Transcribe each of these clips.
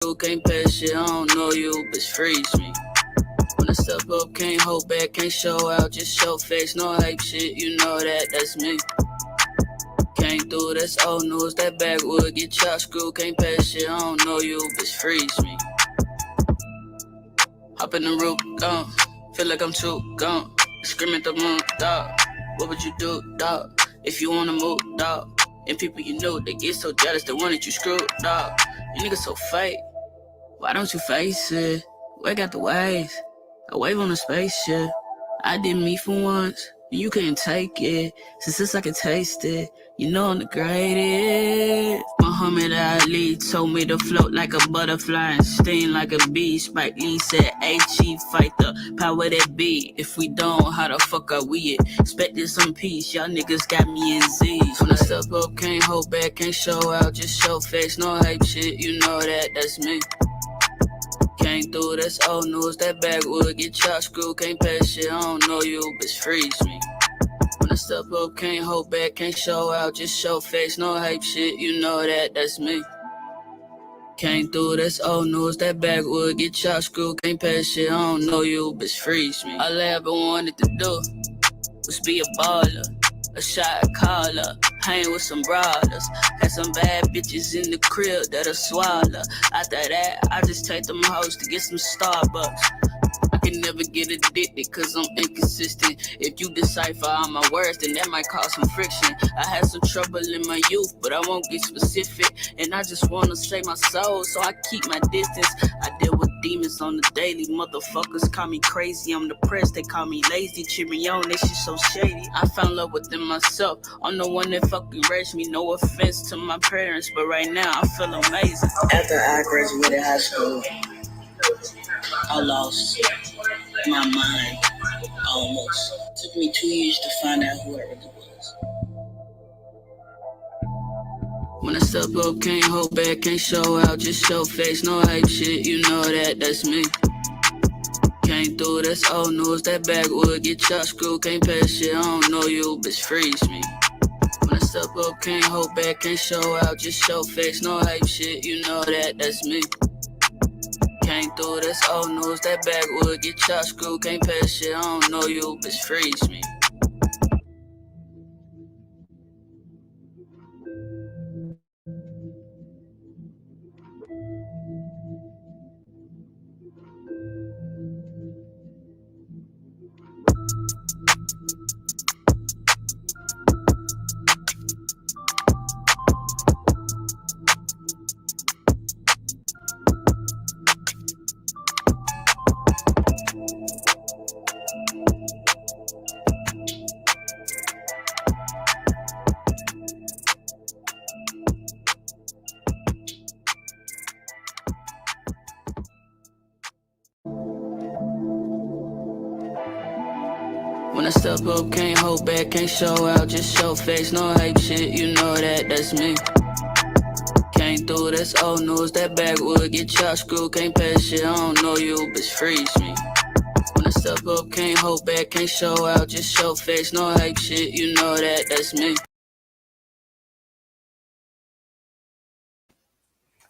screw, can't pass shit, I don't know you, bitch, freeze me. When I step up, can't hold back, can't show out, just show face, no hype shit, you know that, that's me. Came through, that's old news, that backwood, get chopped, screw, can't pass shit, I don't know you, bitch, freeze me. Hop in the roof, gone, feel like I'm too gone, scream at the moon, dog, what would you do, dog, if you wanna move, dog, and people you know, they get so jealous, they want that you screwed, dog, you niggas so fake, why don't you face it, wake out the waves, I wave on a spaceship, I did me for once, and you couldn't take it, since I could taste it, you know I'm the greatest. Muhammad Ali told me to float like a butterfly and sting like a bee. Spike Lee said, H.E. fight the power that be. If we don't, how the fuck are we expecting some peace? Y'all niggas got me in Z's. When I step up, can't hold back, can't show out, just show face, no hype shit, you know that, that's me. Came through, that's old news, that backwood, get chopped, screw, can't pass shit, I don't know you, bitch, freeze me. When I step up, can't hold back, can't show out, just show face, no hype shit, you know that, that's me. Came through, that's old news, that backwood, get chopped, screw, can't pass shit, I don't know you, bitch, freeze me. All I ever wanted to do was be a baller, a shot caller, hang with some brothers, had some bad bitches in the crib that'll swallow. After that, I just take them hoes to get some Starbucks. I can never get addicted cause I'm inconsistent. If you decipher all my words, then that might cause some friction. I had some trouble in my youth, but I won't get specific. And I just wanna save my soul, so I keep my distance. I deal with demons on the daily. Motherfuckers call me crazy, I'm depressed, they call me lazy. Cheer me on, that shit so shady. I found love within myself, I'm the one that fucking raised me. No offense to my parents, but right now I feel amazing. After I graduated high school, I lost my mind almost. Took me 2 years to find out who I really was. When I step up, can't hold back, can't show out, just show face, no hype shit, you know that, that's me. Came through, that's old news, that backwood, get chopped, screw, can't pass shit, I don't know you, bitch, freeze me. When I step up, can't hold back, can't show out, just show face, no hype shit, you know that, that's me. Came through, that's old news, that backwood, get chopped, screw, can't pass shit, I don't know you, bitch, freeze me. When I step up, can't hold back, can't show out, just show face, no hype shit, you know that, that's me. Came through, that's old news, that backwood, get chopped, screw, can't pass shit, I don't know you, bitch, freeze me. When I step up, can't hold back, can't show out, just show face, no hype shit, you know that, that's me.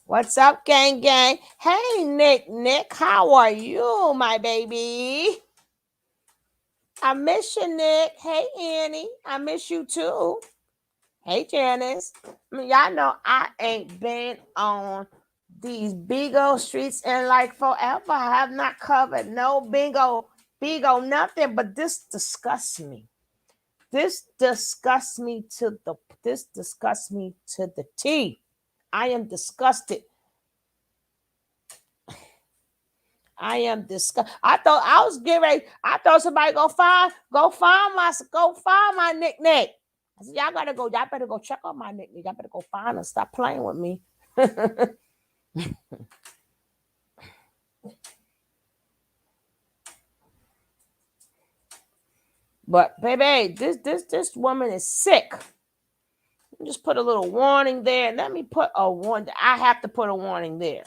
What's up, gang? Hey, Nick, how are you, my baby? I miss you, Nick. Hey, Annie, I miss you too. Hey, Janice. Y'all know I ain't been on these big old streets in like forever. I have not covered no bingo, nothing, but this disgusts me. This disgusts me to the T. I am disgusted. I am disgusted. I thought I was getting ready. I thought somebody go find my Nick. I said, y'all better go check on my Nick. Y'all better go find her. Stop playing with me. But baby, this woman is sick. Just put a little warning there. Let me put a warning. I have to put a warning there.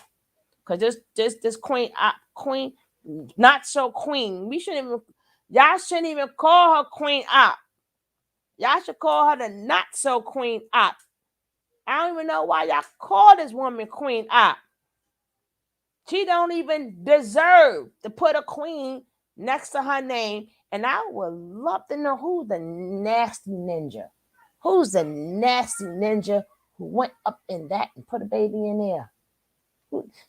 Because this queen, not so queen. Y'all shouldn't even call her Queen Op. Y'all should call her the not so Queen Op. I don't even know why y'all call this woman Queen Op. She don't even deserve to put a queen next to her name. And I would love to know who's the nasty ninja. Who's the nasty ninja who went up in that and put a baby in there?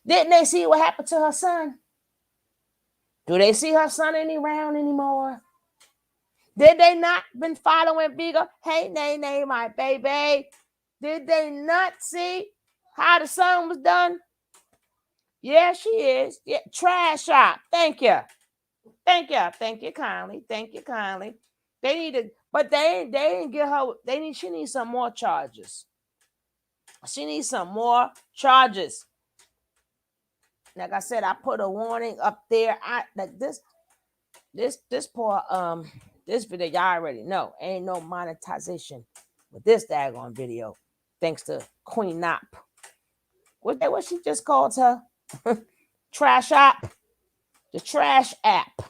Didn't they see what happened to her son? Do they see her son around anymore? Did they not been following Vigo? Hey, Nay, my baby. Did they not see how the son was done? Yeah, she is. Yeah, trash shop. Thank you. Thank you kindly. They need to, but they didn't get her. She needs some more charges. Like I said, I put a warning up there. I like this poor this video, y'all already know. Ain't no monetization with this daggone video. Thanks to Queen Nop. What she just called her? Trash app. The trash app.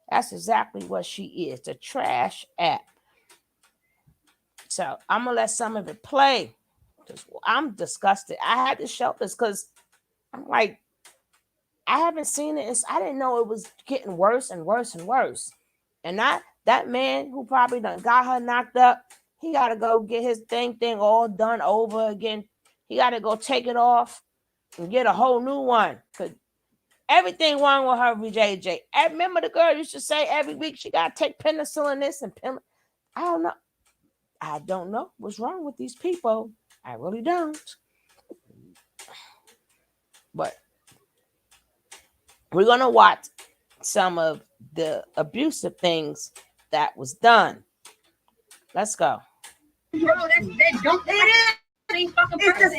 That's exactly what she is. The trash app. So I'm gonna let some of it play. I'm disgusted. I had to show this because I'm like, I haven't seen it. I didn't know it was getting worse and worse and worse. And that man who probably done got her knocked up, he got to go get his thing all done over again. He got to go take it off and get a whole new one. Because everything wrong with her, JJ. I remember the girl used to say every week she got to take penicillin this and penicillin. I don't know what's wrong with these people. I really don't. But we're going to watch some of the abusive things that was done. Let's go. Bro, it's the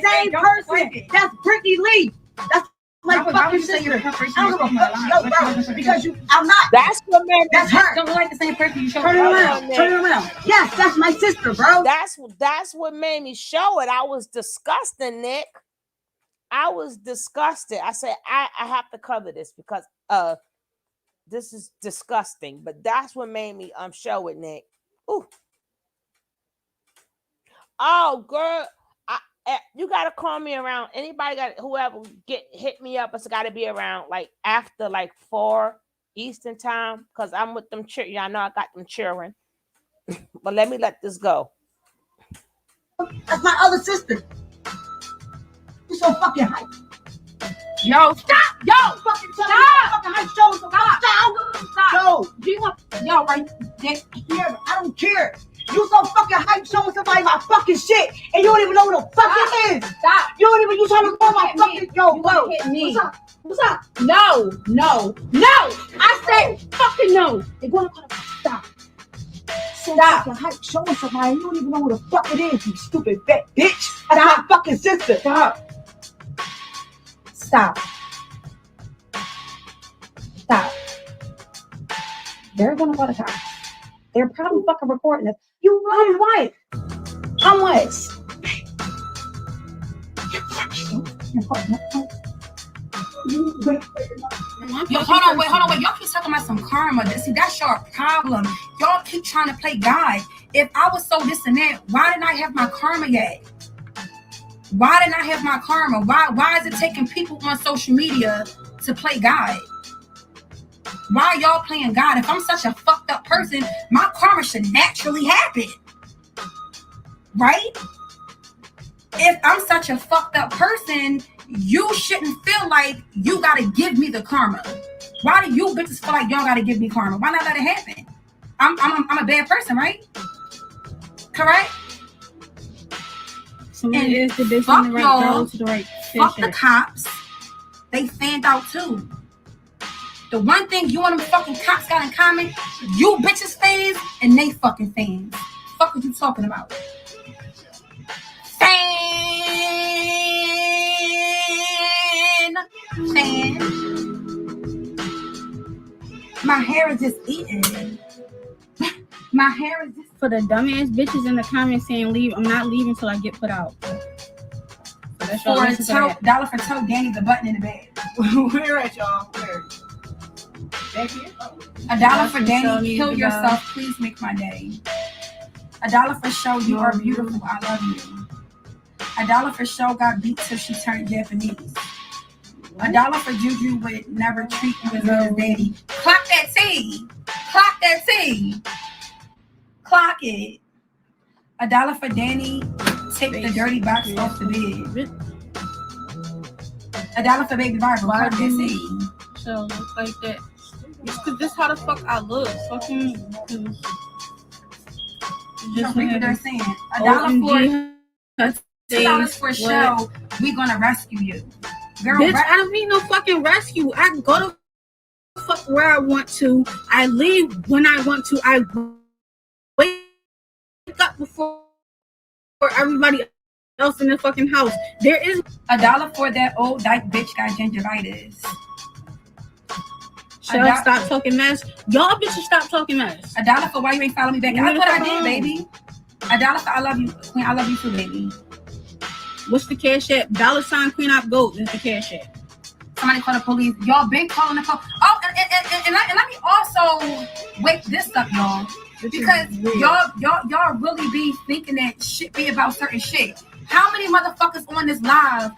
same person. That's Brittany Lee. That's my fucking sister. I don't give a fuck, bro, because I'm not. That's what man. That's her. Don't look like the same person you showed. Turn it around. Yes, that's my sister, bro. That's what made me show it. I was disgusted, Nick. I was disgusted. I said, I have to cover this because this is disgusting. But that's what made me show it, Nick. Ooh. Oh, girl. You gotta call me around. Anybody whoever hit me up, it's gotta be around like after like 4 Eastern time. Cause I'm with them children. Y'all know I got them children. But let me let this go. That's my other sister. You so fucking hype. Yo, stop! Yo, Fucking stop! Fucking hype show. Stop! Yo, Do you want? Yo, right? yeah, I don't care. You so fucking hype showing somebody my fucking shit, and you don't even know what the fuck it is. Stop! You don't even. You trying to call my fucking yo, bro? Hit me. What's up? No! I said fucking no. They're gonna call. Stop. Stop. Fucking hype showing somebody. You don't even know what the fuck it is. You stupid fat bitch. That's my fucking sister. Stop. They're gonna call the cops. They're probably fucking recording this. You run what? How much? Yo, hold on, wait. Y'all keep talking about some karma. See, that's your problem. Y'all keep trying to play God. If I was so this and that, why didn't I have my karma yet? Why is it taking people on social media to play God? Why are y'all playing God? If I'm such a fucked up person, my karma should naturally happen. Right? If I'm such a fucked up person, you shouldn't feel like you gotta give me the karma. Why do you bitches feel like y'all gotta give me karma? Why not let it happen? I'm a bad person, right? Correct? So it is the bitch on the right girl to the right fisher. Fuck the cops. They fanned out too. The one thing you and them fucking cops got in common, you bitches fans and they fucking fans. Fuck what you talking about? Fan. My hair is just eating. My hair is just... For the dumbass bitches in the comments saying leave, I'm not leaving till I get put out. So for $1 for toe, Danny the button in the bed. Where at y'all? Where? Back here? $1 for Danny, kill yourself, please make my day. $1 for show, you are beautiful, I love you. $1 for show got beat till she turned Japanese. $1 for Juju would never treat you as good as daddy. Clock that T. Clock that T. Clock it. $1 for Danny. Take the dirty box off the bed. $1 for baby Barbara. Why Clock that do T. So look like that? It's because this how the fuck I look. Fucking. Just read what they're saying. $1 for $2 for a show. We gonna rescue you. Girl, bitch, I don't need no fucking rescue. I go to fuck where I want to. I leave when I want to. I wake up before everybody else in the fucking house. There is $1 for that old dyke bitch got gingivitis. Stop talking mess. Y'all bitches stop talking mess. $1 for why you ain't follow me back. That's what I did, baby. $1 for I love you, Queen. I love you too, baby. What's the cash app? $ Queen Op Goat is the cash app. Somebody call the police. Y'all been calling the police. Oh, and let me also wake this up, y'all. Because y'all really be thinking that shit be about certain shit. How many motherfuckers on this live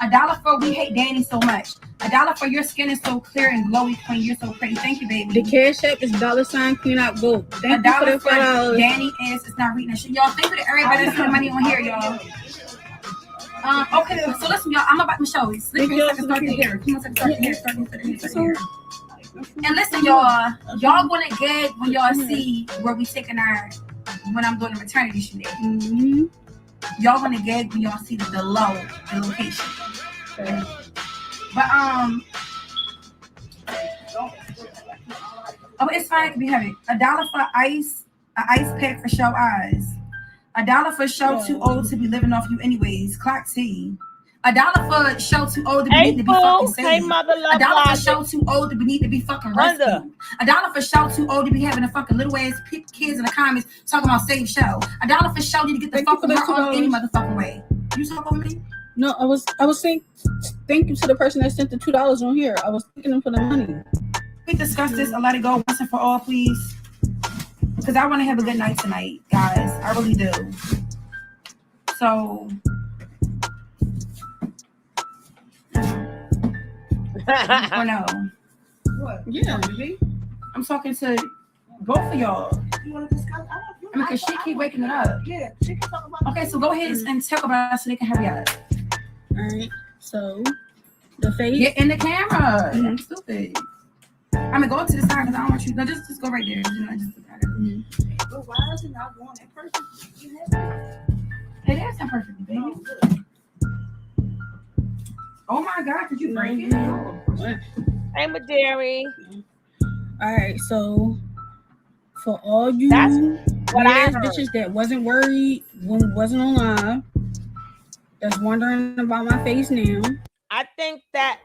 $1 for we hate Danny so much. $1 for your skin is so clear and glowy, Queen. You're so pretty. Thank you, baby. The cash app is $ Queen Op Goat. Thank you for the $5. Danny is it's not reading that shit. Y'all thank you to everybody that's putting money on here, y'all. Okay, so listen, y'all. I'm about to show you. Start here. Come on, start here. And listen, y'all gonna gag when y'all see where we taking our when I'm doing the maternity shoot. Mm-hmm. Y'all gonna gag when y'all see the location. Okay. But oh, it's fine. It can be heavy. $1 for ice, an ice pack for show eyes. $1 for show too old to be living off you anyways. Clock T. $1 for show too old to be need to be fucking saved. Hey, mother love $1 for show too old to be need to be fucking rescued. $1 for show too old to be having a fucking little ass kids in the comments talking about save show. $1 for show need to get the fuck from her on any motherfucking way. You talking with me? No, I was saying thank you to the person that sent the $2 on here. I was thanking them for the money. We discuss this and let it go once and for all, please. Because I want to have a good night tonight, guys. I really do. So or no? What? Yeah, baby. I'm talking to both of y'all. You want to discuss? I mean, because she keep waking it up. Yeah, she can talk about. Okay, so go ahead and talk about it so they can hurry up. All right. So the face. Get in the camera. Mm-hmm. Stupid. I mean, go up to the side because I don't want you. No, just go right there. But why is it not going that person? It is imperfectly, baby. Oh my God, could you break it? Hey, Maderi. All right, so for all you bitches that wasn't worried when we wasn't on live, that's wondering about my face now. I think that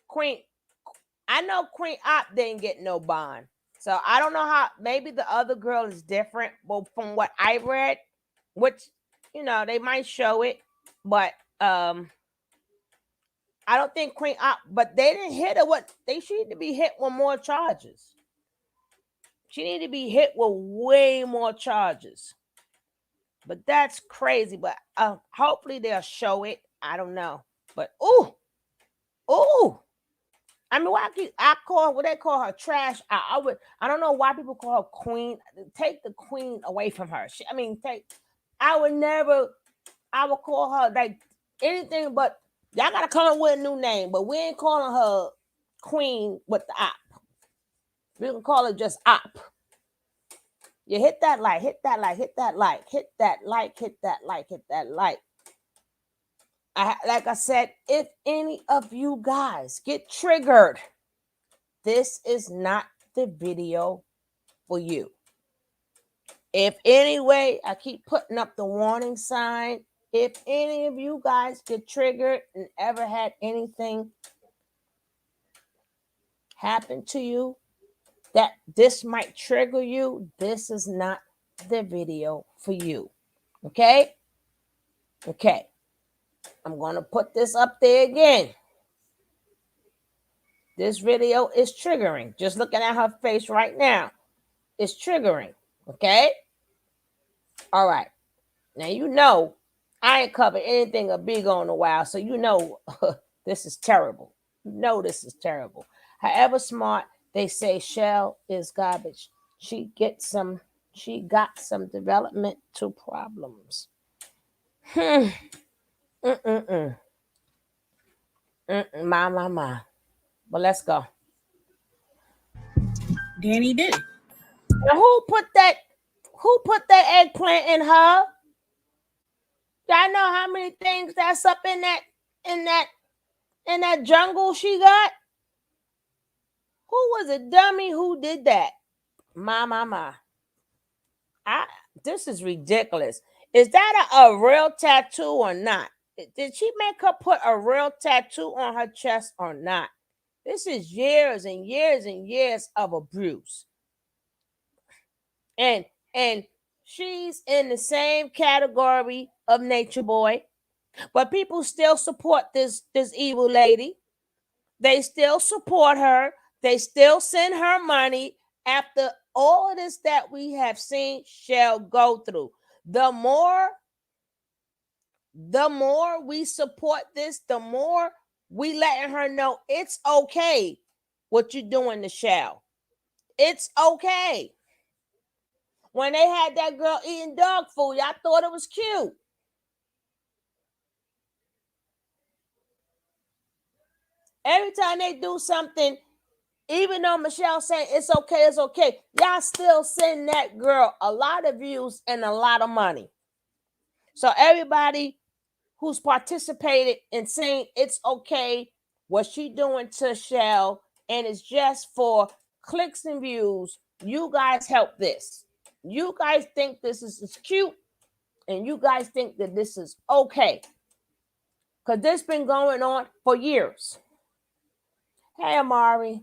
Queen, I know Queen Op didn't get no bond. So I don't know how, maybe the other girl is different. But from what I read, which, you know, they might show it, but I don't think Queen Op, but they didn't hit her. What they should need to be hit with more charges. She need to be hit with way more charges. But that's crazy. But hopefully they'll show it. I don't know. But ooh. I mean, I call what they call her trash. I don't know why people call her queen. Take the queen away from her. I would call her like anything but, y'all gotta come up with a new name, but we ain't calling her queen with the op. We can call her just op. You hit that like, hit that like, hit that like, hit that like, hit that like, hit that like. Like I said, if any of you guys get triggered, this is not the video for you. If anyway, I keep putting up the warning sign. If any of you guys get triggered and ever had anything happen to you that this might trigger you, this is not the video for you. Okay? Okay. I'm going to put this up there again. This video is triggering. Just looking at her face right now, it's triggering. Okay? All right. Now, you know, I ain't covered anything a big on a while, so you know this is terrible. You know this is terrible. However smart, they say Shell is garbage. She got some developmental problems. My. But let's go. Danny did it. Now, who put that eggplant in her? Y'all know how many things that's up in that jungle she got? Who was a dummy who did that? My. This is ridiculous. Is that a real tattoo or not? Did she make her put a real tattoo on her chest or not? This is years and years and years of abuse. And she's in the same category of Nature Boy. But people still support this evil lady. They still support her. They still send her money after all of this that we have seen Shell go through. The more we support this, the more we letting her know it's okay what you're doing to Shell. It's okay. When they had that girl eating dog food, y'all thought it was cute. Every time they do something, even though Michelle saying it's okay, y'all still send that girl a lot of views and a lot of money. So everybody who's participated in saying it's okay what she doing to Shell and it's just for clicks and views, you guys help this. You guys think this is cute and you guys think that this is okay. Because this been going on for years. Hey, Amari.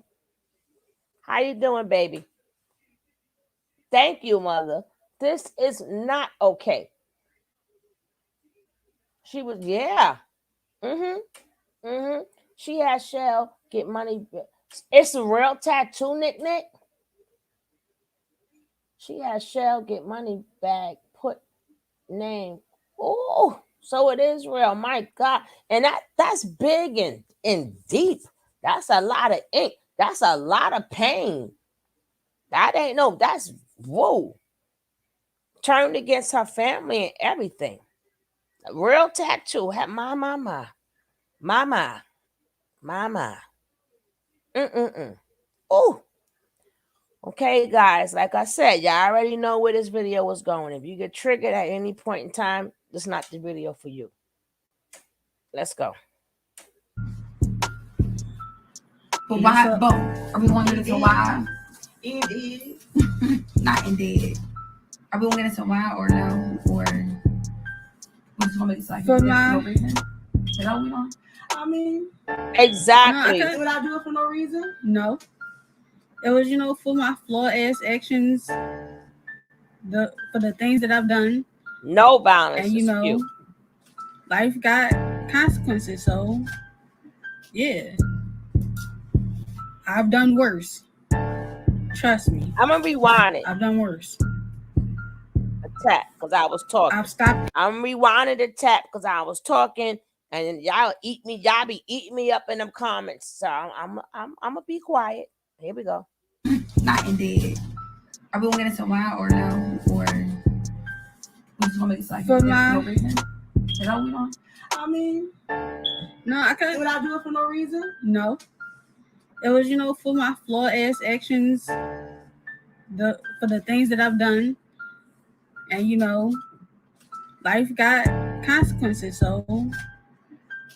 How you doing, baby? Thank you, mother. This is not okay. She was, yeah. She had Shell get money. It's a real tattoo, Nick. She had Shell get money back, put name. Oh, so it is real. My God. And that's big and deep. That's a lot of ink. That's a lot of pain. That's whoa. Turned against her family and everything. A real tattoo. Mama. Oh. Okay, guys. Like I said, y'all already know where this video was going. If you get triggered at any point in time, this is not the video for you. Let's go. But why? But are we going to get into why? Indeed. Not indeed. Are we going to get into why or no? Or we just going to make it like For no reason? Is that what we doing? I mean, Exactly. would I do it for no reason? No. It was, for my flawed ass actions, for the things that I've done. No violence. And life got consequences. So yeah, I've done worse. Trust me. I'm gonna rewind it. I've done worse. Tap because I was talking. I've stopped. I'm rewinding the tap because I was talking, and y'all eat me. Y'all be eating me up in them comments. So I'm gonna be quiet. Here we go. Not indeed. Are we gonna get into why or no, or we just gonna make it like for my no reason? Is that what we doing? I mean, no, I can't. Would I do it for no reason? No. It was, for my flawed ass actions, for the things that I've done. And life got consequences. So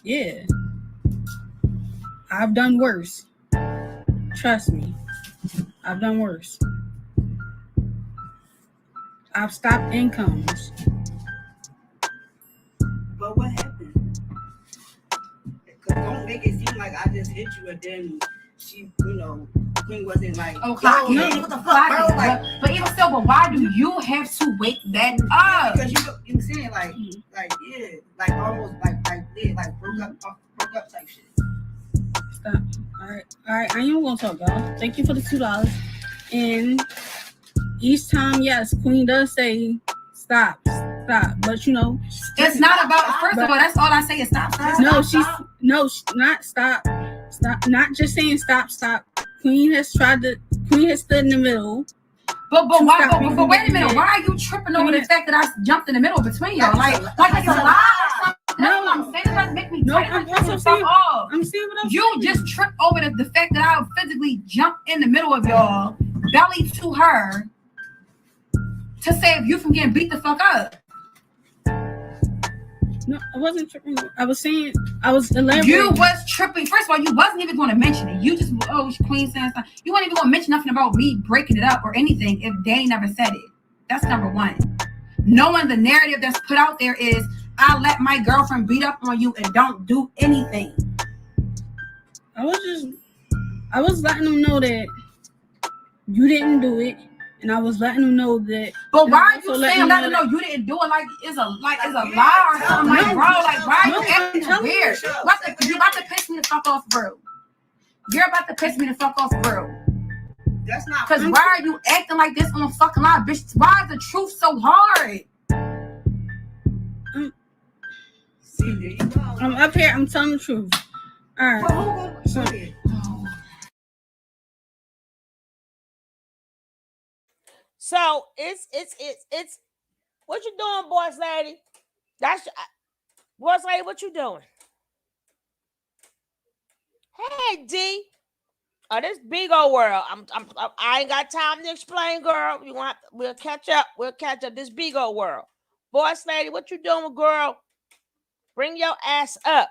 yeah, I've done worse. Trust me, I've done worse. I've stopped incomes. But what happened? Because don't make it seem like I just hit you and then she, Queen wasn't like, oh, what the fuck, bro? Like, but even still, but why do you have to wake that up? Because you saying like yeah, like almost like broke up type shit. Stop. All right. I am gonna talk, y'all. Thank you for the $2. And each time, yes, Queen does say stop. But it's not about. First of all, that's all I say is stop. Not stop. Stop. Not just saying stop. Queen has stood in the middle. But why? But wait a minute. Why are you tripping over the fact that I jumped in the middle between y'all? Like it's a lie. No, I'm saying that make me. I'm saying what I'm You just tripped over the fact that I physically jumped in the middle of y'all, belly to her, to save you from getting beat the fuck up. No, I wasn't tripping. I was saying, I was elaborating. You was tripping. First of all, you wasn't even going to mention it. You just, Queen saying stuff. You weren't even going to mention nothing about me breaking it up or anything if Danny never said it. That's number one. Knowing the narrative that's put out there is, I let my girlfriend beat up on you and don't do anything. I was letting them know that you didn't do it. And I was letting them know that. But why are you saying letting them know you didn't do it like it's a lie or something? Like, bro, like why are you acting weird? You're about to piss me the fuck off, bro. You're about to piss me the fuck off, bro. That's not. Because why are you acting like this on a fucking lie, bitch? Why is the truth so hard? I'm up here. I'm telling the truth. All right. So it's what you doing, boss lady? Boss lady, what you doing? Hey D. Oh, this big old world. I ain't got time to explain, girl. We'll catch up. This big old world. Boss lady, what you doing, girl? Bring your ass up.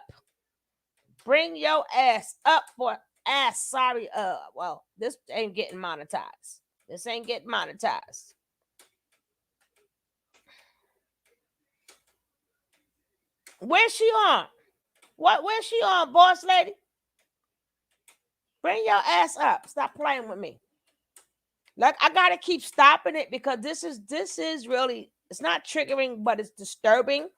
Bring your ass up for ass. Sorry. Well, this ain't getting monetized. This ain't getting monetized. Where's she on? Where's she on, boss lady? Bring your ass up. Stop playing with me. Like, I gotta keep stopping it because this is really, it's not triggering, but it's disturbing.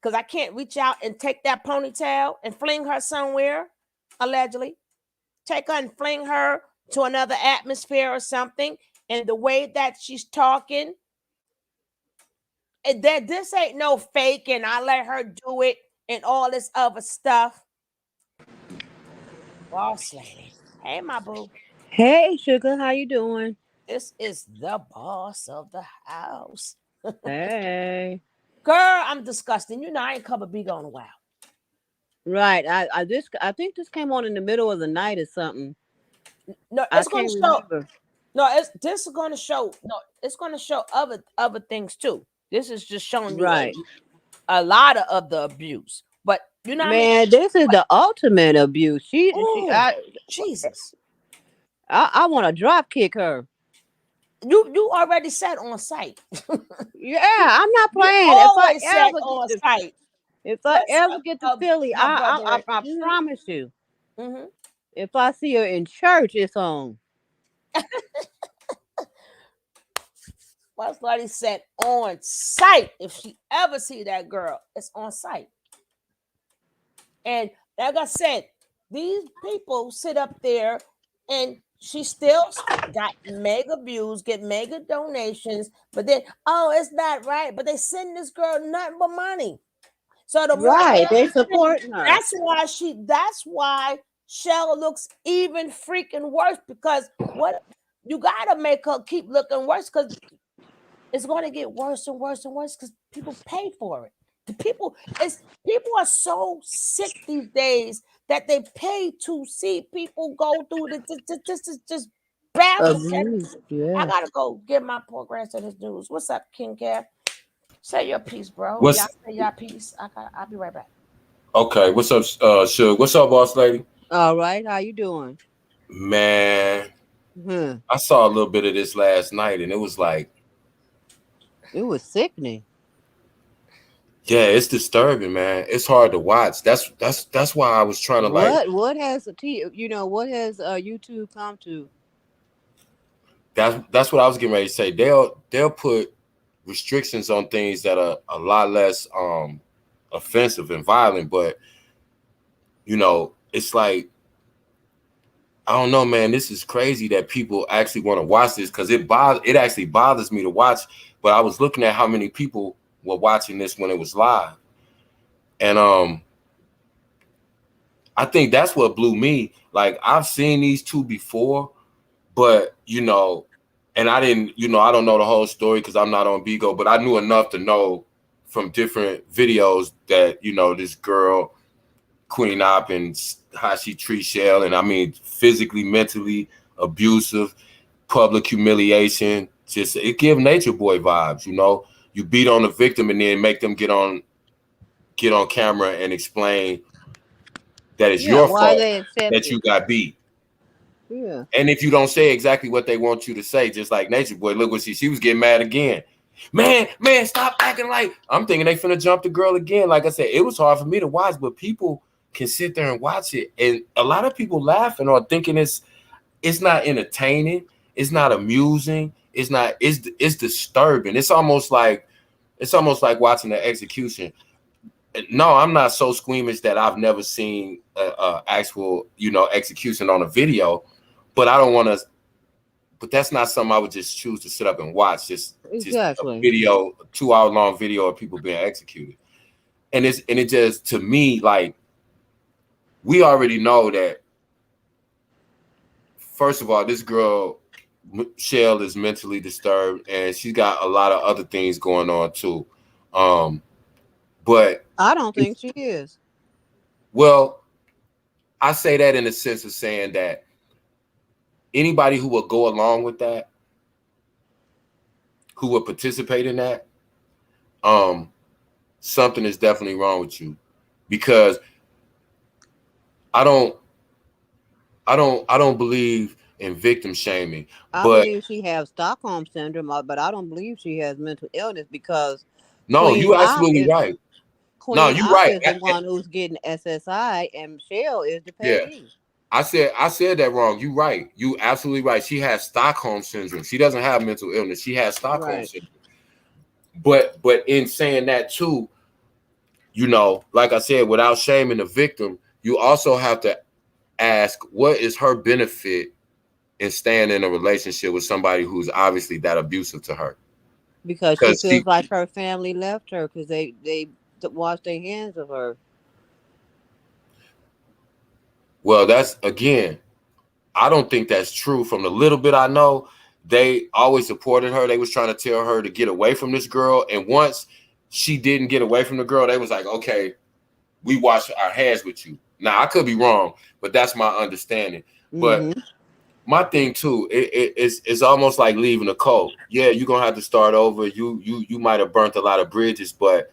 Because I can't reach out and take that ponytail and fling her somewhere, allegedly. Take her and fling her to another atmosphere or something. And the way that she's talking, and that this ain't no fake, and I let her do it and all this other stuff. Boss lady. Hey, my boo. Hey, sugar, how you doing? This is the boss of the house. Hey. Girl, I'm disgusting. I ain't covered big on a while. Right. I think this came on in the middle of the night or something. No, it's going to show. Remember. No, this is going to show. No, it's going to show other things too. This is just showing you right. a lot of the abuse. But you know, man, this is the ultimate abuse. Jesus. I want to drop kick her. You already said on site. Yeah, I'm not playing. You always said on site. If I What's ever up, get to Philly, my brother? I promise you. Mm-hmm. If I see her in church, it's on. What's Lottie said on site. If she ever see that girl, it's on site. And like I said, these people sit up there and she still got mega views, get mega donations, but then, oh, it's not right. But they send this girl nothing but money. So the more Right, they they supporting her. that's why Shell looks even freaking worse because what you gotta make her keep looking worse because it's going to get worse and worse and worse because people pay for it. The people are so sick these days that they pay to see people go through this is just baffling. Abuse, I yeah. gotta go get my poor grandson his news. What's up, King Cap? Say your piece, bro. Y'all What's say your piece. I'll be right back. okay? What's up, Suge? What's up, boss lady? All right, how you doing? Man, Hmm. I saw a little bit of this last night, and it was like, It was sickening. yeah, it's disturbing, man. It's hard to watch. That's why I was trying to like. What has what has YouTube come to? That's what I was getting ready to say. They'll put restrictions on things that are a lot less offensive and violent, but it's like I don't know, man. This is crazy that people actually want to watch this because it actually bothers me to watch. But I was looking at how many people were watching this when it was live, and I think that's what blew me. Like I've seen these two before, but and I didn't, I don't know the whole story because I'm not on Bigo, but I knew enough to know from different videos that this girl Queen Op and how she treats Shell, and I mean physically, mentally abusive, public humiliation. Just it give Nature Boy vibes. You beat on the victim and then make them get on camera and explain that it's Yeah, your why fault they accept that it? you got beat. Yeah. And if you don't say exactly what they want you to say, just like Nature Boy, look what she was getting mad again. Man, stop acting like I'm thinking they finna jump the girl again. Like I said, it was hard for me to watch, but people can sit there and watch it. And a lot of people laughing or thinking it's not entertaining, it's not amusing, it's disturbing. It's almost like watching the execution. No, I'm not so squeamish that I've never seen a actual, execution on a video, but I don't want to. But that's not something I would just choose to sit up and watch. Just a Exactly. video, 2 hour long video of people being executed, and it just to me like we already know that. First of all, this girl Shell is mentally disturbed, and she's got a lot of other things going on too. But I don't think she is. well, I say that in the sense of saying that anybody who will go along with that, who will participate in that, something is definitely wrong with you, because I don't believe in victim shaming. I But believe she has Stockholm syndrome, but I don't believe she has mental illness because no, Queen you Op absolutely is right. No, Queen you're Op right. is the one who's getting SSI, and Shell is the Yeah, payee. I said that wrong. You right. You absolutely right. She has Stockholm syndrome. She doesn't have mental illness. She has Stockholm Right. syndrome. But in saying that too, like I said, without shaming the victim, you also have to ask what is her benefit in staying in a relationship with somebody who's obviously that abusive to her. Because she Because feels like her family left her because they washed their hands of her. well, that's again, I don't think that's true. From the little bit I know, they always supported her. They was trying to tell her to get away from this girl. And once she didn't get away from the girl, they was like, okay, we wash our hands with you. Now, I could be wrong, but that's my understanding. But Mm-hmm. my thing too, it's almost like leaving a cult. Yeah, you're gonna have to start over. You might have burnt a lot of bridges, but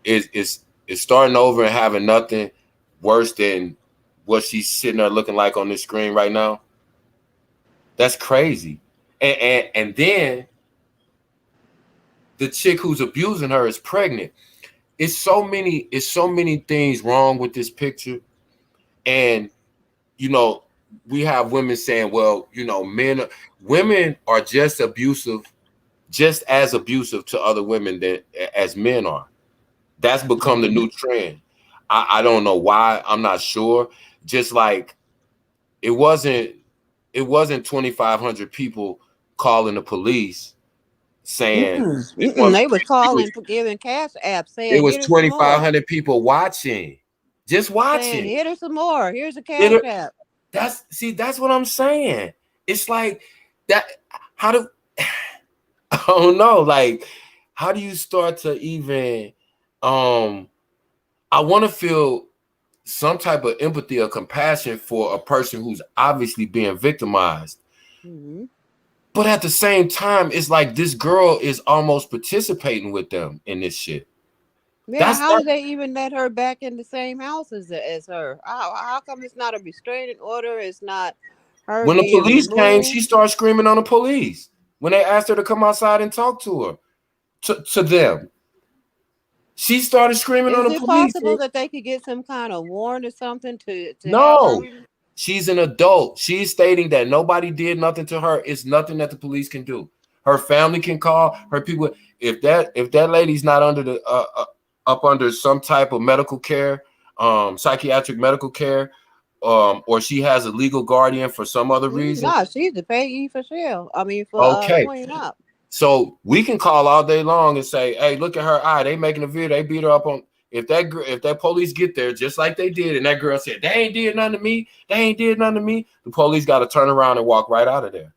it's starting over and having nothing worse than what she's sitting there looking like on this screen right now. That's crazy. And then the chick who's abusing her is pregnant. it's so many things wrong with this picture. And you know, we have women saying, well, you know, women are just as abusive to other women as men are. That's become the new trend. I don't know why. I'm not sure. Just like it wasn't 2,500 people calling the police saying this woman. They was calling for giving cash apps It saying, was hit her some more. 2,500 people watching, just Saying, watching. hit her some more. Here's a cash It, app. that's what I'm saying. It's like that. How do I don't know? Like, how do you start to even? I want to feel some type of empathy or compassion for a person who's obviously being victimized. Mm-hmm. But at the same time, it's like this girl is almost participating with them in this shit. Yeah, how did they even let her back in the same house as her? How come it's not a restraining order? It's not her When the being police came, removed. she started screaming on the police when they asked her to come outside and talk to her, to them. She started screaming on Is the it police. possible that they could get some kind of warrant or something to have her? No, she's an adult. She's stating that nobody did nothing to her. It's nothing that the police can do. Her family can call her people. If that lady's not under the up under some type of medical care, psychiatric medical care, or she has a legal guardian for some other reason. No, she's the payee for sale. I mean, for Okay. cleaning up. So we can call all day long and say, "Hey, look at her eye. They making a video. They beat her up on." If that police get there just like they did, and that girl said, "They ain't did nothing to me. They ain't did nothing to me," the police got to turn around and walk right out of there.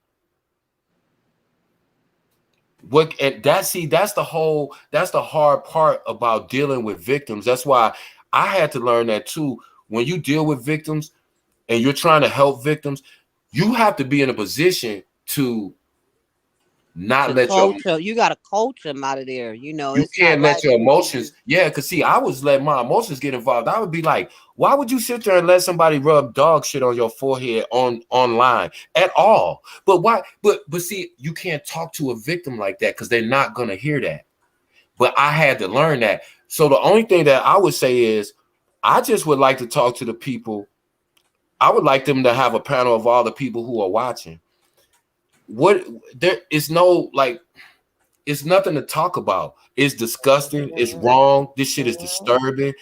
That's the hard part about dealing with victims. That's why I had to learn that too. When you deal with victims and you're trying to help victims, you have to be in a position to not let you got to coach them out of there. You know, you it's not can't let like your emotions. Yeah, because see, I was letting my emotions get involved. I would be like, why would you sit there and let somebody rub dog shit on your forehead online at all? But why? But see, you can't talk to a victim like that because they're not gonna hear that. But I had to learn that. So the only thing that I would say is, I just would like to talk to the people. I would like them to have a panel of all the people who are watching. There is no like. It's nothing to talk about. It's disgusting. It's wrong. This shit is disturbing.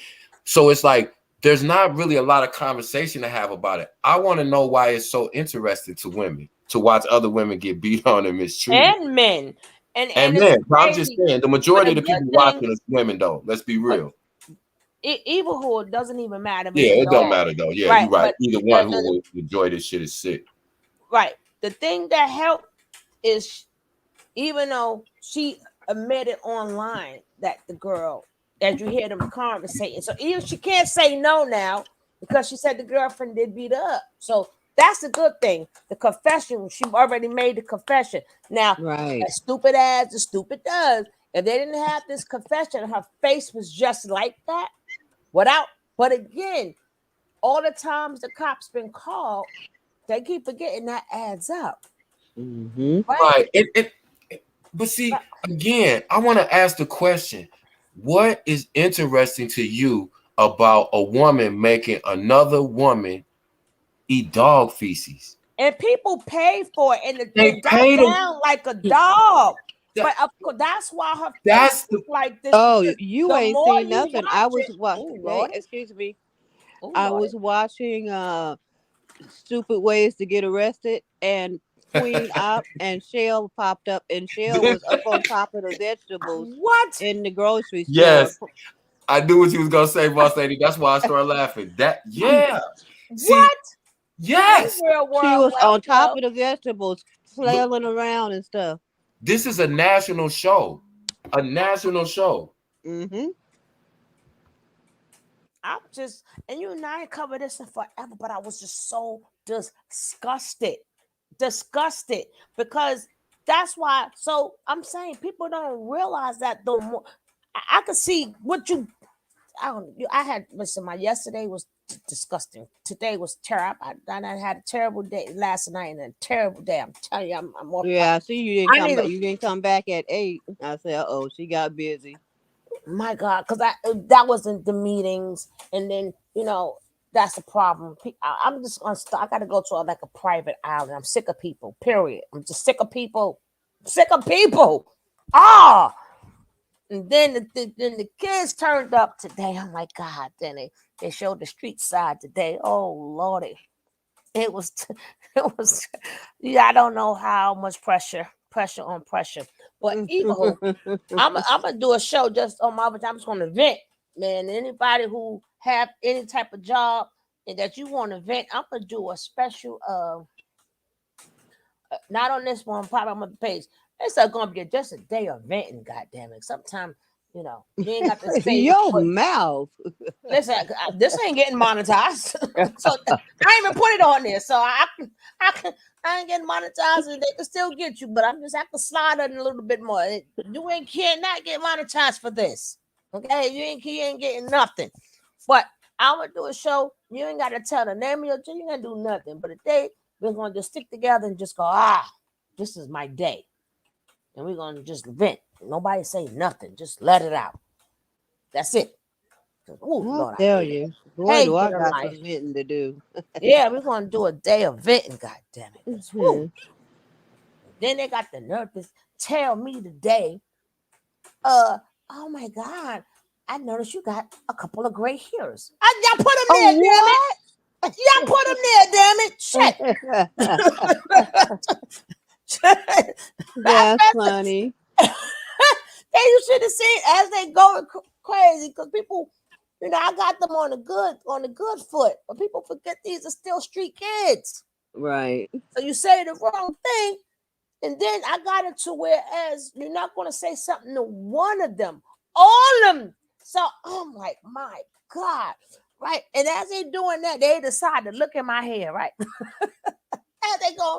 So it's like there's not really a lot of conversation to have about it. I want to know why it's so interesting to women to watch other women get beat on and mistreated. And men. And men. it's I'm just saying the majority of the people watching is thing, women, though. Let's be real. Evilhood doesn't even matter. Yeah, it don't matter though. Yeah, right, you're right. Either one who the, will enjoy this shit is sick. Right. The thing that helped is, even though she admitted online that the girl, as you hear them conversating, so even she can't say no now because she said the girlfriend did beat her up. So that's a good thing. The confession, she already made the confession. Now, as stupid as the stupid does, if they didn't have this confession, her face was just like that. But again, all the times the cops been called, they keep forgetting that adds up. Mm-hmm. Right. But see, again, I want to ask the question: what is interesting to you about a woman making another woman eat dog feces? And people pay for it, and they pay down like a dog. But of course, that's why her face is like this. Oh, you ain't seen nothing. I was excuse me. I was watching Stupid Ways to Get Arrested, and Queen up and Shell popped up, and Shell was up on top of the vegetables in the grocery store. Yes, I knew what you was gonna say, boss lady. That's why I started laughing. What? Yes, she was on top of the vegetables, flailing around and stuff. This is a national show. A national show. Mm-hmm. I'm just, and you and I covered this forever, but I was just so disgusted because that's why. So I'm saying people don't realize that the more I could see what you. I had my yesterday was disgusting. Today was terrible. I had a terrible day last night and a terrible day. I'm telling you, I'm yeah. I see you didn't come back. You didn't come back at 8. I said, "Oh, she got busy." My God, because that wasn't the meetings, and then that's the problem. I'm just gonna start. I gotta go to like a private island. I'm sick of people. Period. I'm just sick of people. Sick of people. Ah. And then the kids turned up today. I'm like, God, then they showed the street side today. Oh Lordy, it was it was. Yeah, I don't know how much pressure on pressure, but evil. I'm gonna do a show just on my. I'm just gonna vent, man. Anybody who have any type of job and that you want to vent, I'm gonna do a special. Not on this one, probably on the page. It's gonna be just a day of venting. God damn it! Sometimes you ain't got to say Your mouth. Listen, this ain't getting monetized, so I ain't even put it on there. So I ain't getting monetized, and they can still get you, but I'm just have to slide it a little bit more. You cannot get monetized for this, okay? You ain't getting nothing. But I'm gonna do a show. You ain't got to tell the name of your channel. You ain't gonna do nothing. But today we're gonna just stick together and just go. This is my day, and we're gonna just vent. Nobody say nothing. Just let it out. That's it. Oh Lord, I tell you, boy, do I got some venting to do. Yeah, we're gonna do a day of venting. God damn it! Mm-hmm. Then they got the nerve to tell me today, oh my God, I noticed you got a couple of gray hairs. Y'all put them there, damn it! Y'all put them there, damn it! Shit. That's funny. You should have seen as they going crazy because people. I got them on the good foot, but people forget these are still street kids. Right. So you say the wrong thing, and then I got it to whereas you're not going to say something to one of them, all of them. So I'm like, my God, right? And as they doing that, they decide to look at my hair, right? As they go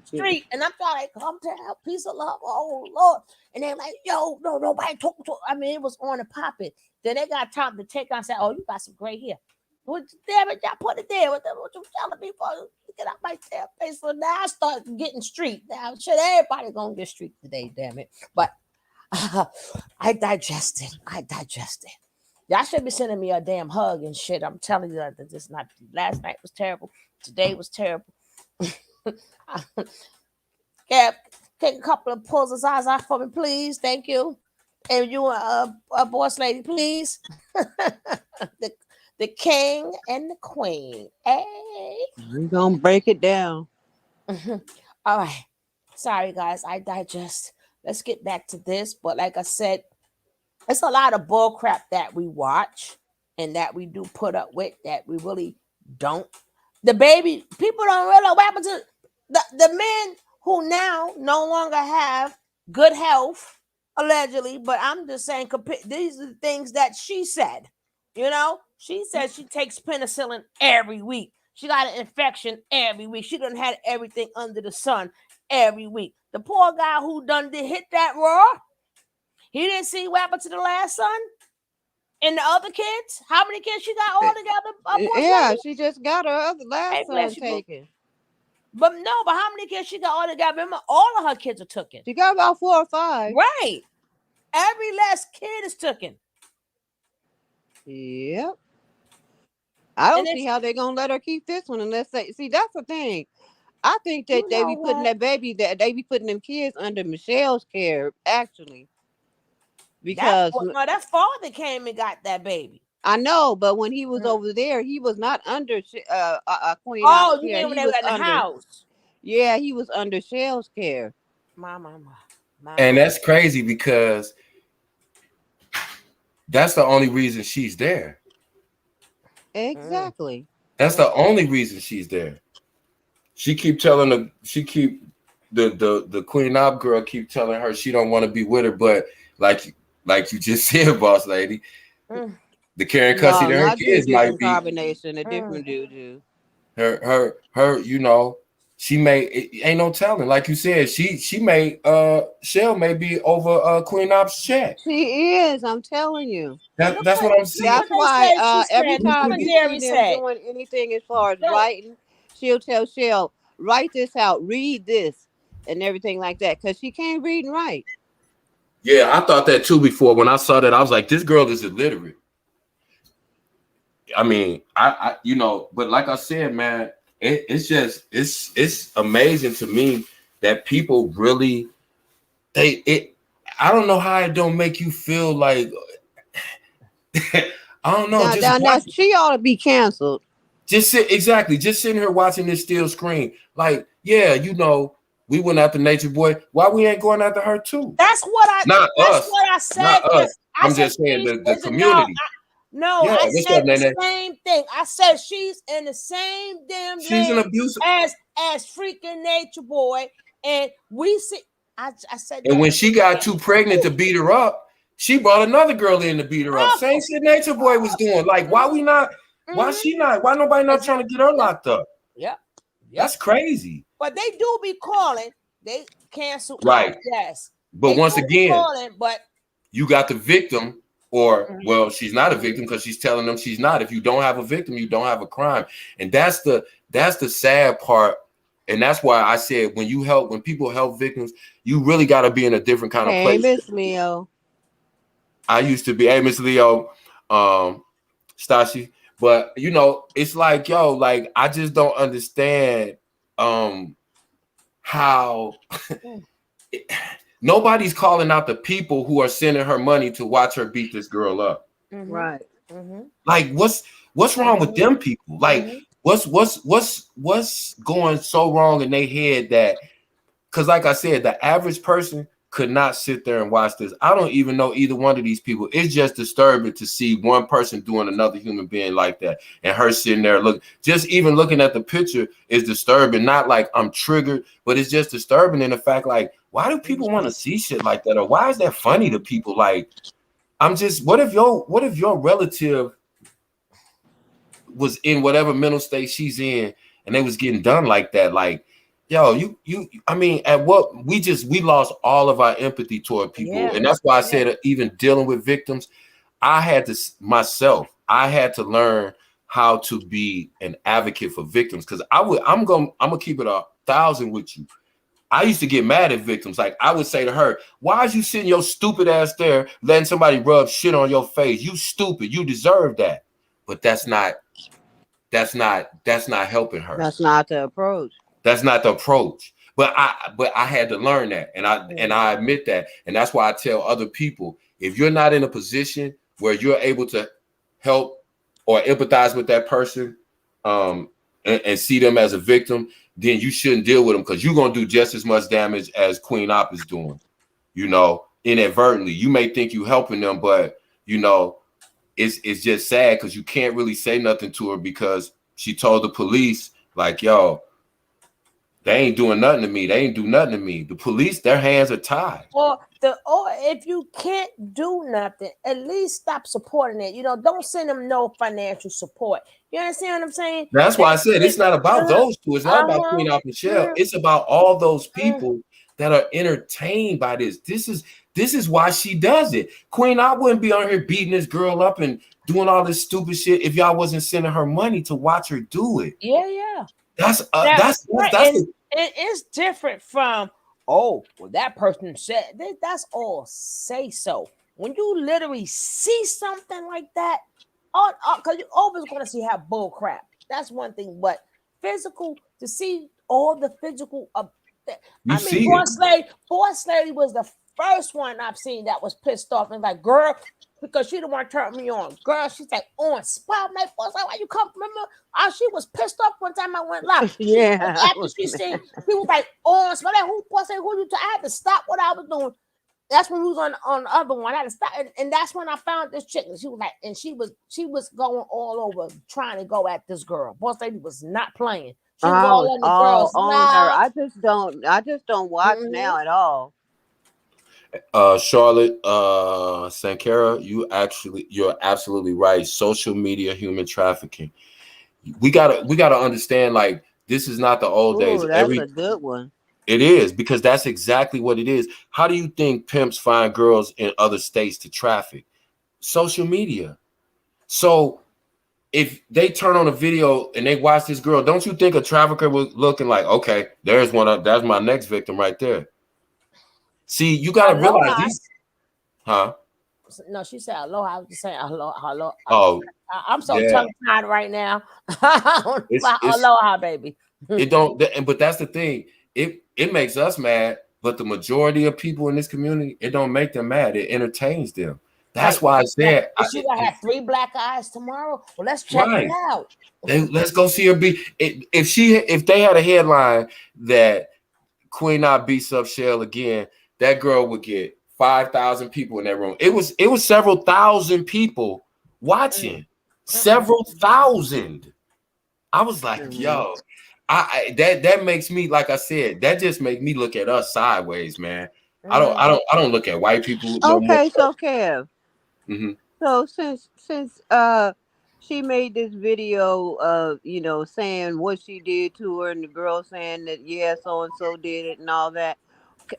street, and I'm trying to come to help, peace of love, oh Lord. And they're like, yo, no, nobody talking to. I mean, it was on the popping. Then they got time to take on and say, oh, you got some gray hair. Well, damn it, y'all put it there. What you telling me for? Get out my damn face. So now I start getting street. Now, shit, everybody gonna get street today, damn it. But I digested. Y'all should be sending me a damn hug and shit. I'm telling you that this not. Last night was terrible. Today was terrible. Yeah, take a couple of pulls of eyes off for me, please. Thank you. And you, a boss lady, please. the king and the queen. Hey, we're gonna break it down. All right. Sorry, guys. I digest. Let's get back to this. But like I said, it's a lot of bull crap that we watch and that we do put up with that we really don't. The baby, people don't realize what happened to the men who now no longer have good health, allegedly. But I'm just saying, these are the things that she said. She said she takes penicillin every week. She got an infection every week. She done had everything under the sun every week. The poor guy who done did hit that raw, he didn't see what happened to the last son. And the other kids, how many kids she got all together? Yeah, she just got her other last son taken. But how many kids she got all together? Remember, all of her kids are taken. She got about 4 or 5. Right. Every last kid is taken. Yep. I don't see how they're gonna let her keep this one unless they see. That's the thing. I think that they be putting that baby, that they be putting them kids under Michelle's care, actually. Because that father came and got that baby. I know, but when he was over there, he was not under Queen. Oh, you mean when they were in the house? Yeah, he was under Shell's care. My. And that's crazy because that's the only reason she's there. Exactly. That's the only reason she's there. The Queen Op girl keep telling her she don't want to be with her, but like you just said, boss lady, the Karen Cussy to her kids might be combination, a different juju. Her, she may ain't no telling. Like you said, she may Shell may be over Queen Op's check. She is. I'm telling you. That's what I'm saying. That's why every time you see them doing anything as far as writing, she'll tell Shell, write this out, read this, and everything like that, because she can't read and write. Yeah, I thought that too before. When I saw that, I was like, this girl is illiterate. I mean, I you know, but like I said, man, it's amazing to me that people really I don't know how it don't make you feel like I don't know. Now, she ought to be canceled. Just sitting here watching this still screen. Like, yeah, you know, we went after Nature Boy. Why we ain't going after her too? That's what I said. Not us. I'm just saying the community. I said the same thing. I said she's in the same damn she's an abusive as freaking Nature Boy. And we see I said and when she got too pregnant to beat her up, she brought another girl in to beat her up. Same shit Nature Boy was doing. Like, why we not? Why she not? Why nobody not trying to get her locked up? Yep. That's crazy. But they do be calling. They cancel. Right. Yes. But they once again, but you got the victim, or well, she's not a victim because she's telling them she's not. If you don't have a victim, you don't have a crime. And that's the sad part. And that's why I said when people help victims, you really got to be in a different kind of place. Hey, Miss Leo. I used to be, hey, Miss Leo, Stashi. But you know, it's like, yo, like I just don't understand how nobody's calling out the people who are sending her money to watch her beat this girl up. Right. Like, what's wrong with them people? Like, what's going so wrong in their head that? Because, like I said, the average person could not sit there and watch this. I don't even know either one of these people. It's just disturbing to see one person doing another human being like that, and her sitting there just even looking at the picture is disturbing. Not like I'm triggered, but it's just disturbing in the fact, like, why do people want to see shit like that, or why is that funny to people? Like, what if your relative was in whatever mental state she's in and they was getting done like that? Like, yo, I mean, we lost all of our empathy toward people. Yeah. And that's why I said, even dealing with victims, I had to learn how to be an advocate for victims. Because I'm gonna keep it 1,000 with you. I used to get mad at victims. Like, I would say to her, why is you sitting your stupid ass there letting somebody rub shit on your face? You stupid, you deserve that. But that's not helping her. That's not the approach. That's not the approach. But I had to learn that, and I admit that, and that's why I tell other people, if you're not in a position where you're able to help or empathize with that person, and see them as a victim, then you shouldn't deal with them, because you're gonna do just as much damage as Queen Op is doing. You know, inadvertently, you may think you helping them, but you know, it's just sad because you can't really say nothing to her because she told the police, like, yo, they ain't doing nothing to me. They ain't do nothing to me. The police, their hands are tied. Or if you can't do nothing, at least stop supporting it. You know, don't send them no financial support. You understand what I'm saying? That's why I said it's not about those two. It's not about Queen Op Michelle. It's about all those people that are entertained by this. This is why she does it. Queen Op wouldn't be on here beating this girl up and doing all this stupid shit if y'all wasn't sending her money to watch her do it. Yeah. That's it is different from, oh, well, that person said that's all say so. When you literally see something like that, because you're always going to see how bull crap. That's one thing, but physical, to see all the physical. Boss Lady was the first one I've seen that was pissed off and like, girl, because she the one turned me on. Girl, she's like, on spot, my boss, like, why you come? Remember, she was pissed off one time I went live. Yeah. After she said, he was like, on spot, like, who you? I had to stop what I was doing. That's when we was on the other one. I had to stop, and that's when I found this chick. And she was like, and she was going all over trying to go at this girl. Boss Lady was not playing. She was all on the girls. On her. I just don't watch now at all. Charlotte, Sankara, you're absolutely right. Social media, human trafficking. We gotta understand, like, this is not the old days. That's a good one. It is, because that's exactly what it is. How do you think pimps find girls in other states to traffic? Social media. So if they turn on a video and they watch this girl, don't you think a trafficker was looking like, okay, that's my next victim right there? See, you got to realize Huh? No, she said aloha. I was just saying hello. Oh, I'm so yeah. tongue tied right now. It's Aloha, baby. it don't. But that's the thing. It makes us mad. But the majority of people in this community, it don't make them mad. It entertains them. That's Right. why I said, Is she gonna have 3 black eyes tomorrow? Well, let's check right. it out. Let's go see her be. If they had a headline that Queen Op beats up Shell again, that girl would get 5,000 people in that room. It was several thousand people watching, several thousand. I was like, yo, that makes me, like I said, that just make me look at us sideways, man. I don't look at white people no more. Okay, so Kev. Mm-hmm. So since she made this video of saying what she did to her, and the girl saying that so and so did it and all that,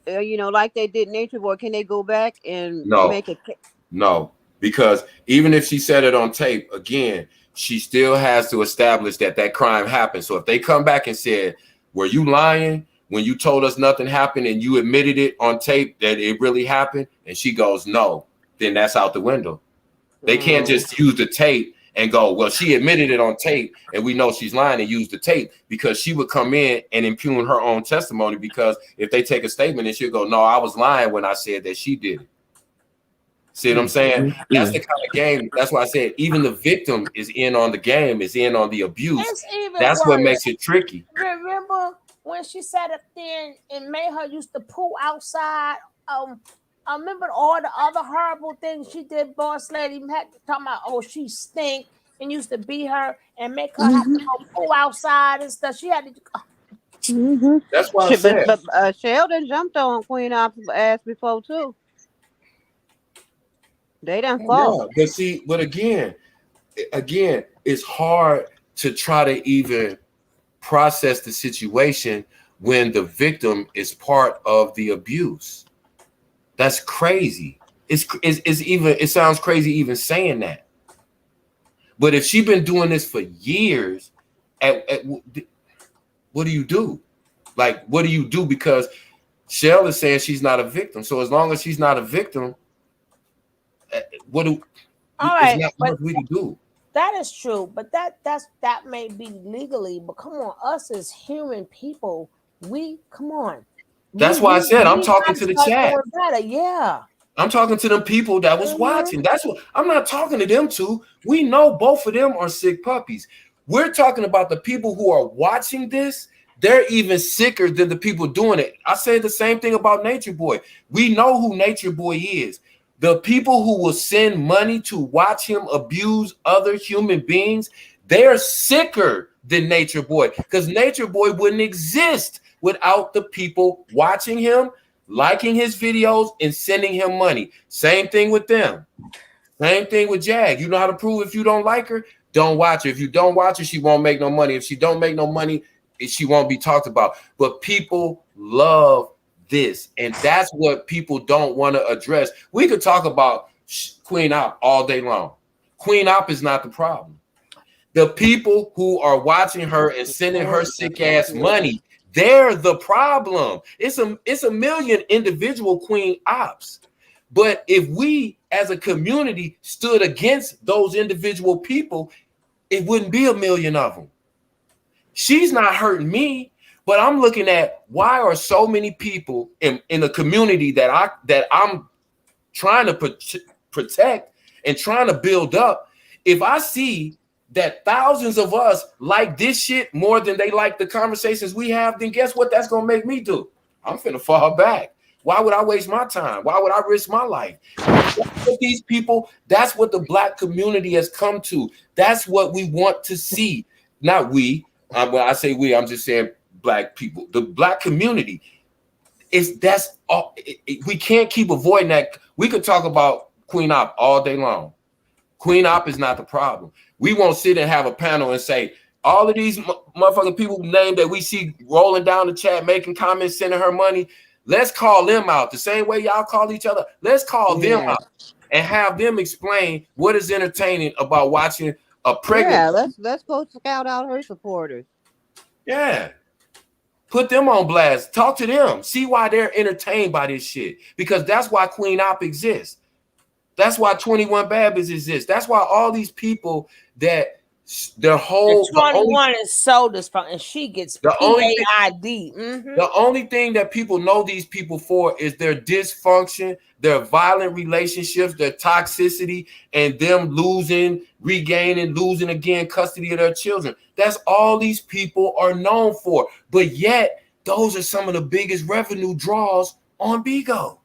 like they did Nature Boy, can they go back and No. make a No, because even if she said it on tape, again, she still has to establish that crime happened. So if they come back and said, were you lying when you told us nothing happened and you admitted it on tape that it really happened? And she goes, no, then that's out the window. They can't just use the tape and go, well, she admitted it on tape and we know she's lying and use the tape, because she would come in and impugn her own testimony. Because if they take a statement and she'll go, no, I was lying when I said that she did it. See what I'm saying? That's the kind of game. That's why I said even the victim is in on the game, is in on the abuse. That's what makes it tricky. Remember when she sat up there and made her used to poo outside? I remember all the other horrible things she did. Boss lady had to talk about, oh, she stink, and used to beat her and make her have to go poo outside and stuff. She had to. That's why I said. But Sheldon jumped on Queen Op's ass before too. They done fall. Yeah, but again, it's hard to try to even process the situation when the victim is part of the abuse. That's crazy. It sounds crazy even saying that. But if she's been doing this for years, what do you do? Like, what do you do? Because Shell is saying she's not a victim. So as long as she's not a victim, all right, not much we can do. That is true, but that may be legally. But come on, us as human people, come on. That's why I said I'm talking to the chat. Yeah. I'm talking to them people that was watching. That's what I'm not talking to them to. We know both of them are sick puppies. We're talking about the people who are watching this. They're even sicker than the people doing it. I say the same thing about Nature Boy. We know who Nature Boy is. The people who will send money to watch him abuse other human beings, they're sicker than Nature Boy, because Nature Boy wouldn't exist without the people watching him, liking his videos, and sending him money. Same thing with them. Same thing with Jag. You know how to prove if you don't like her? Don't watch her. If you don't watch her, she won't make no money. If she don't make no money, she won't be talked about. But people love this, and that's what people don't want to address. We could talk about Queen Op all day long. Queen Op is not the problem. The people who are watching her and sending her sick ass money, they're the problem. It's a million individual Queen Ops. But if we as a community stood against those individual people, it wouldn't be a million of them. She's not hurting me, but I'm looking at why are so many people in the community that I'm trying to protect and trying to build up. If I see that thousands of us like this shit more than they like the conversations we have, then guess what that's gonna make me do? I'm finna fall back. Why would I waste my time? Why would I risk my life? These people, that's what the Black community has come to. That's what we want to see. Not we. When I say we, I'm just saying Black people. The Black community that's all. We can't keep avoiding that. We could talk about Queen Op all day long. Queen Op is not the problem. We won't sit and have a panel and say all of these motherfucking people named that we see rolling down the chat, making comments, sending her money. Let's call them out the same way y'all call each other. Let's call them out and have them explain what is entertaining about watching a pregnant. Yeah, let's go scout out her supporters. Yeah. Put them on blast. Talk to them. See why they're entertained by this shit. Because that's why Queen Op exists. That's why 21 Babbage exists. That's why all these people that their whole the 21 is so dysfunctional, and she gets the only PAID. The only thing that people know these people for is their dysfunction, their violent relationships, their toxicity, and them losing again custody of their children. That's all these people are known for. But yet, those are some of the biggest revenue draws on Bigo.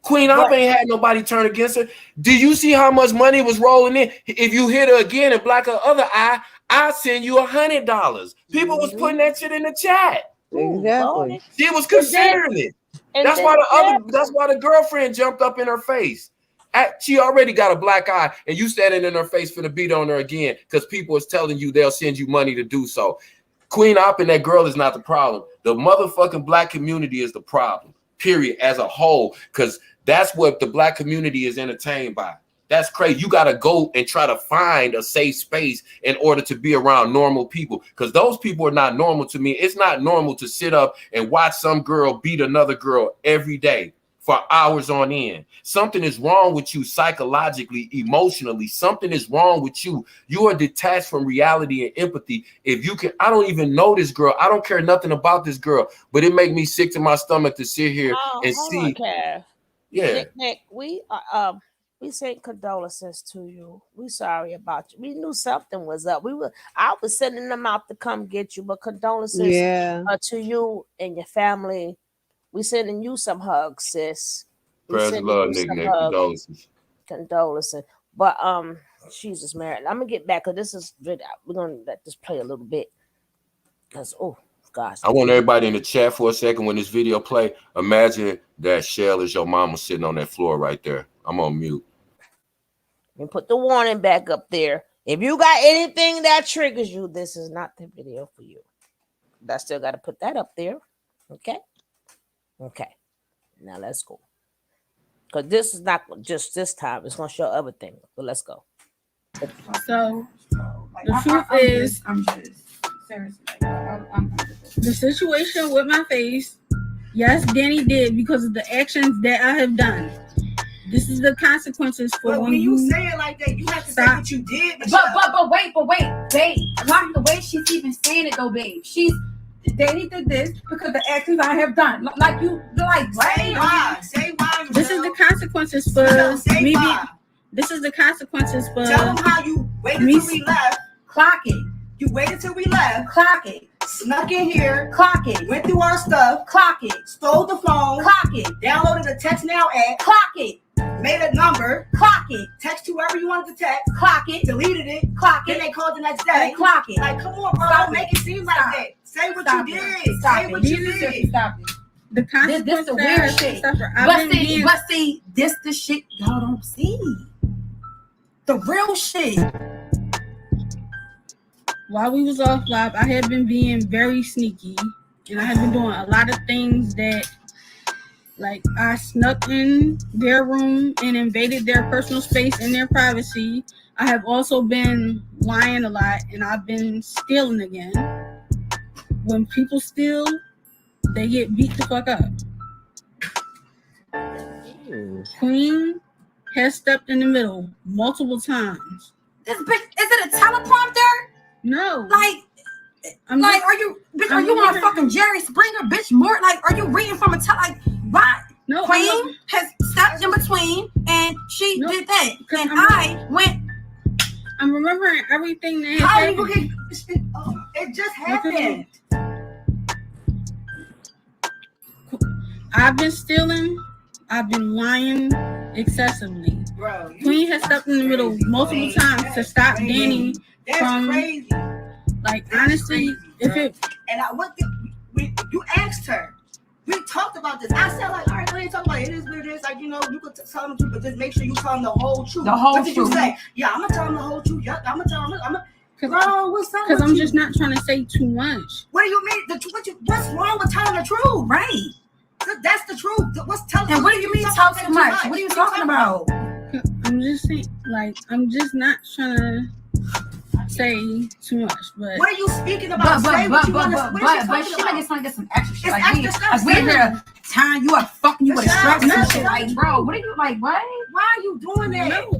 Queen Op ain't had nobody turn against her. Do you see how much money was rolling in? If you hit her again and black her other eye, I'll send you $100. People was putting that shit in the chat. Exactly. She was considering it. That's why the girlfriend jumped up in her face. She already got a black eye, and you standing in her face for the beat on her again because people is telling you they'll send you money to do so. Queen Op and that girl is not the problem. The motherfucking black community is the problem. Period, as a whole, because that's what the black community is entertained by. That's crazy. You got to go and try to find a safe space in order to be around normal people, because those people are not normal to me. It's not normal to sit up and watch some girl beat another girl every day for hours on end. Something is wrong with you psychologically, emotionally. Something is wrong with you. You are detached from reality and empathy. If you can, I don't even know this girl. I don't care nothing about this girl, but it make me sick to my stomach to sit here and see. Yeah. Nick, we sent condolences to you. We sorry about you. We knew something was up. I was sending them out to come get you, but condolences to you and your family. We sending you some hugs, sis. Prayers and love, Nick. Condolences. But Jesus, man, I'm gonna get back because this is we're gonna let this play a little bit. Because gosh. I want everybody in the chat for a second when this video play. Imagine that Shell is your mama sitting on that floor right there. I'm on mute. And put the warning back up there. If you got anything that triggers you, this is not the video for you. But I still got to put that up there. Okay. Now let's go. Because this is not just this time. It's going to show other things. But let's go. So the truth is, I'm just seriously. The situation with my face, yes, Danny did because of the actions that I have done. This is the consequences for but when you say it like that. You have to say what you did. But wait, babe. Like the way she's even saying it though, babe. Danny did this because of the actions I have done. Like say why. Say why. This is the consequences for me. This is the consequences for. Tell them how you waited till we left. Clock it. You waited till we left. Clock it. Snuck in here. Clock it. Went through our stuff. Clock it. Stole the phone. Clock it. Downloaded the Text Now app. Clock it. Made a number. Clock it. Text whoever you wanted to text. Clock it. Deleted it. Clock it. Then they called the next day. Clock it. Like, come on, bro. Don't make it seem like that. Say what you did. Say what you did. Stop it. The consequences. This the weird shit. But see, this the shit y'all don't see. The real shit. While we was off live, I had been being very sneaky, and I had been doing a lot of things that, like, I snuck in their room and invaded their personal space and their privacy. I have also been lying a lot, and I've been stealing again. When people steal, they get beat the fuck up. Queen has stepped in the middle multiple times. This bitch, is it a teleprompter? No. Like, are you on fucking Jerry Springer, bitch? More like, are you reading from a like, why? No. Queen has stepped in between, and she did that, and I went. I'm remembering everything that happened. It just happened. I've been stealing. I've been lying excessively. Bro, Queen has stepped in the middle multiple times to stop Danny from. Crazy. Like, honestly, if it. And you asked her. We talked about this. I said, like, all right, what are you talking about? It is what it is. Like, you know, you could tell them the truth, but just make sure you tell them the whole truth. What did you say? Yeah, I'm gonna tell them the whole truth. Yeah, I'm gonna tell them. Bro, what's up? Because I'm just not trying to say too much. What do you mean? What's wrong with telling the truth? Right. That's the truth. What's telling? And what do you mean talk too much? What are you talking about? I'm just saying, like, I'm just not trying to say too much. But what are you speaking about? But she might get some extra shit. Like we're here time you are fucking you with a strap and shit. Like, bro, what are you like? What? Why are you doing that? No,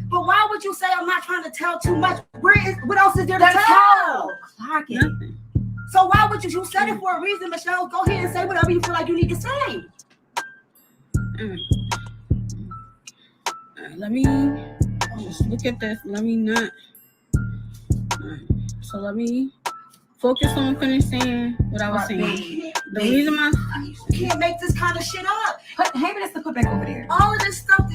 but why would you say I'm not trying to tell too much? What else is there to tell? Clock it. So why would you said it for a reason, Michelle? Go ahead and say whatever you feel like you need to say. Let me just look at this. Let me not. So let me focus on finishing what I was saying. The reason why you can't make this kind of shit up. Hey, Vanessa, put back over there. All of this stuff,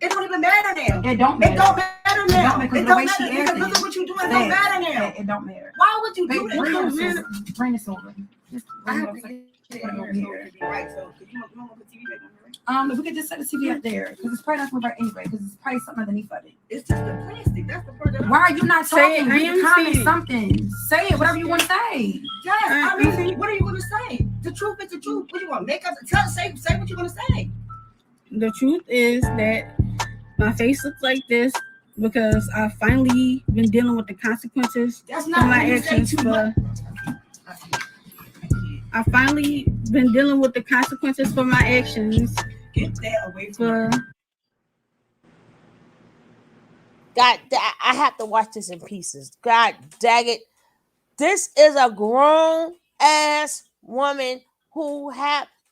it don't even matter now. It don't matter. It don't matter now. It don't matter because look at what you're doing. It don't matter now. It don't matter. Why would you do that? Bring this over. I have to get it over here. Right, so you want to put TV back on here? If we could just set the TV up there, because it's probably not going to work anyway, because it's probably something underneath of it. It's just the plastic. That's the part that Why are you not talking? Read the comment something. Say it, whatever you want to say. Yes, I mean, what are you going to say? The truth is the truth. What do you want? Make up. Say what you're going to say. The truth is that my face looks like this because I finally been dealing with the consequences of my actions. I finally been dealing with the consequences for my actions. Get that away from me. God, I have to watch this in pieces. God dang it. This is a grown ass woman who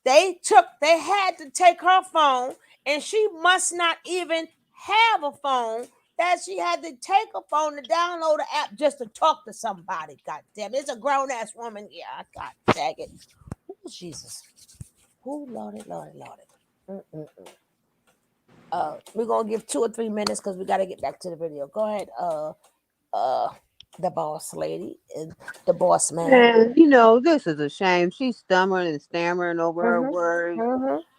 they had to take her phone, and she must not even have a phone, that she had to take a phone to download the app just to talk to somebody. God damn it. It's a grown ass woman. Yeah, God dang it. Oh, Jesus. Oh, Lordy. We're gonna give 2 or 3 minutes because we gotta get back to the video. Go ahead, the boss lady and the boss man. And this is a shame. She's stammering over her words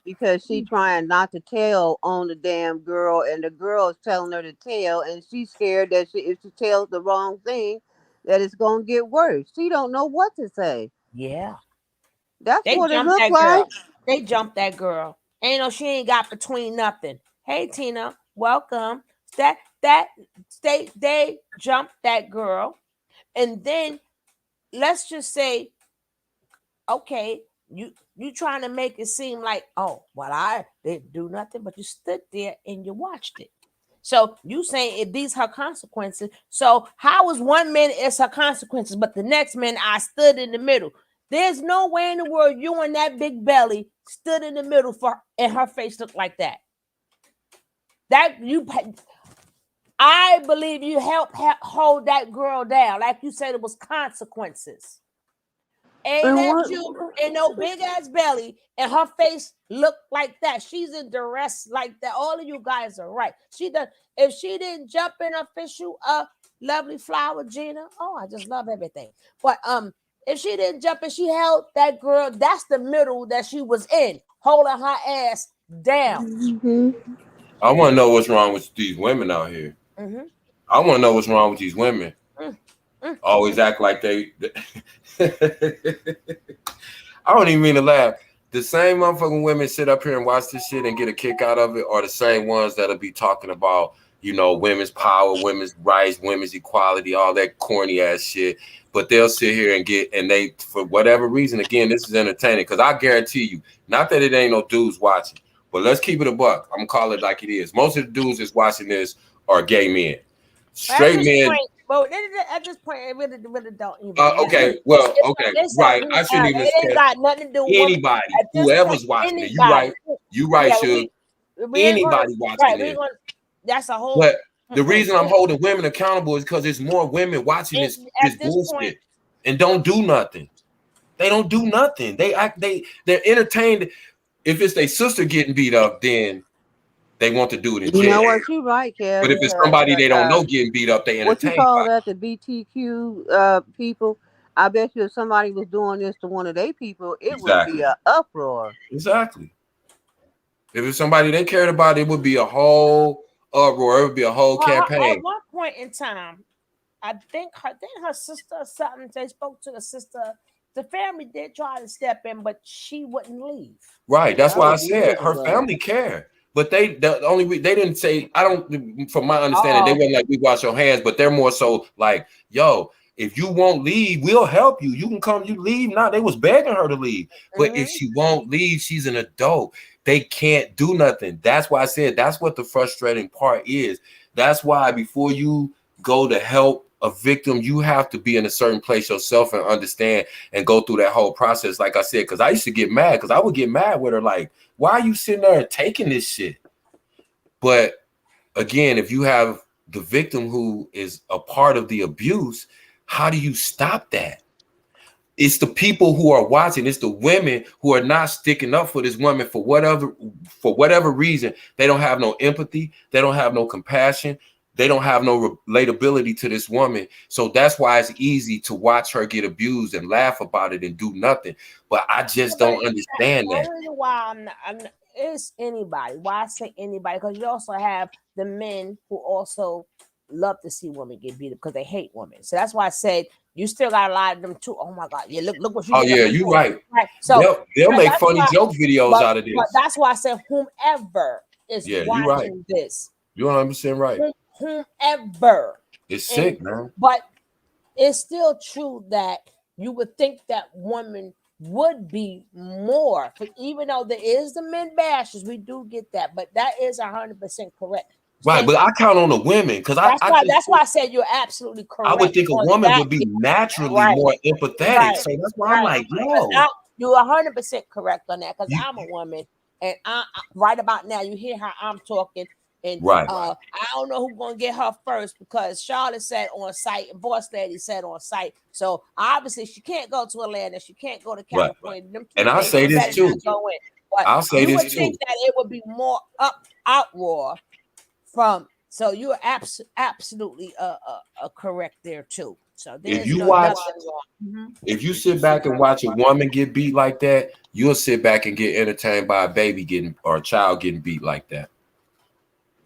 because she's trying not to tell on the damn girl, and the girl is telling her to tell, and she's scared that if she tells the wrong thing, that it's gonna get worse. She don't know what to say. Yeah, that's what it looks like. They jumped that girl. She ain't got between nothing. Hey, Tina, welcome. They jumped that girl, and then let's just say, okay, you trying to make it seem like, oh, well, I didn't do nothing, but you stood there and you watched it. So you saying if these her consequences. So how is one minute it's her consequences, but the next minute I stood in the middle? There's no way in the world you and that big belly stood in the middle and her face looked like that. I believe you helped hold that girl down. Like you said, it was consequences. Ain't that you in no big ass belly and her face looked like that? She's in duress like that. All of you guys are right. If she didn't jump in her official lovely flower, Gina. Oh, I just love everything. But if she didn't jump and she held that girl, that's the middle that she was in, holding her ass down. I want to know what's wrong with these women out here. I want to know what's wrong with these women. Always act like they I don't even mean to laugh. The same motherfucking women sit up here and watch this shit and get a kick out of it, are the same ones that'll be talking about, women's power, women's rights, women's equality, all that corny ass shit. But they'll sit here and they, for whatever reason, again, this is entertaining, because I guarantee you, not that it ain't no dudes watching, but let's keep it a buck. I'm gonna call it like it is. Most of the dudes that's watching this are gay men. Straight men. But at this point, it really don't even. Okay, well, okay, right. I shouldn't even say got nothing to do with anybody, whoever's watching it. You right, Suge. Anybody watching it. That's a whole. But the reason I'm holding women accountable is because there's more women watching this bullshit and don't do nothing. They don't do nothing. They're entertained. If it's their sister getting beat up, then they want to do it in jail. You know what? You're right, Kev. But if it's somebody they don't know getting beat up, they entertain. What you call that? The BTQ people. I bet you if somebody was doing this to one of their people, it would be an uproar. Exactly. If it's somebody they cared about, it would be a whole uproar. It would be a whole campaign. At one point in time, I think her sister or something, they spoke to the sister. The family did try to step in, but she wouldn't leave. Right. That's why I said her family cared. But they didn't say, I don't, from my understanding, they weren't like, we wash your hands, but they're more so like, yo, If you won't leave, we'll help you. You can come, you leave now. They was begging her to leave. But if she won't leave, she's an adult. They can't do nothing. That's why I said that's what the frustrating part is. That's why before you go to help a victim, you have to be in a certain place yourself and understand and go through that whole process. Like I said, because I used to get mad, because I would get mad with her, like, why are you sitting there taking this shit? But again, if you have the victim who is a part of the abuse, how do you stop that? It's the people who are watching. It's the women who are not sticking up for this woman for whatever reason. They don't have no empathy. They don't have no compassion. They don't have no relatability to this woman. So that's why it's easy to watch her get abused and laugh about it and do nothing. But I just don't understand that. Why it's anybody. Why I say anybody? Because you also have the men who also love to see women get beat up because they hate women. So that's why I said you still got a lot of them too. Oh my God. Yeah, look what you did. Oh, yeah, you're right. So they'll make funny joke videos out of this. But that's why I said whomever is watching this. You're 100% right. Whomever. It's sick, man. But it's still true that you would think that women would be more, even though there is the men bashes, we do get that, but that is 100% correct. Right, but I count on the women because that's why I said you're absolutely correct. I would think a woman would be naturally more empathetic, so that's why I'm like, yo, you're 100% correct on that because I'm a woman, and I right about now you hear how I'm talking. And I don't know who's gonna get her first because Charlotte said on site and Boss Lady said on site. So obviously she can't go to Atlanta, she can't go to California. Right. And I'll say this too. I'll say this too. Think that it would be more outroar from. So you are absolutely correct there too. So if you watch, if you sit back and watch a woman get beat like that, you'll sit back and get entertained by a baby or a child getting beat like that.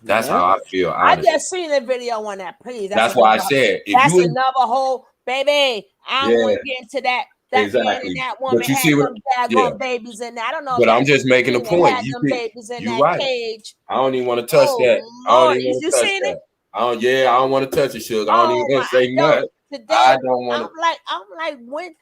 That's how I feel. Honestly. I just seen a video on that. Please. That's why I said that's another whole baby. I don't want to get into that. That man and that woman had some daggone babies in there. I don't know. But I'm just making a point. You're right. Cage. I don't even want to touch that. I don't even want to touch that. I don't want to touch it, sugar. I don't even want to say nothing. I don't want to. I'm like, when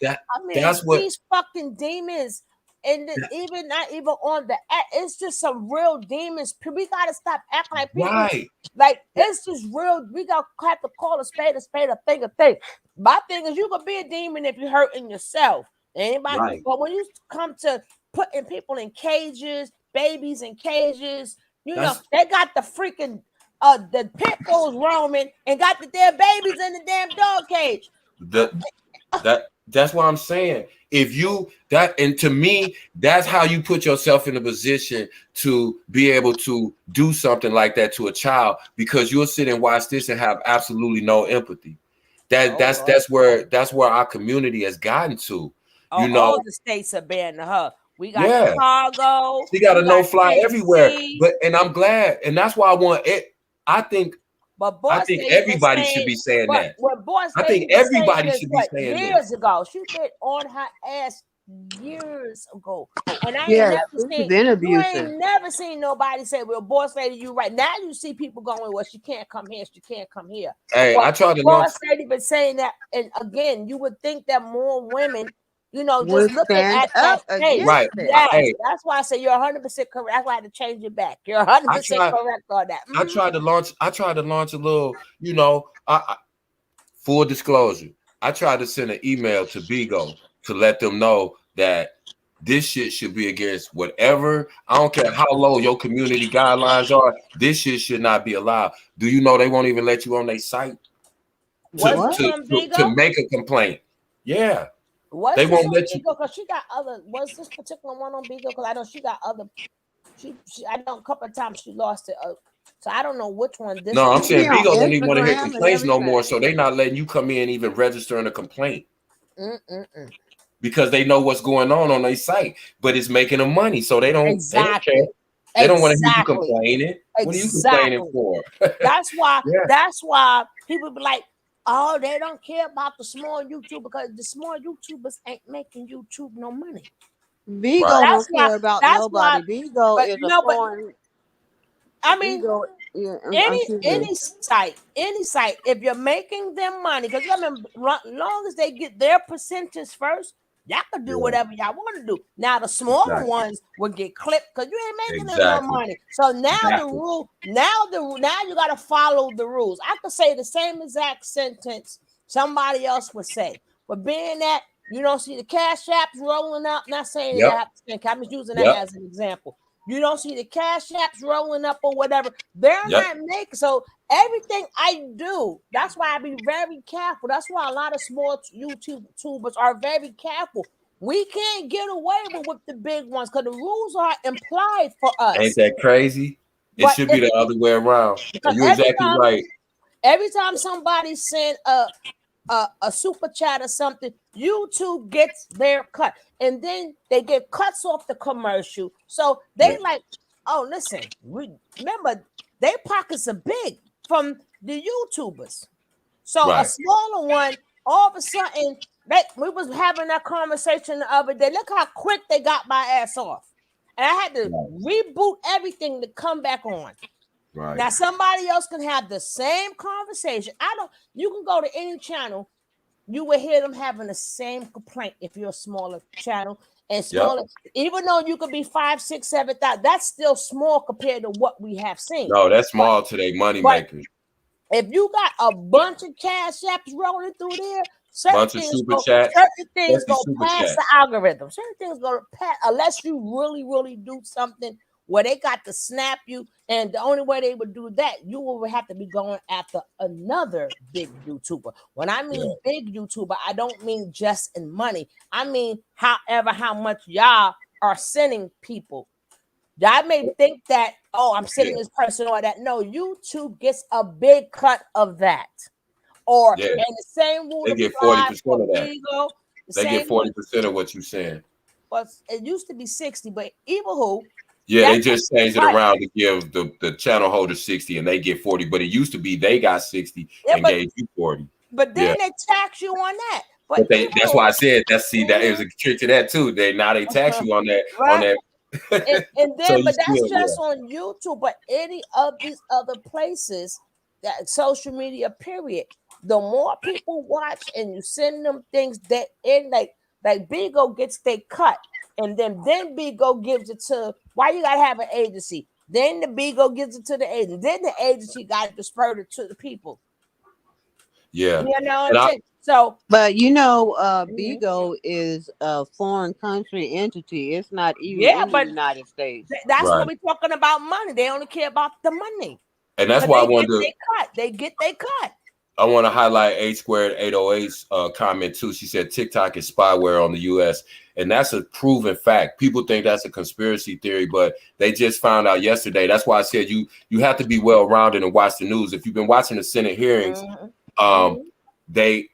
that's what these fucking demons. And even not even on the it's just some real demons. We gotta stop acting like people. Right. Like it's just real. We gotta have to call a spade, a thing, a thing. My thing is, you could be a demon if you're hurting yourself. Anybody, but when you come to putting people in cages, babies in cages, know they got the freaking the pit bulls roaming and got the damn babies in the damn dog cage. That's what I'm saying. And to me, that's how you put yourself in a position to be able to do something like that to a child, because you'll sit and watch this and have absolutely no empathy. That's where our community has gotten to. All the states are banning her. We got Chicago. She got a no-fly everywhere. And I'm glad, and that's why I want it. I think everybody should be saying that. I think everybody should be saying that. Years ago, she been on her ass years ago, and I ain't never seen nobody say, "Well, Boss Lady, you right." Now you see people going, "Well, she can't come here. She can't come here." Hey, I tried to. Boss Lady been saying that, and again, you would think that more women. Just looking at that face. Right. Yes, that's why I say you're 100% correct. That's why I had to change it back. You're 100% correct on that. I tried to launch a little, full disclosure. I tried to send an email to Bigo to let them know that this shit should be against whatever. I don't care how low your community guidelines are. This shit should not be allowed. Do you know they won't even let you on their site to make a complaint? Yeah. They won't let you. Because she got other. Was this particular one on Bigo? Because I know she got other. I know a couple of times she lost it. So I don't know which one. No, I'm saying Bigo don't even want to hear complaints no more. So they're not letting you come in and even registering a complaint. Because they know what's going on their site, but it's making them money, so they don't. Exactly. They don't care. They don't want to hear you complaining. What are you complaining for? That's why. That's why people be like, "Oh, they don't care about the small YouTubers because the small YouTubers ain't making YouTube no money." Bigo don't care about nobody. Bigo is a foreign. I mean, Yeah, any site, if you're making them money, because long as they get their percentage first, y'all can do whatever y'all want to do. Now the smaller ones will get clipped because you ain't making them no money. So now the rule, now you got to follow the rules. I could say the same exact sentence somebody else would say, but being that you don't see the cash apps rolling up, not saying that, I'm just using that as an example. You don't see the cash apps rolling up or whatever. They're not making, so everything I do, that's why I be very careful. That's why a lot of small YouTubers are very careful. We can't get away with the big ones because the rules are implied for us. Ain't that crazy? It should be the other way around. You're exactly right. Every time somebody send a super chat or something, YouTube gets their cut, and then they get cuts off the commercial. So they like, oh, listen, remember their pockets are big from the YouTubers. So a smaller one, all of a sudden, we was having that conversation the other day. Look how quick they got my ass off, and I had to reboot everything to come back on. Right. Now somebody else can have the same conversation. You can go to any channel, you will hear them having the same complaint if you're a smaller channel and smaller, even though you could be 5, 6, 7,000, that's still small compared to what we have seen. No, that's small today, money makers. If you got a bunch of cash apps rolling through there, certain things go past the algorithm. Certain things go past, unless you really, really do something where they got to snap you, and the only way they would do that, you will have to be going after another big YouTuber. When I mean big YouTuber, I don't mean just in money. I mean, how much y'all are sending people. Y'all may think that, I'm sending this person or that. No, YouTube gets a big cut of that. Or and the same rule they get 40% of that. They get 40% of what you're saying. Well, it used to be 60, but even they just changed it around to give the channel holder 60 and they get 40. But it used to be they got 60 and gave you 40. But then they tax you on that. But that's why I said that is a trick to that too. They tax you on that on that. and then but that's just on YouTube. But any of these other places, that social media, period, the more people watch and you send them things that in like Bigo gets they cut. And then Bigo gives it to, why you gotta have an agency? Then the Bigo gives it to the agent. Then the agency got to disperse it to the people. Yeah. You know what I'm saying? So, but Bigo is a foreign country entity. It's not even in the United States. That's what we're talking about money. They only care about the money. And that's why I wanted to they get they cut. I want to highlight H2808's comment too. She said TikTok is spyware on the US. And that's a proven fact. People think that's a conspiracy theory, but they just found out yesterday. That's why I said you have to be well-rounded and watch the news. If you've been watching the Senate hearings, they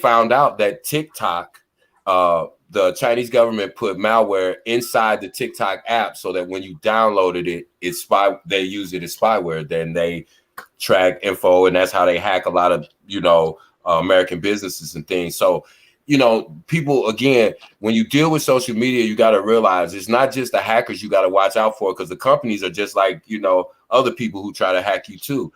found out that TikTok, the Chinese government put malware inside the TikTok app so that when you downloaded it, they use it as spyware. Then they track info, and that's how they hack a lot of American businesses and things. So people, again, when you deal with social media, you got to realize it's not just the hackers you got to watch out for, because the companies are just like, other people who try to hack you too.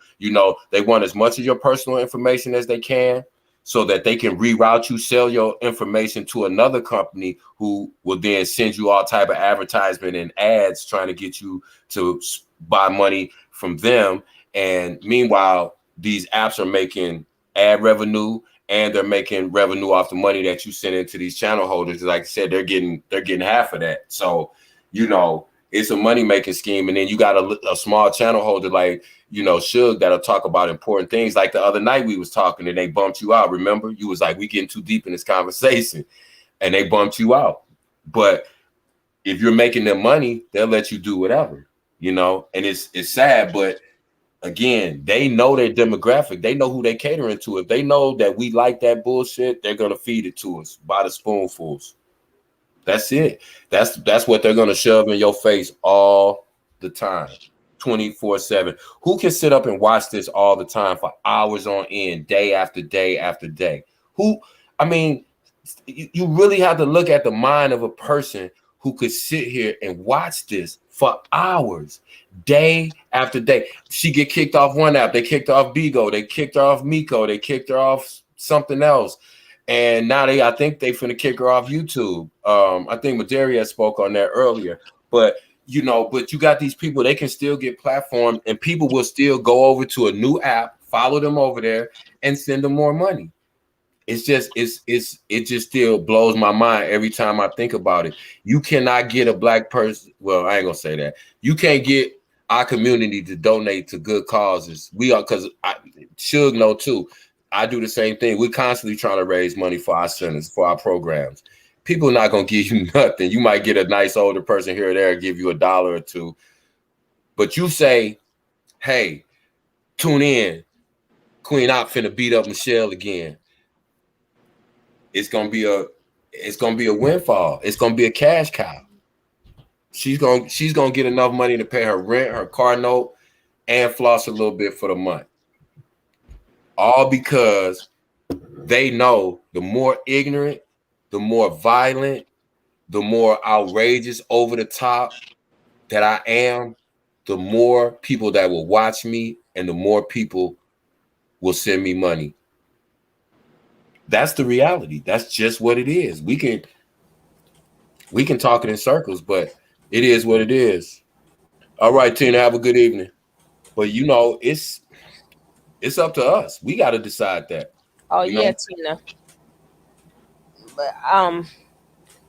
They want as much of your personal information as they can so that they can reroute you, sell your information to another company who will then send you all type of advertisement and ads trying to get you to buy money from them. And meanwhile, these apps are making ad revenue, and they're making revenue off the money that you send into these channel holders. Like I said, they're getting half of that. So, it's a money making scheme. And then you got a small channel holder like, Suge, that'll talk about important things. Like the other night we was talking and they bumped you out. Remember, you was like, we getting too deep in this conversation, and they bumped you out. But if you're making them money, they'll let you do whatever, and it's sad, but again, they know their demographic. They know who they catering to. If they know that we like that bullshit, they're gonna feed it to us by the spoonfuls. That's it. That's what they're gonna shove in your face all the time, 24/7. Who can sit up and watch this all the time for hours on end, day after day after day? You really have to look at the mind of a person who could sit here and watch this for hours, day after day. She get kicked off one app. They kicked her off Bigo. They kicked her off Miko. They kicked her off something else. And now I think they finna kick her off YouTube. I think Madaria spoke on that earlier. But you got these people, they can still get platformed, and people will still go over to a new app, follow them over there, and send them more money. It just still blows my mind every time I think about it. You cannot get a black person. Well, I ain't gonna say that. You can't get our community to donate to good causes. We are, because I should know too. I do the same thing. We're constantly trying to raise money for our centers, for our programs. People are not gonna give you nothing. You might get a nice older person here or there, give you $1 or $2. But you say, hey, tune in. Queen Op finna beat up Michelle again. It's gonna be a windfall. It's gonna be a cash cow. She's gonna get enough money to pay her rent, her car note, and floss a little bit for the month. All because they know the more ignorant, the more violent, the more outrageous, over the top that I am, the more people that will watch me and the more people will send me money. That's the reality. That's just what it is. We can talk it in circles, but it is what it is. All right, Tina, have a good evening. But it's up to us. We got to decide that. Oh yeah, Tina. But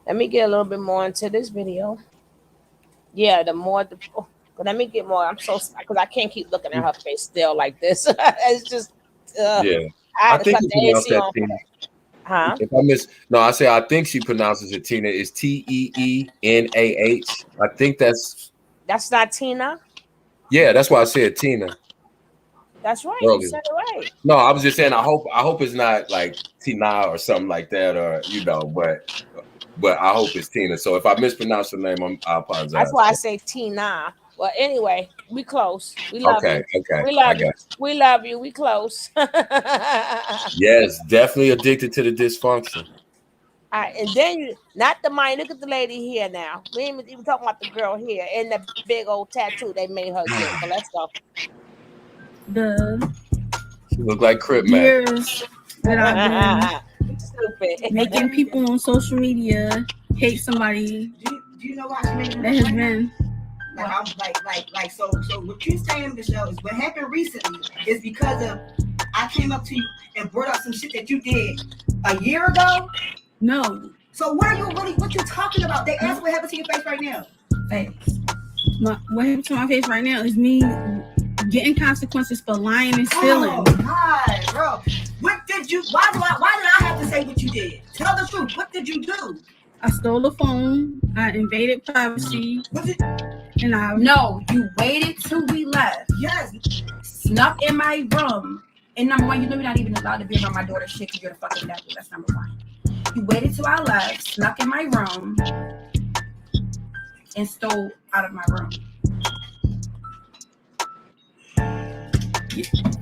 let me get a little bit more into this video. Yeah, let me get more. I'm so, because I can't keep looking at her face still like this. It's just yeah. I think you pronounce that Tina. Huh? If I think she pronounces it Tina. It's Teenah. I think that's not Tina. Yeah, that's why I said Tina. That's right. Earlier. You said it right. No, I was just saying I hope it's not like Tina or something like that, or but I hope it's Tina. So if I mispronounce her name, I apologize. That's why I say Tina. Well, anyway, we close. We love you. Okay. We love you. We love you. We close. Yes, definitely addicted to the dysfunction. All right, and then not the mind. Look at the lady here now. We ain't even talking about the girl here and the big old tattoo they made her get. So let's go. She look like Crip years that I've been stupid making people on social media hate somebody. Do you know why she made it? That has been So what you're saying, Michelle, is what happened recently is because of I came up to you and brought up some shit that you did a year ago. No. So what you talking about? They ask what happened to your face right now. Facts. What happened to my face right now is me getting consequences for lying and stealing. Oh God, bro. What did you? Why did I have to say what you did? Tell the truth. What did you do? I stole a phone. I invaded privacy. No, you waited till we left. Yes. Snuck in my room. And number one, you know you're not even allowed to be around my daughter's shit because you're the fucking devil. That's number one. You waited till I left, snuck in my room, and stole out of my room.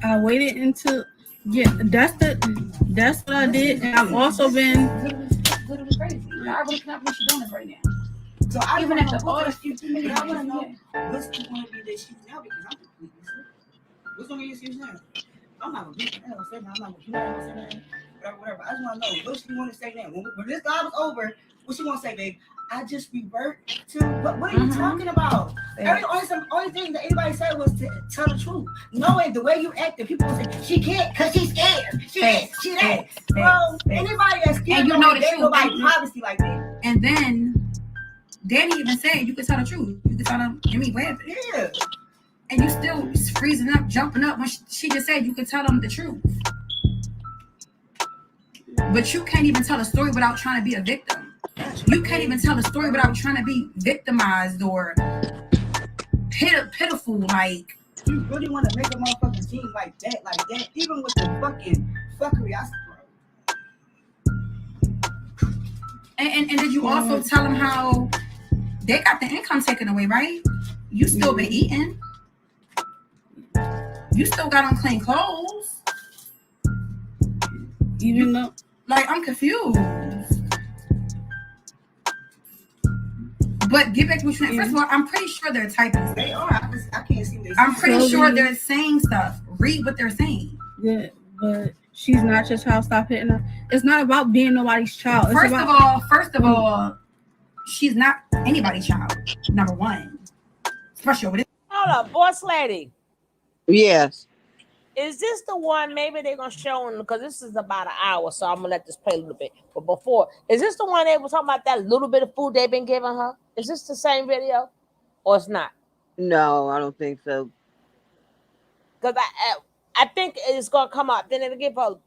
I waited until that's what I did, and I've also been literally crazy. I really cannot believe she's doing this right now. So I even at the oldest you do, I want to know what's going to be the excuse now because I'm completely sick. What's going to be the excuse now? I'm not going to say that. I'm not going to say that. Whatever. I just want to know what she want to say now. When this guy was over, what she want to say, babe? I just revert to what are you talking about? Only thing that anybody said was to tell the truth. Knowing the way you acted, people will say she can't because she's scared. She that. Bro, anybody that's scared, and you know the truth. Nobody privacy like that. And then Danny even said you could tell the truth. You could tell them, what happened? Yeah. And you still freezing up, jumping up when she just said you could tell them the truth. But you can't even tell a story without trying to be a victim. You can't even tell a story without trying to be victimized or pitiful. Like, you really want to make a motherfucking team like that, even with the fucking fuckery, I suppose. And did you also tell them how they got the income taken away, right? You still been eating. You still got on clean clothes. Even though, like, I'm confused. But get back to what you said. First of all, I'm pretty sure they're typing. They are. I can't see them. I'm pretty sure they're saying stuff. Read what they're saying. Yeah, but she's not your child. Stop hitting her. It's not about being nobody's child. First of all, she's not anybody's child. Number one. Especially over this. Hold up, boss lady. Yes. Is this the one? Maybe they're gonna show him because this is about an hour, so I'm gonna let this play a little bit. But before, is this the one they were talking about that little bit of food they've been giving her? Is this the same video, or it's not? No, I don't think so. Because I think it's gonna come out. Then they give her.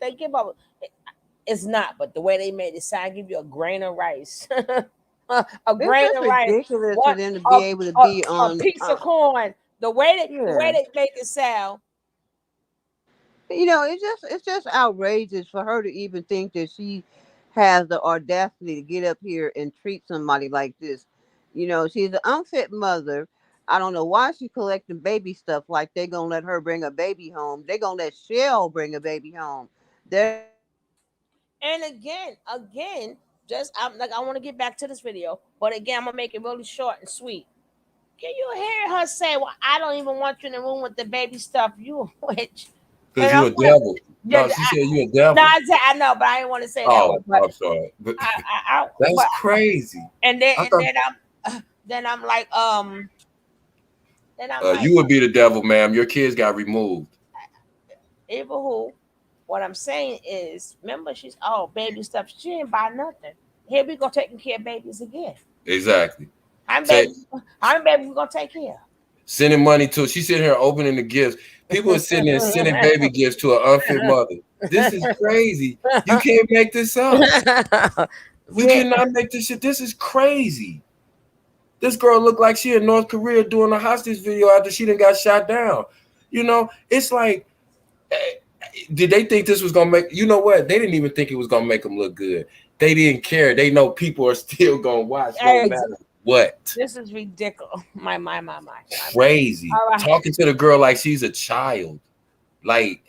It's not, but the way they made it sound, give you a grain of rice, a grain of rice. Ridiculous for them to be able to be on a piece of corn. The way they make it sound. You know, it's just outrageous for her to even think that she has the audacity to get up here and treat somebody like this. You know, she's an unfit mother. I don't know why she's collecting baby stuff like they're gonna let her bring a baby home. They're gonna let Shell bring a baby home. And again, just I want to get back to this video, but again, I'm gonna make it really short and sweet. Can you hear her say, "Well, I don't even want you in the room with the baby stuff, you a witch"? Because you're a devil. No, she said you're a devil. No, I know, but I didn't want to say that. Oh, I'm sorry. But that's crazy. And then I'm like, you would be the devil, ma'am. Your kids got removed. Even who? What I'm saying is, remember, she's baby stuff. She didn't buy nothing. Here we go taking care of babies again. Exactly. How many baby we gonna take care of? Sending money to. She's sitting here opening the gifts. People are sitting there sending baby gifts to an unfit mother. This is crazy. You can't make this up. You cannot make this shit. This is crazy. This girl looked like she in North Korea doing a hostage video after she done got shot down. You know, it's like, did they think this was gonna make? You know what? They didn't even think it was gonna make them look good. They didn't care. They know people are still gonna watch. No matter what. This is ridiculous. My. Crazy. Right. Talking to the girl like she's a child. Like,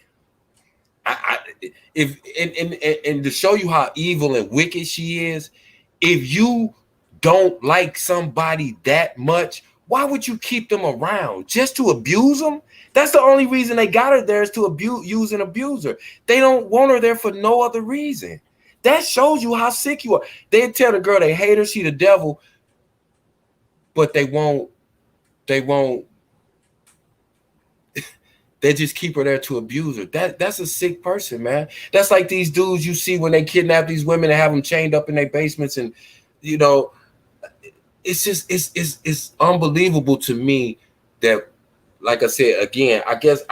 if and to show you how evil and wicked she is, if you don't like somebody that much, why would you keep them around? Just to abuse them? That's the only reason they got her there, is to use and abuse her. They don't want her there for no other reason. That shows you how sick you are. They tell the girl they hate her, she the devil, but they won't they just keep her there to abuse her. That's a sick person, man. That's like these dudes you see when they kidnap these women and have them chained up in their basements, and you know, it's just it's unbelievable to me that, like I said again, I guess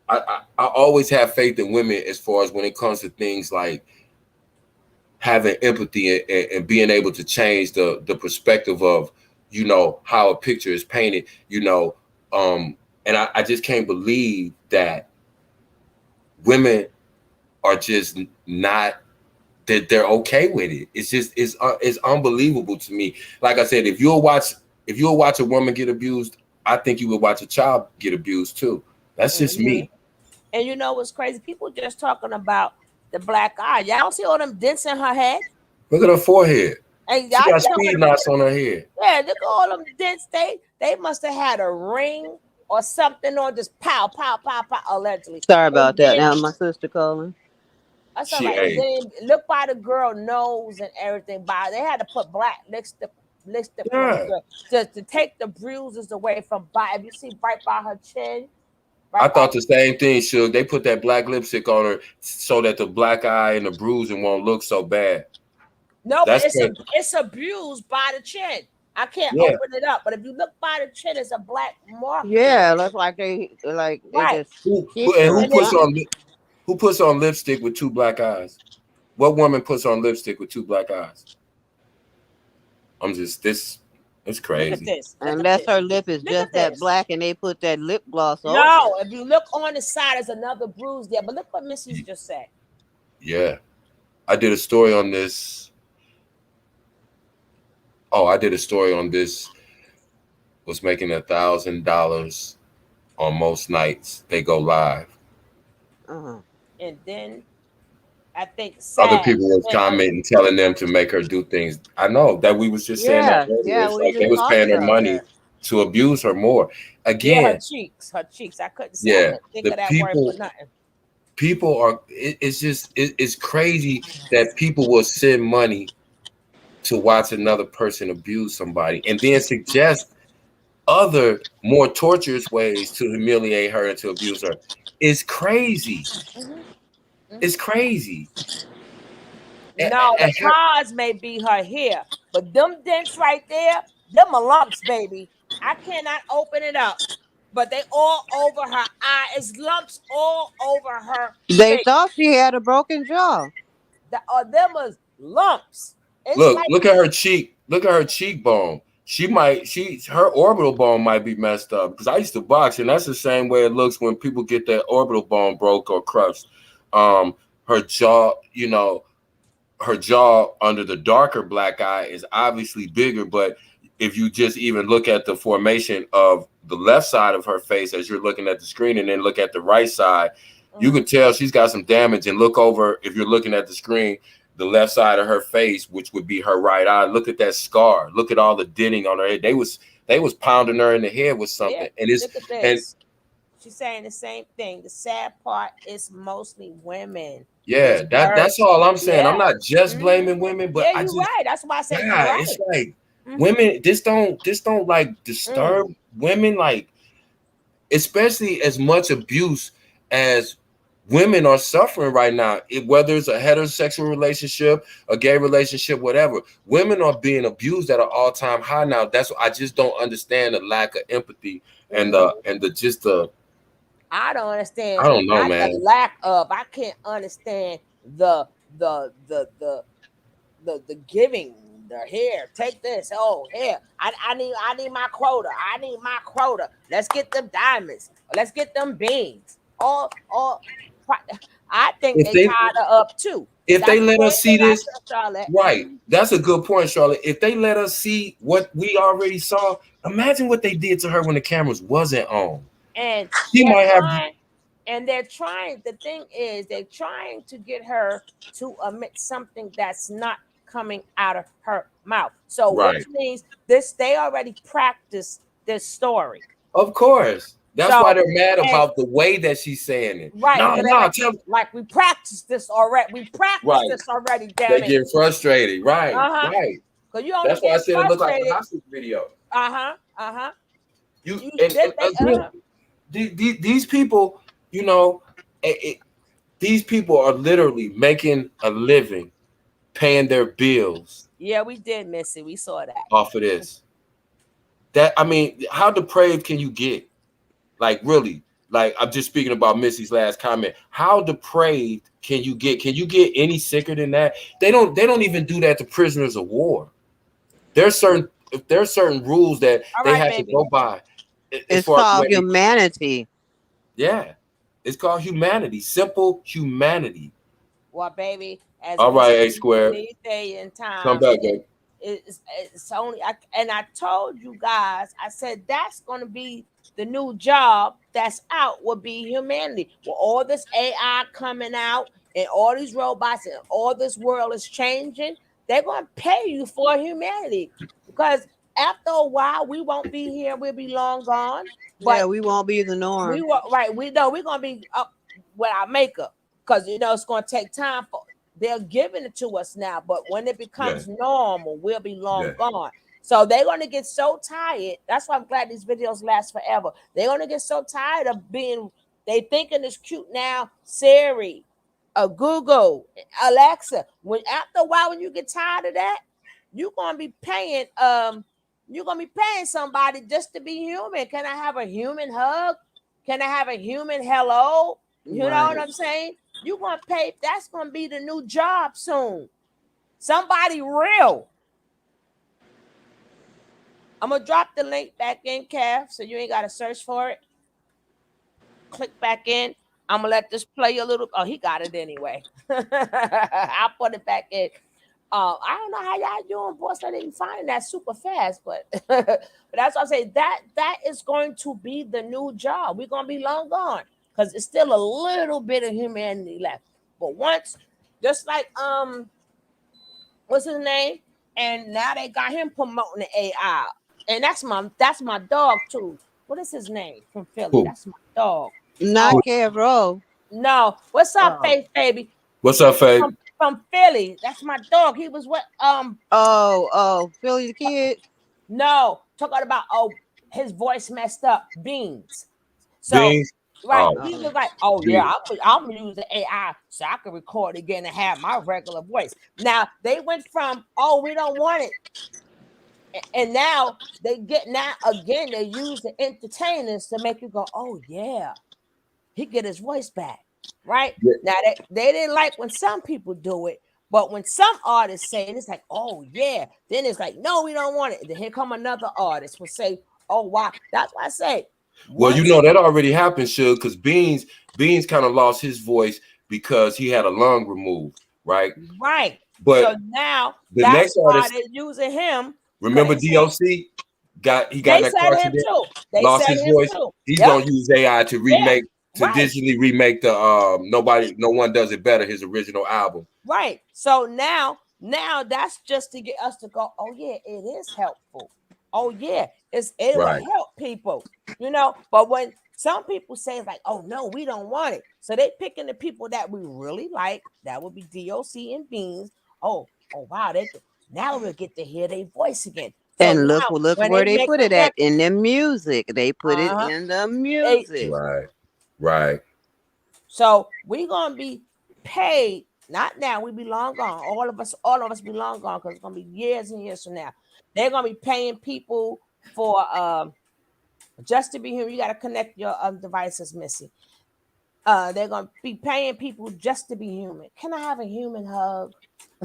I always have faith in women as far as when it comes to things like having empathy and being able to change the perspective of, you know, how a picture is painted, you know, and I just can't believe that women are just not, that they're okay with it. It's just it's unbelievable to me. Like I said, if you'll watch a woman get abused, I think you would watch a child get abused too. That's just me. And you know what's crazy? People just talking about the black eye. Y'all don't see all them dents in her head? Look at her forehead. And she got speed knots on her head. Yeah, look at all them dents. They must have had a ring or something, or just pow, pow, pow, pow, allegedly. Sorry about that. Now my sister calling. That's all right. Then look by the girl nose and everything. They had to put black lipstick to take the bruises away from if you see right by her chin. I thought the same thing, Suge. They put that black lipstick on her so that the black eye and the bruising won't look so bad. No, but it's a bruise by the chin. I can't open it up, but if you look by the chin, it's a black mark. Yeah, that's like they right. Who puts on lipstick with two black eyes? What woman puts on lipstick with two black eyes? It's crazy. Look at this. Unless her lip is just that black and they put that lip gloss on. No, if you look on the side, there's another bruise there. But look what Missy's just said. Yeah. I did a story on this. Was making $1,000 on most nights they go live. And then I think Other sad. people was commenting, telling them to make her do things. I know that we was just saying that Yeah, earlier. yeah, It's we like they just was paying talking her about money that. to abuse her more. Yeah, Again, her cheeks. I couldn't say. I yeah, couldn't think the of that word for people nothing. people are. It's just it's crazy that people will send money to watch another person abuse somebody and then suggest other more torturous ways to humiliate her and to abuse her. It's crazy. It's crazy. No, the And cause may be her hair, but them dents right there, them are lumps, baby. I cannot open it up, but they all over her eye. It's lumps all over her They face. thought she had a broken jaw. Them is lumps. It's look, like look at her cheek. Look at her cheekbone. Her orbital bone might be messed up because I used to box, and that's the same way it looks when people get their orbital bone broke or crushed. Her jaw, her jaw under the darker black eye is obviously bigger, but if you just even look at the formation of the left side of her face as you're looking at the screen and then look at the right side, you can tell she's got some damage. And look over, if you're looking at the screen, the left side of her face, which would be her right eye, look at that scar. Look at all the denting on her head. They was pounding her in the head with something. yeah, And it's look at and this. She's saying the same thing. The sad part is mostly women. yeah, It's that's worse. all I'm saying. I'm Yeah. not just Mhm. blaming women, but Yeah, I you're just right. That's why I said you're God, it's right. like Mhm. women, this don't like disturb women, like especially as much abuse as women are suffering right now. Whether it's a heterosexual relationship, a gay relationship, whatever, women are being abused at an all-time high now. That's what I just don't understand, the lack of empathy and the just the I don't I understand. don't know, Not the man. lack of. I can't understand the the the the giving. The here, take this. Oh, here. I need my quota. I need my quota. Let's get them diamonds. Let's get them beans. All. I think If they they tied her up too. if That's they the let same us see thing I this, tell Charlotte. right, that's a good point, Charlotte. If they let us see what we already saw, imagine what they did to her when the cameras wasn't on. And She they're might have trying they're trying, the thing is they're trying to get her to admit something that's not coming out of her mouth, so which right. means this they already practiced this story. Of course. That's why So they're mad and about the way that she's saying it. right, No, because they no, tell like we practiced this already, right. damn They it. get frustrated. Right, Uh-huh. right. Because you only That's why I get said it looked like a frustrated. hostage video. Uh-huh. You You and did they again, these people, you know, these people are literally making a living, paying their bills yeah, we did miss it, we saw that. off of this. That I mean, how depraved can you get? Like really, like I'm just speaking about Missy's last comment. How depraved can you get? Can you get any sicker than that? They don't even do that to prisoners of war. There's certain rules that All they right, have to baby. go by as It's far as the called way they, humanity. yeah. It's called humanity, simple humanity. Well, baby, as All right, Missy A squared. Lee say in Come time, back, babe. it's only and I told you guys, I said that's gonna be the new job that's out will be humanity. With all this AI coming out and all these robots and all this world is changing, they're gonna pay you for humanity because after a while we won't be here, we'll be long gone. Yeah, But we won't be the we norm. were right. We know we're gonna be up with our makeup because it's gonna take time for they're giving it to us now. But when it Yeah, becomes normal, we'll be long yeah. gone. So they're gonna get so tired. That's why I'm glad these videos last forever. They're gonna get so tired of being. They thinking it's cute now. Siri, Google, Alexa. When after a while, when you get tired of that, you're gonna be paying. You're gonna be paying somebody just to be human. Can I have a human hug? Can I have a human hello? You know what Right. I'm saying? You're gonna pay. That's gonna be the new job soon. Somebody real. I'm gonna drop the link back in, Kev, so you ain't gotta search for it. Click back in. I'm gonna let this play a little. Oh, he got it anyway. I'll put it back in. I don't know how y'all doing, boss. I didn't find that super fast, but but that's what I'm saying. That is going to be the new job. We're gonna be long gone because it's still a little bit of humanity left. But once Just like what's his name? And now they got him promoting the AI. And that's my dog too. What is his name from Philly? Who? That's my dog. Not Carol. No. What's up, Faith baby? What's up, Faith? From Philly. That's my dog. He was what Philly the Kid. No, talking about his voice messed up. Beans. So Beans? right, Oh. he was like, "Oh yeah, I'm gonna use the AI so I can record again and have my regular voice." Now they went from we don't want it, and now they use the entertainers to make you go, "Oh yeah, he get his voice back." Right Yeah. now they didn't like when some people do it, but when some artists say it, it's like, "Oh yeah," then it's like, "No, we don't want it." Then here come another artist will say, "Oh wow," that's why I say. Well, you know that already happened, Suge, because Beans kind of lost his voice because he had a lung removed, right? Right. But so now the that's next why artist, they're using him. remember DOC got in that car accident, lost his voice. He's gonna use AI to remake digitally remake the No One Does It Better, his original album. Right. So now that's just to get us to go, oh yeah, it is helpful. Oh yeah, it will help people, But when some people say it's like, oh no, we don't want it, so they picking the people that we really like. That would be DOC and Beans. Oh wow, now we'll get to hear their voice again. So and look where they put it at in the music. They put it in the music. Right. So we're gonna be paid. Not now. We be long gone. All of us be long gone because it's gonna be years and years from now. They're gonna be paying people for just to be human. You gotta connect your devices, Missy. They're gonna be paying people just to be human. Can I have a human hug?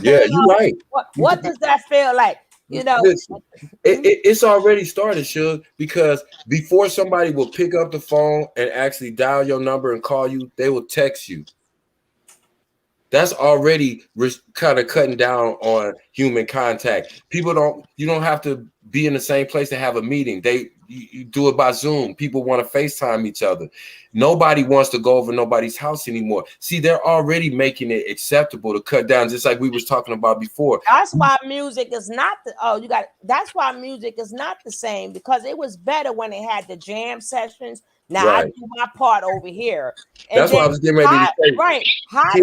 Yeah, you're right. What does that feel like? Listen, it's already started, Suge, because before somebody will pick up the phone and actually dial your number and call you, they will text you. That's already kind of cutting down on human contact. You don't have to be in the same place to have a meeting. You do it by Zoom. People want to FaceTime each other. Nobody wants to go over nobody's house anymore. See, they're already making it acceptable to cut down, just like we was talking about before. That's why music is not that's why music is not the same, because it was better when they had the jam sessions. Now I do my part over here. And that's why I was getting ready to say. Right. How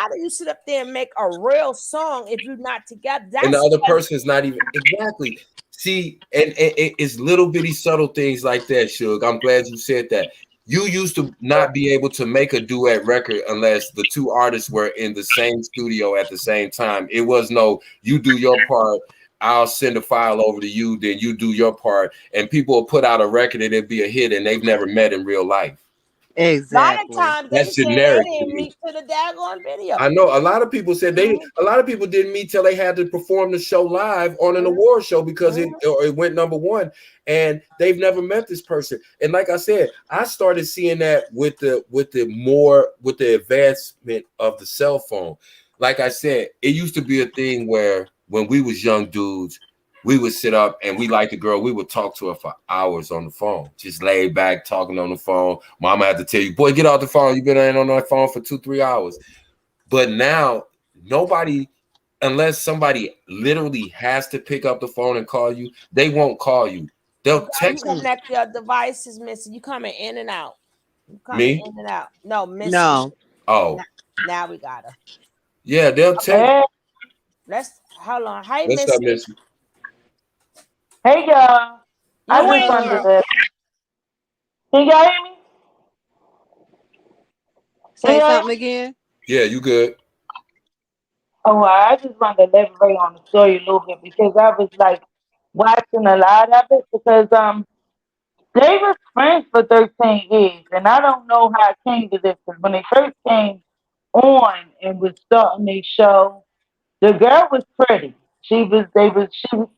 do you sit up there and make a real song if you're not together? And the other person is not even exactly. See, and it's little bitty subtle things like that, Suge. I'm glad you said that. You used to not be able to make a duet record unless the two artists were in the same studio at the same time. It was no, you do your part, I'll send a file over to you, then you do your part, and people will put out a record and it'll be a hit, and they've never met in real life. Exactly. A lot of times that's generic. They didn't meet to the daggone video. I know a lot of people said a lot of people didn't meet till they had to perform the show live on an award show because it went number one, and they've never met this person. And like I said, I started seeing that with the advancement of the cell phone. Like I said, it used to be a thing where when we was young dudes, we would sit up and we liked the girl. We would talk to her for hours on the phone, just laid back talking on the phone. Mama had to tell you, boy, get off the phone. You've been on that phone for 2-3 hours. But now nobody, unless somebody literally has to pick up the phone and call you, they won't call you. They'll text you. Connect your devices, Missy. You coming in and out. Me? In and out. No, Missy. No. Oh. Now we got her. Yeah, they'll text. Let's hold on. Hi, What's up, Missy? Hey, y'all. I just wanted to. Can y'all hear me? Say something again. Yeah, you good. Oh, I just wanted to elaborate on the story a little bit because I was like watching a lot of it because they were friends for 13 years, and I don't know how it came to this because when they first came on and was starting their show, the girl was pretty. She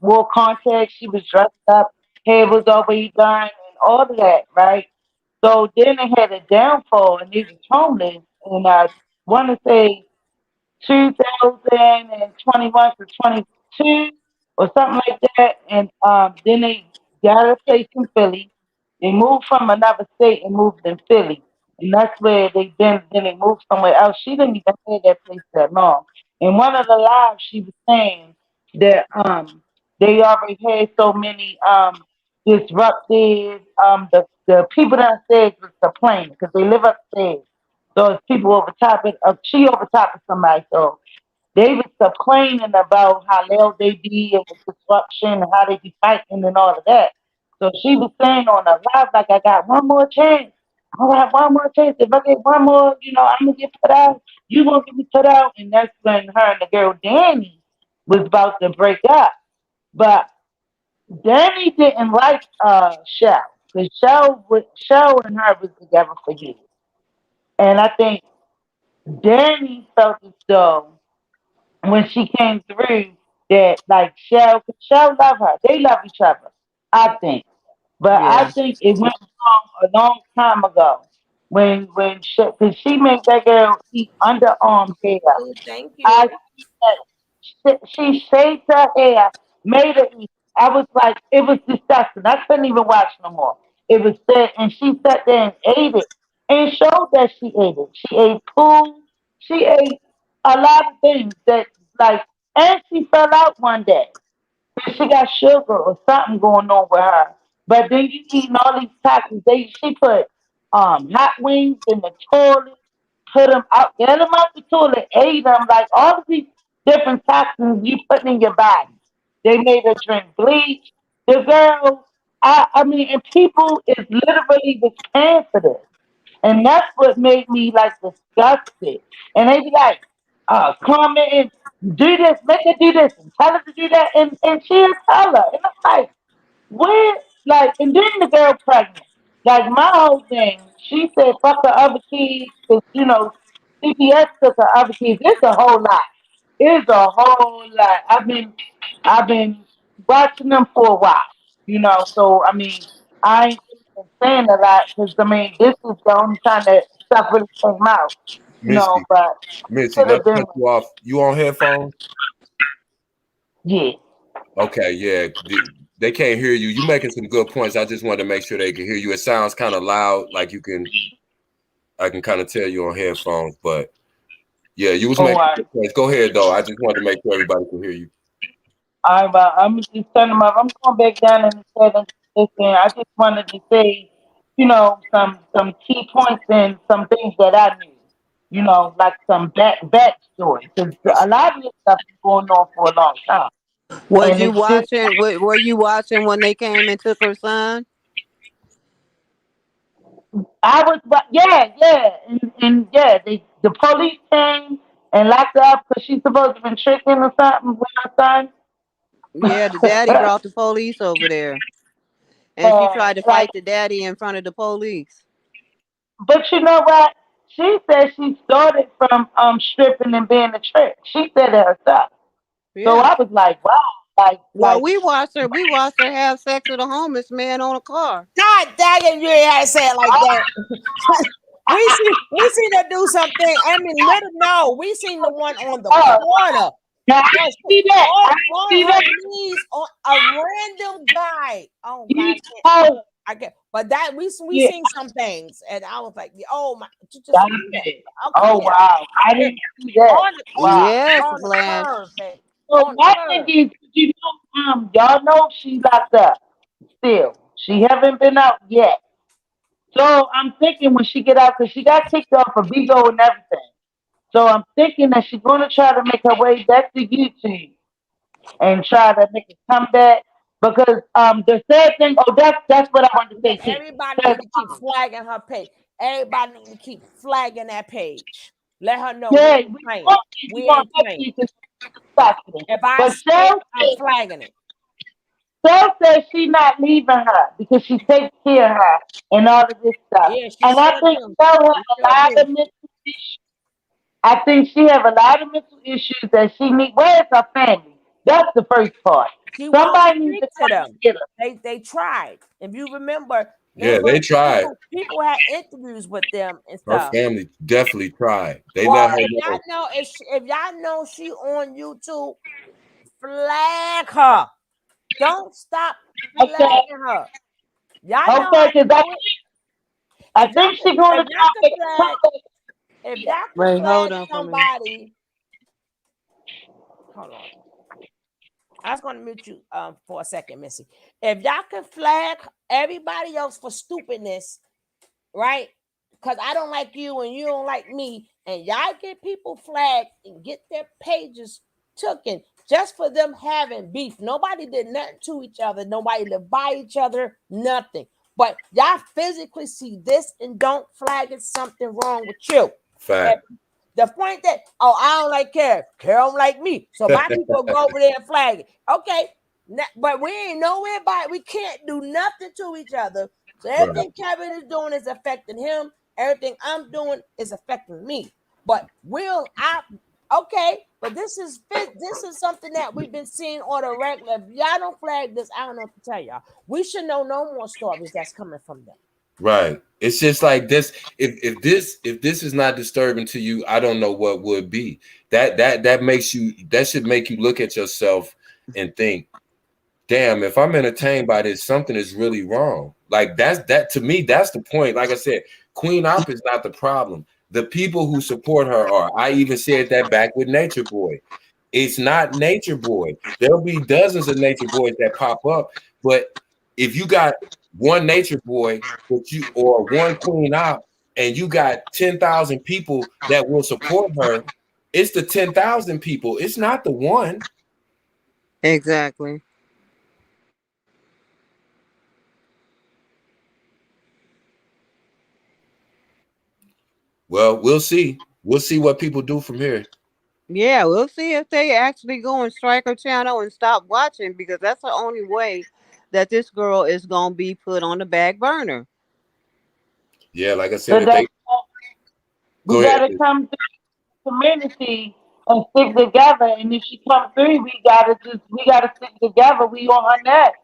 wore contacts, she was dressed up, hair was always done, and all of that, right? So then they had a downfall, and they was homeless, and I want to say 2021 to 22 or something like that, and then they got a place in Philly. They moved from another state and moved in Philly. and that's where then they moved somewhere else. She didn't even stay at that place that long. In one of the lives, she was saying that they already had so many disruptive the people downstairs was complaining because they live upstairs. So it's people over top of she over top of somebody. So they was complaining about how loud they be and the disruption and how they be fighting and all of that. So she was saying on a live, like, I got one more chance. I got one more chance. If I get one more, I'm gonna get put out. You gonna get me put out. And that's when her and the girl Danny was about to break up. But Danny didn't like Shell. Because Shell and her was together for years. And I think Danny felt as though when she came through that like Shell love her. They love each other, I think. But I Yeah. think it went wrong a long time ago when cause she made that girl eat underarm hair. Thank I you. she shaved her hair, made her eat. I was like, it was disgusting. I couldn't even watch no more. It was sad, and she sat there and ate it, and showed that she ate it. She ate poo. She ate a lot of things that like, and she fell out one day. She got sugar or something going on with her. But then you eating all these toxins. She put hot wings in the toilet, put them out, get them out the toilet, ate them like all of these different toxins you putting in your body. They made her drink bleach. The girl, I mean, and people is literally was paying for this. And that's what made me like disgusted. And they be like, comment and do this, make her do this, and tell her to do that, and she'll tell her. And I'm like, where, like, and then the girl pregnant. Like, my whole thing, she said, fuck her other kids, because, CPS took her other kids. It's a whole lot. It's a whole lot. I've been watching them for a while, so, I mean, I ain't been saying a lot, because, I mean, this is the only time that stuff really came out, Missy, but Missy, could not have to been, cut you off. You on headphones? yeah. Okay, yeah. They can't hear you. You making some good points. I just wanted to make sure they can hear you. It sounds kind of loud, like I can kind of tell you on headphones, but yeah, you was Oh, making good points. Go ahead though. I just wanted to make sure everybody can hear you. All right, well, I'm just turning them up. I'm going back down in the seven. Listen, I just wanted to say, some key points and some things that I knew. Like some backstory, because a lot of this stuff is going on for a long time, Was and you it's just watching? Were you watching when they came and took her son? I was, but yeah, and yeah, the police came and locked her up because she's supposed to have been tricking or something with her son. Yeah, the daddy brought the police over there, and she And tried to like, fight the daddy in front of the police. but you know what? She said she started from stripping and being a trick. She said it herself. So Yeah. I was like, wow, Well, like we watched her. We watched her have sex with a homeless man on a car. God dang it, you ain't had to say it like that. we seen her do something. I mean, little no, we seen the one on the oh, corner. now I didn't see that. I didn't see On her that. knees on a random guy. Oh You God, told I get, but that we yeah, seen some things, and I was like, oh my, just got yeah, it. okay, Oh yeah, wow, I yeah. didn't see that. Wow. Yes, On the Blanche. curve, baby, So on the my thing curve. is, y'all know she locked up still. She haven't been out yet. So I'm thinking when she get out, because she got kicked off of Bigo and everything. So I'm thinking that she's going to try to make her way back to YouTube and try to make a comeback. Because the sad thing, oh, that's what I wanted to But say too. everybody 'Cause, need to keep flagging her page. Everybody need to keep flagging that page. Let her know we yeah, ain't playing. we We want ain't to playing. make it disgusting. If I But see it, I'm flagging it. Shell says she not leaving her because she takes care of her and all of this stuff. Yeah, she And I sure think do. Shell has She a sure lot do. of mental issues. I think she have a lot of mental issues that she need. Where's her family? That's the first part. She won't Somebody needs speak to to come them. and get her. They tried. If you remember, Yeah, they tried. people had interviews with them and Her stuff. family definitely tried. They Well, let her if know. y'all know if y'all know she on YouTube, flag her. Don't stop Okay, flagging her. Y'all know how okay, to because do it. I think she's going to try to. If y'all could Wait, hold flag on for a minute. somebody, hold on. I was going to mute you for a second, Missy. If y'all could flag everybody else for stupidness, right? Because I don't like you and you don't like me, and y'all get people flagged and get their pages taken just for them having beef. Nobody did nothing to each other. Nobody lived by each other. Nothing. But y'all physically see this and don't flag it. Something wrong with you. Fact. The point that, I don't like Karen. Karen don't like me. So my people go over there and flag it. Okay. But we ain't nowhere by it. We can't do nothing to each other. So everything Kevin is doing is affecting him. Everything I'm doing is affecting me. But but this is something that we've been seeing on a regular. If y'all don't flag this, I don't know what to tell y'all. We should know no more stories that's coming from them. Right. It's just like this. If this is not disturbing to you, I don't know what would be. That makes you. That should make you look at yourself and think, damn, if I'm entertained by this, something is really wrong. Like that to me, that's the point. Like I said, Queen Op is not the problem. The people who support her are. I even said that back with Nature Boy. It's not Nature Boy. There'll be dozens of Nature Boys that pop up, but if you got one Nature Boy, or one Queen Op, and you got 10,000 people that will support her, it's the 10,000 people. It's not the one. Exactly. Well, we'll see. We'll see what people do from here. Yeah, we'll see if they actually go and strike her channel and stop watching, because that's the only way that this girl is gonna be put on the back burner. Yeah, like I said, So if they we go ahead. gotta come to the community and stick together. And if she come through, we gotta stick together. We on her neck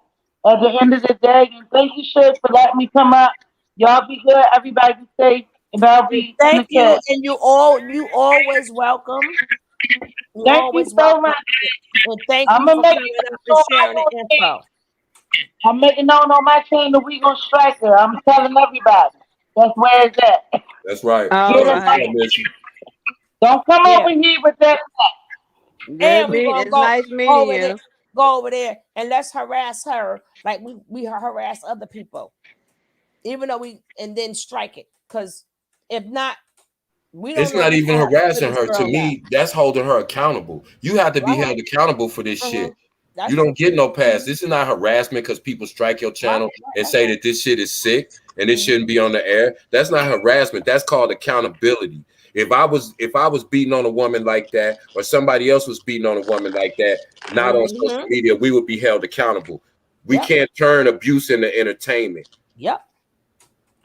at the end of the day. And thank you, Shug, for letting me come up. Y'all be good. Everybody be safe, and I'll be in the Thank you, chat. and you always welcome. You Thank you always so welcome, much. and thank I'm you gonna for make coming it up and known sharing the info. I'm making known on my channel we gonna strike her. I'm telling everybody. That's where it's at. That's right. All Get That's us what's right. up, Missy. Don't come Yeah, over here with that. Good and we're meet. gonna It's nice meeting you. go over there, and let's harass her like we harass other people, even though and then strike it. Because if not, we don't It's know not what's even gonna happen to harassing this her. To girl now. me, that's holding her accountable. You have to be Right. held accountable for this shit. You That's don't true. get no pass. This is not harassment because people strike your channel and say that this shit is sick and it shouldn't be on the air. That's not harassment. That's called accountability. If I was beating on a woman like that, or somebody else was beating on a woman like that, not on social media, we would be held accountable. We can't turn abuse into entertainment. Yep.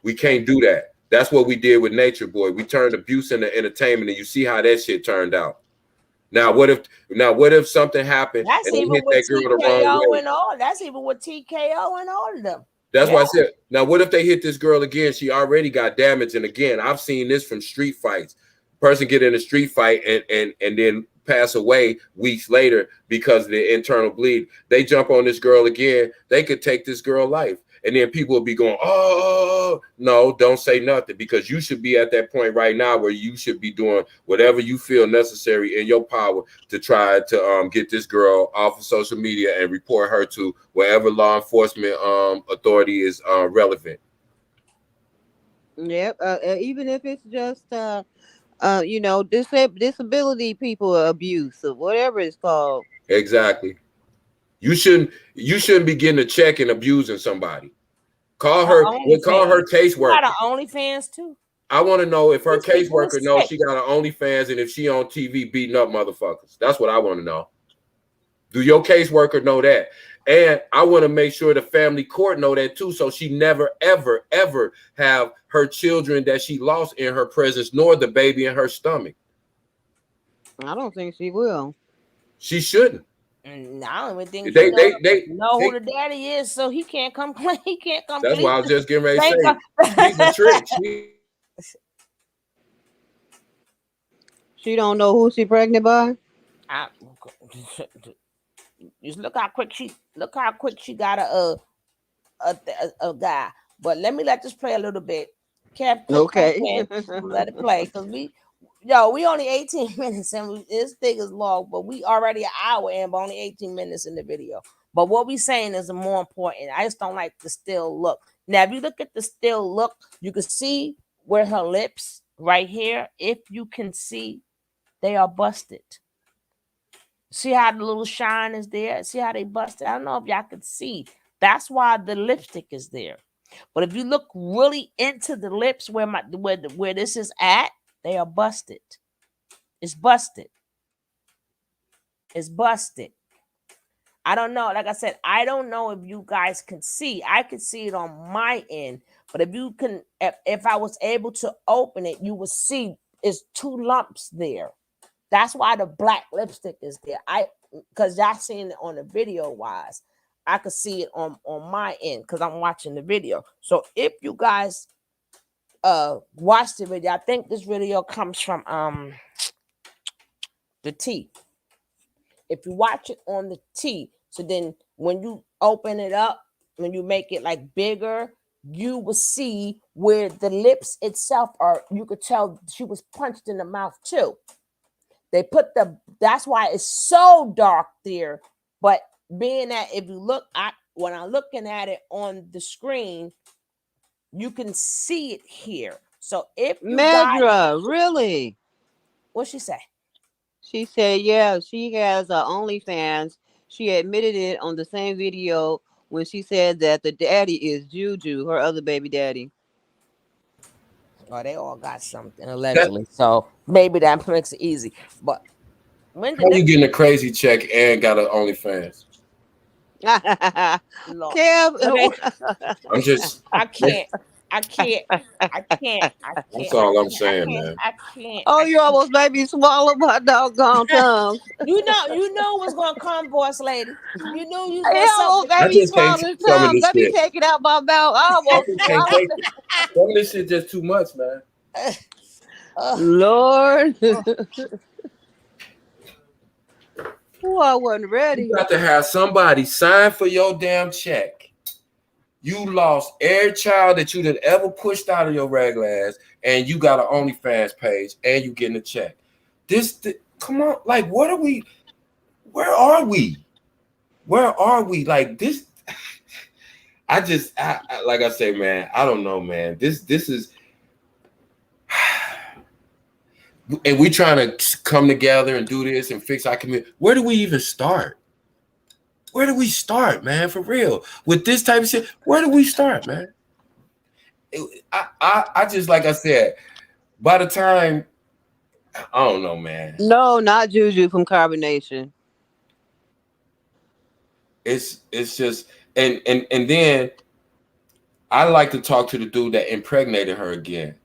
We can't do that. That's what we did with Nature Boy. We turned abuse into entertainment, and you see how that shit turned out. Now what if something happened That's and they even hit with that girl the wrong TKO way? and all. That's even with TKO and all of them. That's why I said, now what if they hit this girl again? She already got damaged. And again, I've seen this from street fights. Person get in a street fight and then pass away weeks later because of the internal bleed. They jump on this girl again. They could take this girl life. And then people will be going, oh, no, don't say nothing, because you should be at that point right now where you should be doing whatever you feel necessary in your power to try to get this girl off of social media and report her to wherever law enforcement authority is relevant. Yep. Even if it's just disability people abuse or whatever it's called. Exactly. You shouldn't be getting a check and abusing somebody. Call her caseworker. Got an OnlyFans too. I want to know if her These people are caseworker knows sick. she got an OnlyFans and if she on TV beating up motherfuckers. That's what I want to know. Do your caseworker know that? And I want to make sure the family court know that too, so she never, ever, ever have her children that she lost in her presence, nor the baby in her stomach. I don't think she will. She shouldn't. And I don't even think They know who the daddy is, so he can't come clean. He can't come That's clean. why I was just getting ready to say she's a trick. She don't know who she pregnant by. Just look how quick she got a guy. But let this play a little bit. Kev, Okay. let it play because we only 18 minutes and this thing is long, but we already an hour in, but only 18 minutes in the video. But what we saying is more important. I just don't like the still look. Now, if you look at the still look, you can see where her lips right here. If you can see, they are busted. See how the little shine is there? See how they busted? I don't know if y'all can see. That's why the lipstick is there. But if you look really into the lips where this is at, they are busted. It's busted. It's busted. I don't know. Like I said, I don't know if you guys can see. I can see it on my end. But if you can, if I was able to open it, you would see it's two lumps there. That's why the black lipstick is there. Because y'all seen it on the video wise. I could see it on my end because I'm watching the video. So if you guys watch the video, I think this video comes from the T. If you watch it on the T, so then when you open it up, when you make it like bigger, you will see where the lips itself are. You could tell she was punched in the mouth too. They put that's why it's so dark there. But being that if you look at when I'm looking at it on the screen, you can see it here. So if you Medra, really? What'd she say? She said, yeah, she has OnlyFans. She admitted it on the same video when she said that the daddy is Juju, her other baby daddy. Oh, they all got something allegedly. So maybe that makes it easy. But when how you getting a crazy check and got an OnlyFans? Kev, I'm just. I can't. That's all I'm saying, man. I can't. Oh, you almost made me swallow my doggone tongue. You know what's gonna come, boss lady. You knew you was He gonna almost something. made me just can't swallow his take some of tongue. this Let me shit. take it out my mouth. I I almost just can't swallowed take it. Some of this shit just too much, man. Lord. Ooh, I wasn't ready. You got to have somebody sign for your damn check. You lost every child that you done ever pushed out of your regular ass, and you got an OnlyFans page, and you getting a check. Come on, like, what are we? Where are we? Where are we? Like this. I like I say, man, I don't know, man. This is, and we trying to come together and do this and fix our community. Where do we even start? Where do we start, man? For real, with this type of shit, where do we start, man? I just, like I said, by the time, I don't know, man. No, not Juju from Carbonation. It's just, and then I like to talk to the dude that impregnated her again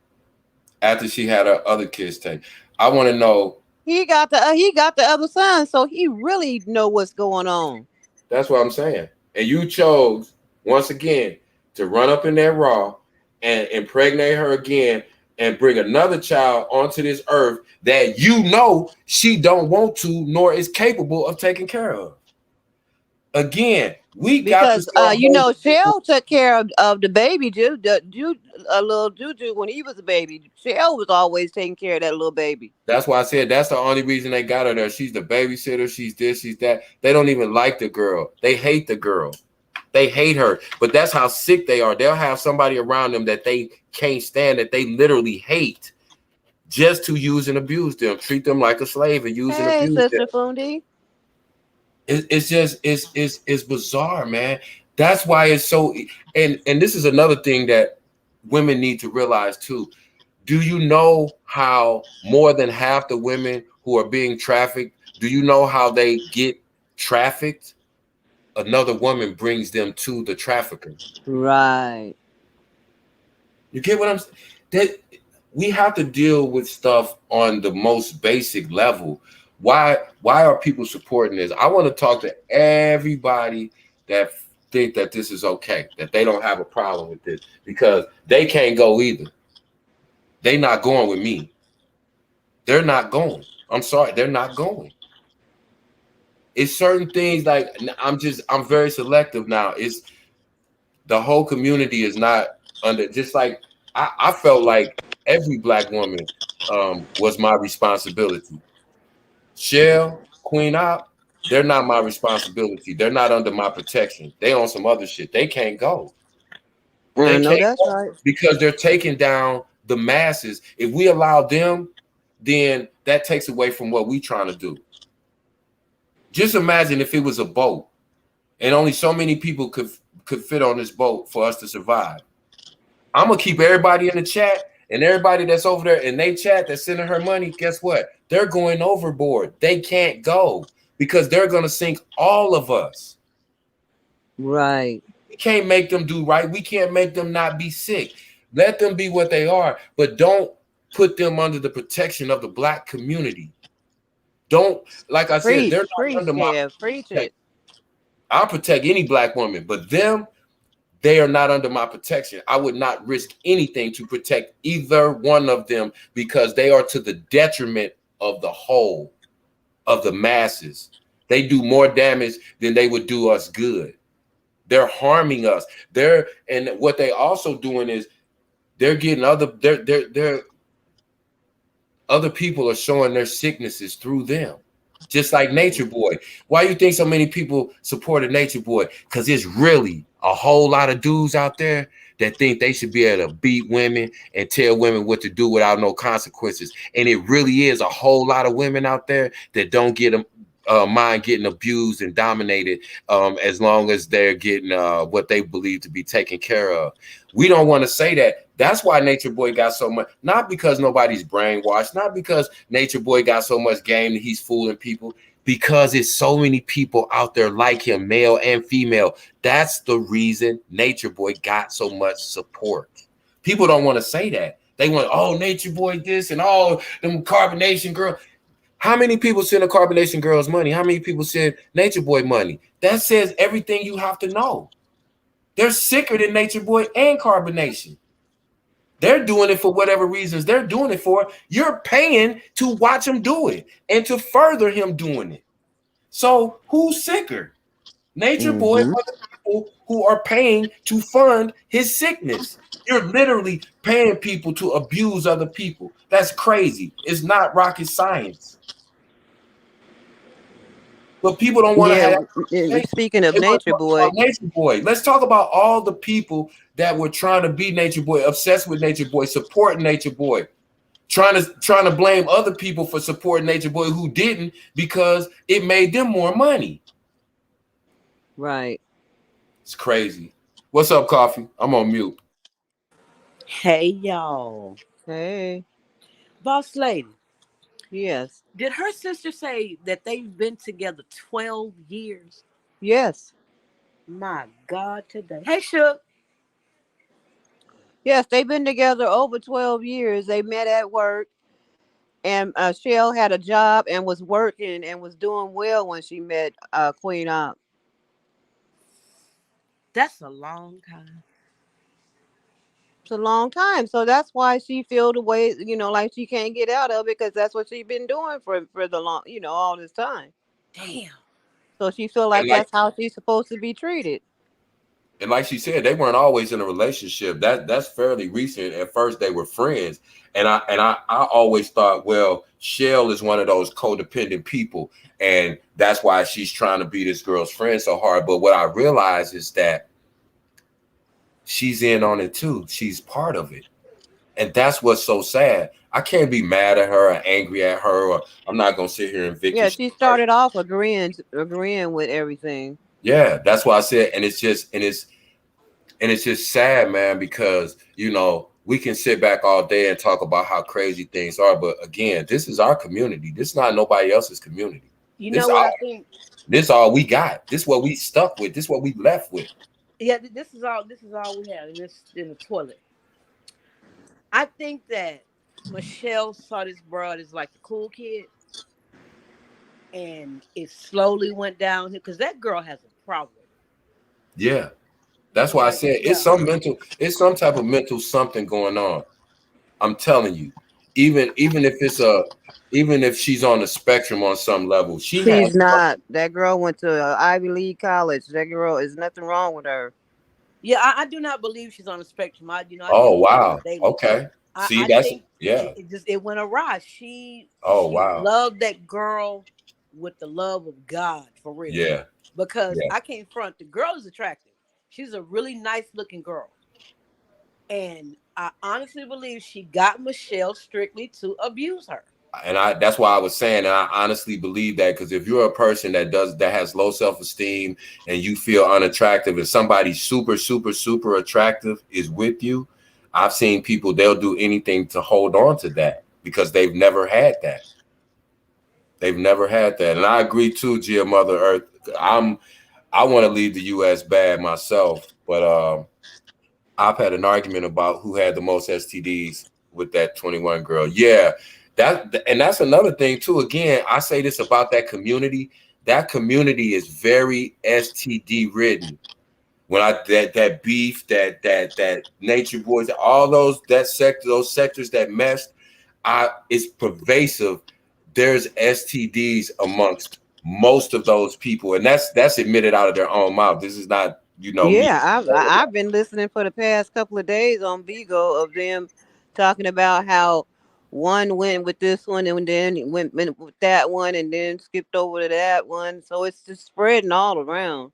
after she had her other kids taken. I want to know. He got the other son, so he really know what's going on. That's what I'm saying. And you chose once again to run up in that raw and impregnate her again and bring another child onto this earth that you know she don't want to nor is capable of taking care of. Again, because Shell took care of the baby, little Juju, when he was a baby. Shell was always taking care of that little baby. That's why I said that's the only reason they got her there. She's the babysitter. She's this, she's that. They don't even like the girl. They hate the girl. They hate her. But that's how sick they are. They'll have somebody around them that they can't stand, that they literally hate, just to use and abuse them, treat them like a slave and use and abuse Sister them. Fundi. It's just it's bizarre, man. That's why it's so, and this is another thing that women need to realize too. Do you know how more than half the women who are being trafficked, do you know how they get trafficked? Another woman brings them to the trafficker. Right. You get what I'm saying? That we have to deal with stuff on the most basic level. Why are people supporting this? I want to talk to everybody that think that this is okay, that they don't have a problem with this, because they can't go either. They're not going with me. They're not going. I'm sorry, they're not going. It's certain things, like I'm very selective now. It's the whole community is not under, just like I felt like every black woman was my responsibility. Shell, Queen Op, they're not my responsibility. They're not under my protection. They on some other shit. They can't go. I They know can't that's go right. because they're taking down the masses. If we allow them, then that takes away from what we trying to do. Just imagine if it was a boat and only so many people could fit on this boat for us to survive. I'm gonna keep everybody in the chat and everybody that's over there in they chat that's sending her money. Guess what? They're going overboard. They can't go because they're gonna sink all of us. Right. We can't make them do right. We can't make them not be sick. Let them be what they are, but don't put them under the protection of the black community. Don't, like I said, they're not Preach, under my Kev. Preach protection. it. I'll protect any black woman, but them, they are not under my protection. I would not risk anything to protect either one of them because they are to the detriment of the whole, of the masses. They do more damage than they would do us good. They're harming us. And what they also doing is they're getting they're other people are showing their sicknesses through them. Just like Nature Boy. Why you think so many people supported Nature Boy? Because there's really a whole lot of dudes out there that think they should be able to beat women and tell women what to do without no consequences. And it really is a whole lot of women out there that don't get them mind getting abused and dominated as long as they're getting what they believe to be taken care of. We don't want to say that. That's why Nature Boy got so much, not because nobody's brainwashed, not because Nature Boy got so much game that he's fooling people, because it's so many people out there like him, male and female. That's the reason Nature Boy got so much support. People don't want to say that. They want, oh, Nature Boy this and all them Carbonation Girl. How many people send a Carbonation Girls money? How many people send Nature Boy money? That says everything you have to know. They're sicker than Nature Boy and Carbonation. They're doing it for whatever reasons they're doing it for. You're paying to watch him do it and to further him doing it. So who's sicker? Nature Boy or the people who are paying to fund his sickness? You're literally paying people to abuse other people. That's crazy. It's not rocket science. But people don't want to have. Speaking of Nature Boy, Nature Boy. Let's talk about all the people that were trying to be Nature Boy, obsessed with Nature Boy, supporting Nature Boy, trying to blame other people for supporting Nature Boy who didn't because it made them more money. Right. It's crazy. What's up, Coffee? I'm on mute. Hey, y'all. Hey. Boss lady. Yes. Did her sister say that they've been together 12 years? Yes. My God, today. Hey, Shook. Yes, they've been together over 12 years. They met at work, and Shell had a job and was working and was doing well when she met Queen Op. That's a long time. It's a long time, so that's why she feel the way, like she can't get out of it, because that's what she's been doing for the long, all this time. Damn. So she feel like that's how she's supposed to be treated. And like she said, they weren't always in a relationship. That's fairly recent. At first, they were friends, and I always thought, well, Shell is one of those codependent people, and that's why she's trying to be this girl's friend so hard. But what I realized is that she's in on it too. She's part of it, and that's what's so sad. I can't be mad at her or angry at her, or I'm not gonna sit here and victim. Yeah, she started off agreeing with everything. Yeah, that's why I said, and it's just sad, man, because we can sit back all day and talk about how crazy things are, but again, this is our community. This is not nobody else's community. You know what I think? This is all we got. This is what we stuck with. This is what we left with. Yeah, this is all we have in the toilet. I think that Michelle saw this broad as like the cool kid, and it slowly went downhill because that girl has a problem. Yeah. That's why I said it's some type of mental something going on. I'm telling you, even if she's on the spectrum on some level, she's not. That girl went to Ivy League college. That girl is nothing wrong with her. Yeah, I do not believe she's on the spectrum. I Oh deal with people wow. daily. Okay. See, I that's think yeah. it went awry. She Oh wow. loved that girl with the love of God for real. Yeah. Because Yeah. I can't front, the girl is attractive. She's a really nice looking girl. And I honestly believe she got Michelle strictly to abuse her. And that's why I was saying, and I honestly believe that, because if you're a person that has low self-esteem and you feel unattractive, and somebody super, super, super attractive is with you, I've seen people, they'll do anything to hold on to that because they've never had that. They've never had that. And I agree too, Gia Mother Earth. I want to leave the US bad myself, but I've had an argument about who had the most STDs with that 21 girl. Yeah. That's another thing too. Again, I say this about that community. That community is very STD ridden. When that beef, that Nature Boys, all those sectors that messed, it's pervasive. There's STDs amongst most of those people, and that's admitted out of their own mouth. This is not, me. Yeah, I've been listening for the past couple of days on Vigo of them talking about how one went with this one and then went with that one and then skipped over to that one. So it's just spreading all around.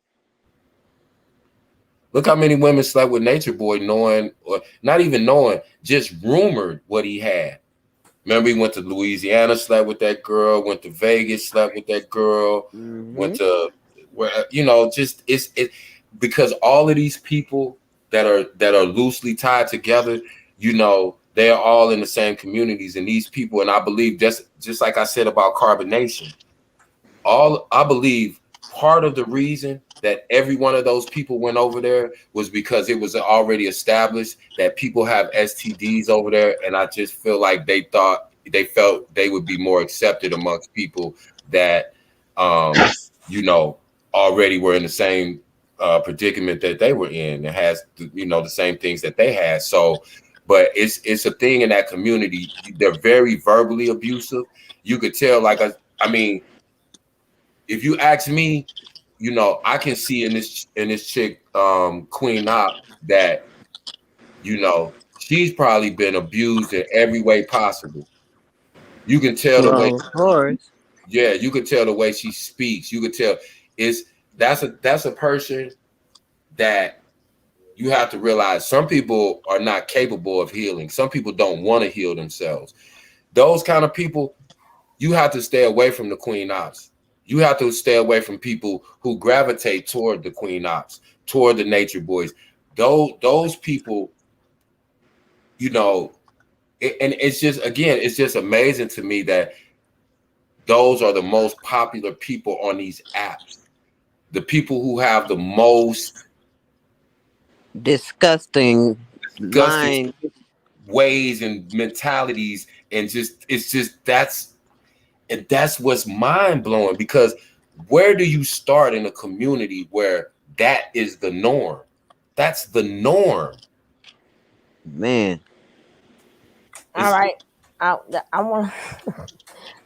Look how many women slept with Nature Boy, knowing, or not even knowing, just rumored what he had. Remember, he went to Louisiana, slept with that girl, went to Vegas, slept with that girl, went to where, just it's because all of these people that are loosely tied together, they are all in the same communities, and these people, and I believe just like I said about carbonation, I believe part of the reason that every one of those people went over there was because it was already established that people have STDs over there, and I just feel like they felt they would be more accepted amongst people that already were in the same predicament that they were in, and has the same things that they had. So, but it's a thing in that community. They're very verbally abusive. You could tell, I mean, if you ask me, I can see in this chick, Queen Op, that she's probably been abused in every way possible. You can tell the way. Of course. Yeah, you could tell the way she speaks. You could tell that's a person that you have to realize some people are not capable of healing. Some people don't want to heal themselves. Those kind of people, you have to stay away from the Queen Ops. You have to stay away from people who gravitate toward the Queen Ops, toward the Nature Boys. Those people, and it's just amazing to me that those are the most popular people on these apps. The people who have the most disgusting mind ways and mentalities, and that's what's mind blowing, because where do you start in a community where that is the norm? That's the norm, man. All right, I want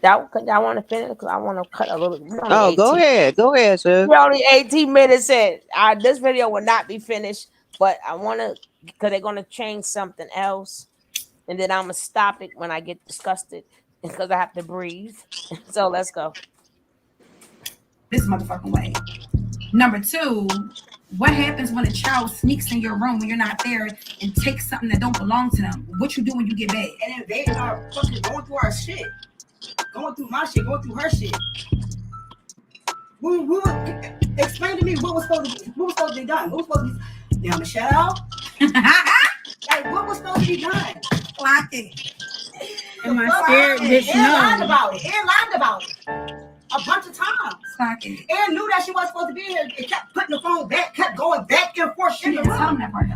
I want to finish because I want to cut a little. Oh, go ahead, sir. We're only 18 minutes in. This video will not be finished, but I want to, because they're going to change something else, and then I'm gonna stop it when I get disgusted because I have to breathe. So let's go. This motherfucking way. Number 2, what happens when a child sneaks in your room when you're not there and takes something that don't belong to them? What you do when you get back? And then they are fucking going through our shit, going through my shit, going through her shit. Explain to me what was supposed to be done. What was supposed to be? Now, Michelle, like, what was supposed to be done? Clock it. And my scared bitch lied about it. And lied about it a bunch of times. Clock it. And knew that she wasn't supposed to be here. It kept putting the phone back, kept going back and forth. She didn't tell me that part.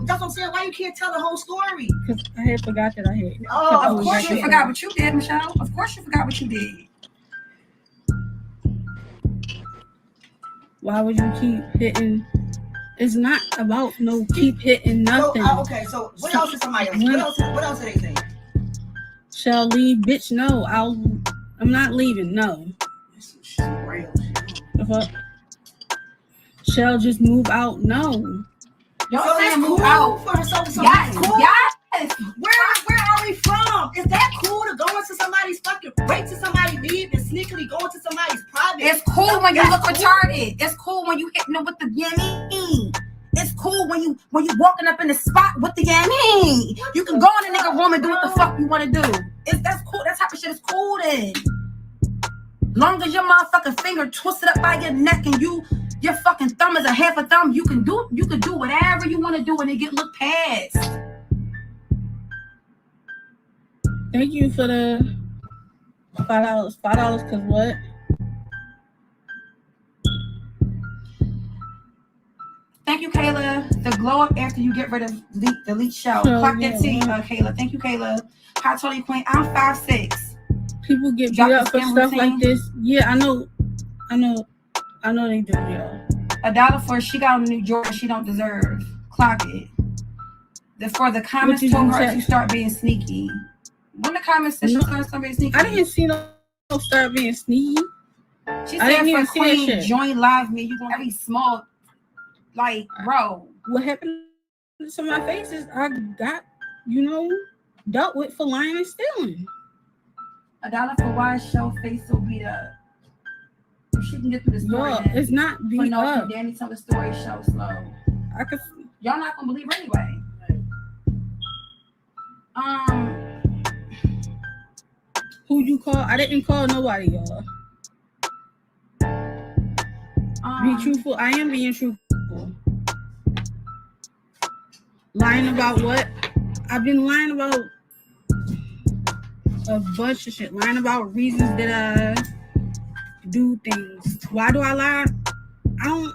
That's what I'm saying. Why you can't tell the whole story? Because I had forgot that I had. Oh, of course you forgot what you did, Michelle. Of course you forgot what you did. Why would you keep hitting? It's not about keep hitting nothing. So what else is somebody else? What else are they saying? Shall leave, bitch? No, I'm not leaving. No. The fuck? Shall just move out? No. Y'all So saying that's move cool out. for her. So Yes, that's cool. yes. Where are we from? Is that cool to go into somebody's fucking wait till somebody leave and sneakily go into somebody's private? It's cool when you look retarded. It's cool when you hitting them with the yummy. It's cool when you walking up in the spot with the yummy. You can go in a nigga room and do what the fuck you want to do. That's cool. That type of shit is cool then. Long as your motherfucking finger twisted up by your neck and your fucking thumb is a half a thumb, you can do whatever you want to do and it get looked past. Thank you for the $5. $5 because what? Thank you, Kayla. The glow up after you get rid of the leak show. Clock that T, Kayla. Thank you, Kayla. Hot Tony Queen. I'm 5'6". People get beat up for stuff like this. Yeah, I know they do, y'all. $1 for she got on New York she don't deserve. Clock it. For the comments told her to start being sneaky. When the comments said she was going to start being sneaky. I didn't see no start being sneaky. She said for Queen, join live me. You gonna be small. Like, bro. What happened to my faces? I got, dealt with for lying and stealing. $1 for why show face so beat up. If she can get through the story, it's not beat up. Danny tell the story show slow. Y'all not gonna believe her anyway. Who you call? I didn't call nobody, y'all. Be truthful. I am being truthful. Lying about what? I've been lying about a bunch of shit. Lying about reasons that I do things. Why do I lie? I don't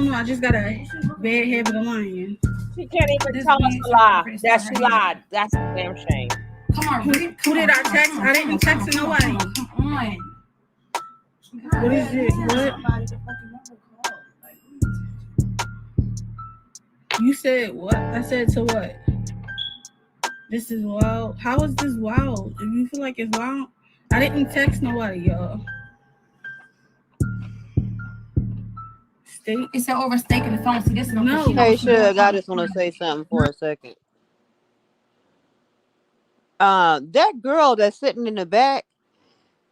know. I just got a bad habit of lying. She can't even tell us a lie. That she lied. That's a damn shame. Come on, who did I text? I didn't text nobody. Come on. What is it? What? You said what? I said to what? This is wild. How is this wild? If you feel like it's wild, I didn't text nobody, y'all. State. It's overstaking the phone. See, this is no. Hey, Suge, I just want to say something for a second. That girl that's sitting in the back,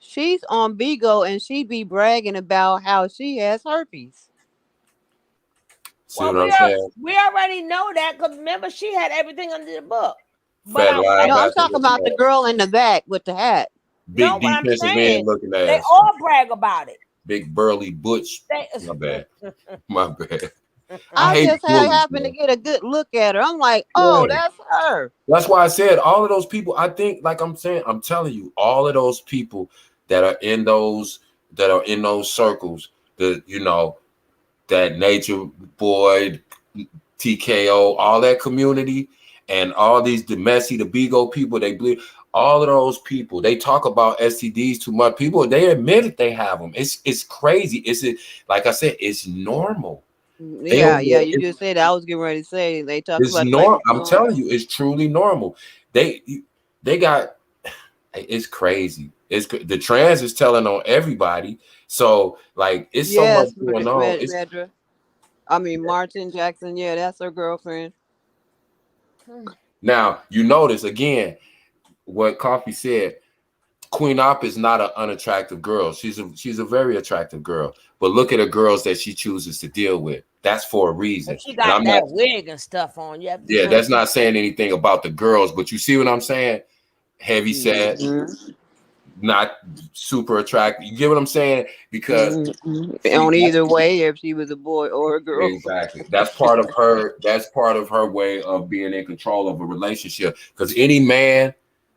she's on Bigo and she be bragging about how she has herpes. See what I'm saying? We already know that because remember she had everything under the book. No, I'm talking about the girl in the back with the hat. Big defensive end looking ass. They all brag about it. Big burly butch. My bad. My bad. I just happened to get a good look at her. I'm like, oh, that's her. That's why I said all of those people. I think, like I'm saying, I'm telling you, all of those people that are in those circles, that Nature Boy, TKO, all that community, and all these the Bigo people, they believe. All of those people, they talk about STDs too much. People, they admit that they have them. It's crazy. Like I said, it's normal. Yeah, you just said I was getting ready to say they talk about normal. I'm telling you, it's truly normal. They got it's crazy. It's the trans is telling on everybody. So like it's so much going on. Martin Jackson, yeah, that's her girlfriend. Now you notice again what Coffee said. Queen Op is not an unattractive girl. She's a very attractive girl. But look at the girls that she chooses to deal with. That's for a reason. She got that wig and stuff on. Yeah, that's not saying anything about the girls, but you see what I'm saying? Heavy set, not super attractive. You get what I'm saying? Because on either way, if she was a boy or a girl. Exactly. That's part of her. That's part of her way of being in control of a relationship. Because any man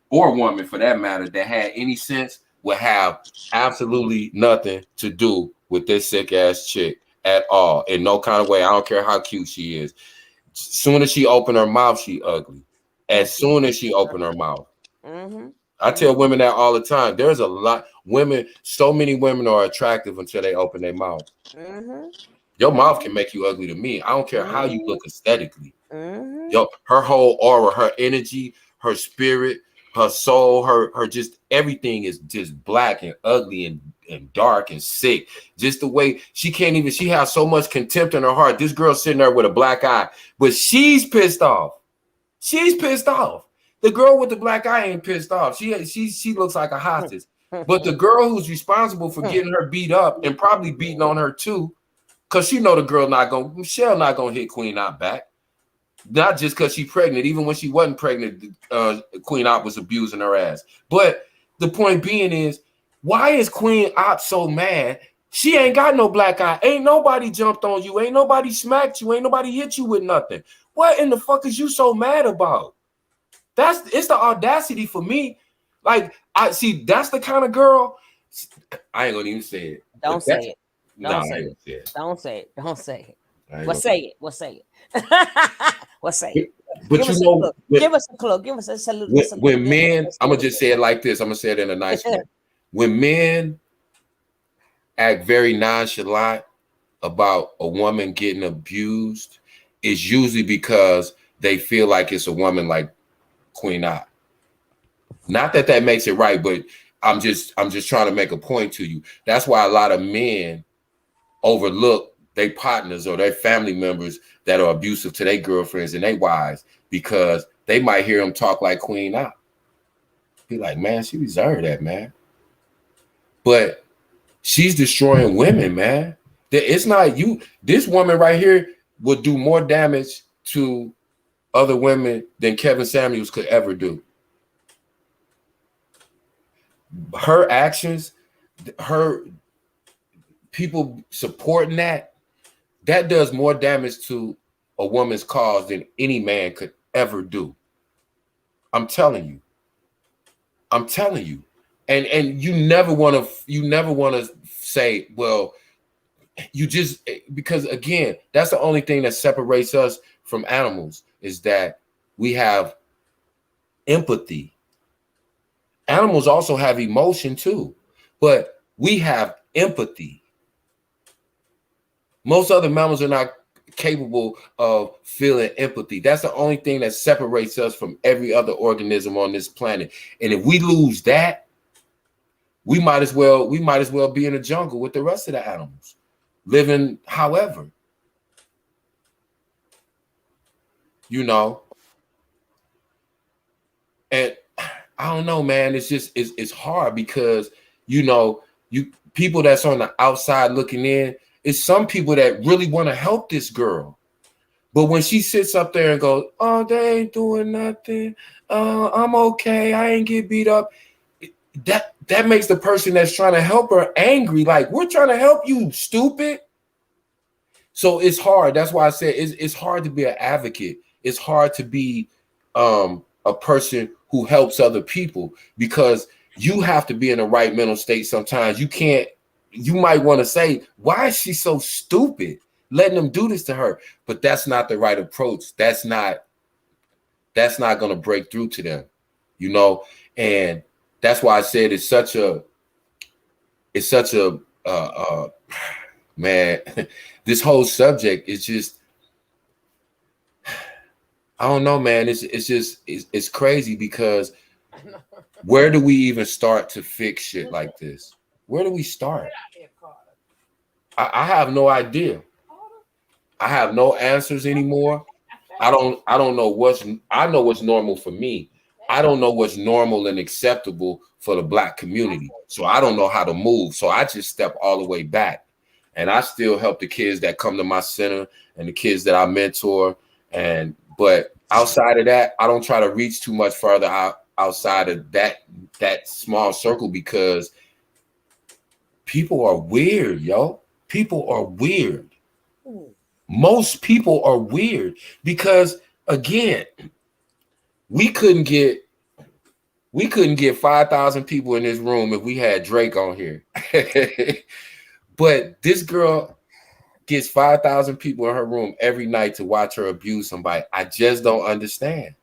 or woman, for that matter, that had any sense would have absolutely nothing to do with this sick ass chick at all, in no kind of way. I don't care how cute she is. As soon as she opened her mouth, she ugly. As soon as she opened her mouth. I tell women that all the time. There's a lot women. So many women are attractive until they open their mouth. Your mouth can make you ugly to me. I don't care how you look aesthetically. Her whole aura, her energy, her spirit, her soul, her just everything is just black and ugly and and dark and sick. Just the way she has so much contempt in her heart. This girl sitting there with a black eye, but she's pissed off. She's pissed off. The girl with the black eye ain't pissed off. She looks like a hostage. But the girl who's responsible for getting her beat up and probably beating on her too, because she know the girl Michelle not gonna hit Queen Op back. Not just because she's pregnant. Even when she wasn't pregnant, Queen Op was abusing her ass. But the point being is, why is Queen Op so mad? She ain't got no black eye. Ain't nobody jumped on you. Ain't nobody smacked you. Ain't nobody hit you with nothing. What in the fuck is you so mad about? It's the audacity for me. Like, that's the kind of girl. I ain't gonna even say it. Don't say it. Don't say it. Don't say it. Don't say it. Well, say it. Well, say it. Well, say it. But give us a clue. Give us a salute. When men, I'm gonna just say it like this. I'm gonna say it in a nice way. When men act very nonchalant about a woman getting abused, it's usually because they feel like it's a woman like Queen Op. Not that makes it right, but I'm just trying to make a point to you. That's why a lot of men overlook their partners or their family members that are abusive to their girlfriends and their wives, because they might hear them talk like Queen Op. Be like, man, she deserved that, man. But she's destroying women, man. It's not you. This woman right here would do more damage to other women than Kevin Samuels could ever do. Her actions, her people supporting that does more damage to a woman's cause than any man could ever do. I'm telling you. And you never want to say, well, because again, that's the only thing that separates us from animals, is that we have empathy. Animals also have emotion too, but we have empathy. Most other mammals are not capable of feeling empathy. That's the only thing that separates us from every other organism on this planet. And if we lose that, we might as well be in the jungle with the rest of the animals, living however. You know. And I don't know, man. It's just it's hard because people that's on the outside looking in, it's some people that really want to help this girl. But when she sits up there and goes, oh, they ain't doing nothing. I'm okay. I ain't get beat up. That makes the person that's trying to help her angry. Like, we're trying to help you, stupid. So it's hard. That's why I said it's hard to be an advocate. It's hard to be a person who helps other people, because you have to be in the right mental state sometimes. You might want to say, why is she so stupid, letting them do this to her? But that's not the right approach. That's not going to break through to them, and that's why I said it's such a man, this whole subject is just, I don't know, man. It's crazy, because where do we even start to fix shit like this? Where do we start? I have no idea. I have no answers anymore. I know what's normal for me. I don't know what's normal and acceptable for the Black community. So I don't know how to move. So I just step all the way back. And I still help the kids that come to my center and the kids that I mentor. But outside of that, I don't try to reach too much further outside of that small circle, because people are weird, yo. People are weird. Most people are weird, because again, we couldn't get 5,000 people in this room if we had Drake on here. But this girl gets 5,000 people in her room every night to watch her abuse somebody. I just don't understand.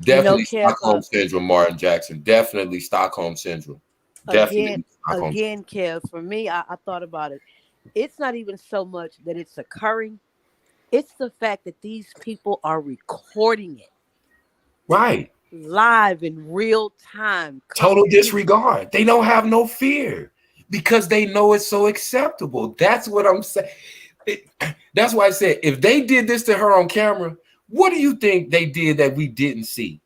Definitely Stockholm Syndrome, Martin Jackson. Definitely Stockholm Syndrome. Again, Kev, for me, I thought about it. It's not even so much that it's occurring. It's the fact that these people are recording it. Right. Live in real time. Total disregard. They don't have no fear. because they know it's so acceptable. That's what I'm saying. That's why I said, if they did this to her on camera, what do you think they did that we didn't see?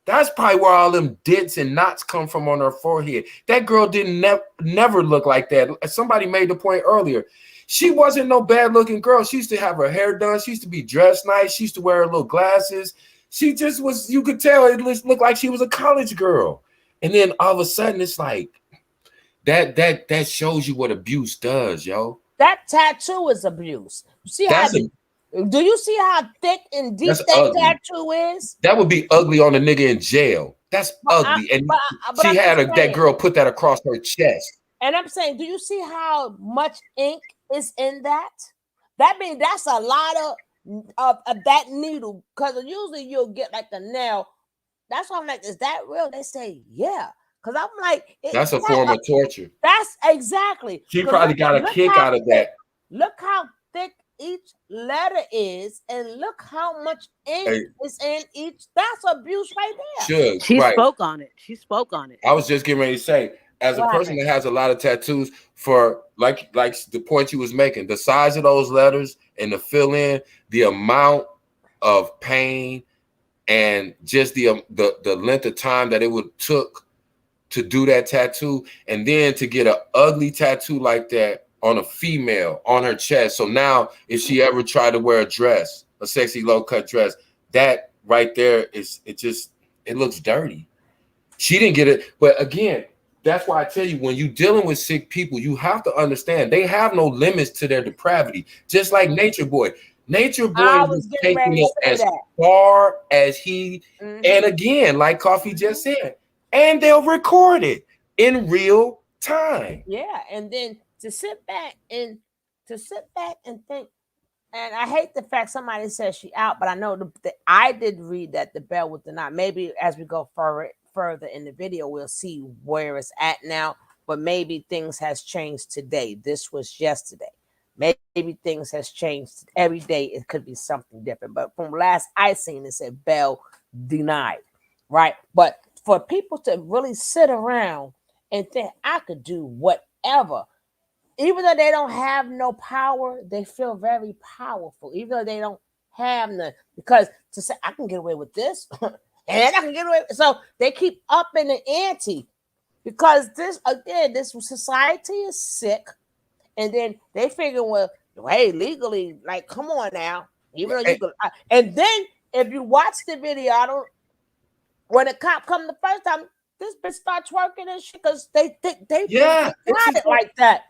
That's probably where all them dents and knots come from on her forehead. That girl didn't never look like that. Somebody made the point earlier. She wasn't no bad looking girl. She used to have her hair done. She used to be dressed nice. She used to wear her little glasses. She just was, you could tell it looked like she was a college girl. And then all of a sudden it's like, that shows you what abuse does, yo. That tattoo is abuse. See do you see how thick and deep that tattoo is? That would be ugly on a nigga in jail. That's ugly. She had that girl put that across her chest. And I'm saying, do you see how much ink is in that? That means that's a lot of that needle. Because usually you'll get like a nail. That's why I'm like, is that real? They say, yeah. Because I'm like, that's a form of torture. That's exactly. She probably got a kick out of that. Look how thick each letter is, and look how much ink is in each. That's abuse right there. She spoke on it. She spoke on it. I was just getting ready to say, as a person that has a lot of tattoos, for like the point you was making, the size of those letters and the fill in, the amount of pain, and just the length of time that it would took to do that tattoo, and then to get an ugly tattoo like that on a female on her chest. So now if she ever tried to wear a dress, a sexy low cut dress, that right there it looks dirty. She didn't get it. But again, that's why I tell you, when you're dealing with sick people, you have to understand they have no limits to their depravity. Just like Nature Boy. Nature Boy was taking it as far as he, and again, like Coffee just said, and they'll record it in real time. Yeah, and then to sit back and think, and I hate the fact somebody says she out, but I know I did read that the bell was denied. Maybe as we go further in the video, we'll see where it's at now. But maybe things has changed today. This was yesterday. Maybe things has changed every day. It could be something different. But from last I seen, it said bell denied, right? But for people to really sit around and think I could do whatever. Even though they don't have no power, they feel very powerful. Even though they don't have none, because to say I can get away with this, and I can get away, so they keep upping the ante. Because this society is sick, and then they figure, well, hey, legally, like, come on now, even though you could. And then if you watch the video, when the cop come the first time, this bitch start twerking and shit because they think they got it like that.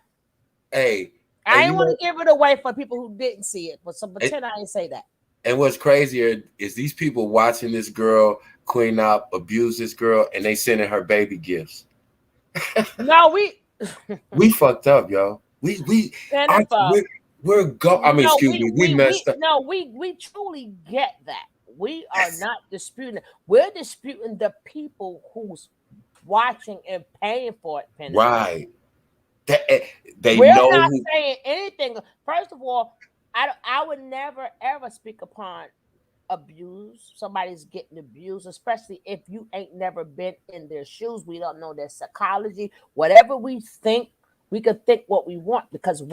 Hey, I didn't want to give it away for people who didn't see it, but pretend I didn't say that. And what's crazier is these people watching this girl, Queen Op, abuse this girl, and they sending her baby gifts. No, we fucked up, yo. We messed up. No, we truly get that. We are not disputing it. We're disputing the people who's watching and paying for it. Right. We're not saying anything. First of all, I would never ever speak upon abuse. Somebody's getting abused, especially if you ain't never been in their shoes. We don't know their psychology. Whatever we think, we can think what we want because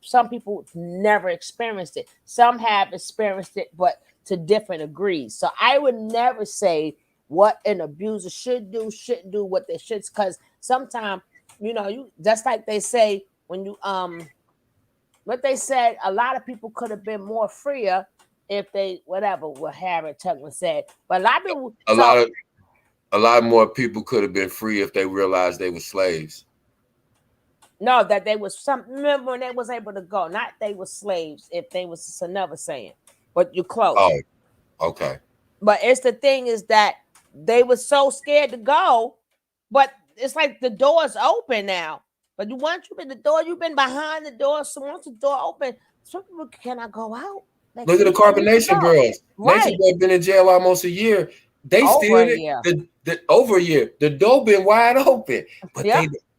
some people never experienced it. Some have experienced it, but to different degrees. So I would never say what an abuser should do, shouldn't do, what they should, because sometimes, you just like they say when you what they said, a lot of people could have been more freer if they what Harriet Tubman said. But a lot of people, a lot more people could have been free if they realized they were slaves. No, that they was remember when they was able to go, not they were slaves. If they was, it's another saying, but you're close. Oh, okay. But it's the thing is that they were so scared to go, but it's like the door's open now. But once you've been the door, you've been behind the door. So once the door open, some people cannot go out. Look at the Carbonation girls. Right. Nature Boy been in jail almost a year. They still over a year. The door been wide open, but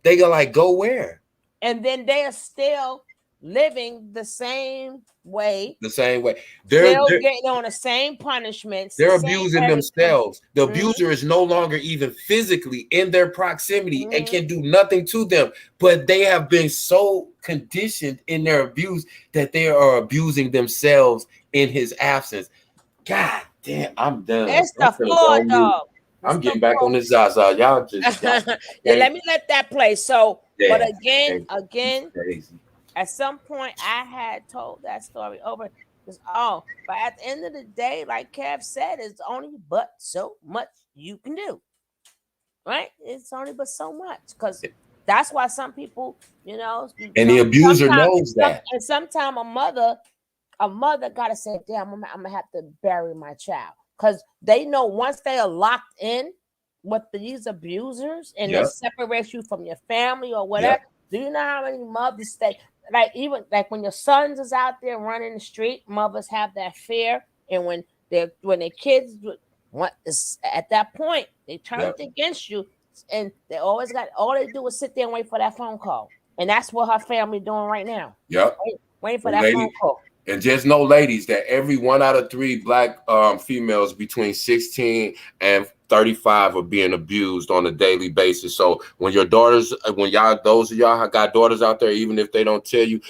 they gonna like go where? And then they are still living the same way. The same way. Still getting on the same punishments. They're same abusing everything. themselves. The abuser is no longer even physically in their proximity and can do nothing to them. But they have been so conditioned in their abuse that they are abusing themselves in his absence. God damn, I'm done. It's the floor, dog. I'm getting back on this Zaza. Y'all just yeah, let me let that play. So, yeah, but again, at some point I had told that story over. But at the end of the day, like Kev said, it's only but so much you can do. Right? It's only but so much. Because that's why some people, and the abuser knows that. And sometimes a mother gotta say, damn, I'm gonna have to bury my child. Because they know once they are locked in with these abusers and they separate you from your family or whatever. Do you know how many mothers stay? Even when your sons is out there running the street, mothers have that fear. And when their kids at that point, they turn it against you, and they always all they do is sit there and wait for that phone call. And that's what her family doing right now. Yep. Waiting for that phone call. And just know, ladies, that every 1 out of 3 Black females between 16 and 35 are being abused on a daily basis. So when your daughters, those of y'all got daughters out there, even if they don't tell you,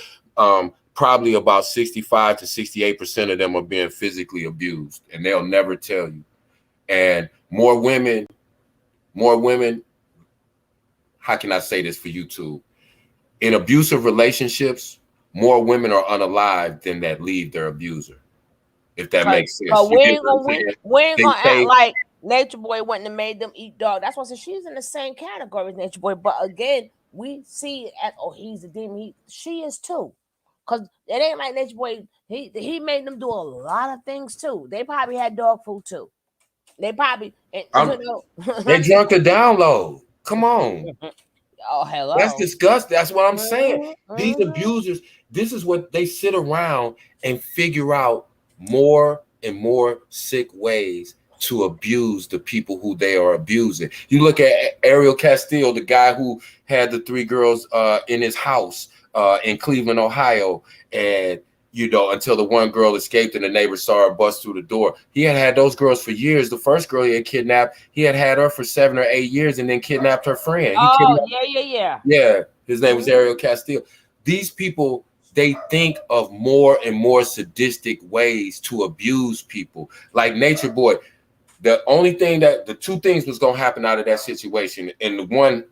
probably about 65 to 68% of them are being physically abused, and they'll never tell you. And more women, how can I say this for you two? In abusive relationships, more women are unalived than that leave their abuser. If that makes sense. But we ain't gonna act like Nature Boy wouldn't have made them eat dog. That's why I said she's in the same category as Nature Boy. But again, we see it as he's a demon. She is too. Because it ain't like Nature Boy, he made them do a lot of things too. They probably had dog food too. They probably they drunk the download. Come on. Oh, hello. That's disgusting. That's what I'm saying. These abusers, this is what they sit around and figure out more and more sick ways to abuse the people who they are abusing. You look at Ariel Castillo, the guy who had the 3 girls in his house in Cleveland, Ohio, and until the one girl escaped and the neighbor saw her bust through the door. He had those girls for years. The first girl he had kidnapped, he had her for 7 or 8 years and then kidnapped her friend. Yeah. His name was Ariel Castillo. These people, they think of more and more sadistic ways to abuse people. Like Nature Boy, the 2 things was going to happen out of that situation, and the one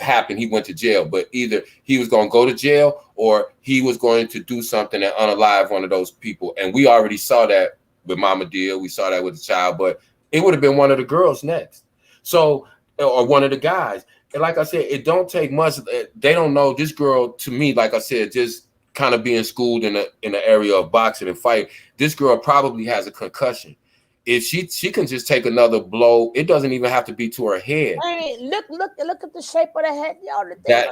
happened, he went to jail, but either he was going to go to jail or he was going to do something and unalive one of those people. And we already saw that with Mama Deal. We saw that with the child, but it would have been one of the girls next. So, or one of the guys. And like I said, it don't take much. They don't know this girl, to me, like I said, just kind of being schooled in the area of boxing and fight. This girl probably has a concussion. If she can just take another blow, it doesn't even have to be to her head. Hey, look at the shape of the head, y'all.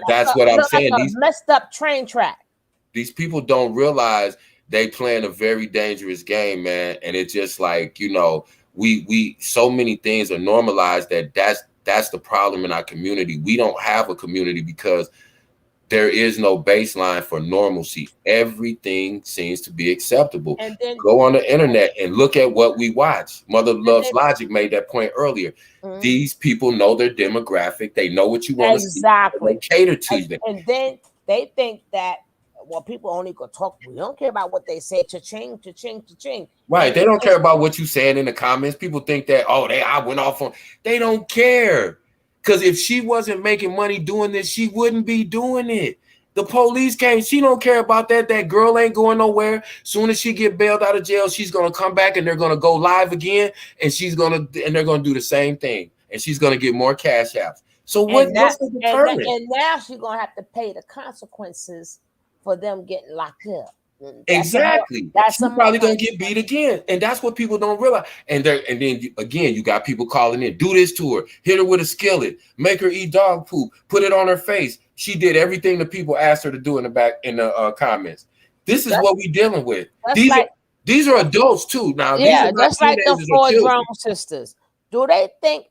That's what I'm saying. These messed up train track. These people don't realize they playing a very dangerous game, man. And it's just like, we so many things are normalized that's the problem in our community. We don't have a community because there is no baseline for normalcy. Everything seems to be acceptable. And then go on the internet and look at what we watch. Mother Loves Logic made that point earlier. These people know their demographic. They know what you want to see. They cater to them. And then they think that, people only go talk. We don't care about what they say. Cha-ching, cha-ching, cha-ching. Right. They don't care about what you saying in the comments. People think that, I went off on. They don't care. Because if she wasn't making money doing this, she wouldn't be doing it. The police came. She don't care about that. That girl ain't going nowhere. Soon as she get bailed out of jail, she's gonna come back and they're gonna go live again, and they're gonna do the same thing, and she's gonna get more cash apps. So what's the deterrent? And now she's gonna have to pay the consequences for them getting locked up. Exactly. She's probably gonna get beat again, and that's what people don't realize. And then again, you got people calling in, do this to her, hit her with a skillet, make her eat dog poop, put it on her face. She did everything the people asked her to do in the comments. This is what we dealing with. These are adults too. Now, just like the 4 grown sisters. Do they think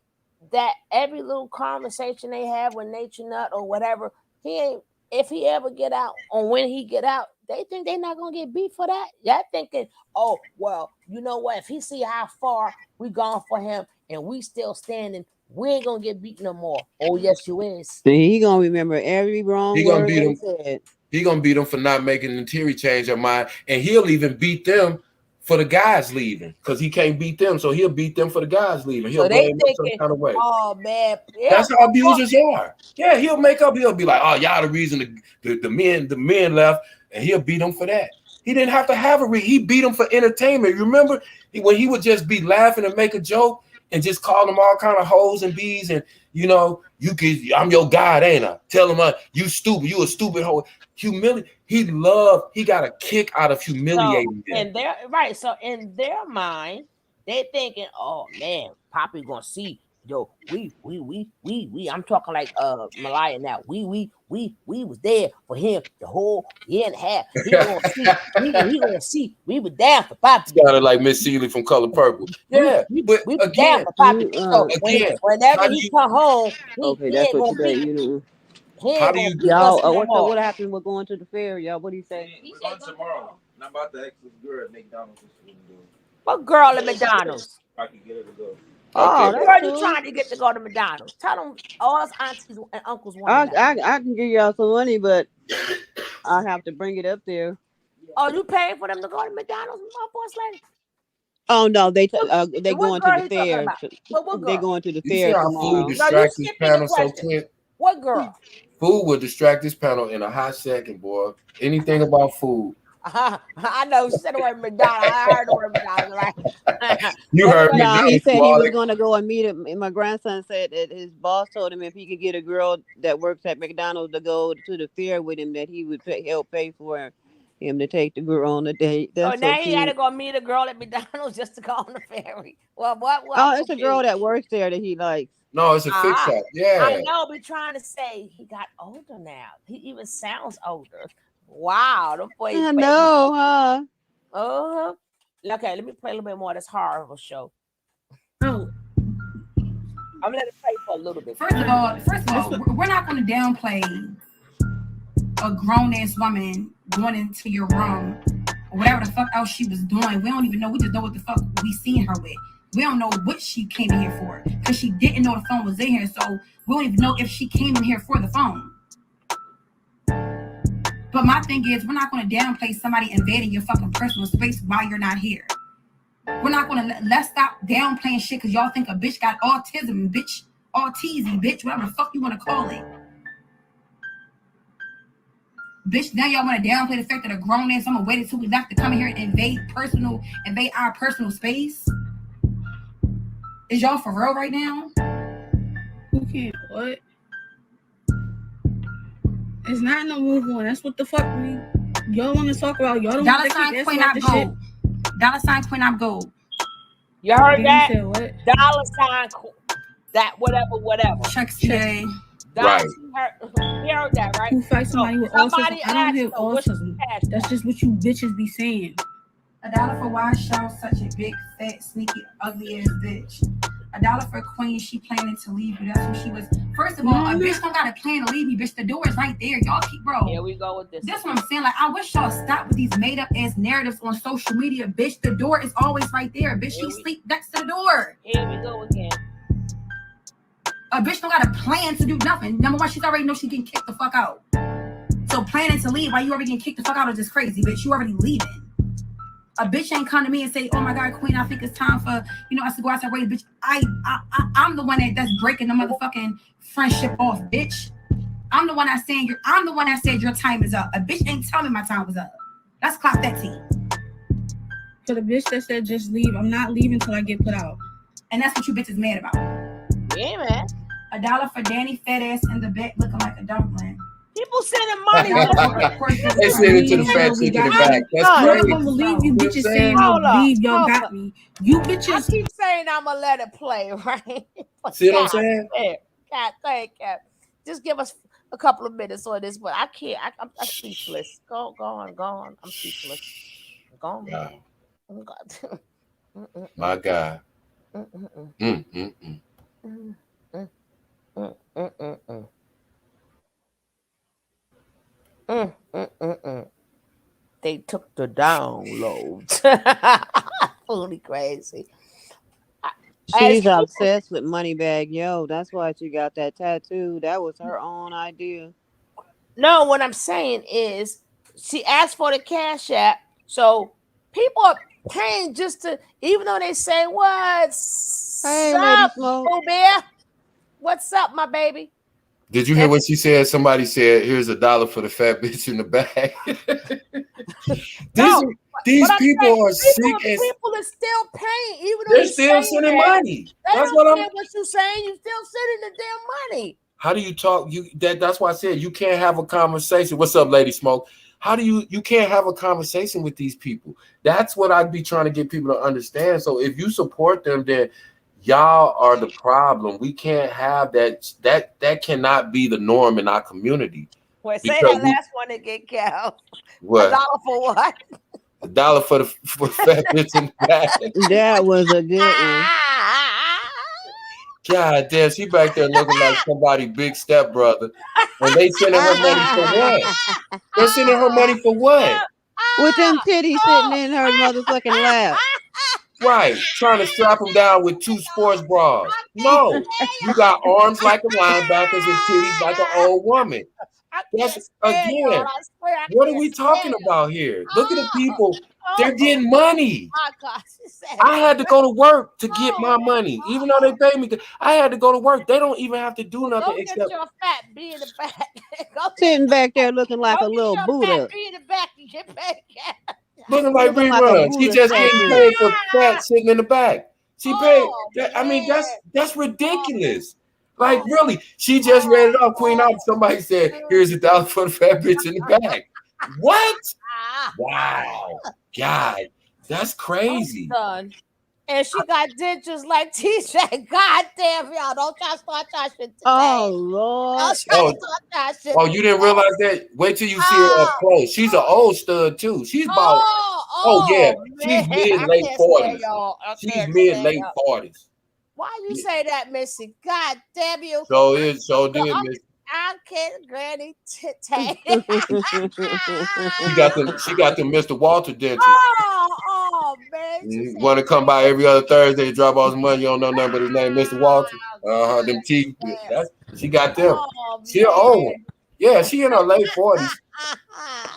that every little conversation they have with Nature Nut or whatever, if he ever get out or when he get out, they think they're not gonna get beat for that. Y'all thinking, oh well, you know what? If he see how far we gone for him and we still standing, we ain't gonna get beat no more. Oh yes, you is. He gonna remember every wrong He gonna word beat they him. said. He gonna beat them for not making the Terry change their mind, and he'll even beat them for the guys leaving because he can't beat them, so he'll beat them for the guys leaving. He'll So they blame them some thinking, kind of way. oh man, yeah, That's how abusers are. Yeah, he'll make up. He'll be like, "Oh, y'all the reason the men left," and he'll beat them for that. He didn't have to have a reason. He beat them for entertainment. You remember when he would just be laughing and make a joke and just call them all kind of hoes and bees and you know I'm your God, ain't I? Tell him you stupid, you a stupid hoe. He got a kick out of humiliating them. And they're right. So in their mind, they thinking, oh man, Poppy gonna see. Yo, we. I'm talking like Malaya now. We was there for him the whole year and a half. He gonna see. He gonna see. We were down for Poppy. Sounded like Miss Seeley from Color Purple. Yeah, but we again, down for Poppy. So again, whenever he come home, he that's ain't what gonna you say. beat. You know, He ain't how do gonna you beat us no y'all? more. What happened with going to the fair, y'all? What do you say? We're going tomorrow. I'm about to ask this girl at McDonald's what she do. What girl at McDonald's? I can get her to go. Oh, What that's girl you cool. trying to get to go to McDonald's? Tell them all us aunties and uncles want I to know. I can give y'all some money, but I have to bring it up there. Oh, you paying for them to go to McDonald's, my boss lady? Oh no, they What going to girl the he talking fair. about? What They girl? going to the You see fair how food tomorrow. No, you distracts this skipping the panel so question. quick? What girl? Food will distract this panel in a hot second, boy. Anything about food. I know. She said the word McDonald's. I heard the word McDonald's. Right? You What heard girl? No, he McDonald's said do he all was that. going to go and meet him. And my grandson said that his boss told him if he could get a girl that works at McDonald's to go to the fair with him, that he would help pay for him to take the girl on a date. Oh, That's so now he got to cute. go meet a girl at McDonald's just to go on the ferry. Well, what? Well, Oh, I'm it's a girl confused. that works there that he likes. No, it's a fix shop. I Yeah. know, but trying to say he got older now. He even sounds older. Wow, the boy. I know, huh? Okay, let me play a little bit more of this horrible show. Oh, I'm gonna let it play for a little bit. First of all, we're not going to downplay a grown ass woman going into your room or whatever the fuck else she was doing. We don't even know. We just know what the fuck we seen her with. We don't know what she came in here for because she didn't know the phone was in here. So we don't even know if she came in here for the phone. But my thing is, we're not going to downplay somebody invading your fucking personal space while you're not here. We're not going to let's stop downplaying shit because y'all think a bitch got autism, bitch, autism, bitch, whatever the fuck you want to call it. Bitch, now y'all want to downplay the fact that a grown ass someone waited till we left to come in here and invade our personal space. Is y'all for real right now? who can't? What? It's not no move on. That's what the fuck y'all want to talk about. Y'all don't want to keep asking about this shit. $Queen Gold. You heard Then that? you said what? That whatever. Check CA. Right. You heard that, right? Who fights somebody with autism? Somebody I don't asked have her, what's the autism. passion? That's just what you bitches be saying. $1 for why show such a big, fat, sneaky, ugly ass bitch. $1 for Queen, she planning to leave you. That's what she was. First of all, a bitch don't got a plan to leave me, bitch. The door is right there. Y'all keep, bro. Here we go with this. That's what I'm saying. Like, I wish y'all stop with these made up ass narratives on social media, bitch. The door is always right there, bitch. She sleep next to the door. Here we go again. A bitch don't got a plan to do nothing. Number one, she's already know she getting kicked the fuck out. So planning to leave while you already getting kicked the fuck out is just crazy, bitch. You already leaving. A bitch ain't come to me and say, "Oh my God, Queen, I think it's time for us to go outside ways." Bitch, I'm the one that's breaking the motherfucking friendship off, bitch. I'm the one that said your time is up. A bitch ain't telling me my time was up. Let's clock that T. For the bitch that said just leave, I'm not leaving till I get put out. And that's what you bitches mad about. Yeah, man. $1 for Danny fat ass in the back looking like a dumpling. People sending money. They send it to the fat chick in the back. That's I'm not crazy. gonna believe you bitches saying Hold up. leave. Y'all got me. You bitches. I keep saying I'm gonna let it play, right? See what I'm saying? God, thank you. Just give us a couple of minutes on this, but I can't. I'm speechless. Go on. I'm speechless. Go on. Wow. Oh, God. My God. They took the downloads. Fully crazy. She's obsessed with Moneybag Yo. That's why she got that tattoo. That was her own idea. No, what I'm saying is she asked for the Cash App. So people are paying just to, even though they say, what's Hey, up, Lady Smoke. Boo Bear? What's up, my baby? Did you hear what she said? Somebody said, "Here's $1 for the fat bitch in the bag." These people are sick. People are still paying, even though they're still sending money. That's what you're saying. You still sending the damn money. How do you talk? That's why I said you can't have a conversation. What's up, Lady Smoke? How do you can't have a conversation with these people? That's what I'd be trying to get people to understand. So if you support them, then y'all are the problem. We can't have that. That cannot be the norm in our community. Well, say that last one again, Cal. What? $1 for what? $1 for the fat bitch in the back. That was a good one. God damn, she back there looking like somebody big stepbrother. And they sending her money for what? They're sending her money for what? With them titties sitting in her motherfucking lap. Right, trying to strap them down with 2 sports bras. No, you got arms like a linebacker and titties like an old woman. That's again. What are we talking about here? Look at the people. They're getting money. I had to go to work to get my money, even though they paid me. I had to go to work. They don't even have to do nothing except your fat bee in the back. Sitting back there looking like a little Buddha. Looking like reruns. She just getting paid for fat sitting in the back. She paid. I mean, that's ridiculous. Like, really, she just read it off. Queen Op. Somebody said, "Here's $1 for the fat bitch in the back." What? Wow. God, that's crazy. And she got dentures like TJ. God damn, y'all. Don't try to start that shit today. Oh, Lord. Oh, you didn't realize that? Wait till you see her up close. She's an old stud, too. She's about, yeah. She's mid-late 40s. She's mid-late 40s. Why you say that, Missy? God damn you. So did, Missy. I can't, Granny Titty. She got them Mr. Walter dentures. Oh, man. Want to come by every other Thursday to drop off some money. You don't know nothing but his name, Mr. Walter. Them teeth. She got them. She an old one. Yeah, she in her late 40s.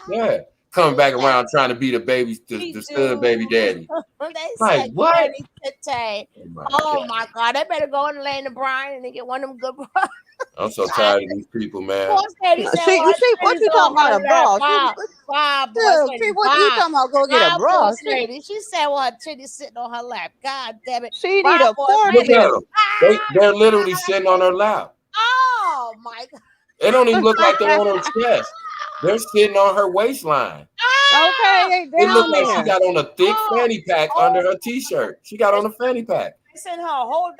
Yeah. Coming back around trying to be the stud baby daddy. Like, what? Oh my God. They better go and lay in the brine and get one of them good bras. I'm so tired of these people, man. What you talking about, a bra? What you talking about? Go get a bra? She said, well, her titty sitting on her lap. God damn it. She need a fork. Look at them. They're literally sitting on her lap. Oh my God. They don't even look like they're on her chest. They're sitting on her waistline. Okay, it looked like she got on a thick fanny pack under her t-shirt. She got on a fanny pack. They sent her a whole $1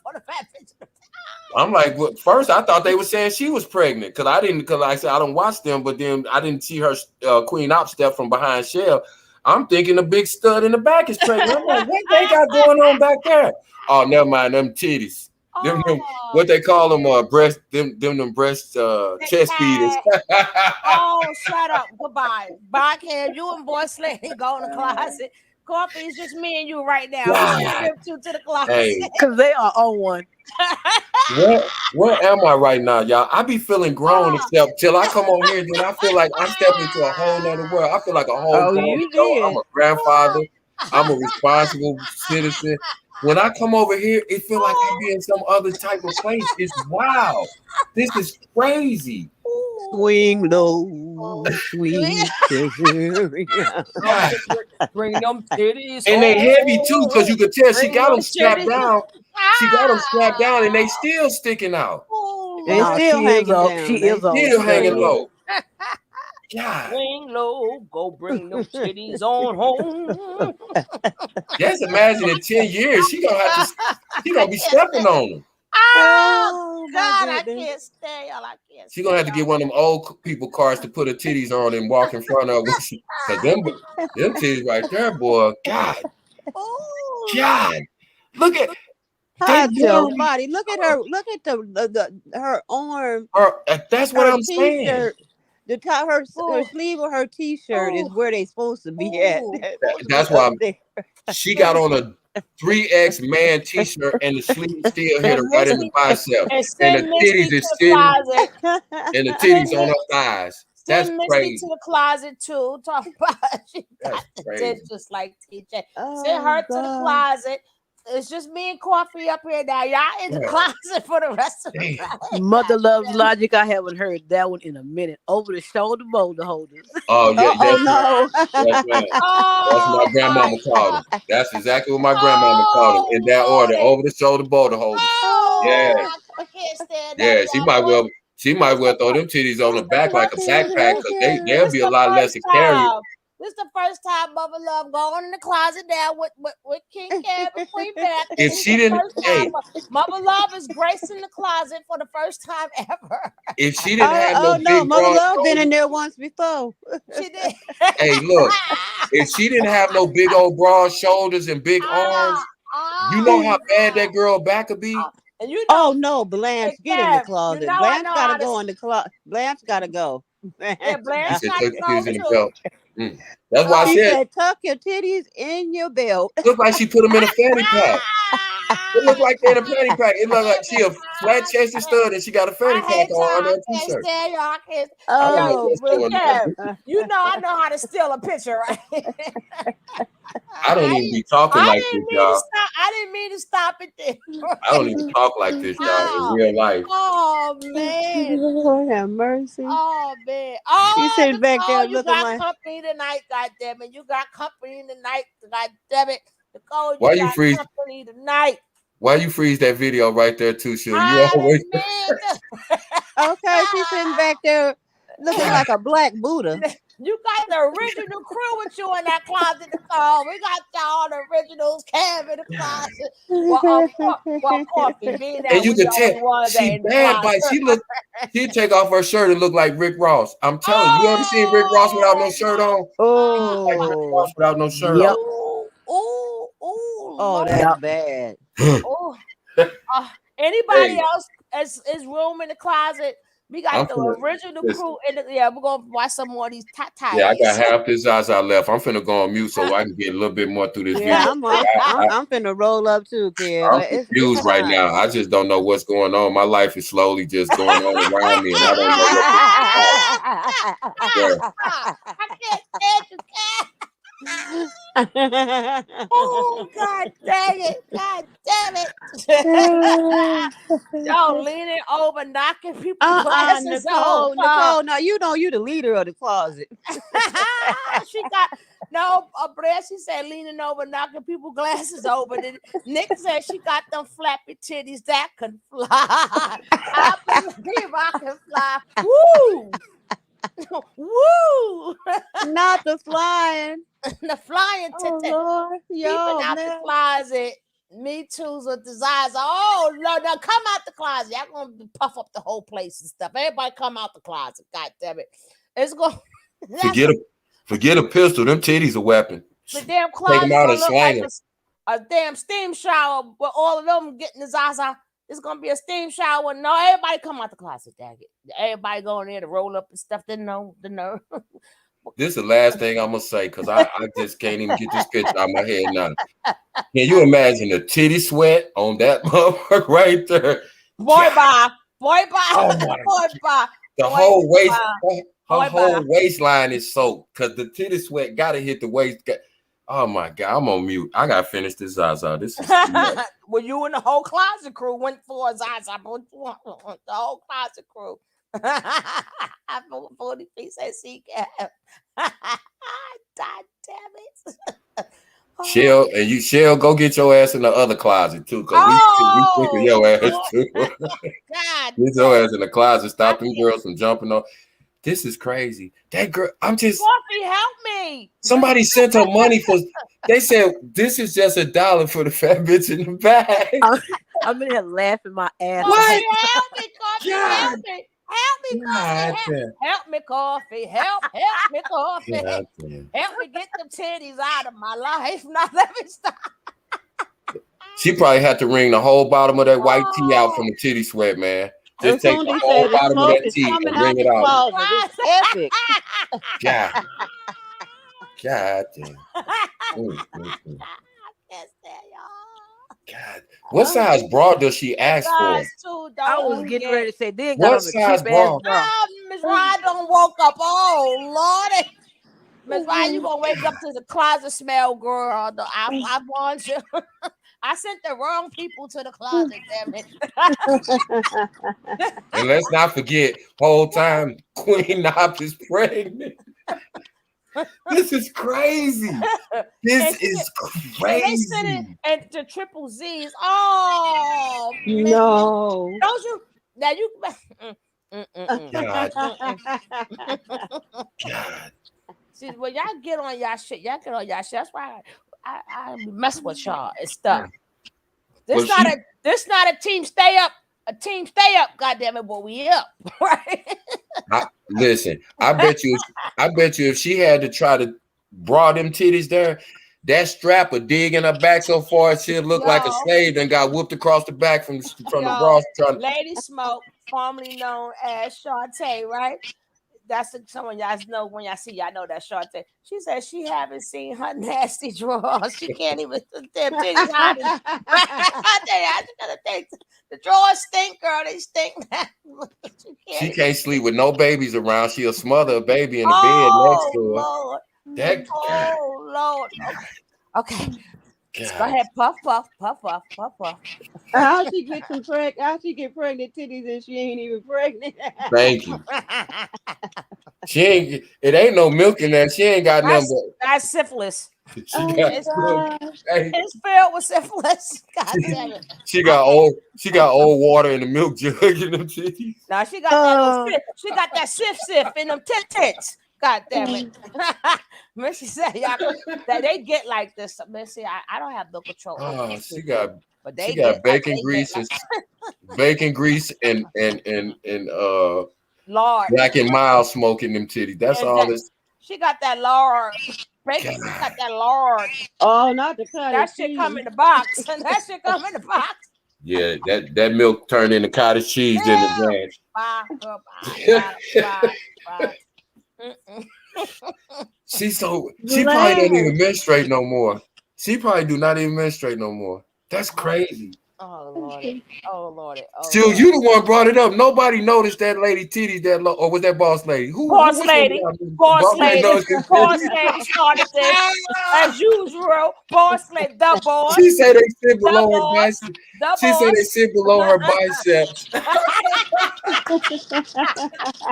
for the fat bitch. I'm like, well, first I thought they were saying she was pregnant because I said I don't watch them, but then I didn't see her Queen Op step from behind Shell. I'm thinking the big stud in the back is pregnant. I'm like, what they got going on back there? Oh, never mind, them titties. Them, what they call them, breast, them breast chest feeders. Oh, shut up. Goodbye. Bye, Cam. You and Boy Slaney go in the closet. Coffee, it's just me and you right now. Wow. To the closet. Because they are on one. Where am I right now, y'all? I be feeling grown except till I come on here, then I feel like I'm stepping into a whole nother world. I feel like a whole adult. I'm a grandfather. I'm a responsible citizen. When I come over here, it feels like I'm in some other type of place. It's wild. This is crazy. Swing low, swing. Bring them titties. And they heavy too, because you could tell she got them strapped down. She got them strapped down, and they still sticking out. They still hanging down. She is still hanging low. God. Swing low, go bring them titties on home. Just imagine in 10 years, she gonna be stepping on them. Oh God, I can't stand y'all. I can't. She gonna have to get one of them old people cars to put her titties on and walk in front of her. Cause them titties right there, boy. God. God. Look at her body. Look at her. Look at her arm. That's what I'm saying. the top, her Ooh. sleeve of her t-shirt is Ooh. where they supposed to be at. Ooh. They're supposed to That's be why up there. she got on a 3X man t-shirt and the sleeve still hit her And right in the Misty, bicep. and And the send Misty titties to is the sitting closet. and the Send, titties on her thighs. That's send Misty to crazy. the closet too. Talk about she That's got the crazy. tits just like TJ. Send Oh her to the God. closet. It's just me and Coffee up here now. Y'all in the Yeah. closet for the rest of the Damn. night. Mother God loves damn. logic. I haven't heard that one in a minute. Over the shoulder boulder holders. Oh yeah, Oh yes, ma'am. no. Yes, ma'am. That's what Oh my grandmama called my them. That's exactly what my grandmama called them. Oh In that order, Lordy. over the shoulder border holders. Yeah, Oh, I can't stand that yeah. motherfucker. She might This well the throw fir- them titties on this the the back like a first backpack because they'll this be a the lot less first to carry. time. This the first time Mother Love going in the closet now with King Cab and Queen Mac. If This is she the didn't, first time hey, Mother Love is gracing the closet for the first time ever. if she didn't have no Oh no, big Mother broad Love been in shoulders, there once before. She did. hey, look, if she didn't have no big old broad shoulders and big arms, you know how bad that girl back could be. And you know, Oh no, Blanche, hey, get in the Kev, you closet. know I Blanche know gotta how to. go in the closet. Blanche gotta go. Yeah, She Blanche said, got tuck to your go titties in the too. belt. That's why I She said, said, tuck your titties in your belt. look like she put them in a fanny pack. It look like they're in a fanny pack. It look like she a flat chested stud and she got a fanny I pack hate y'all. on under I her can't t-shirt. stand y'all. I can't. I don't know Oh, what's Yo, going Kev, on. you know I know how to steal a picture, right? I don't even be talking like this, y'all. I didn't mean to stop it there. I don't even talk like this, y'all, in Oh, real life. oh man. Lord have mercy. Oh man. He's Oh, sitting back there you looking got like, company tonight, God damn it. You got company tonight, God damn it. Nicole, Why you you got freeze? company tonight. Why you freeze that video right there too, Shil? You I always didn't mean to. okay, she's sitting back there looking like a black Buddha. You got the original crew with you in that closet, Nicole. We got y'all the originals, Cam in the closet. Well, Coffee, being that and you we can the tell only ones that she in the bad closet. bite. She'd take off her shirt and look like Rick Ross. I'm telling you, you ever seen Rick Ross without no shirt on? Like Rick Ross Oh, without no shirt Yep. Ooh, oh, Lord. that's bad. Oh, anybody Hey, else is room in the closet? We got I'm the finna original listen. crew in the, yeah, we're gonna watch some more of these Yeah, I got titties. half this Zaza left. I'm finna go on mute so I can get a little bit more through this Yeah, video. I'm finna roll up too, kid. I'm It's confused right time. now. I just don't know what's going on. My life is slowly just going on around me, and I don't know what to do. I can't stand you, cat. Oh, God dang it. God damn it. Y'all leaning over, knocking people glasses off. Nicole, now you know you the leader of the closet. She got no, Brad, she said leaning over, knocking people glasses over. Then Nick said she got them flappy titties that can fly. I believe I can fly. Woo! Woo! Not the flying. The flying Oh titty. Lord, Peeping yo, out the man. closet. Me too's with desires. Oh no, no, come out the closet. Y'all gonna puff up the whole place and stuff. Everybody come out the closet. God damn it. It's going Forget a pistol. Them titties a weapon. the damn Take closet them out gonna and look slang like them. a damn steam shower with all of them getting the Zaza. It's gonna be a steam shower. No, everybody come out the closet, dang it. Everybody going there to roll up and stuff. The nerve. This is the last thing I'm gonna say because I just can't even get this picture out of my head now. Can you imagine the titty sweat on that motherfucker right there? Boy, bye. Boy, bye. Oh my Boy, bye. The Boy, whole waist, bye. her Boy, whole bye. waistline is soaked because the titty sweat gotta hit the waist. Oh my god, I'm on mute. I gotta finish this Zaza. This is Well, you and the whole closet crew went for a Zaza. The whole closet crew. I 40 piece at CCAP. God damn it. Shell, and you Shell, go get your ass in the other closet too, because we sick of your ass too. God, get your ass in the closet. Stop them girls from jumping on. This is crazy. That girl, I'm just. Coffee, help me. Somebody sent her money for. They said this is just $1 for the fat bitch in the bag. I'm in here laughing my ass Coffee, off. help me, Coffee, help me. Help me, Coffee. Help me, Coffee. Help me, Coffee. Help me get them titties out of my life. Now let me stop. She probably had to wring the whole bottom of that white tee out from the titty sweat, man. Just take the Soon whole said the bottom of smoke that is tea coming and out bring the it out. closet. It's epic. God. God damn. Yes, y'all. God. What size bra does she ask for? Size 2, I don't was getting forget. ready to say, then got What on the size cheap ass bra? bra. Miss Ryan don't woke up. Oh, Lordy. Miss Ryan, you gonna wake up to the closet smell, girl. I want you. I sent the wrong people to the closet, damn it. And let's not forget, whole time Queen Knob is pregnant. This is crazy. This is And they sent it crazy. and to triple Z's. Oh man. No. Don't you now you God. God. See, when y'all get on y'all shit, That's why I mess with y'all and stuff. This not a team stay up. A team stay up, goddamn it, but we up, right? Listen, I bet you if she had to try to bra them titties there, that strap would dig in her back so far she'd look like a slave and got whooped across the back from the bra. Lady Smoke, formerly known as Shantae, right? That's someone y'all know when y'all see y'all know that Shantae. She said she haven't seen her nasty drawers. She can't even damn titties hiding. The drawers stink, girl. They stink. She can't sleep with no babies around. She'll smother a baby in the bed next to her. Lord. That Lord. Okay. God. Go ahead, puff. How she get pregnant titties and she ain't even pregnant? Thank you. It ain't no milk in there. She ain't got nothing but that's syphilis. It's filled with syphilis. God damn it. She got old water in the milk jug in them titties. Now she got that she got that sif in them tits. God damn it. Missy said y'all that they get like this. Missy, I don't have no control. Oh, she got bacon grease and lard. Black and Mild smoking them titties. That's all this. She got that lard. Bacon got that lard. Oh, not the cottage. That shit come in the box. Yeah, that milk turned into cottage cheese in the Bye. She probably don't even menstruate no more. She probably do not even menstruate no more. That's crazy. Oh Lord. Still, you the one brought it up. Nobody noticed that lady titties that low, or was that boss lady? Boss lady started this as usual. Boss lady, the boss. She said they sit below her biceps. She said they sit below her biceps.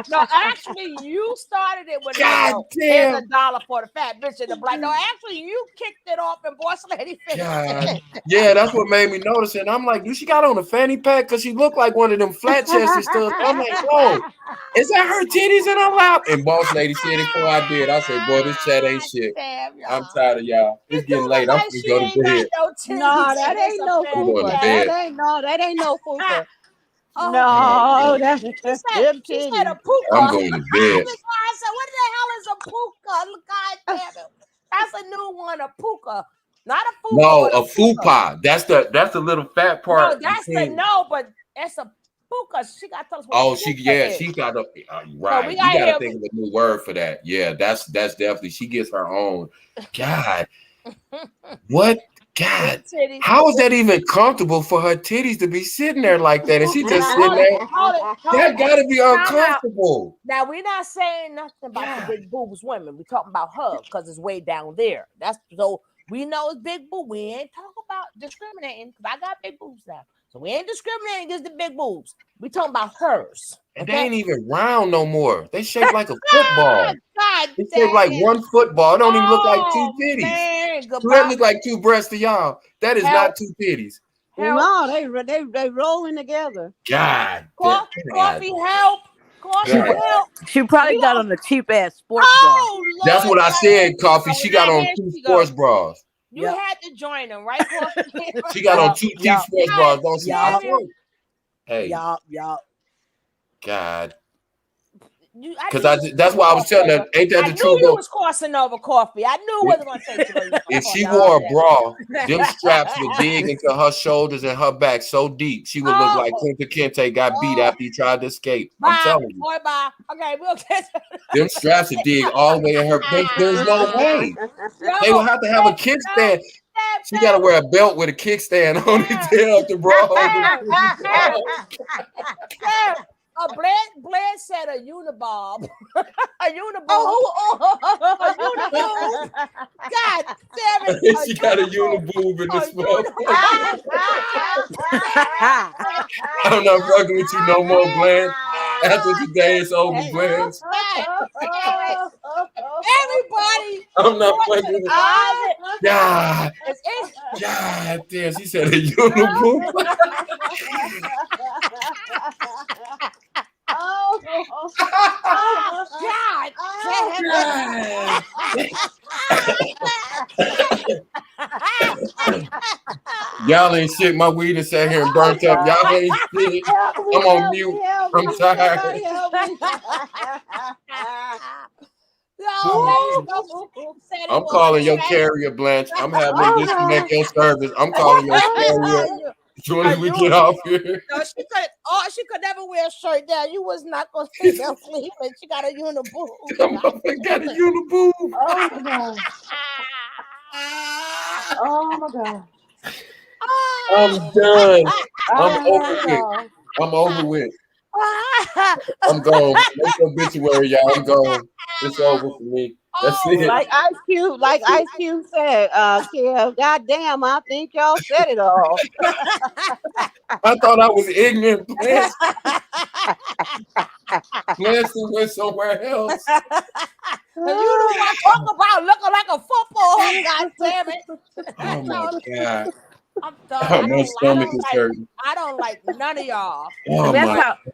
No, actually, you started it with here's $1 for the fat bitch in the black. No, actually, you kicked it off and boss lady finished it. Yeah, that's what made me notice it. And I'm like, she got on a fanny pack because she looked like one of them flat chested stuff. I'm like, whoa, is that her titties in her lap? And boss lady said it before I did. I said, boy, this chat ain't shit. I'm tired of y'all. It's getting late. I'm gonna go to bed. No, that ain't no fupa. That ain't no fupa. No, that's she said a puka. I'm going to bed. I said, what the hell is a puka? God damn it. That's a new one, a puka. Not a fupa. No, a fupa. That's the little fat part. No, but it's a puka. She got to tell us what she got a right. So you gotta think of a new word for that. Yeah, that's definitely she gets her own. God. What? God, how is that even comfortable for her titties to be sitting there like that? And she just sitting there. That gotta be uncomfortable. Now we're not saying nothing about the big boobs women. We're talking about her because it's way down there. That's so we know it's big boob. We ain't talking about discriminating because I got big boobs now. So we ain't discriminating against the big boobs. We talking about hers. And they ain't even round no more. They shaped like a football. They shaped like one football. It don't even look like two titties. That look like two breasts to y'all. That is not two titties. No, they rolling together. God. Coffee help. Coffee help. She probably got on the cheap ass sports bra. That's what I said, Coffee. She got on 2 sports bras. You had to join them, right, Coffee? She got on 2 cheap sports bras, don't she? Hey. Y'all. God. that's why I was telling her, ain't that the I truth? knew you was crossing over coffee. I knew it wasn't going to take you. If she wore a bra, them straps would dig into her shoulders and her back so deep, she would look like Kunta Kinte got beat after he tried to escape. I'm telling you. Bye, bye. Okay, we'll get them straps would dig all the way in her. There's no way. They would have to have a kickstand. She got to wear a belt with a kickstand on it to help the bra. Blair said a unibob. A unibob. A uniboob. God damn it. She got a uniboob in this one. I'm not fucking with you no more, Blanche. After today, it's over, Blanche. Everybody. I'm not fucking with you. God damn, she said a uniboob. Y'all ain't shit. My weed is sat here and burnt up. Y'all ain't shit. I'm on mute. I'm tired. I'm calling your carrier, Blanche. I'm having to disconnect your service. I'm calling your carrier. As soon as we get off here. No, she could never wear a shirt down. You was not gonna see no sleeping. She got a uniboob. Got a uniboob. Oh my god. Oh my god. I'm done. I'm over with. I'm over with. I'm gone. Make your obituary, y'all. I'm gone. It's over for me. That's it. Like Ice Cube said, Kev, goddamn, I think y'all said it all. I thought I was ignorant. Blanche went somewhere else. You know what I talk about looking like a football. God damn it. Oh my God. I'm done. Oh, my stomach is hurting. I don't like none of y'all. Oh,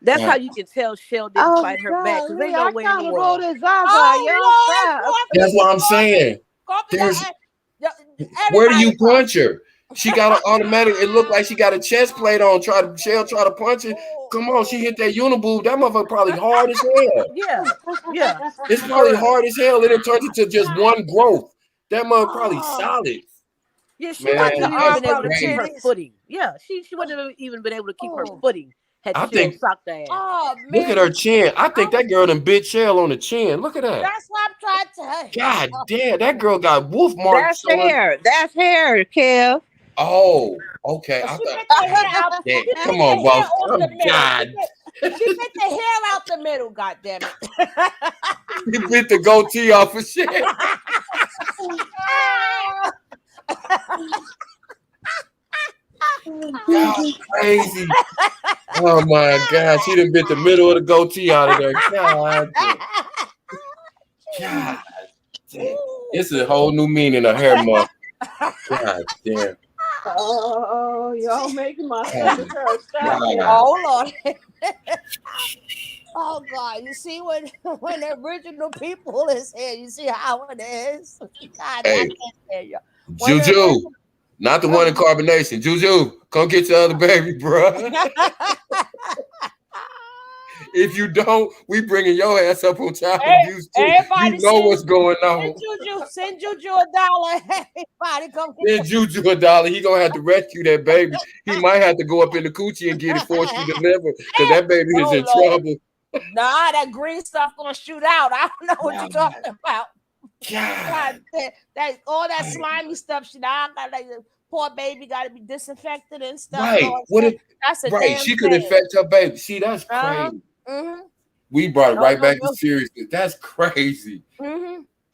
that's how you can tell Shell didn't fight her back, because they no way in the world. That's what I'm saying. Where do you punch her? She got an automatic. It looked like she got a chest plate on. Shell try to punch her. Come on, she hit that uniboob. That motherfucker probably hard as hell. Yeah. It's probably hard as hell. And it turned into just one growth. That mother probably solid. Yeah, she wouldn't have even been able to keep her footing. Yeah, she wouldn't have even been able to keep her footing had Shell socked the ass. Oh, man. Look at her chin. I think that girl done bit Shell on the chin. Look at that. That's what I'm trying to tell you. God damn, that girl got wolf marks. That's hair. That's hair, Kev. Oh, okay. I thought. Come on, boss. Oh, God. She bit the hair out the middle. God damn it. He bit the goatee off of shit. God, crazy. Oh my God. She done bit the middle of the goatee out of there. God damn. It's a whole new meaning of hair month. God damn. Oh, y'all making my stomach hurt. Oh, Lord. Oh, God. You see when the original people is here, you see how it is? God, hey, I can't tell you. Juju, not the one in carbonation. Juju, come get your other baby, bro. If you don't, we bringing your ass up on child abuse too. You know what's going on. Send Juju $1. Everybody come send Juju $1. He gonna have to rescue that baby. He might have to go up in the coochie and get it before she deliver, because that baby is in trouble. Nah, that green stuff gonna shoot out. I don't know what you're talking about. God, that all that slimy stuff. Poor baby got to be disinfected and stuff. Right. That's a right. She could infect her baby. See, that's crazy. We brought it right back to seriousness. That's crazy.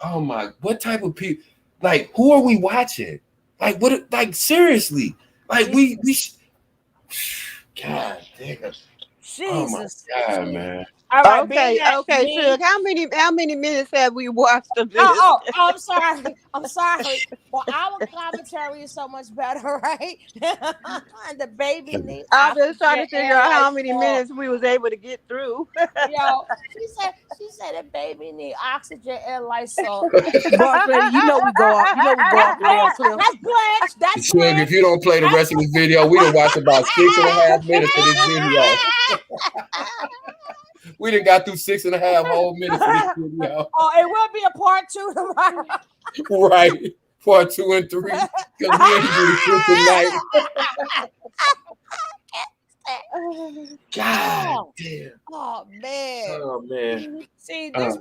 Oh my! What type of people? Like, who are we watching? Like, what? Like, seriously? Like, we. God damn. Jesus. Oh my God, man. All right, okay, Suge. How many minutes have we watched of this? I'm sorry. Well, our commentary is so much better, right? And the baby needs. I'm just trying to figure out how many minutes we was able to get through. Yo, she said the baby need oxygen and Lysol. Boss lady, you know we go off the damn cliff. That's Blanche. That's Suge, if you don't play the rest of this video, we done watched about 6.5 minutes of this video. We done got through 6.5 whole minutes of this video. Oh, it will be a part 2 tomorrow. Right. Part 2 and 3. Because we ain't do the shit tonight. God damn. Oh man. Oh man. See, this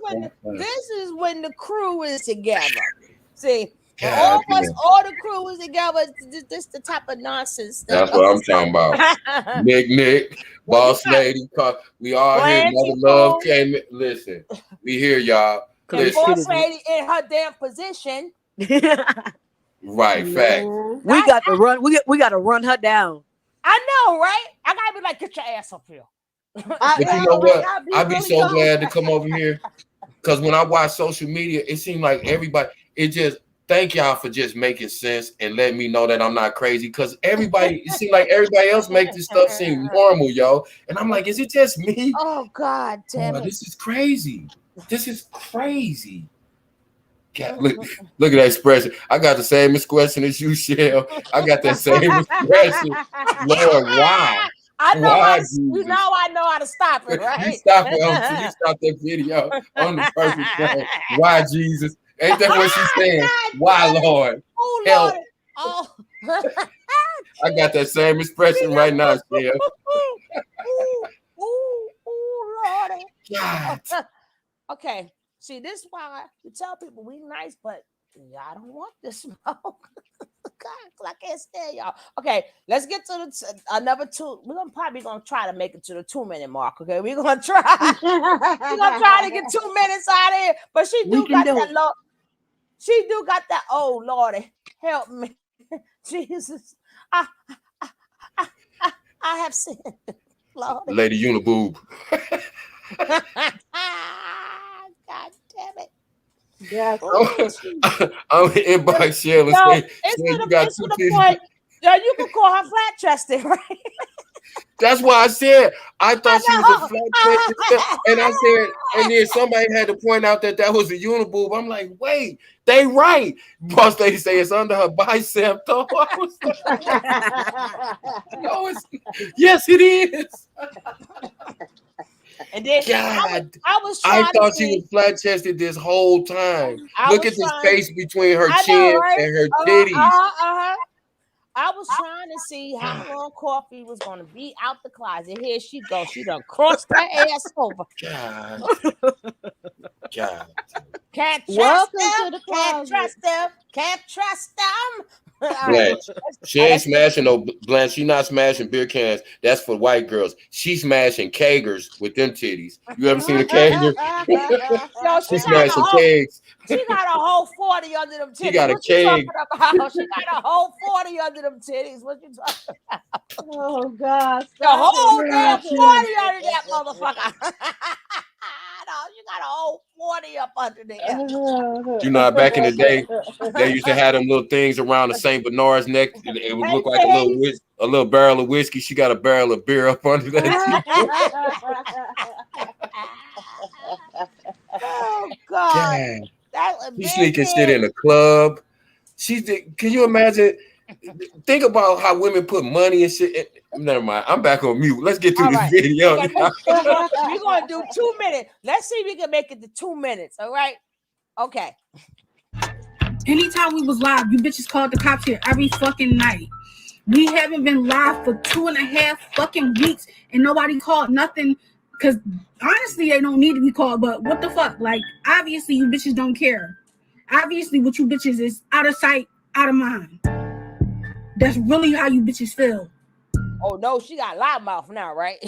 is when the crew is together. See, when God all the crew is together. This the type of nonsense. That's what I'm talking about. Nick, Boss Lady, we all here. Mother Love came in. Listen, we here, y'all. And Boss Lady in her damn position. Right, fact. We got to run. We got to run her down. I know, right? I gotta be like, get your ass up here. But you know what? I'd be so glad to come over here because when I watch social media, it seems like everybody. It just thank y'all for just making sense and letting me know that I'm not crazy. Because everybody, it seems like everybody else make this stuff seem normal, yo. And I'm like, is it just me? Oh God, damn it! This is crazy. This is crazy. God, look at that expression. I got the same expression as you, Shell. I got that same expression. Lord, why? I know why, you know I know how to stop it, right? You stop it. You stop that video on the perfect time. Why, Jesus? Ain't that what she's saying? Why, Lord? Oh, Help. Lord. Oh. I got that same expression right now, Shell. Ooh, Lord. God. Okay. See, this is why we tell people we nice, but I don't want this smoke. God, I can't stand y'all. Okay, let's get to another 2. We're probably gonna try to make it to the 2-minute mark. Okay, we're gonna try. We're gonna try to get 2 minutes out of here. But she do got that low. She do got that. Oh Lordy, help me, Jesus! I have sinned, Lord. Lady Uniboob. God damn it. Yes. I'm in by Shell and say, it's to the point. You can call her flat chested, right? That's why I said I thought she was a flat chested, and I said, and then somebody had to point out that was a uniboob. I'm like, wait, they right. Boss Lady say it's under her bicep, though. I was like, no, yes, it is. And then I thought she was flat chested this whole time. Look at the space between her chin and her titties. I was trying to see how long Coffee was going to be out the closet. Here she goes. She done crossed her ass over. God. Can't trust them. Can't trust them. Can't trust them. Blanche. She ain't smashing no Blanche. She not smashing beer cans. That's for white girls. She smashing kegers with them titties. You ever seen a kegger? She smashing kegs. She got a whole 40 under them titties. She got a keg. She got a whole 40 under them titties. What you talking about? Oh God! The whole damn 40 under that motherfucker. No, you got a whole 40 up under there. You know, back in the day, they used to have them little things around the St. Bernard's neck. It would look like a little barrel of whiskey. She got a barrel of beer up under that. Oh God! She's sneaking shit in the club. Can you imagine? Think about how women put money and shit. Never mind. I'm back on mute. Let's get through this video. We're gonna do 2 minutes. Let's see if we can make it to 2 minutes. All right. Okay. Anytime we was live, you bitches called the cops here every fucking night. We haven't been live for 2.5 fucking weeks and nobody called nothing. Cause honestly, they don't need to be called. But what the fuck? Like, obviously, you bitches don't care. Obviously, what you bitches is out of sight, out of mind. That's really how you bitches feel. Oh no, she got a lot of mouth now, right?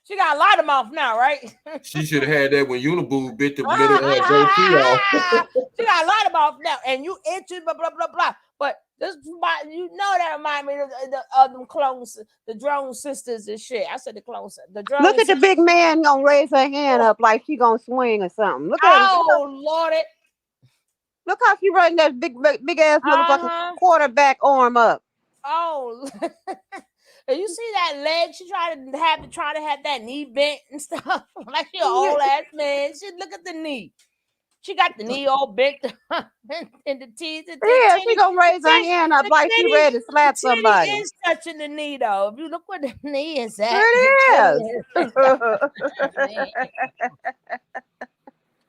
She got a lot of mouth now, right? She should have had that when Uniboob bit the middle of her goatee off. She got a lot of mouth now, and you itching, blah blah blah blah. But this, you know, that remind me of them clones, the drone sisters and shit. I said the clones, the drone. Look at the big man gonna raise her hand up like she gonna swing or something. Look at him. Oh Lord! Look how she running that big ass motherfucking quarterback arm up. Oh, and you see that leg? She try to have that knee bent and stuff. Like she an old ass man. She look at the knee. She got the knee all big and the teeth. Yeah, she gonna raise her hand up like she ready to slap The titty somebody. is touching the knee though. If you look where the knee is at, It is.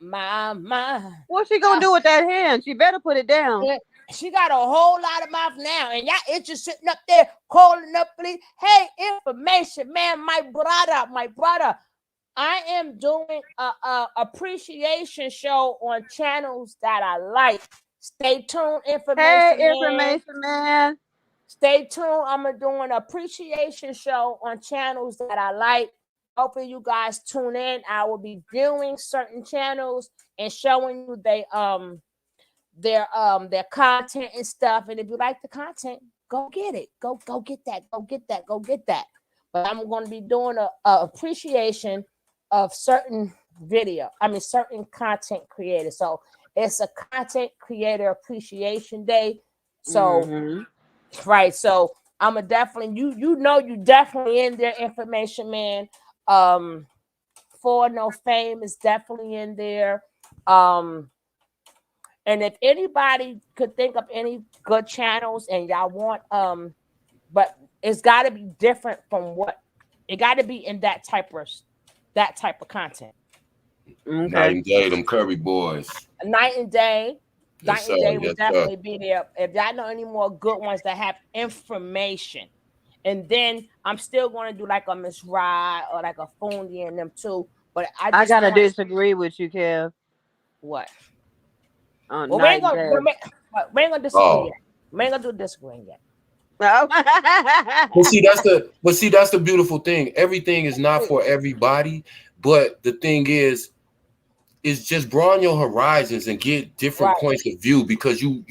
my. What's she gonna do with that hand? She better put it down. She got a whole lot of mouth now, and y'all it's just sitting up there calling up, please. Hey, information, man, my brother. I am doing a appreciation show on channels that I like. Stay tuned, Information man. Stay tuned. I'm doing an appreciation show on channels that I like. Hoping you guys tune in. I will be viewing certain channels and showing you their content and stuff. And if you like the content, go get it. Go get that. Go get that. Go get that. But I'm going to be doing a appreciation of certain certain content creators. So it's a content creator appreciation day. So right. So I'm a definitely you definitely in there, information man. For No Fame is definitely in there. And if anybody could think of any good channels and y'all want, but it's got to be different from what it got to be in that type of content. Okay. Night and Day, them Curry boys. Night and Day. Yes, Night and Day will yes, definitely be there. If y'all know any more good ones that have information. And then I'm still going to do like a Miss Rye or like a Fundi and them too. But I gotta disagree with you, Kev. What? Well, we ain't gonna disagree yet. We ain't gonna do disagreeing yet. No. But see, that's the beautiful thing. Everything is not for everybody, but the thing is just broaden your horizons and get different points of view, because you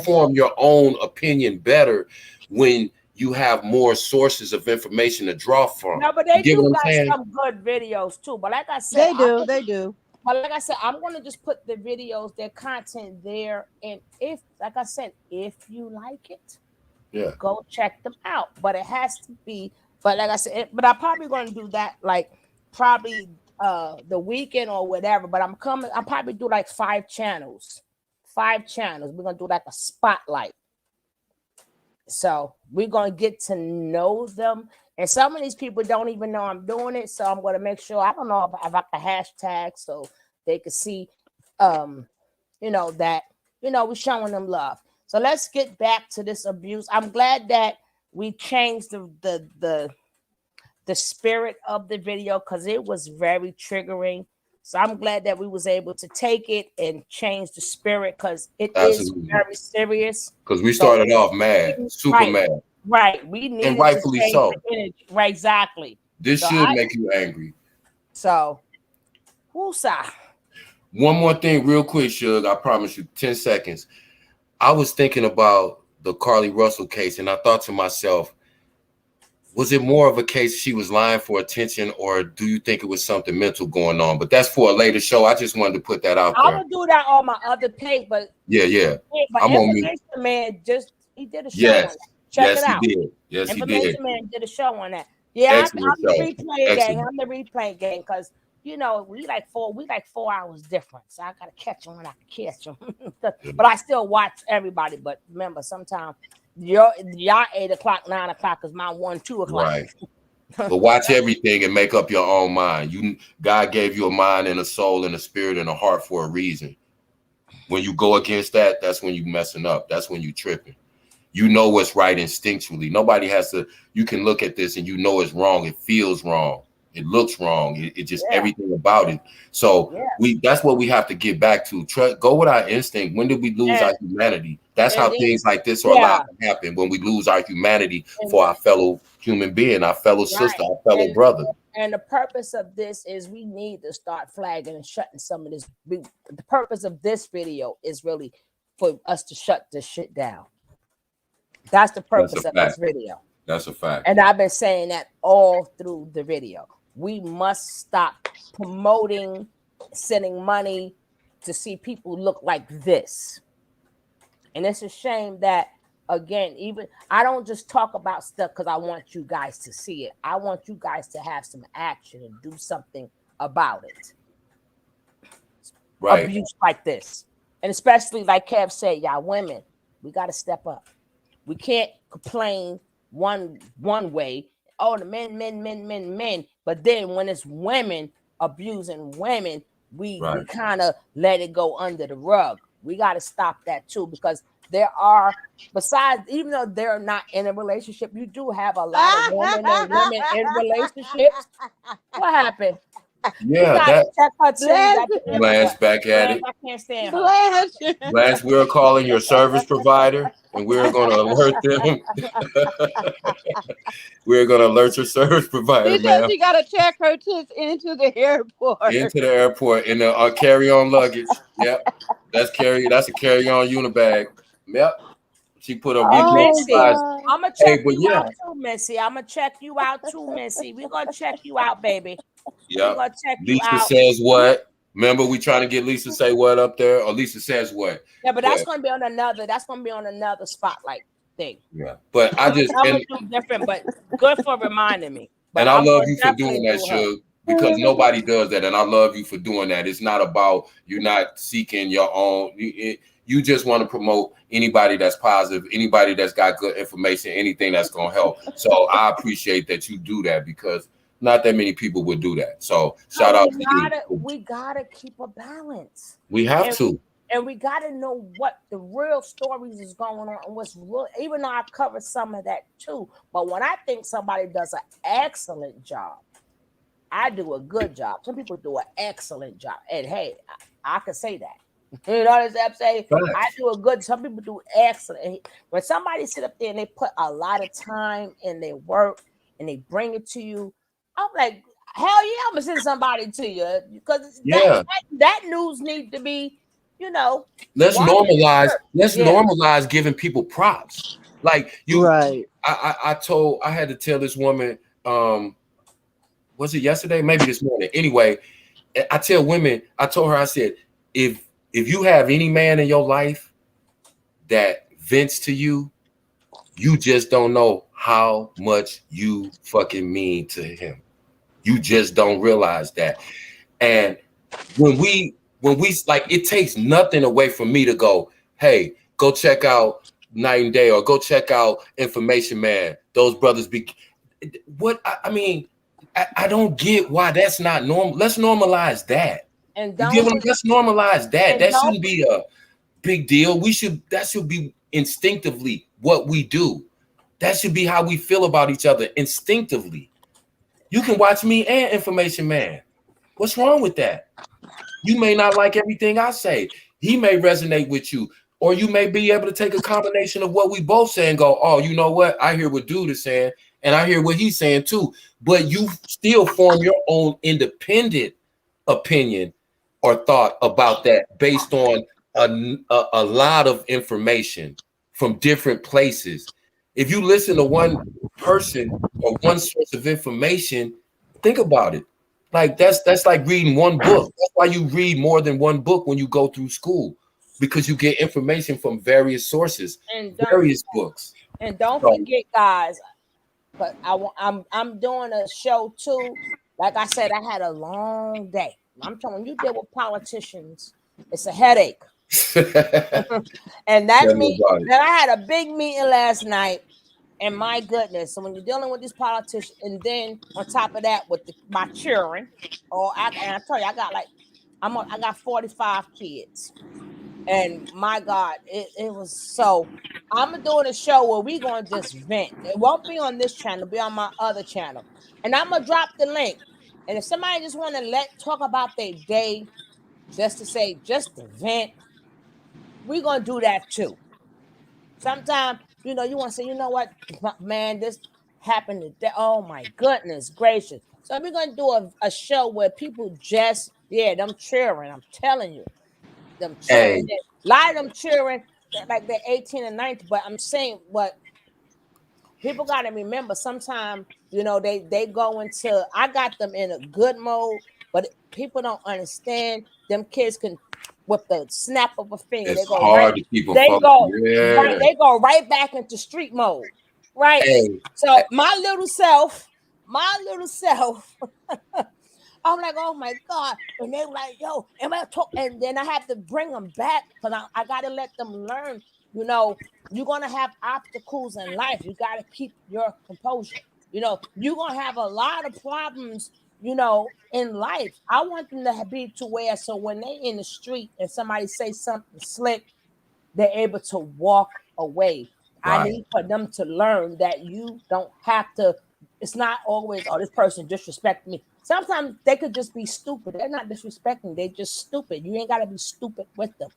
form your own opinion better when you have more sources of information to draw from. No, but they do got some good videos too. But like I said, they do. But like I said, I'm gonna just put the videos, their content there, and if, like I said, if you like it, go check them out. But it has to be. But like I said, but I'm probably gonna do that like probably the weekend or whatever. But I'm probably do like 5 channels. 5 channels. We're gonna do like a spotlight. So we're gonna get to know them. And some of these people don't even know I'm doing it. So I'm gonna make sure, I don't know if I can hashtag so they can see that we're showing them love. So let's get back to this abuse. I'm glad that we changed the spirit of the video, because it was very triggering. So I'm glad that we was able to take it and change the spirit, because it is very serious. Because we started off mad, super mad. Right. We need, and rightfully so. Right, exactly. This should make you angry. So, woosah. One more thing real quick, Suge. I promise you, 10 seconds. I was thinking about the Carly Russell case, and I thought to myself, was it more of a case she was lying for attention, or do you think it was something mental going on? But that's for a later show. I just wanted to put that out there. I'm gonna do that on my other page, but But I'm Information Man he did a show on that. Check it out. He did. Yes, he did. Information Man did a show on that. Yeah, I'm the replay gang. I'm the replay gang, because we like 4 hours different. So I gotta catch them when I can catch them. But I still watch everybody. But remember, sometimes y'all 8 o'clock, 9 o'clock is my 1, 2 o'clock. Right. But watch everything and make up your own mind. God gave you a mind and a soul and a spirit and a heart for a reason. When you go against that, that's when you messing up. That's when you tripping. You know what's right instinctually. Nobody has to. You can look at this and you know it's wrong. It feels wrong. It looks wrong. It just everything about it. So that's what we have to get back to. Go with our instinct. When did we lose our humanity? That's how things like this are allowed to happen. When we lose our humanity for our fellow human being, our fellow sister, our fellow brother. And the purpose of this is we need to start flagging and shutting some of this. The purpose of this video is really for us to shut this shit down. That's the purpose of this video. That's a fact. And I've been saying that all through the video. We must stop promoting, sending money to see people look like this. And it's a shame that, again, even I don't just talk about stuff because I want you guys to see it. I want you guys to have some action and do something about it. abuse like this. And especially like Kev said, y'all women, we got to step up. We can't complain one way. Oh, the men. But then when it's women abusing women, we kind of let it go under the rug. We got to stop that too, because there are, besides, even though they're not in a relationship, you do have a lot of women and women in relationships. What happened? Yeah, that check her titties. Blanche back at it. I can't stand her. Blanche, we're calling your service provider, and we're going to alert them. We're going to alert your service provider, Because ma'am. she got to check her tits into the airport. Into the airport in the carry-on luggage. Yep, that's a carry-on unibag. Yep. She put a Missy, size. I'm gonna check you out too, Missy. I'm gonna check you out too, Missy. We're gonna check you out, baby. Yep. We're gonna check you Lisa out. says what? Remember, we trying to get Lisa to say what up there, or Lisa says what? Yeah, but that's gonna be on another. That's gonna be on another spotlight thing. Yeah, but I'm gonna do different. But good for reminding me. But and I love you for doing that, Shug, because nobody does that, and I love you for doing that. It's not about you not seeking your own. You just want to promote anybody that's positive, anybody that's got good information, anything that's gonna help. So I appreciate that you do that, because not that many people would do that. So shout out to you. We gotta keep a balance. We have to. And we got to know what the real stories is going on and what's real, even though I cover some of that too. But when I think somebody does an excellent job, I do a good job. Some people do an excellent job. And hey, I can say that. You know what I'm saying? I do a good, some people do excellent. And when somebody sit up there and they put a lot of time in their work and they bring it to you, I'm like, hell yeah, I'm going to send somebody to you. Because that news needs to be, let's normalize giving people props. Like you, right? I had to tell this woman, was it yesterday? Maybe this morning. Anyway, I told her, I said, if you have any man in your life that vents to you, you just don't know how much you fucking mean to him. You just don't realize that. And when we like, it takes nothing away from me to go, hey, go check out Night and Day, or go check out Information Man. Those brothers what I mean, I don't get why that's not normal. Let's normalize that. And let's normalize that. That shouldn't be a big deal. That should be instinctively what we do. That should be how we feel about each other instinctively. You can watch me and Information Man. What's wrong with that? You may not like everything I say. He may resonate with you, or you may be able to take a combination of what we both say and go, oh, you know what? I hear what dude is saying, and I hear what he's saying too. But you still form your own independent opinion or thought about that based on a lot of information from different places. If you listen to one person or one source of information, think about it. Like that's like reading one book. That's why you read more than one book when you go through school, because you get information from various sources, various books. And don't forget, guys, but I'm doing a show too. Like I said, I had a long day. I'm telling you, deal with politicians, it's a headache. And that means that I had a big meeting last night. And my goodness, so when you're dealing with these politicians, and then on top of that, with my children, I tell you, I got 45 kids, and my God, it was so. I'm doing a show where we're gonna just vent. It won't be on this channel, it'll be on my other channel, and I'm gonna drop the link. And if somebody just want to talk about their day, just to vent, we're gonna do that too. Sometimes, you want to say, you know what, man, this happened today. Oh my goodness gracious. So we're going to do a show where people just, them cheering. I'm telling you, them cheering. Hey. A lot of them cheering like they're 18 and 19. But I'm saying what people got to remember, sometimes, they go into, I got them in a good mode, but people don't understand. Them kids can, with the snap of a finger, it's hard to keep them focused. They go right back into street mode, right? Hey. So my little self, I'm like, oh my God. And they were like, yo, am I talk? And then I have to bring them back because I got to let them learn, you know, you're going to have obstacles in life. You got to keep your composure. You know, you're going to have a lot of problems, you know, in life. I want them to be to where so when they in the street and somebody say something slick, they're able to walk away. I Right. need for them to learn that you don't have to, it's not always, oh, this person disrespected me. Sometimes they could just be stupid. They're not disrespecting, they just stupid. You ain't got to be stupid with them.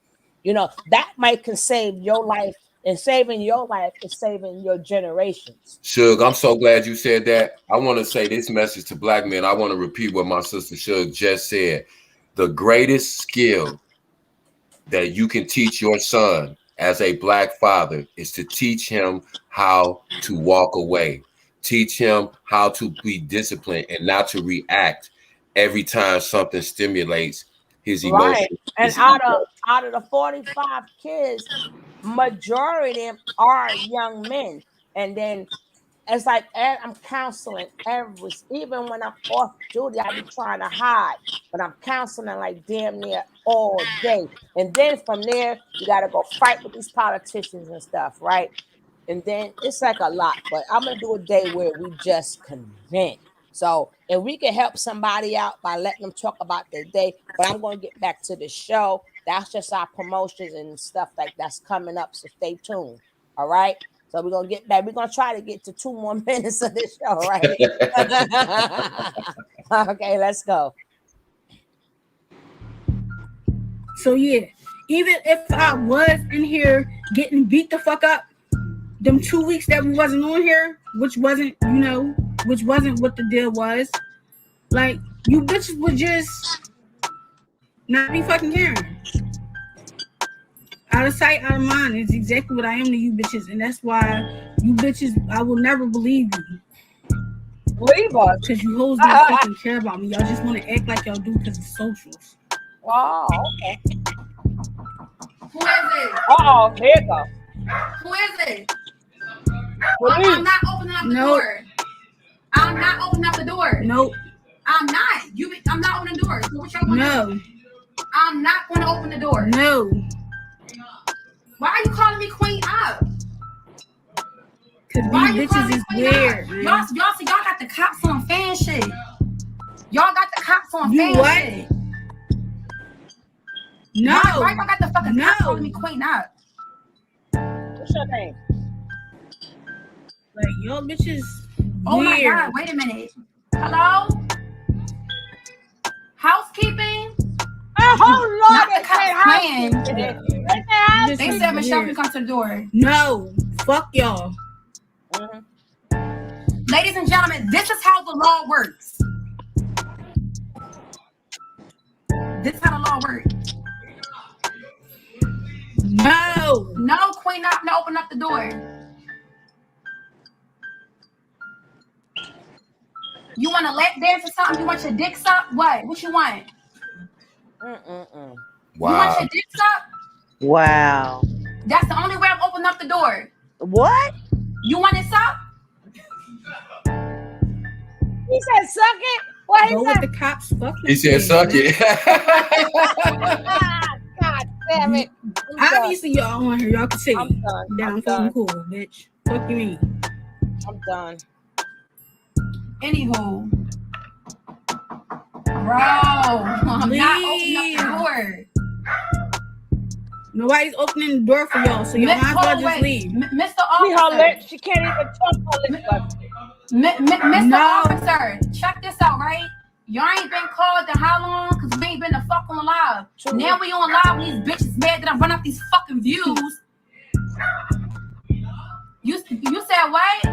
You know, that might can save your life, and saving your life is saving your generations. Suge, I'm so glad you said that. I want to say this message to black men. I want to repeat what my sister Suge just said. The greatest skill that you can teach your son as a black father is to teach him how to walk away. Teach him how to be disciplined and not to react every time something stimulates his Right. emotions. And out of the 45 kids, majority of them are young men. And then it's like I'm counseling even when I'm off duty, I be trying to hide, but I'm counseling like damn near all day. And then from there, you got to go fight with these politicians and stuff, right? And then it's like a lot, but I'm gonna do a day where we just convent. So if we can help somebody out by letting them talk about their day, but I'm gonna get back to the show. That's just our promotions and stuff like that's coming up. So stay tuned. All right. So we're gonna get back. We're gonna try to get to 2 more minutes of this show, right? Okay, let's go. So yeah, even if I was in here getting beat the fuck up, them 2 weeks that we wasn't on here, which wasn't what the deal was, like, you bitches would just not be fucking caring. Out of sight, out of mind is exactly what I am to you bitches, and that's why you bitches, I will never believe you. Leave us. Because you hoes don't fucking care about me. Y'all just want to act like y'all do because of socials. Oh, okay. Who is it? Oh, here you go. Who is it? I'm not opening up the door. I'm not opening up the door. Nope. I'm not. I'm not opening the door. So what y'all want to do? I'm not going to open the door. No. Why are you calling me queen up? Because these bitches is weird. Y'all got the cops on fan shit. Y'all got the cops on fan shit. No. Why y'all got the fucking cops calling me queen up? What's your name? Like, y'all bitches Oh my weird. God, wait a minute. Hello? Housekeeping? Oh Lord, not the cops playing. They said Michelle can come to the door. No. Fuck y'all. Ladies and gentlemen, this is how the law works. This is how the law works. No. No, queen, not open up the door. You want a lap dance or something? You want your dick sucked? What you want? Wow. You want your dick sucked? Wow. That's the only way I'm opening up the door. What? You want it sucked? He said suck it? What Go with the cops. Fuck He said suck it. God damn it. Obviously, y'all on here. Y'all can see. I'm done. I'm fucking cool, bitch. Fuck you mean? I'm done. Anywho. Bro, I'm not opening up the door. Nobody's opening the door for y'all, so y'all might as well just leave. Mr. Officer. She can't even talk her lips. Mr. Officer, check this out, right? Y'all ain't been called to how long? Because we ain't been to fucking live. True. Now we on live and these bitches mad that I run up these fucking views. You said what?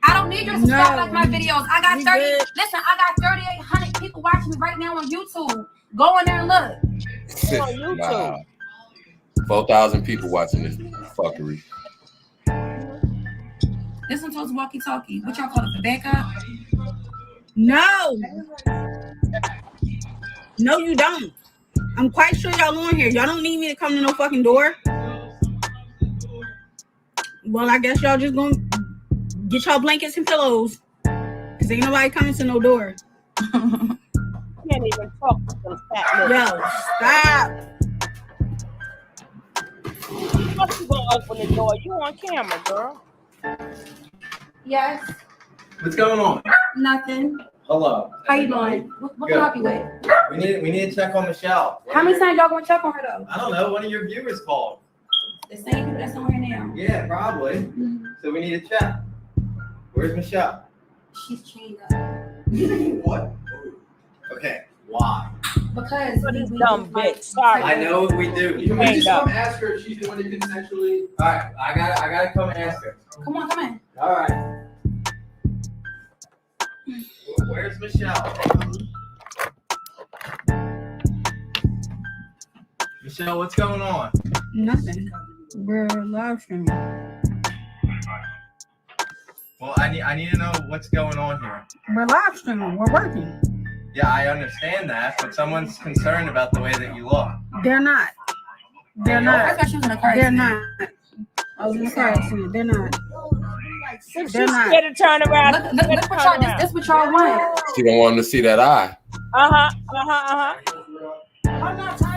I don't need you to subscribe like my videos. I got 30. Listen, I got 3,800 people watching me right now on YouTube. Go in there and look. On YouTube. Wow. 4,000 people watching this fuckery. This one told walkie-talkie. What y'all call it? The backup? No. No, you don't. I'm quite sure y'all on here. Y'all don't need me to come to no fucking door. Well, I guess y'all just gonna Get y'all blankets and pillows. Cause ain't nobody coming to no door. Can't even talk to them fat Yo, stop. How you gonna open the door? You on camera, girl. Yes. What's going on? Nothing. Hello. How you doing? What can I help you with? We need to check on Michelle. How many times y'all gonna check on her though? I don't know. One of your viewers called. The same people that's on here now. Yeah, probably. Mm-hmm. So we need to check. Where's Michelle? She's chained up. What? Okay. Why? Because This dumb bitch. Sorry. I know what we do. You we just come ask her if she's the one that didn't actually. All right. I gotta come ask her. Come on, come in. All right. Where's Michelle? Michelle, what's going on? Nothing. We're live streaming. Well, I need to know what's going on here. We're live streaming. We're working. Yeah, I understand that, but someone's concerned about the way that you look. They're not. They're I not. thought she was in a car They're accident. not. I was in the car accident. They're not. She's They're not. scared to turn around. Look what y'all. This what y'all want. She don't want them to see that eye.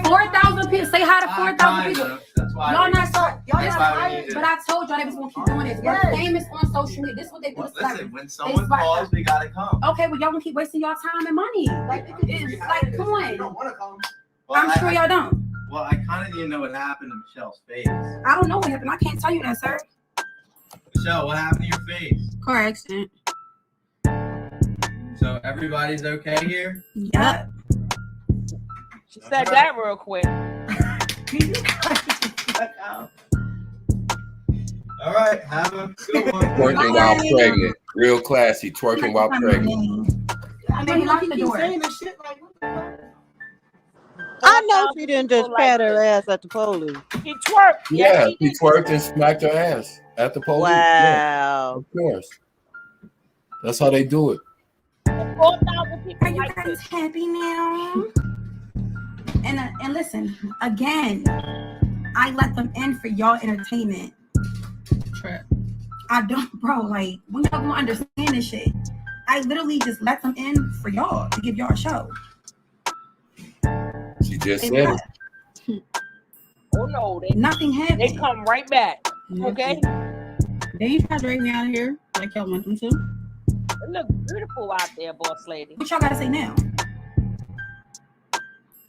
4,000 people. Say hi to 4,000 people. That's why. Y'all not so. That's why we need to. But I told y'all they was gonna keep doing this. We're famous on social media. This is what they do. Well, It's like, listen, when someone calls, we gotta come. okay, well y'all gonna keep wasting y'all time and money. Like, it's like, come on. want to come. I'm sure y'all don't. Well, I kind of need to know what happened to Michelle's face. I don't know what happened. I can't tell you that, sir. Michelle, what happened to your face? Car accident. So everybody's okay here? Yep. She said that real quick. All right, have a good one. Twerking while pregnant. Real classy. Twerking while pregnant. I mean, lock the door. I know she didn't just pat her ass at the police. She twerked. Yeah, Yes, she twerked and smacked her ass at the police. Yeah, Wow. of course. That's how they do it. 4,000 people Are you like guys this. happy now? And listen, again, I let them in for y'all entertainment. I don't, bro. Like, when y'all gonna understand this shit? I literally just let them in for y'all to give y'all a show. She just They said what? it. Oh no, Nothing happened. they come right back. Okay? They ain't try to drag me out of here like y'all want them to. It look beautiful out there, boss lady. What y'all gotta say now?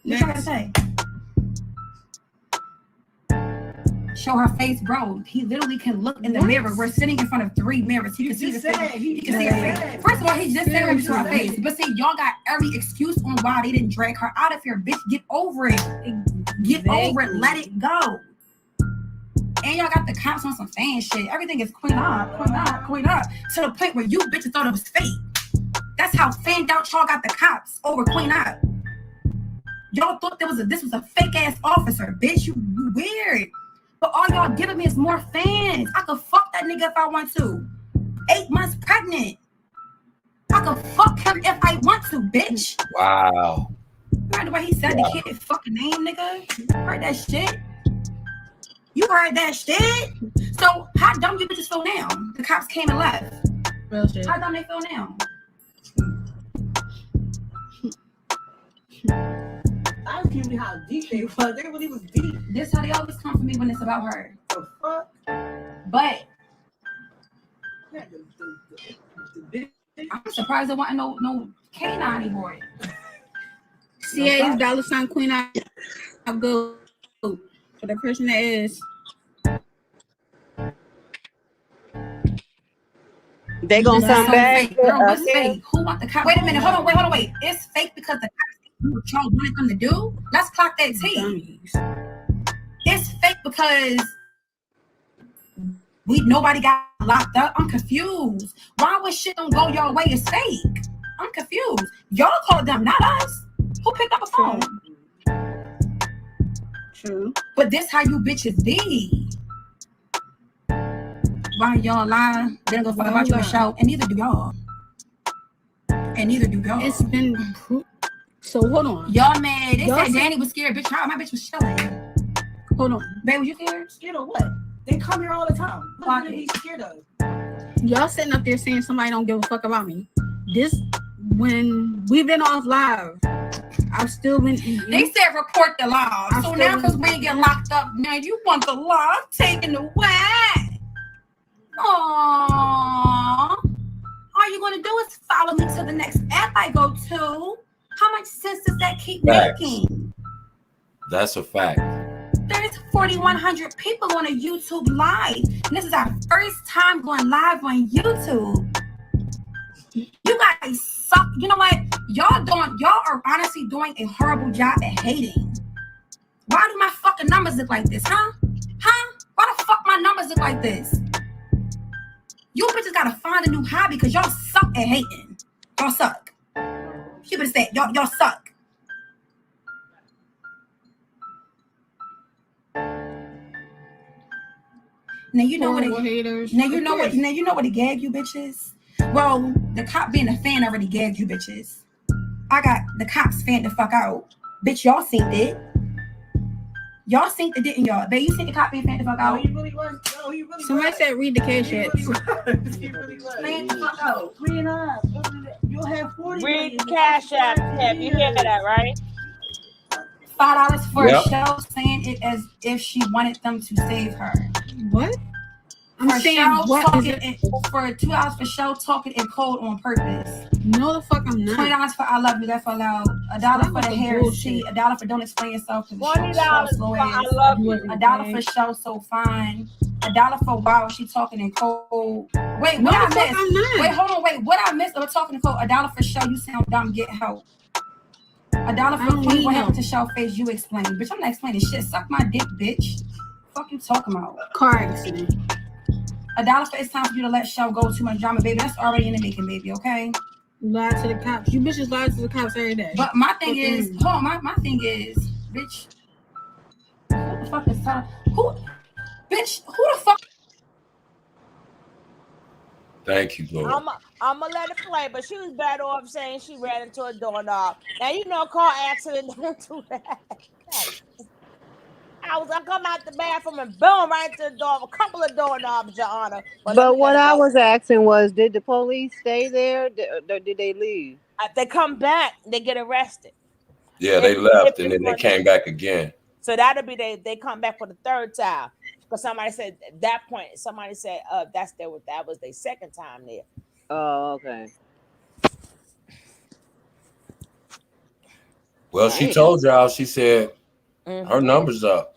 What y'all gotta say? Show her face, bro. He literally can look in the mirror. We're sitting in front of 3 mirrors. He can see the face. He can see her face. First of all, he just said to her face. But see, y'all got every excuse on why they didn't drag her out of here. Bitch, get over it. Get over it. Let it go. And y'all got the cops on some fan shit. Everything is queen up. To the point where you bitches thought it was fake. That's how fanned out y'all got the cops over Queen Up. Y'all thought this was a fake ass officer, bitch. You weird. But all y'all giving me is more fans. I could fuck that nigga if I want to. 8 months pregnant. I could fuck him if I want to, bitch. Wow. You heard the way he said the kid fucking name, nigga? You heard that shit? You heard that shit? So how dumb you bitches feel now? The cops came and left. Real shit. How dumb they feel now? I was giving you how deep they was. They really was deep. This how they always come for me when it's about her. The fuck? But Yeah, the I'm surprised there wasn't no canine anymore. CA's $ Queen I'll go for the person that is. They gonna That's come so back. fake. Girl, what's fake? Who want the cop? Wait a minute. Hold on. Wait. It's fake because the cops do what y'all wanted them to do. Let's clock that T. It's fake because nobody got locked up. I'm confused. Why when shit don't go your way is fake? I'm confused. Y'all called them, not us. Who picked up a phone? True. But this how you bitches be. Why y'all lie? They don't go fuck about you a show, and neither do y'all. It's been so hold on. Y'all mad. They Y'all said Danny was scared. Bitch, my bitch was chilling. Hold on. Babe, was you scared? scared of what? They come here all the time. What are they scared of? Y'all sitting up there saying somebody don't give a fuck about me. This, when we've been off live, I've still been eating. They said report the law. So now because we get locked up, now you want the law taken away. Aww. All you're going to do is follow me to the next app I go to. How much sense does that keep making? That's a fact. There's 4,100 people on a YouTube live. And this is our first time going live on YouTube. You guys suck. You know what? Y'all are honestly doing a horrible job at hating. Why do my fucking numbers look like this, huh? Why the fuck my numbers look like this? You bitches gotta find a new hobby because y'all suck at hating. Y'all suck. You better say y'all suck. Now you know what haters. Now you know what it gagged you bitches. Well, the cop being a fan already gagged you bitches. I got the cops fan the fuck out. Bitch, y'all synced it. Y'all synced it, didn't y'all? Babe, you seen the cop being fan the fuck out? He really was. No, he really Somebody was. said read the cash app. He really was. Fan the fuck out. Read up. You'll have 40. Read the cash app. Have you hear that, right? $5 for a show, saying it as if she wanted them to save her. What? I'm saying what is it? For $2 for show, talking in code on purpose. No, the fuck I'm not. $20 for I love you, that's allowed. $1 for the hair sheet. $1 for don't explain yourself. $20 for I love you. $1 for show so fine. $1 for wow, she talking in code. Wait, what I missed? Wait, hold on, wait, what I missed? I'm talking in code. $1 for show, you sound dumb, get help. $1 for queen, what happened to show face, you explain. Bitch, I'm not explaining shit. Suck my dick, bitch. Fuck you talking about? Car accident. $1 for it's time for you to let show go. Too much drama, baby. That's already in the making, baby. Okay. Lie to the cops. You bitches lie to the cops every day. But my thing is, hold on. My thing is, bitch. What the fuck is time? Who the fuck? Thank you, Lord. I'm gonna let it play, but she was better off saying she ran into a doorknob. Now you know, car accident don't do that. I come out the bathroom and boom, right into the door. A couple of doorknobs, Your Honor. But what I was asking was, did the police stay there? Or did they leave? They come back, they get arrested. Yeah, they left and then they came back again. So that'll be they come back for the third time. Because somebody said at that point, that was their second time there. Oh, okay. Well, she told y'all, she said her number's up.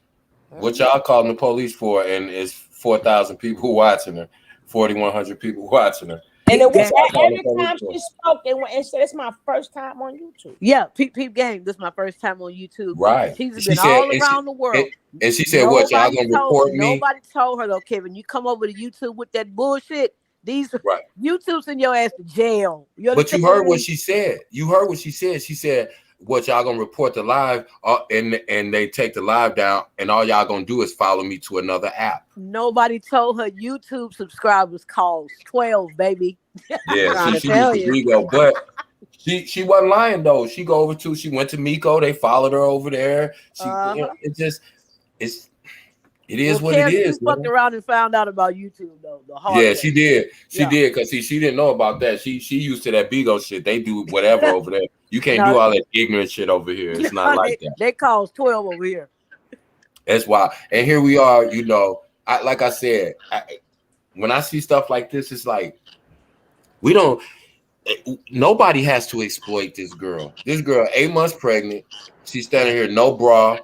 What y'all calling the police for? And it's 4,000 people watching her, 4,100 people watching her. And it was every time she spoke, it said it's my first time on YouTube. Yeah, Peep Game. This is my first time on YouTube. Right. She's been all around the world. And she said, what, y'all gonna report me? Nobody told her though, Kevin. You come over to YouTube with that bullshit. These YouTube send your ass to jail. But you heard what she said. You heard what she said. She said, what, y'all gonna report the live and they take the live down and all y'all gonna do is follow me to another app. Nobody told her YouTube subscribers cost 12, baby. Yeah, she used to Rigo, but she wasn't lying though. She went to Miko, they followed her over there. It is what it is. She fucked around and found out about YouTube though. She did. She did, because she didn't know about that. She used to that Bigo shit. They do whatever over there. You can't do all that ignorant shit over here. It's not like that. They cost 12 over here. That's why. And here we are, you know. Like I said, when I see stuff like this, it's like nobody has to exploit this girl. This girl, 8 months pregnant. She's standing here, no bra,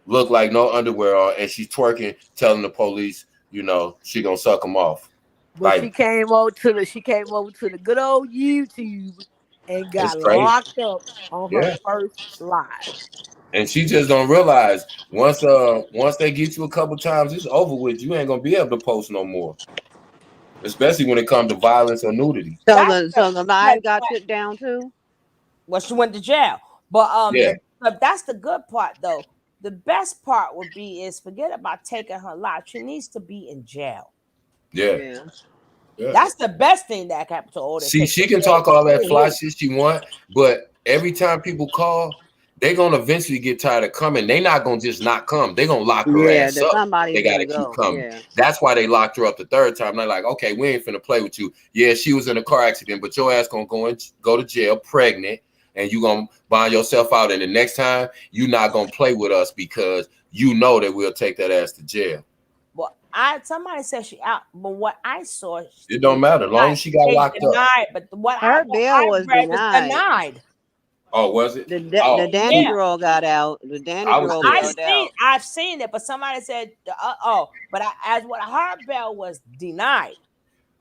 look like no underwear on, and she's twerking, telling the police, you know, she gonna suck them off. But she came over to the good old YouTube and got locked up on her first live. And she just don't realize once they get you a couple times, it's over with. You ain't gonna be able to post no more. Especially when it comes to violence or nudity. So the live got took down too? Well, she went to jail. But but that's the good part though. The best part would be is forget about taking her life. She needs to be in jail. Yeah. That's the best thing that happened to all this. See, she can talk all that fly shit she want, but every time people call, they're gonna eventually get tired of coming. They're not gonna just not come. They're gonna lock her ass up. Somebody's they gotta gonna keep go. coming. Yeah. That's why they locked her up the third time. They're like, okay, we ain't finna play with you. Yeah, she was in a car accident, but your ass gonna go to jail pregnant, and you gonna bond yourself out. And the next time, you not gonna play with us because you know that we'll take that ass to jail. Well, somebody said she out, but what I saw, it don't matter. As long as she got locked denied, up. But what her bail was denied. Oh, was it? The Danny girl got out. The Danny girl bailed out. I've seen it, but somebody said, but as what her bail was denied.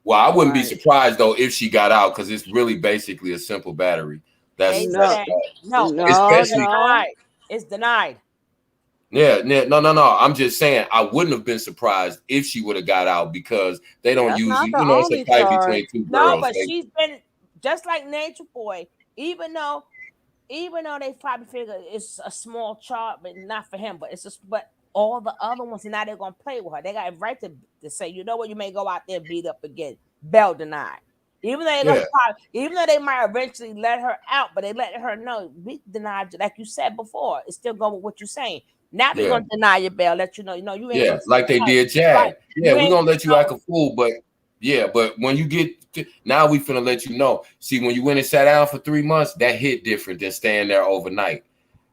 Well, I wouldn't be surprised though if she got out because it's really basically a simple battery. That's denied. It's denied. Yeah, no. I'm just saying I wouldn't have been surprised if she would have got out because they don't usually, it's a fight between two girls. No, but she's been just like Nature Boy, even though they probably figure it's a small charge, but not for him. But but all the other ones, now they're gonna play with her. They got a right to say, you know what, you may go out there and beat up again. Bail denied. Even though they might eventually let her out, but they let her know we denied you, like you said before. It's still going with what you're saying. Now we're gonna deny your bail, let you know you ain't like they did Jag. Right. Yeah, we're gonna let you act a fool, but when you get now we finna let you know. See, when you went and sat down for 3 months, that hit different than staying there overnight.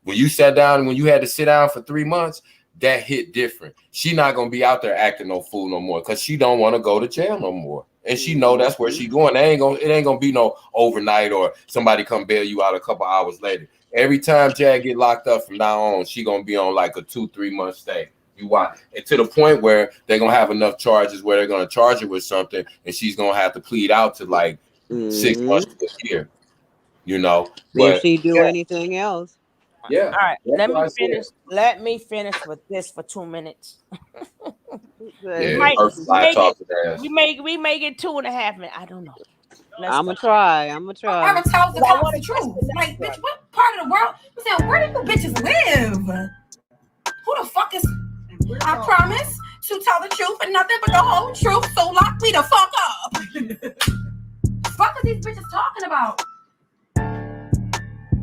When you sat down and when you had to sit down for 3 months, that hit different. She not gonna be out there acting no fool no more because she don't want to go to jail no more. And she know that's where she going. It ain't gonna be no overnight or somebody come bail you out a couple hours later. Every time Jag get locked up from now on, she gonna be on like a 2-3 month stay. You watch, and to the point where they're gonna have enough charges where they're gonna charge her with something, and she's gonna have to plead out to like 6 months to a year. You know, if she do anything else. Yeah. All right. Let me finish with this for 2 minutes. We may get 2.5 minutes. I don't know. I'm gonna try. I'm gonna tell the cops the truth. Like, bitch, what part of the world? I'm saying, where do you bitches live? Who the fuck is? I promise to tell the truth and nothing but the whole truth. So lock me the fuck up. Fuck are these bitches talking about?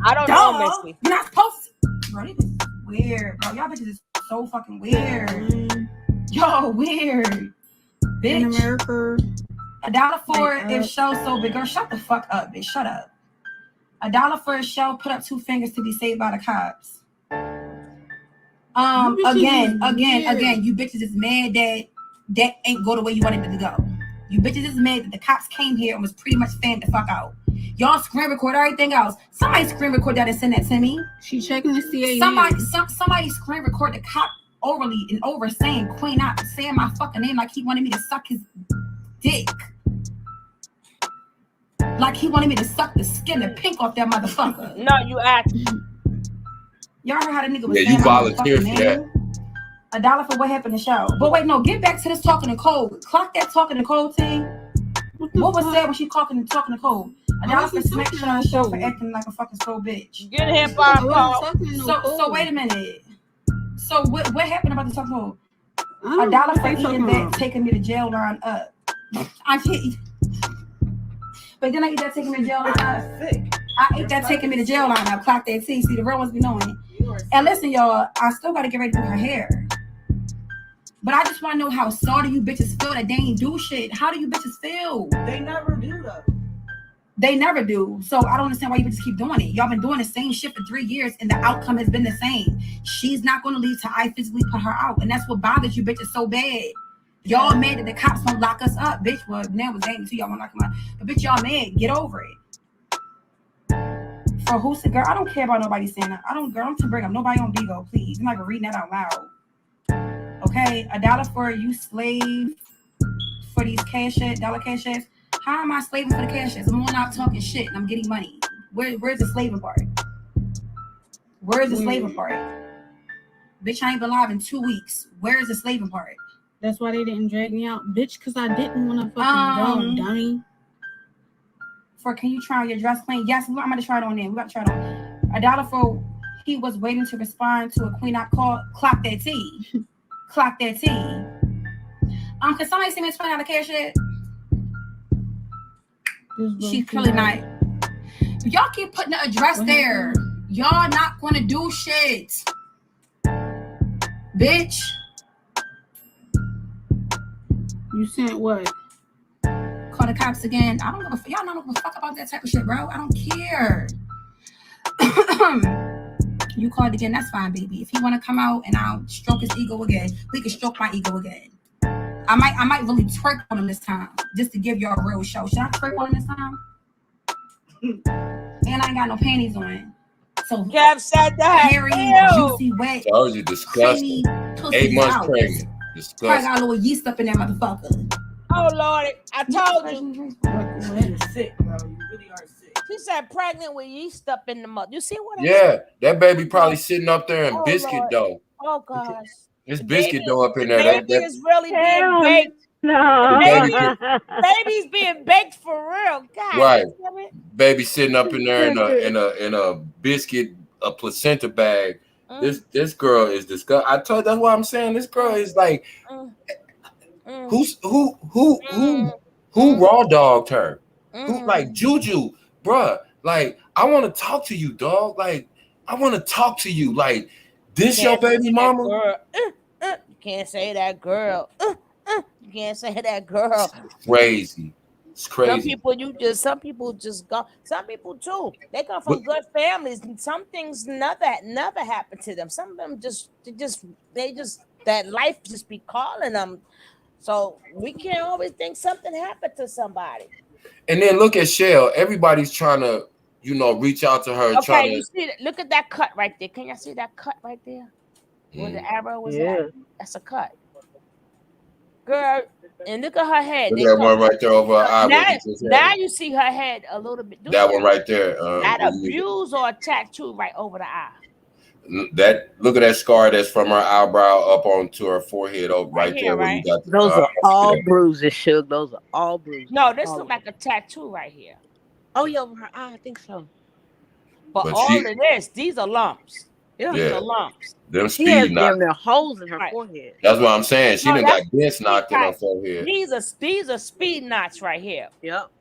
I don't know, Missy. You're not supposed to. Bro, this is weird, bro. Y'all bitches is so fucking weird. Y'all weird. Bitch. In America. $1 for if show so big. Girl, shut the fuck up, bitch. Shut up. $1 for a show. Put up 2 fingers to be saved by the cops. Again. You bitches is mad that ain't go the way you wanted it to go. You bitches is mad that the cops came here and was pretty much fanned the fuck out. Y'all screen record everything else. Somebody screen record that and send that to me. She checking the CA. Somebody screen record the cop orally and over saying Queen out, saying my fucking name like he wanted me to suck his dick. Like he wanted me to suck the skin, the pink off that motherfucker. No, you asked. Y'all heard how the nigga was saying you volunteered for that. $1 for what happened to show. But wait, no, get back to this talking to code. Clock that talking to code thing. What was said when she talking to code? $1 for smacking on the show for acting like a fucking slow bitch. Get him by So wait a minute. So what happened about the talking code? $1 for eating that, taking me to jail line up. I hit. But then I eat that taking me to jail line up. I ate that taking me to jail line up. Clock that T. See, the real ones be knowing it. And listen, y'all, I still got to get ready to do her hair. But I just want to know how sorry you bitches feel that they ain't do shit. How do you bitches feel? They never do though. They never do. So I don't understand why you bitches keep doing it. Y'all been doing the same shit for 3 years and the outcome has been the same. She's not going to leave till I physically put her out. And that's what bothers you bitches so bad. Y'all mad that the cops won't lock us up. Bitch, well, now was ain't too. Y'all won't lock them up. But bitch, y'all mad. Get over it. For who's the girl? I don't care about nobody saying that. I'm to bring up nobody on Bigo, please. I'm not gonna read that out loud. Okay, $1 for you slave for these cash apps, dollar cash apps. How am I slaving for the cash apps? I'm on out talking shit and I'm getting money. Where's the slaving part? Where's the slaving part? Bitch, I ain't been live in 2 weeks. Where's the slaving part? That's why they didn't drag me out, bitch, because I didn't want to fucking go, dummy. Can you try on your dress clean? Yes, I'm going to try it on there. We got to try it on. $1 for he was waiting to respond to a queen I called. Clock that T. Clock that T. Can somebody see me explain how to cash it? She's clearly not. Y'all keep putting the address there. Y'all not gonna do shit. Bitch. You sent what? Call the cops again. I don't know if y'all don't give a fuck about that type of shit, bro. I don't care. You called again, that's fine, baby. If he wanna come out and I'll stroke his ego again, we can stroke my ego again. I might really twerk on him this time, just to give y'all a real show. Should I twerk on him this time? And I ain't got no panties on. So Kev said that. hairy, juicy, wet. That was disgusting. 8 months pregnant. Disgusting. Probably got a little yeast up in that motherfucker. Oh Lord, I told you. You're sick, bro. You really are sick. She said pregnant with yeast up in the mouth. You see what I Yeah, that baby probably sitting up there in Oh, biscuit Lord. dough. Oh gosh. It's The biscuit baby- dough up in the there. baby is really being baked. No. Baby's being baked for real. God Right. damn it. Baby sitting up in there in a biscuit, a placenta bag. This girl is disgusting. I told that's why I'm saying this girl is like who raw dogged her? Who like Juju, bruh? Like I want to talk to you, dog. Like I want to talk to you. Like this your baby mama? You can't say that girl. You can't say that girl. Crazy. It's crazy. Some people just go. Some people too. They come from good families, and some things never happen to them. Some of them they just that life just be calling them. So we can't always think something happened to somebody. And then look at Shell. Everybody's trying to, reach out to her. Okay, you see that? Look at that cut right there. Can y'all see that cut right there? Where the arrow was at? That's a cut. Girl, and look at her head. Look at that one right there over her eye. Now you see her head a little bit. That one right there. That abuse or a tattoo right over the eye. Look at that scar that's from her eyebrow up onto her forehead, right there. Where you got those are all bruises, Suge. Those are all bruises. No, this looks like a tattoo right here. Oh yeah, over her eye. I think so. But all of this, these are lumps. Yeah. These are lumps. Them she has knocked. There holes in her forehead. That's what I'm saying. She done got dents knocked in her forehead. These are speed knots right here. Yep.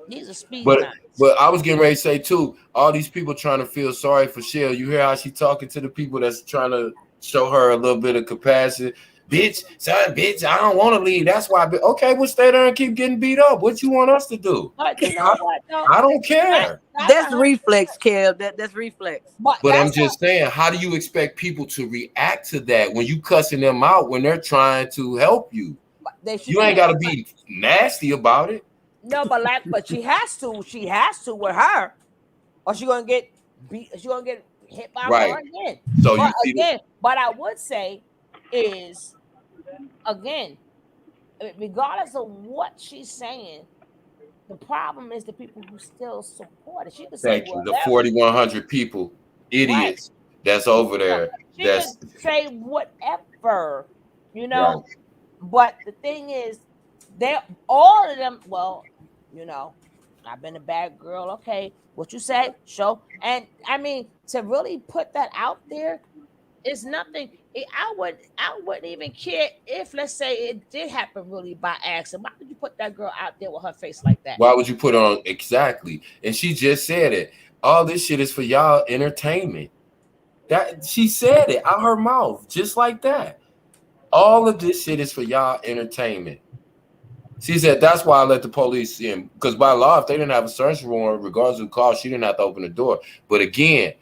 These are speed knots. But I was getting ready to say too, all these people trying to feel sorry for Shell. You hear how she talking to the people that's trying to show her a little bit of capacity. Bitch, I don't want to leave. That's why. Okay, we'll stay there and keep getting beat up. What you want us to do? But you know what? No, I don't care. That's reflex, Kev. That's reflex. But I'm just saying, how do you expect people to react to that when you cussing them out when they're trying to help you? You ain't got to be nasty about it. No, but she has to. She has to with her, or she's gonna get beat. She's gonna get hit by her again. So but I would say is again, regardless of what she's saying, the problem is the people who still support it. She could say the 4,100 people, idiots that's over there. She could say whatever, Right. But the thing is, they're all of them. Well, I've been a bad girl. Okay, what you say? Show. And I mean, to really put that out there is nothing. I wouldn't even care if, let's say, it did happen really by accident. Why would you put that girl out there with her face like that? Why would you put on exactly? And she just said it. All this shit is for y'all entertainment. That she said it out her mouth, just like that. All of this shit is for y'all entertainment. She said that's why I let the police in, because by law, if they didn't have a search warrant, regardless of the call, she didn't have to open the door. But again,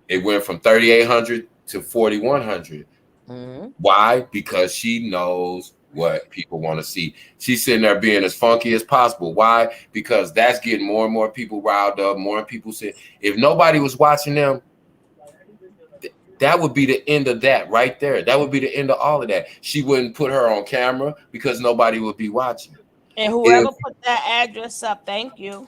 it went from 3,800 to 4,100. Mm-hmm. Why? Because she knows what people want to see. She's sitting there being as funky as possible. Why? Because that's getting more and more people riled up. More people say, if nobody was watching them, that would be the end of that right there. That would be the end of all of that. She wouldn't put her on camera because nobody would be watching. And whoever put that address up, thank you.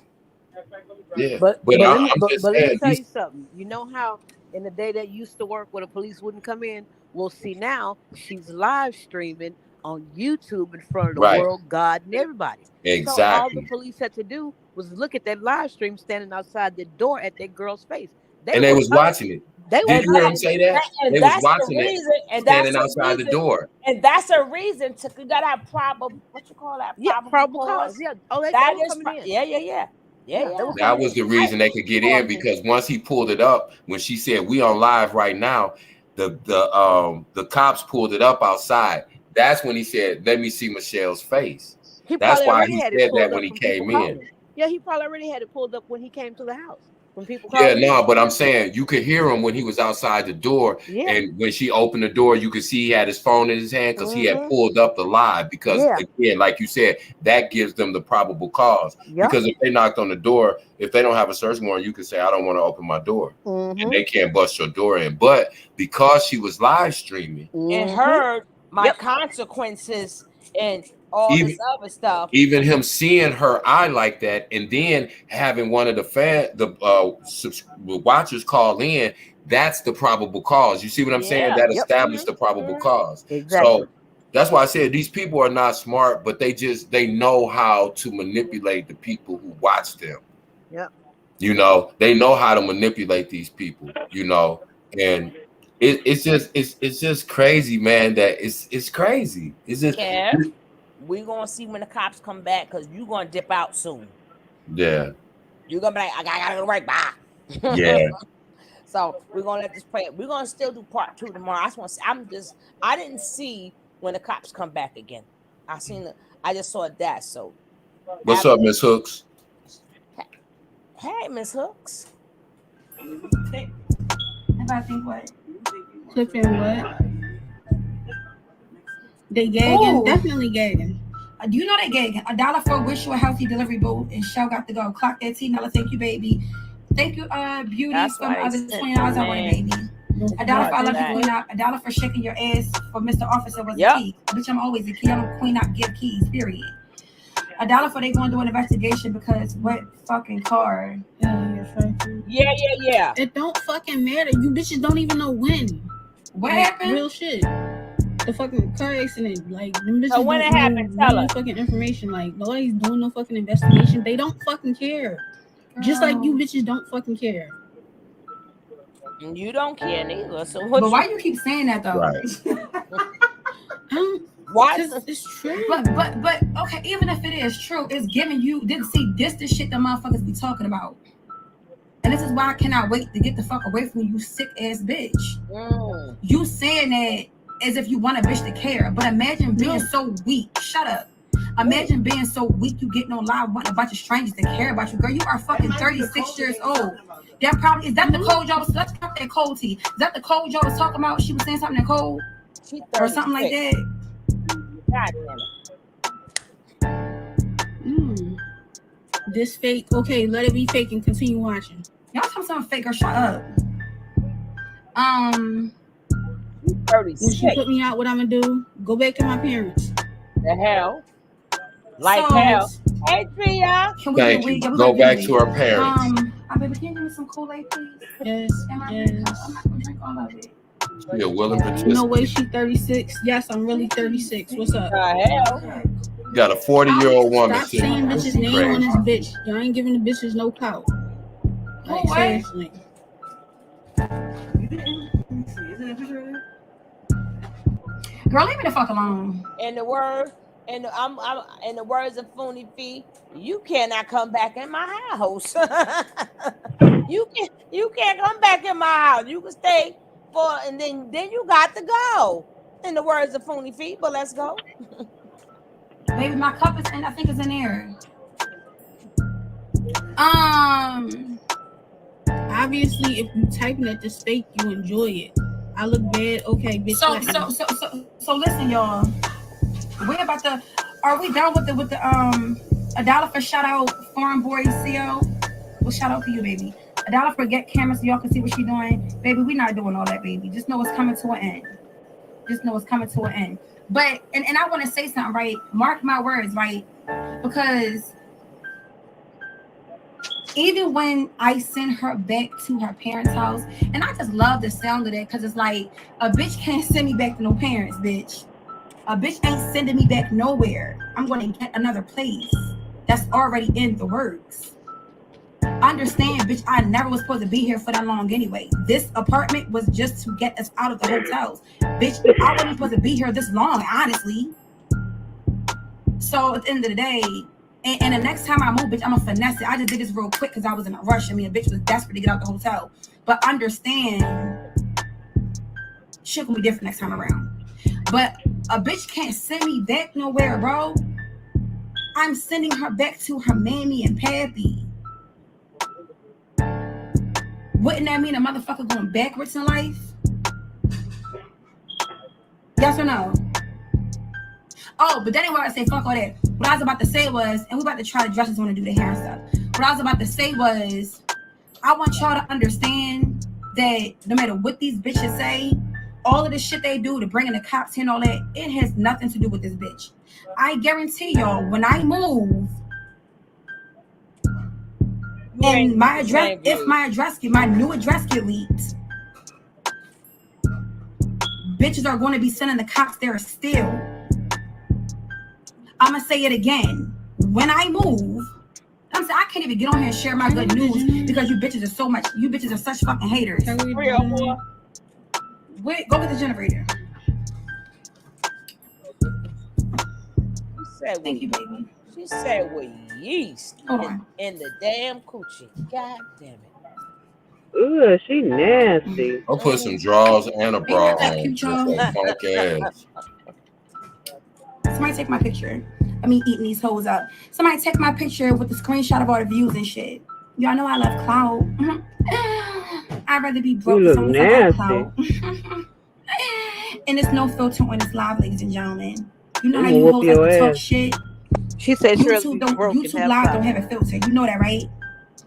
Yeah, but let me tell you you something. You know how in the day that used to work where the police wouldn't come in? Well, see, now she's live streaming on YouTube in front of the world, God, and everybody. Exactly. So all the police had to do was look at that live stream standing outside the door at that girl's face. They was watching it. Did you hear him say that? They was watching it, standing outside the door. And that's a reason you gotta have probable. What you call that? Probable cause. Yeah. Oh, that is. Yeah. Yeah. That was the reason they could get in, because once he pulled it up, when she said we on live right now, the cops pulled it up outside. That's when he said, "Let me see Michelle's face." That's why he said that when he came in. Yeah, he probably already had it pulled up when he came to the house. When people Yeah, called no, but I'm saying you could hear him when he was outside the door, Yeah. and when she opened the door, you could see he had his phone in his hand because he had pulled up the live. Because again, like you said, that gives them the probable cause. Because if they knocked on the door, if they don't have a search warrant, you could say, "I don't want to open my door," and they can't bust your door in. But because she was live streaming and heard my consequences and all this other stuff. Even him seeing her eye like that, and then having one of the watchers call in, that's the probable cause. You see what I'm saying? That established the probable cause. Exactly. So that's why I said these people are not smart, but they know how to manipulate the people who watch them. Yep. You know, they know how to manipulate these people, you know, and it's just crazy, man. That it's crazy. It's just we're gonna see when the cops come back, because you're gonna dip out soon. Yeah. You're gonna be like, I gotta go to work, bye. Yeah. So we're gonna let this play. We're gonna still do part 2 tomorrow. I just want to say, I didn't see when the cops come back again. I just saw that. So what's up, Miss Hooks? Hey, Miss Hooks. If I think what? Clipping what? They gagging, definitely gagging. Do you know they gagging? $1 for wish you a healthy delivery, boo, and show got to go. Clock that $10. Thank you, baby. Thank you, Beauty. That's From other $20 I want, baby. $1 for I love you, Queen Up. $1 for shaking your ass for Mr. Officer was a key. Bitch, I'm always a key. I don't Queen Up give keys. Period. $1 for they going to do an investigation because what fucking car? Yeah. It don't fucking matter. You bitches don't even know when. What happened? Real shit. The fucking car accident. Like, them bitches So when don't it happened, know tell any us. fucking information. Like, nobody's doing no fucking investigation. They don't fucking care. Just like you bitches don't fucking care. And you don't care neither. So but why you keep saying that though? Right. Why? It's true. But okay, even if it is true, it's giving you this shit the motherfuckers be talking about. And this is why I cannot wait to get the fuck away from you, sick ass bitch. You saying that as if you want a bitch to care, but imagine being so weak. Shut up. Imagine being so weak you getting on live wanting a bunch of strangers to care about you. Girl, you are fucking 36 years old. That probably is that the code y'all was let's talk that cold tea. Is that the code y'all was talking about? She was saying something in code or something like that. God damn it. This fake. Okay, let it be fake and continue watching. Y'all tell me something fake or shut up. 36. When she put me out, what I'm gonna do? Go back to my parents. The hell? Like hell. Hey, Tria. Thank you. Go back to our parents. Baby, can you give me some Kool-Aid, please? Yes. I'm not gonna drink all of it. Be a willing participant. No way, she 36. Yes, I'm really 36. What's up? Hell? Got a 40-year-old woman. Stop saying bitch's name on this bitch. Y'all ain't giving the bitches no clout. Like, seriously. Girl, leave me the fuck alone. And the word, and I'm in the words of Fooney Fee, you cannot come back in my house. you can't come back in my house. You can stay for, and then you got to go. In the words of Fooney Fee, but let's go. Baby, my cup is in. I think it's in there. Obviously, if you typing at the steak, you enjoy it. I look bad, okay, bitch. So listen, y'all. Are we done with the $1 for shout out foreign boy CO? Well, shout out to you, baby. $1 for get cameras so y'all can see what she doing. Baby, we not doing all that, baby. Just know it's coming to an end. But and I want to say something, right? Mark my words, right? Because even when I send her back to her parents' house, and I just love the sound of that because it's like a bitch can't send me back to no parents, bitch. A bitch ain't sending me back nowhere. I'm going to get another place that's already in the works. Understand, bitch, I never was supposed to be here for that long anyway. This apartment was just to get us out of the hotels. Bitch, I wasn't supposed to be here this long, honestly. So at the end of the day, And the next time I move, bitch, I'm gonna finesse it. I just did this real quick because I was in a rush. I mean, a bitch was desperate to get out the hotel. But understand, shit gonna be different next time around. But a bitch can't send me back nowhere, bro. I'm sending her back to her mammy and pappy. Wouldn't that mean a motherfucker going backwards in life? Yes or no? Oh, but that ain't what I say. Fuck all that. What I was about to say was, and we about to try the dresses on to do the hair and stuff. What I was about to say was, I want y'all to understand that no matter what these bitches say, all of the shit they do to bring in the cops and all that, it has nothing to do with this bitch. I guarantee y'all, when I move, and my address, if my new address get leaked, bitches are going to be sending the cops there still. I'm gonna say it again. When I move, I'm saying I can't even get on here and share my good news because you bitches are such fucking haters. Wait, go get the generator. Thank you, baby. She said with yeast in the damn coochie. God damn it. Ooh, she nasty. I'll put some drawers and a bra on. Funk ass. Somebody take my picture. I mean, eating these hoes up. Somebody take my picture with the screenshot of all the views and shit. Y'all know I love clout. I'd rather be broke than someone else clout. And there's no filter on this live, ladies and gentlemen. You know how you hoes like to talk shit? She said YouTube live don't have a filter. You know that, right?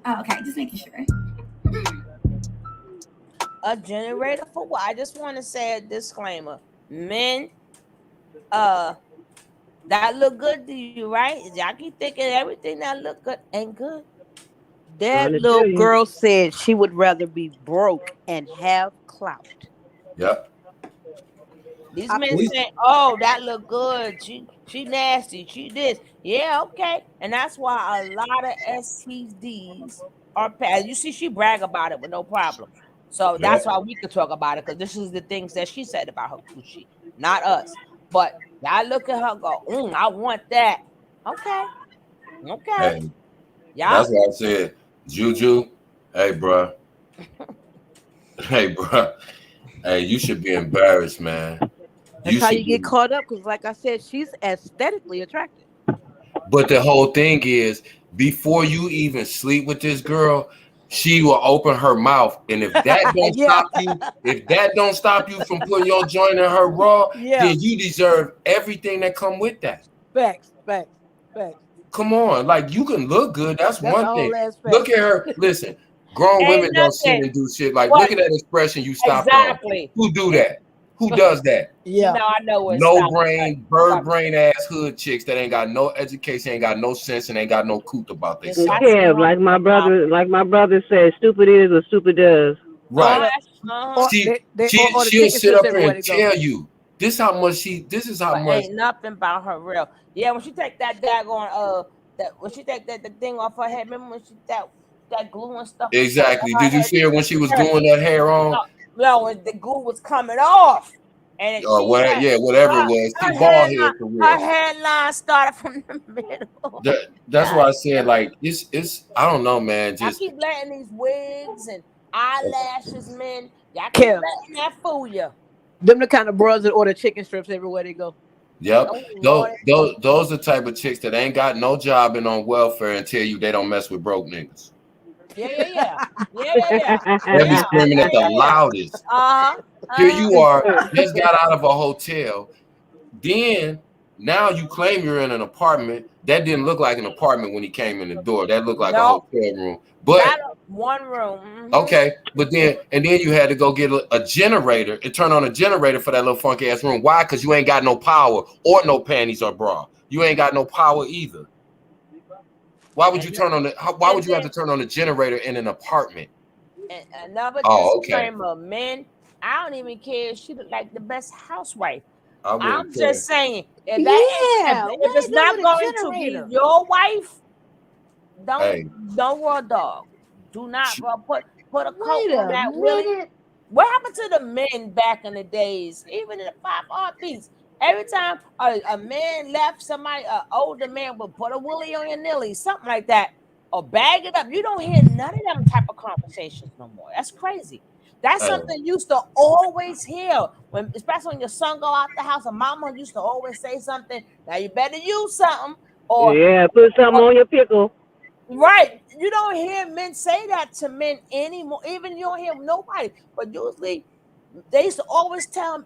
Oh, okay, just making sure. A generator for what? I just want to say a disclaimer. Men, that look good to you, right? Y'all keep thinking everything that look good ain't good. That little girl said she would rather be broke and have clout. Yep. These men say, "Oh, that look good. She nasty. She this. Yeah, okay." And that's why a lot of STDs are passed. You see, she brag about it with no problem. So that's why we could talk about it because this is the things that she said about her coochie, not us. But y'all look at her, go, I want that. Okay. Hey, that's why I said, Juju, hey, bro. Hey, you should be embarrassed, man. That's how you get caught up because, like I said, she's aesthetically attractive. But the whole thing is, before you even sleep with this girl, she will open her mouth, and if that don't stop you from putting your joint in her raw, then you deserve everything that come with that. Facts. Come on, like you can look good. That's one thing. Look at her. Listen, grown women don't sit and do shit. Like, look at that expression you stopped on. Who do that? Who does that? Yeah, I know what. No brain, bird brain ass hood chicks that ain't got no education, ain't got no sense, and ain't got no coot about this. Yeah, like my brother said, stupid is what stupid does. Right. She'll sit up here and tell you this is how much. Ain't nothing about her real. Yeah, when she take that daggone when she take the thing off her head, remember when she that glue and stuff? Exactly. Did you see her when she was gluing that hair on? No, when the glue was coming off. And whatever it was. She bald head for real. Her hairline started from the middle. That's why I said, like, it's I don't know, man. I keep letting these wigs and eyelashes, men. Y'all keep letting that fool you. Them the kind of bros that order chicken strips everywhere they go. Yep. Those the type of chicks that ain't got no job and on welfare and tell you they don't mess with broke niggas. Yeah. They be screaming at the loudest. Here you are, just got out of a hotel. Then now you claim you're in an apartment. That didn't look like an apartment when he came in the door. That looked like a hotel room. But one room. Mm-hmm. Okay, but then you had to go get a generator and turn on a generator for that little funky ass room. Why? Because you ain't got no power or no panties or bra. You ain't got no power either. Why would you turn on why would you have to turn on the generator in an apartment? And another disclaimer, men, I don't even care if she look like the best housewife. I'm just saying, if it's not going to be your wife, don't raw dog. Do not put a coat on that. Really? What happened to the men back in the days? Even in the 5 heartbeats, Every time a man left, somebody, an older man would put a willy on your nilly, something like that, or bag it up. You don't hear none of them type of conversations no more. That's crazy. That's Hey, something you used to always hear when, especially when your son go out the house. And mama used to always say something. Now you better use something, or Yeah, put some on your pickle. right. You don't hear men say that to men anymore. Even you don't hear nobody. But usually they used to always tell them,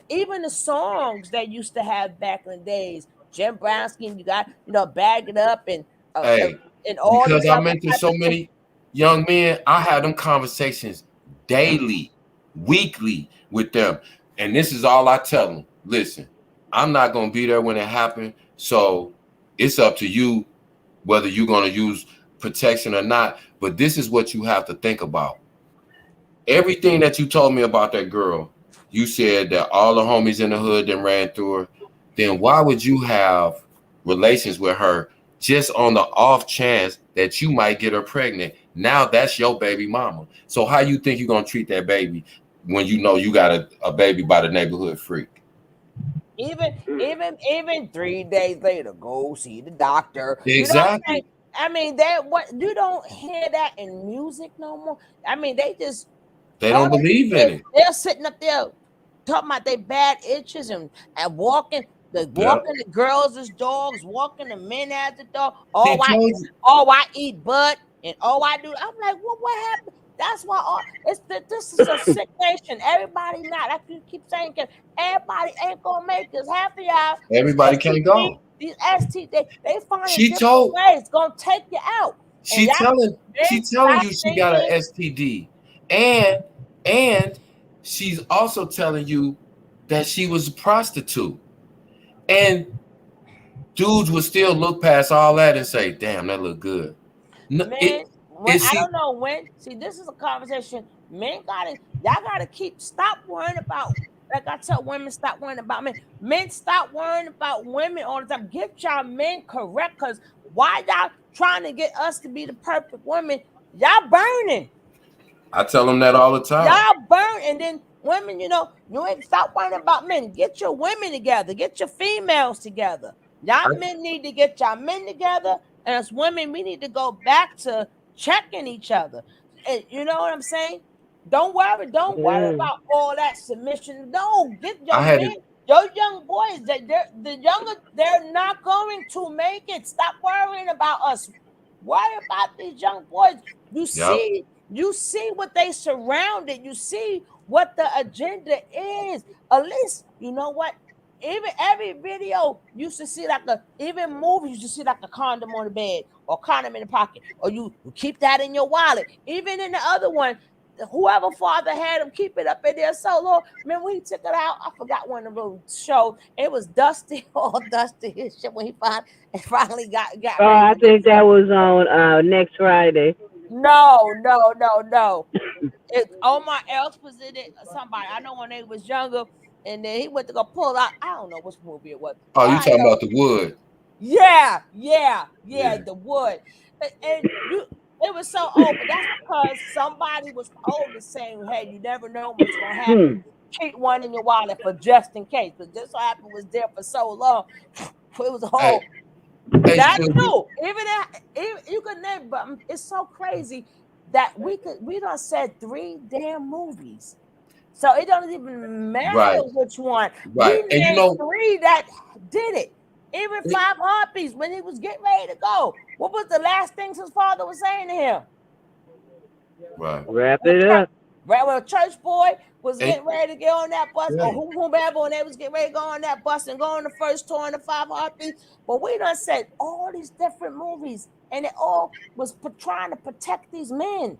even the songs they used to have back in the days, Jim Brownski, you got, bag it up, hey, and all because these I other mentioned type so of things. many young men, I had them conversations daily, weekly with them. And this is all I tell them. Listen, I'm not going to be there when it happens. So it's up to you whether you're going to use protection or not. But this is what you have to think about. Everything that you told me about that girl, you said that all the homies in the hood then ran through her. Then why would you have relations with her just on the off chance that you might get her pregnant? Now that's your baby mama. So how you think you're gonna treat that baby when you know you got a baby by the neighborhood freak? Even 3 days later, go see the doctor. You know what I'm saying? Exactly. I mean, that what you don't hear that in music no more. I mean, they just They all don't believe in it. they're sitting up there talking about they bad itches and Yeah. walking the girls as dogs, walking the men as the dog. He told you. Oh, I eat butt, and oh, I do. I'm like, well, what happened? That's why this is a sick nation. Everybody not. I keep saying, everybody ain't gonna make this. Half of y'all, Everybody can't go. these ST, they finding She different told ways. It's gonna take you out. And she y'all telling men she telling stop you she got thinking. an STD. And she's also telling you that she was a prostitute. And dudes would still look past all that and say, damn, that look good. No, Man, when it I see don't know when. See, this is a conversation. Men y'all gotta stop worrying about. Like I tell women, stop worrying about men. Men, stop worrying about women all the time. Get y'all men correct, cause why y'all trying to get us to be the perfect woman? Y'all burning. I tell them that all the time. Y'all burn, and then women, you ain't stop worrying about men. Get your women together. Get your females together. Y'all men need to get y'all men together, and as women, we need to go back to checking each other. And you know what I'm saying? Don't worry. Don't worry Mm. about all that submission. No, get your I had men. it. Your young boys, they're not going to make it. Stop worrying about us. Worry about these young boys. You Yep. see, you see what they surrounded. You see what the agenda is. At least, you know what? Even every video you used to see even movies, you used to see like a condom on the bed or condom in the pocket, or you keep that in your wallet. Even in the other one, whoever father had him keep it up in there so long. Man, when he took it out, I forgot one of the little shows. It was dusty, all dusty his shit when he finally got Oh, ready I to get think that was on next Friday. no. Omar Else was in it. Somebody I know when they was younger, and then he went to go pull out. I don't know which movie it was. Oh, All you I talking know, about the wood. yeah, Yeah. the wood, and you. It was so old, but that's because somebody was told to say, "Hey, you never know what's gonna happen. Hmm. Keep one in your wallet for just in case." But this what happened was there for so long. It was a Hey, whole. hey, That Suge, too. Even you could name, but it's so crazy that we done said 3 damn movies. So it doesn't even matter right, which one. We right. And you named know, 3 that did it. Even it- 5 Heartbeats when he was getting ready to go. What was the last things his father was saying to him? right. Wrap When it up. when a church boy was And, getting ready to get on that bus, or yeah. whomever, and they was getting ready to go on that bus and go on the first tour in the 5 Heartbeats. But we done said all these different movies, and it all was trying to protect these men.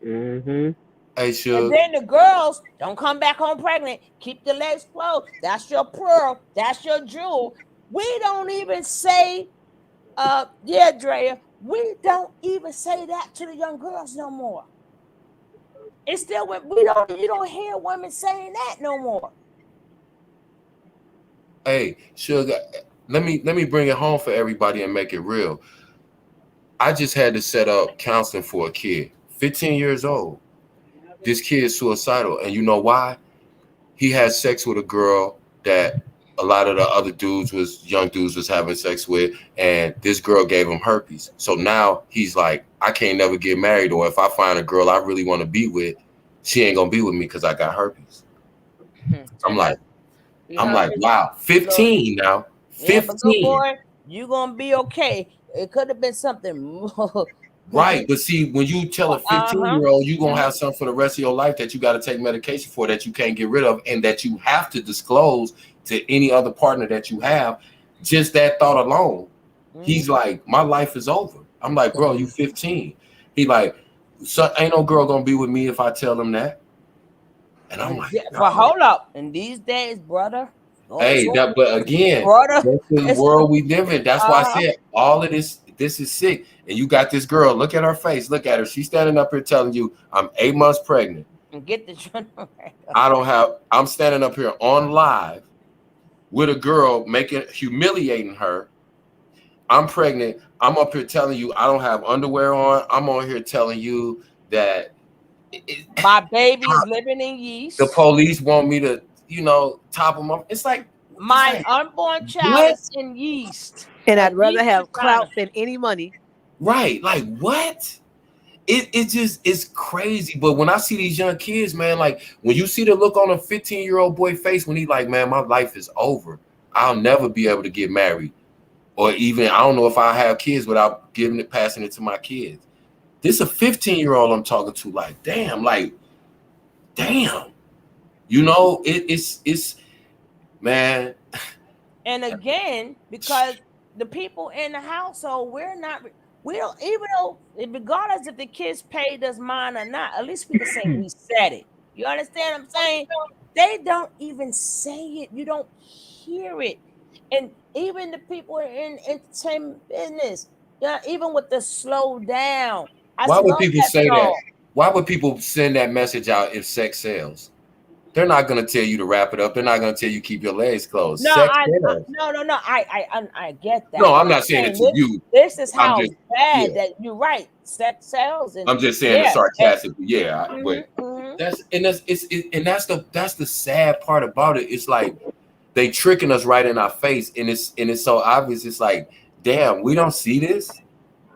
Mm-hmm. Hey, And Suge. then the girls don't come back home pregnant. Keep the legs closed. That's your pearl. That's your jewel. We don't even say, yeah, Drea. We don't even say that to the young girls no more. It's still you don't hear women saying that no more. Hey, Suge. Let me bring it home for everybody and make it real. I just had to set up counseling for a kid, 15 years old. This kid is suicidal, and you know why? He had sex with a girl that a lot of the other young dudes was having sex with, and this girl gave him herpes. So now he's like, I can't never get married, or if I find a girl I really want to be with, she ain't gonna be with me because I got herpes. I'm like, wow, 15 now. 15. Yeah, but good boy, you gonna be okay. It could have been something more. Right, but see, when you tell a 15-year-old you're gonna have something for the rest of your life that you got to take medication for, that you can't get rid of, and that you have to disclose to any other partner that you have, just that thought alone, he's like, my life is over. I'm like, bro, you 15. He like, so ain't no girl gonna be with me if I tell them that. And I'm like, well, hold up. In these days, brother. Hey, but again, brother, that's the world we live in. That's why I said all of this is sick. And you got this girl, look at her face, look at her. She's standing up here telling you, I'm 8 months pregnant. And get the I'm standing up here on live with a girl humiliating her. I'm pregnant. I'm up here telling you I don't have underwear on. I'm on here telling you that my baby is living in yeast. The police want me to, top them up. It's like my unborn child is in yeast. And I'd rather have clout than any money. Right. Like what? It just is crazy. But when I see these young kids, man, like when you see the look on a 15-year-old boy face when he like, man, my life is over. I'll never be able to get married. Or even, I don't know if I have kids without passing it to my kids. This is a 15-year-old I'm talking to, like, damn. It's man. And again, because the people in the household, we don't, even though, regardless if the kids paid us mine or not, at least we can say we said it. You understand what I'm saying? They don't even say it. You don't hear it. And even the people in entertainment business, even with the slow down. Why would people say that? Why would people send that message out if sex sells? They're not going to tell you to wrap it up. They're not going to tell you keep your legs closed. No, sex no. I get that. No, I'm not saying it to you. This is how bad that you're right. Sex sells. And I'm just saying it sarcastically. But that's the sad part about it. It's like they tricking us right in our face, and it's so obvious. It's like, damn, we don't see this.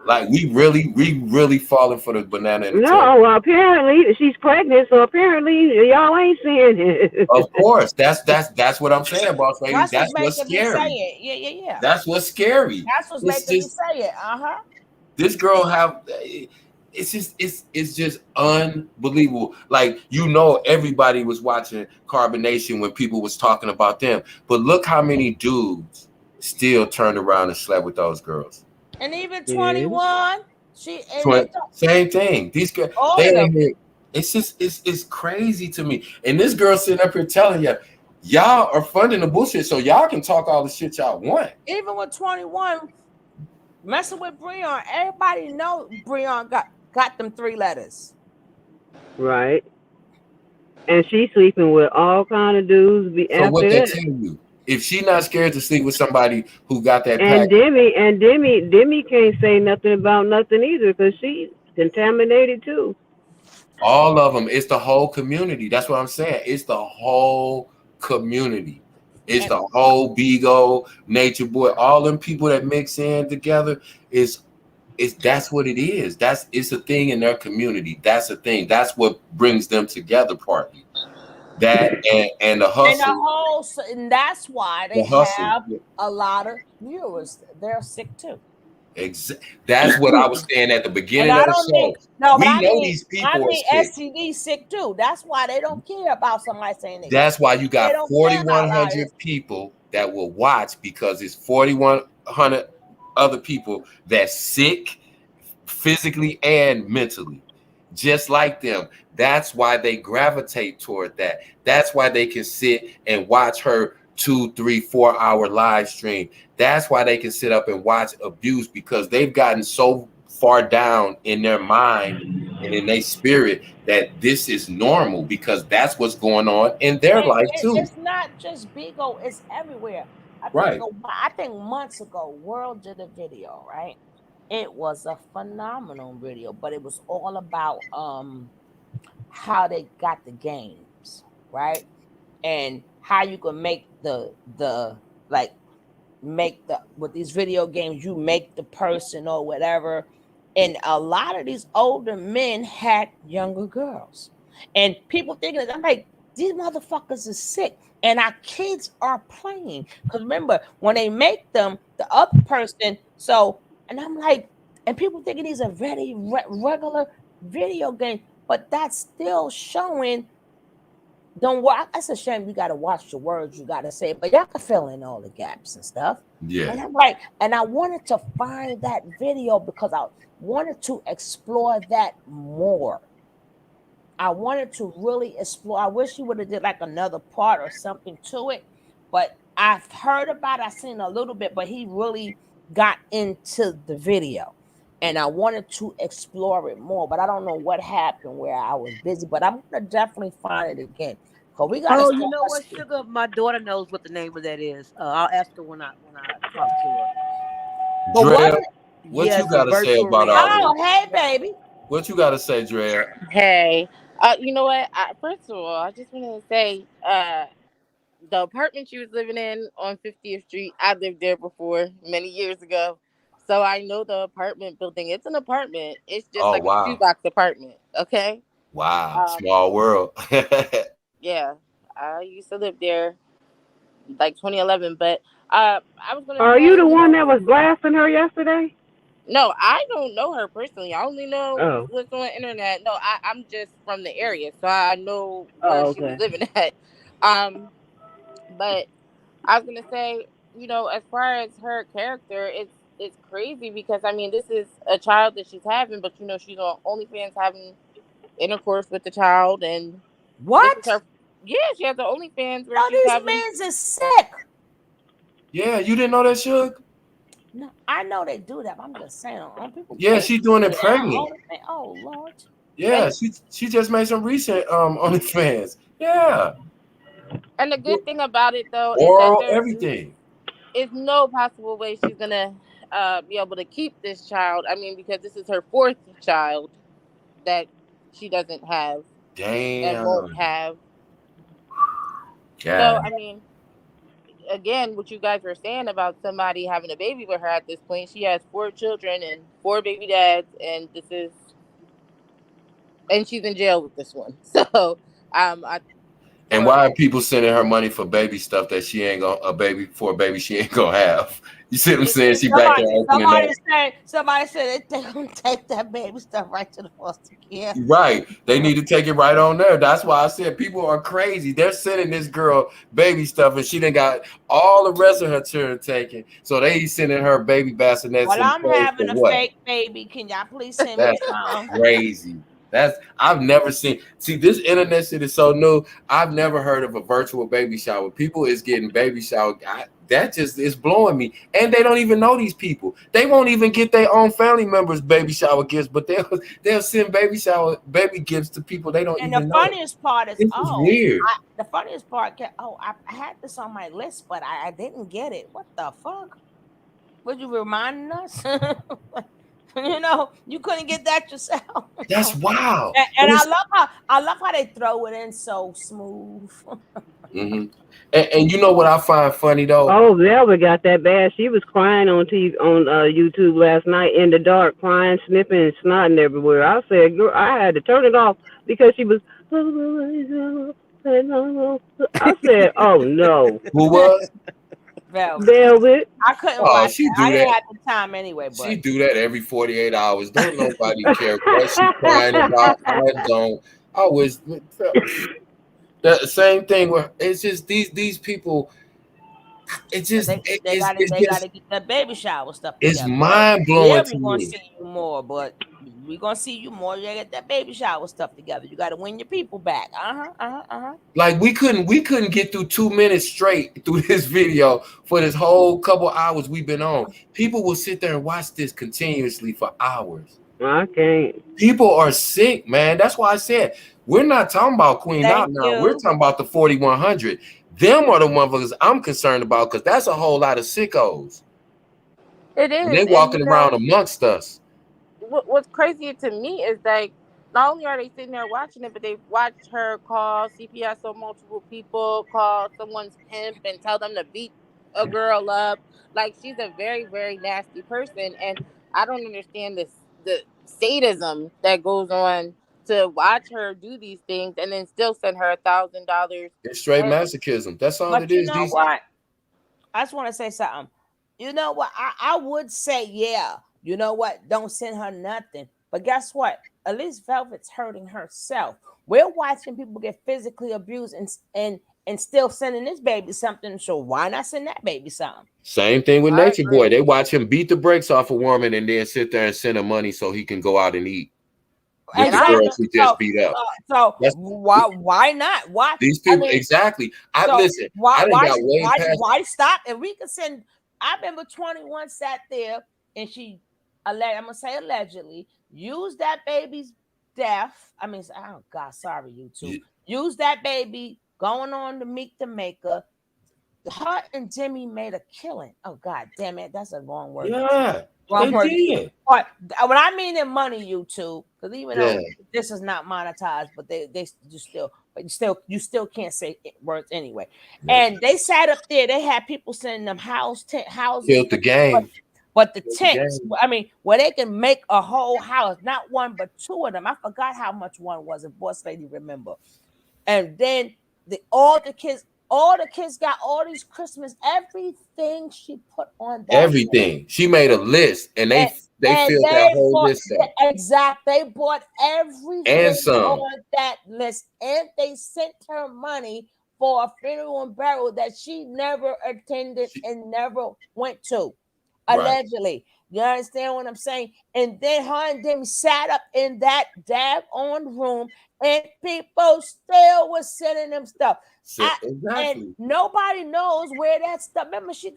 Like we really falling for the banana in the tail. Well, apparently she's pregnant, so apparently y'all ain't seeing it. Of course, that's what I'm saying, boss lady. That's what's scary. Yeah. That's what's scary. That's what's making me say it. This girl it's just unbelievable. Like, everybody was watching Carbonation when people was talking about them, but look how many dudes still turned around and slept with those girls. And even 21, same thing. These girls, it's crazy to me. And this girl sitting up here telling you, y'all are funding the bullshit, so y'all can talk all the shit y'all want. Even with 21, messing with Breon, everybody know Breon got them 3 letters. Right. And she's sleeping with all kind of dudes. So what they tell you? If she not scared to sleep with somebody who got that and Demi can't say nothing about nothing either because she's contaminated too. All of them. It's the whole community. That's what I'm saying. It's the whole community. It's the whole Bigo, Nature Boy, all them people that mix in together. That's what it is. It's a thing in their community. That's a thing. That's what brings them together partly. That and the hustle. And that's why they have a lot of viewers. They're sick too. That's what I was saying at the beginning of the show. We know these people are sick. STD sick too. That's why they don't care about somebody saying it. That's why you got 4,100 people that will watch, because it's 4,100 other people that's sick physically and mentally, just like them. That's why they gravitate toward that. That's why they can sit and watch her 2, 3, 4 hour live stream. That's why they can sit up and watch abuse, because they've gotten so far down in their mind and in their spirit that this is normal, because that's what's going on in their life too. It's not just Bigo, it's everywhere. I think months ago, World did a video, right? It was a phenomenal video, but it was all about how they got the games, right? And how you can make the like make the with these video games, you make the person or whatever. And a lot of these older men had younger girls. And people thinking that I'm like, these motherfuckers are sick. And our kids are playing. Because remember, when they make them, the other person, and I'm like, and people thinking these are very regular video games, but that's still showing. Don't watch. That's a shame. You got to watch the words you got to say, but y'all can fill in all the gaps and stuff. Yeah. And I'm like, and I wanted to find that video because I wanted to explore that more. I wanted to really explore. I wish you would have did like another part or something to it, but I've heard about it. I've seen a little bit, but he really got into the video. And I wanted to explore it more, but I don't know what happened where I was busy. But I'm gonna definitely find it again. Cause we got. Oh, you know what, Sugar? My daughter knows what the name of that is. I'll ask her when I talk to her. But what you gotta say about all this? Oh, hey, baby. What you gotta say, Dre? Hey, you know what? First of all, I just want to say, the apartment she was living in on 50th Street, I lived there before many years ago. So I know the apartment building. It's an apartment. It's just like a shoebox apartment. Okay. Wow. Small world. Yeah. I used to live there like 2011. But I was going to Are you the one that was blasting her yesterday? No, I don't know her personally. I only know what's on the internet. No, I'm just from the area. So I know where she was living at. But I was going to say, you know, as far as her character, it's crazy because, I mean, this is a child that she's having, but, you know, she's on OnlyFans having intercourse with the child. And what? Yeah, she has the OnlyFans where she's having... these men are sick. Yeah, you didn't know that, Suge? No, I know they do that, but I'm just saying. People she's doing it pregnant. Oh, Lord. Yeah, she just made some recent OnlyFans. Yeah. And the good thing about it, though, oral, is that everything. There's no possible way she's gonna be able to keep this child. I mean, because this is her fourth child that she doesn't have. Damn. And won't have. God. So, I mean, again, what you guys were saying about somebody having a baby with her at this point, she has 4 children and 4 baby dads, and she's in jail with this one. So, and why are people sending her money for baby stuff that she ain't gonna a baby she ain't gonna have? You see what I'm saying? She back there opening up. Somebody said they're gonna take that baby stuff right to the foster care. Right. They need to take it right on there. That's why I said people are crazy. They're sending this girl baby stuff and she done got all the rest of her children taken. So they sending her baby bassinets. Well, I'm having a fake baby. Can y'all please send me some? Crazy. I've never seen. See, this internet shit is so new. I've never heard of a virtual baby shower. People is getting baby shower. That just is blowing me. And they don't even know these people. They won't even get their own family members baby shower gifts, but they'll send baby gifts to people they don't even know. And the funniest part is, weird. The funniest part, I had this on my list, but I didn't get it. What the fuck? Would you remind us? You know, you couldn't get that yourself. That's wild. And I love how they throw it in so smooth. Mm-hmm. And you know what I find funny though? Oh, Velvet got that bad. She was crying on TV on YouTube last night in the dark, crying, sniffing, and snotting everywhere. I said, girl, I had to turn it off because she was. I said, oh no. Who was? Velvet. I couldn't watch it. I didn't have the time anyway. But she do that every 48 hours. Don't nobody care what she crying about. I don't. I was the same thing with it's just these people. It's just they got to get that baby shower stuff. It's mind blowing to me. We're gonna see you more, but we're gonna see you more. You gotta get that baby shower stuff together. You gotta win your people back. Like we couldn't get through 2 minutes straight through this video for this whole couple hours we've been on. People will sit there and watch this continuously for hours. I can't. People are sick, man. That's why I said we're not talking about Queen out now. We're talking about the 4100. Them are the motherfuckers I'm concerned about because that's a whole lot of sickos. It is. And they're walking around amongst us. What's crazy to me is like not only are they sitting there watching it, but they've watched her call CPS on multiple people, call someone's pimp and tell them to beat a girl up. Like, she's a very, very nasty person, and I don't understand the sadism that goes on to watch her do these things and then still send her $1,000. It's straight And, masochism. That's all but it you is. know These what? I just want to say something. You know what? I would say, yeah, you know what? Don't send her nothing. But guess what? At least Velvet's hurting herself. We're watching people get physically abused and still sending this baby something. So why not send that baby something? same thing with I Nature Boy. agree. They watch him beat the brakes off a woman and then sit there and send her money so he can go out and eat with And the I girl Exactly. she So just beat up. That's why not? Why? these I people mean, exactly. I so listen. I didn't got way past. why stop? And we could send. I remember 21 sat there and she, I'm gonna say allegedly, used that baby's death. I mean, oh God, sorry, you two. Use that baby going on to Meet the Maker. Her and Jimmy made a killing. Oh God, damn it, that's a wrong word. Yeah, Wrong they word. did. But when I mean in money, you two, because even Yeah, though this is not monetized, but you still can't say words anyway. yeah. And they sat up there. They had people sending them houses, Killed the but, game. but the Killed the tents. game. I mean, where they can make a whole house, not one but two of them. I forgot how much one was. If boss lady remember. And then all the kids got all these Christmas, everything she put on that. Everything. She made a list, and And, they and filled that they whole bought list out they bought and everything some. on that list, and they sent her money for a funeral and burial that she never attended and never went to, Right. allegedly. You understand what I'm saying? And then her and them sat up in that on room, and people still was sending them stuff. And Exactly. nobody knows where that stuff. Remember, they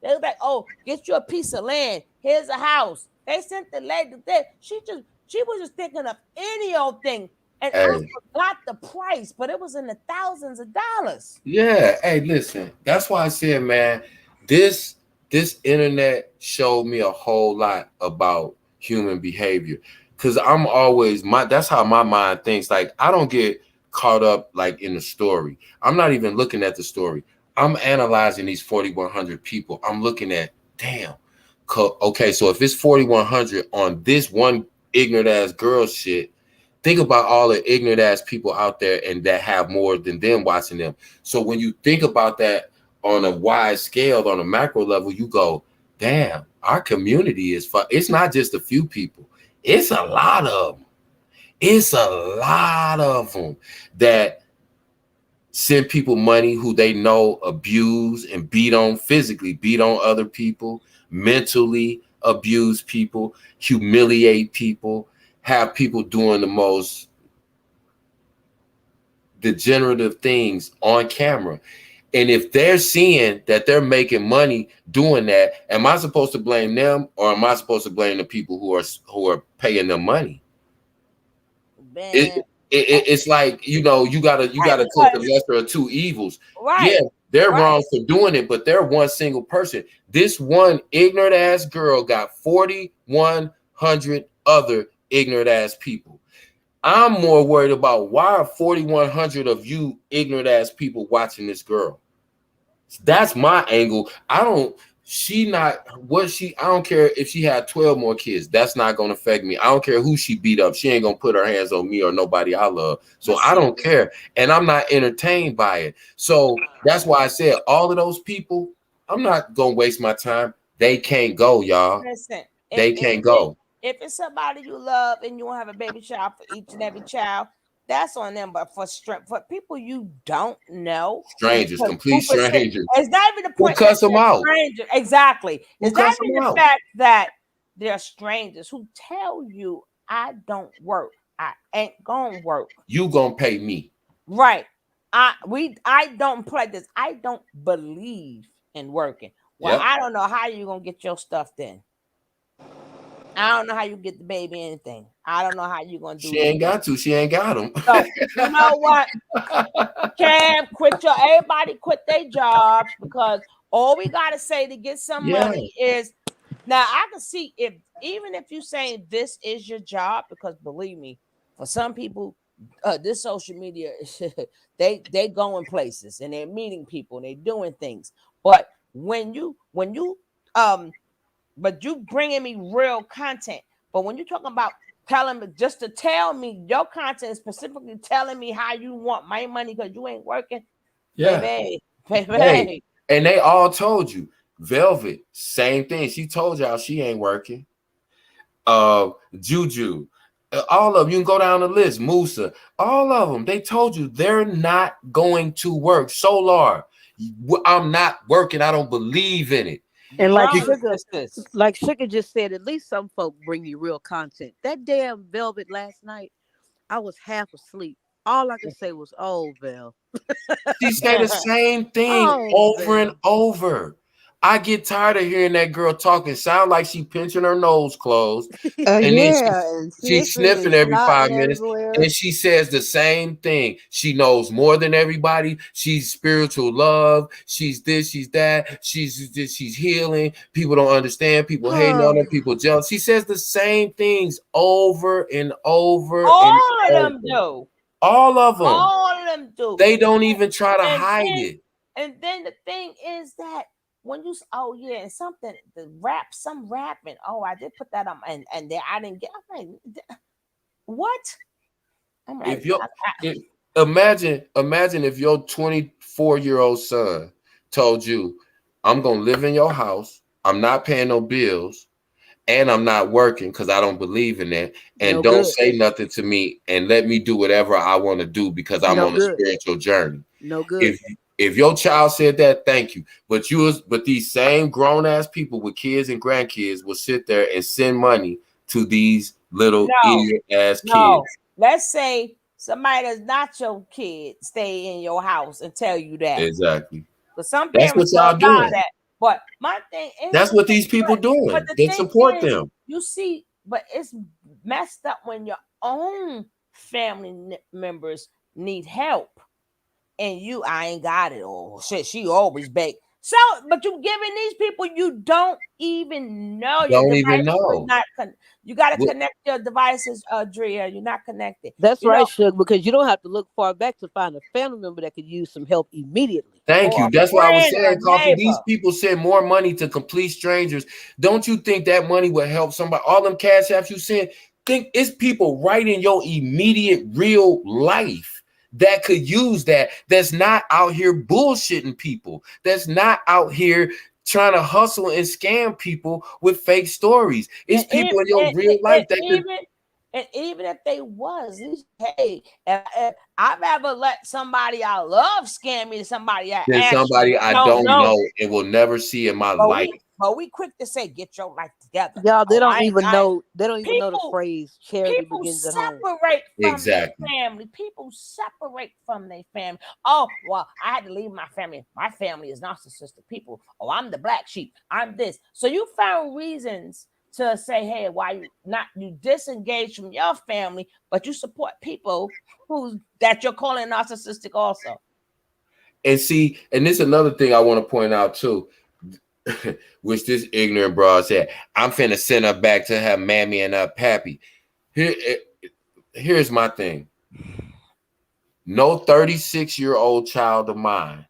was like, "Oh, get you a piece of land. Here's a house." They sent the lady there. She was just thinking of any old thing, and I Hey. forgot the price, but it was in the thousands of dollars. Yeah. Hey, listen. That's why I said, man, this this internet showed me a whole lot about human behavior. Cause I'm always that's how my mind thinks. Like, I don't get caught up like in the story. I'm not even looking at the story. I'm analyzing these 4,100 people. I'm looking at, damn. Okay, so if it's 4,100 on this one ignorant ass girl shit, think about all the ignorant ass people out there and that have more than them watching them. So when you think about that on a wide scale, on a macro level, you go, damn, our community is it's not just a few people, it's a lot of them. It's a lot of them that send people money who they know abuse and beat on, physically beat on other people, mentally abuse people, humiliate people, have people doing the most degenerative things on camera. And if they're seeing that they're making money doing that, am I supposed to blame them, or am I supposed to blame the people who are paying them money? It's like, you gotta take the lesser of two evils. Right. Yeah, they're Right. wrong for doing it, but they're one single person. This one ignorant ass girl got 4,100 other ignorant ass people. I'm more worried about, why are 4,100 of you ignorant ass people watching this girl? That's my angle. I don't care if she had 12 more kids. That's not going to affect me. I don't care who she beat up. She ain't going to put her hands on me or nobody I love. So I don't care. And I'm not entertained by it. So that's why I said all of those people, I'm not going to waste my time. They can't go, y'all. Listen, They can't go. If it's somebody you love and you want to have a baby child for each and every child, that's on them. But for people you don't know, Strangers, complete strangers. It's not even the point. We'll cuss them out. Exactly. We'll it's not cuss even them the out. fact that they're strangers who tell you, I don't work. I ain't gonna work. You gonna pay me. Right. I don't play this. I don't believe in working. Well, Yep. I don't know how you're gonna get your stuff then. I don't know how you get the baby anything. I don't know how you're gonna do. She ain't got to. She ain't got them. So you know what? Everybody quit their jobs, because all we gotta say to get some money is, now I can see, even if you saying this is your job, because believe me, For some people, this social media, they going places and they're meeting people and they're doing things. But when you but you bringing me real content. But when you're talking about telling me just to tell me your content is specifically telling me how you want my money because you ain't working, baby. Hey, and they all told you. Velvet, same thing. She told y'all she ain't working. Juju, all of them. You can go down the list. Musa, all of them. They told you they're not going to work. Solar, I'm not working. I don't believe in it. And like Sugar just said, at least some folk bring you real content. That damn Velvet last night, I was half asleep. All I could say was, "Oh, Vel." She said the same thing over and over. I get tired of hearing that girl talking. Sound like she pinching her nose closed. And then she's sniffing every 5 minutes. And she says the same thing. She knows more than everybody. She's spiritual love. She's this, she's that. She's healing. People don't understand. People hating on her. People jealous. She says the same things over and over. All of them do. All of them. All of them do. They don't even try to hide it. And then the thing is that when you and something some rapping. Oh, I did put that on, and then I didn't get. I'm like, what? I'm like, imagine if your 24-year-old son told you, "I'm gonna live in your house. I'm not paying no bills, and I'm not working because I don't believe in that. And don't say nothing to me and let me do whatever I want to do because I'm on a spiritual journey." No good. If your child said that, thank you. But these same grown ass people with kids and grandkids will sit there and send money to these little idiot ass kids. Let's say somebody that's not your kid stay in your house and tell you that. Exactly. But some parents don't know that. But my thing is, that's what these people doing. They support them. You see, but it's messed up when your own family members need help. And I ain't got it. Oh shit, she always bake. So, but you giving these people you don't even know. Don't even know. You got to connect your devices, Drea. You're not connected. That's right, Shug, because you don't have to look far back to find a family member that could use some help immediately. Thank you. That's why I was saying, Coffee. These people send more money to complete strangers. Don't you think that money would help somebody? All them cash apps you send, think it's people right in your immediate real life that could use that, that's not out here bullshitting people, that's not out here trying to hustle and scam people with fake stories. It's people in your real life that even if they was, hey, if I've ever let somebody I love scam me to somebody I don't know and will never see in my life. But we quick to say, get your life together. Y'all, they don't even know. They don't even know the phrase charity begins at home. People separate from their family. People separate from their family. Oh, well, I had to leave my family. My family is narcissistic people. Oh, I'm the black sheep. I'm this. So you found reasons to say, hey, why you disengage from your family, but you support people that you're calling narcissistic also. And see, and this is another thing I want to point out too, which this ignorant broad said, I'm finna send her back to her mammy and her pappy. Here's my thing. No 36-year-old child of mine,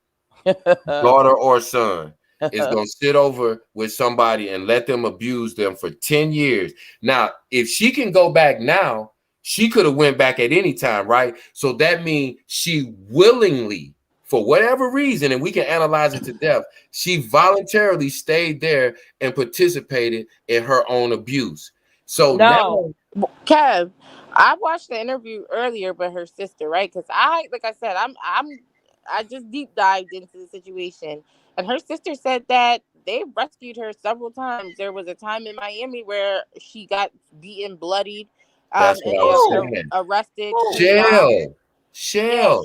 daughter or son, is going to sit over with somebody and let them abuse them for 10 years. Now, if she can go back now, she could have went back at any time, right? So that means she willingly, for whatever reason, and we can analyze it to death, she voluntarily stayed there and participated in her own abuse. So now, Kev, I watched the interview earlier with her sister, right? Because like I said, I just deep dived into the situation, and her sister said that they rescued her several times. There was a time in Miami where she got beaten, bloodied, that's what I was saying. Arrested. Shell.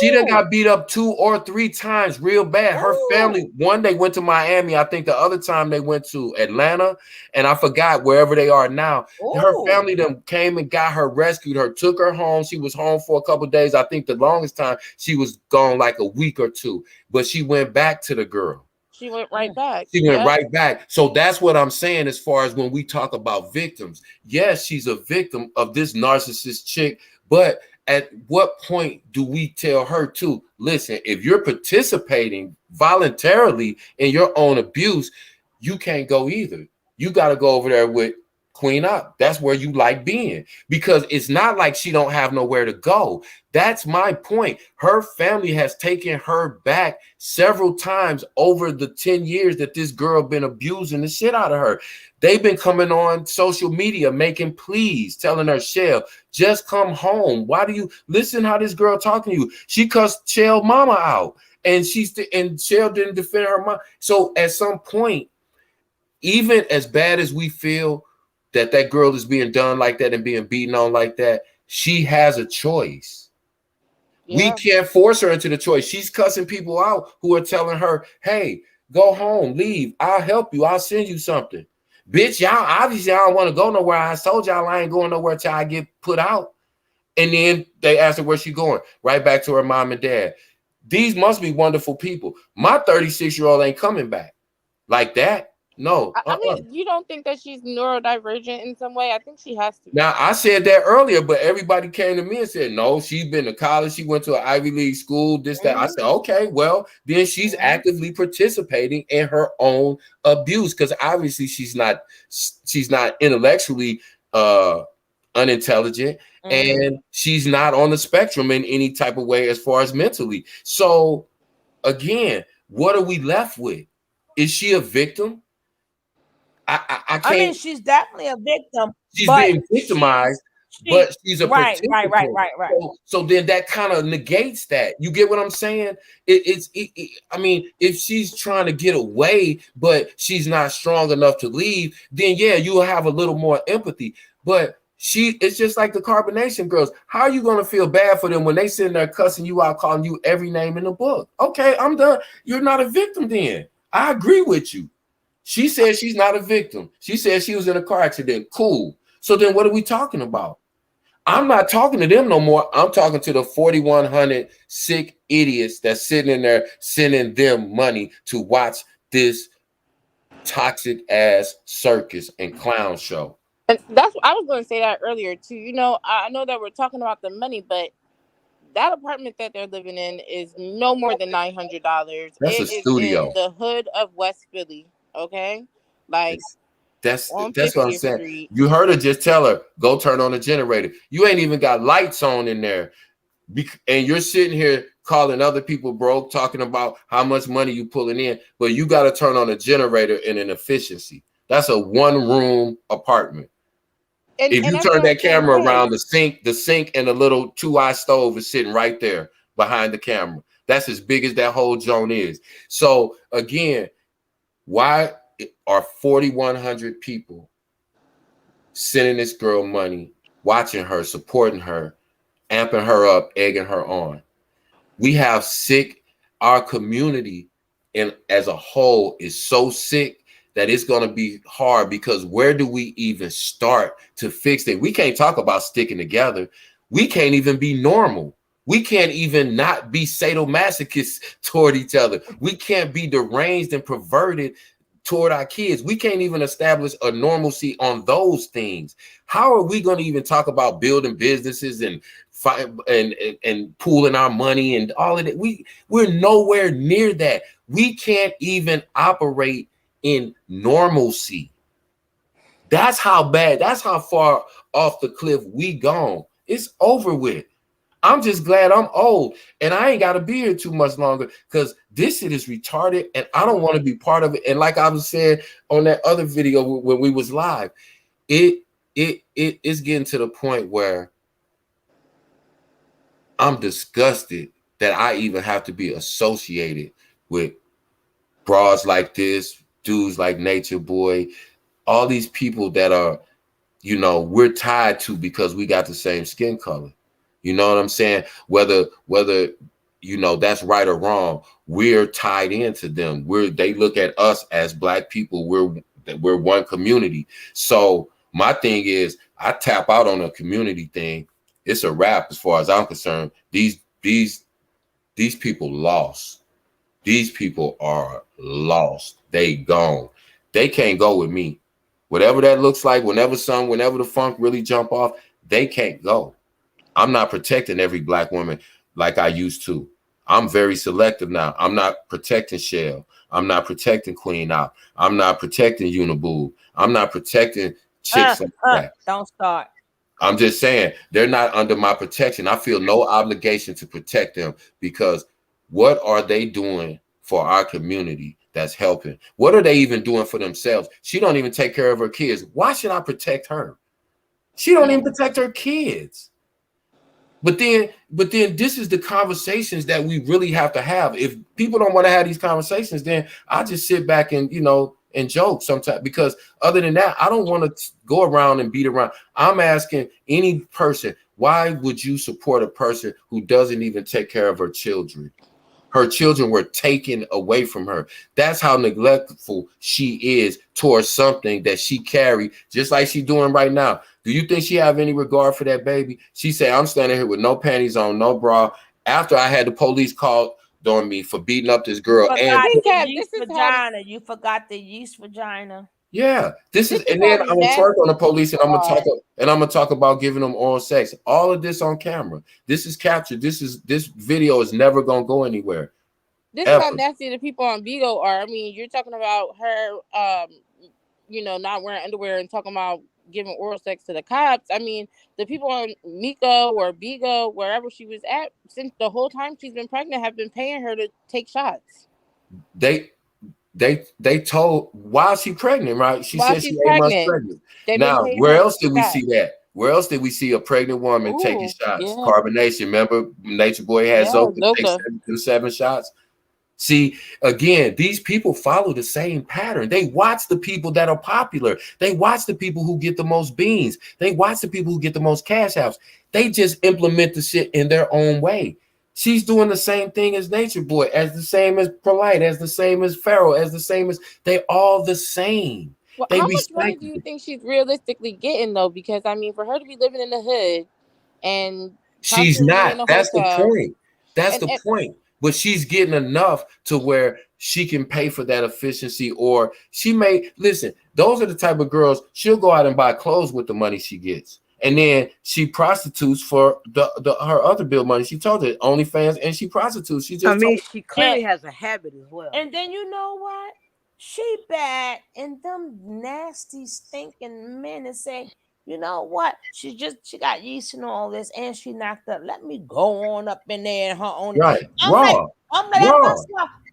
She done got beat up 2 or 3 times real bad. Her family, one they went to Miami. I think the other time they went to Atlanta, and I forgot wherever they are now. Her family them came and got her, rescued her, took her home. She was home for a couple of days. I think the longest time she was gone like a week or 2, but she went back to the girl. She went right back. She went right back. So that's what I'm saying as far as when we talk about victims. Yes, she's a victim of this narcissist chick, but at what point do we tell her to listen? If you're participating voluntarily in your own abuse, you can't go either. You got to go over there with Queen Up. That's where you like being, because it's not like she don't have nowhere to go. That's my point. Her family has taken her back several times over the 10 years that this girl been abusing the shit out of her. They've been coming on social media making pleas, telling her, Shell, just come home. Why do you listen how this girl talking to you? She cussed Shell mama out, and Shell didn't defend her mom. So at some point, even as bad as we feel that girl is being done like that and being beaten on like that, she has a choice. Yeah. We can't force her into the choice. She's cussing people out who are telling her, hey, go home, leave. I'll help you. I'll send you something. Bitch, y'all obviously I don't want to go nowhere. I told y'all I ain't going nowhere till I get put out. And then they asked her where she going. Right back to her mom and dad. These must be wonderful people. My 36-year-old ain't coming back like that. No. I mean, you don't think that she's neurodivergent in some way? I think she has to be. Now, I said that earlier, but everybody came to me and said, no, she's been to college. She went to an Ivy League school, this, that. I said, okay, well, then she's actively participating in her own abuse, because obviously she's not intellectually unintelligent, and she's not on the spectrum in any type of way as far as mentally. So, again, what are we left with? Is she a victim? I can't. I mean, she's definitely a victim. She's being victimized, but she's a participant. Right. So then that kind of negates that. You get what I'm saying? I mean, if she's trying to get away, but she's not strong enough to leave, then yeah, you'll have a little more empathy. But it's just like the Carbonation girls. How are you going to feel bad for them when they sitting there cussing you out, calling you every name in the book? Okay, I'm done. You're not a victim then. I agree with you. She said she's not a victim. She said she was in a car accident. Cool. So then what are we talking about? I'm not talking to them no more. I'm talking to the 4,100 sick idiots that's sitting in there sending them money to watch this toxic ass circus and clown show. And that's I was going to say that earlier too. You know, I know that we're talking about the money, but that apartment that they're living in is no more than $900. That's a studio in the hood of West Philly. Okay, like that's what I'm saying. Street. You heard her just tell her, go turn on the generator. You ain't even got lights on in there, and you're sitting here calling other people broke, talking about how much money you pulling in, but you got to turn on a generator in an efficiency. That's a one-room apartment. If you turn that camera around, the sink and the little 2-eye stove is sitting right there behind the camera. That's as big as that whole joint is. So again, why are 4,100 people sending this girl money, watching her, supporting her, amping her up, egging her on? We have sick. Our community and as a whole is so sick that it's going to be hard, because where do we even start to fix it? We can't talk about sticking together. We can't even be normal. We can't even not be sadomasochists toward each other. We can't be deranged and perverted toward our kids. We can't even establish a normalcy on those things. How are we going to even talk about building businesses and pooling our money and all of that? We're nowhere near that. We can't even operate in normalcy. That's how bad, that's how far off the cliff we gone. It's over with. I'm just glad I'm old and I ain't got to be here too much longer, because this shit is retarded and I don't want to be part of it. And like I was saying on that other video when we was live, it's getting to the point where I'm disgusted that I even have to be associated with broads like this, dudes like Nature Boy, all these people that are, we're tied to because we got the same skin color. You know what I'm saying? Whether that's right or wrong, we're tied into them. They look at us as Black people. We're one community. So my thing is, I tap out on a community thing. It's a wrap as far as I'm concerned. These people lost. These people are lost. They gone. They can't go with me. Whatever that looks like, whenever the funk really jump off, they can't go. I'm not protecting every black woman like I used to. I'm very selective now. I'm not protecting Shell. I'm not protecting Queen Op. I'm not protecting Uniboob. I'm not protecting chicks like that. Don't start. I'm just saying they're not under my protection. I feel no obligation to protect them because what are they doing for our community that's helping? What are they even doing for themselves? She don't even take care of her kids. Why should I protect her? She don't even protect her kids. But then this is the conversations that we really have to have. If people don't want to have these conversations, then I just sit back and, and joke sometimes, because other than that, I don't want to go around and beat around. I'm asking any person, why would you support a person who doesn't even take care of her children? Her children were taken away from her. That's how neglectful she is towards something that she carried, just like she's doing right now. Do you think she have any regard for that baby? She said, I'm standing here with no panties on, no bra, after I had the police called on me for beating up this girl. You forgot the yeast vagina. Yeah, and then I'm gonna twerk on the police, and I'm gonna talk about giving them oral sex. All of this on camera. This is captured. This video is never gonna go anywhere. This is how nasty the people on Bigo are. I mean, you're talking about her, not wearing underwear and talking about giving oral sex to the cops. I mean, the people on Miko or Bigo, wherever she was at, since the whole time she's been pregnant, have been paying her to take shots. They told why is she pregnant, right? She said she's 8 months pregnant. Now, where else did we see that? Where else did we see a pregnant woman taking shots? Yeah. Carbonation. Remember, Nature Boy had Zoka take 7 shots. See, again, these people follow the same pattern. They watch the people that are popular. They watch the people who get the most beans. They watch the people who get the most cash outs. They just implement the shit in their own way. She's doing the same thing as Nature Boy, as the same as Polite, as the same as Pharaoh, as the same as they all the same. Well, how much money do you think she's realistically getting though? Because I mean, for her to be living in the hood and she's not. That's the point. That's the point. But she's getting enough to where she can pay for that efficiency, or she may listen. Those are the type of girls, she'll go out and buy clothes with the money she gets. And then she prostitutes for her other bill money. She told it OnlyFans, and she prostitutes. She she clearly has a habit as well. And then you know what? She bad, and them nasty, stinking men and say, you know what? She got yeast and all this, and she knocked up. Let me go on up in there and her own. Right.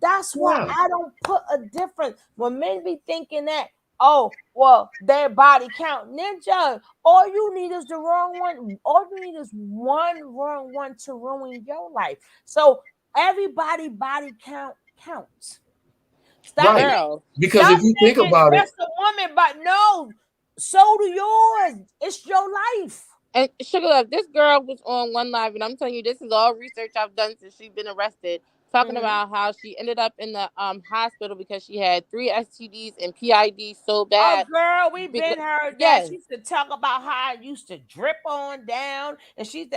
That's why I don't put a difference. When men be thinking that, oh, well, their body count. Ninja, all you need is the wrong one. All you need is one wrong one to ruin your life. So everybody body count counts. Stop because if you think about it, that's a woman, but no, so do yours. It's your life. And Sugar Love, this girl was on One Live, and I'm telling you, this is all research I've done since she's been arrested. Talking about how she ended up in the hospital because she had 3 STDs and PIDs so bad. Oh, girl, we've been heard that. She used to talk about how it used to drip on down, and she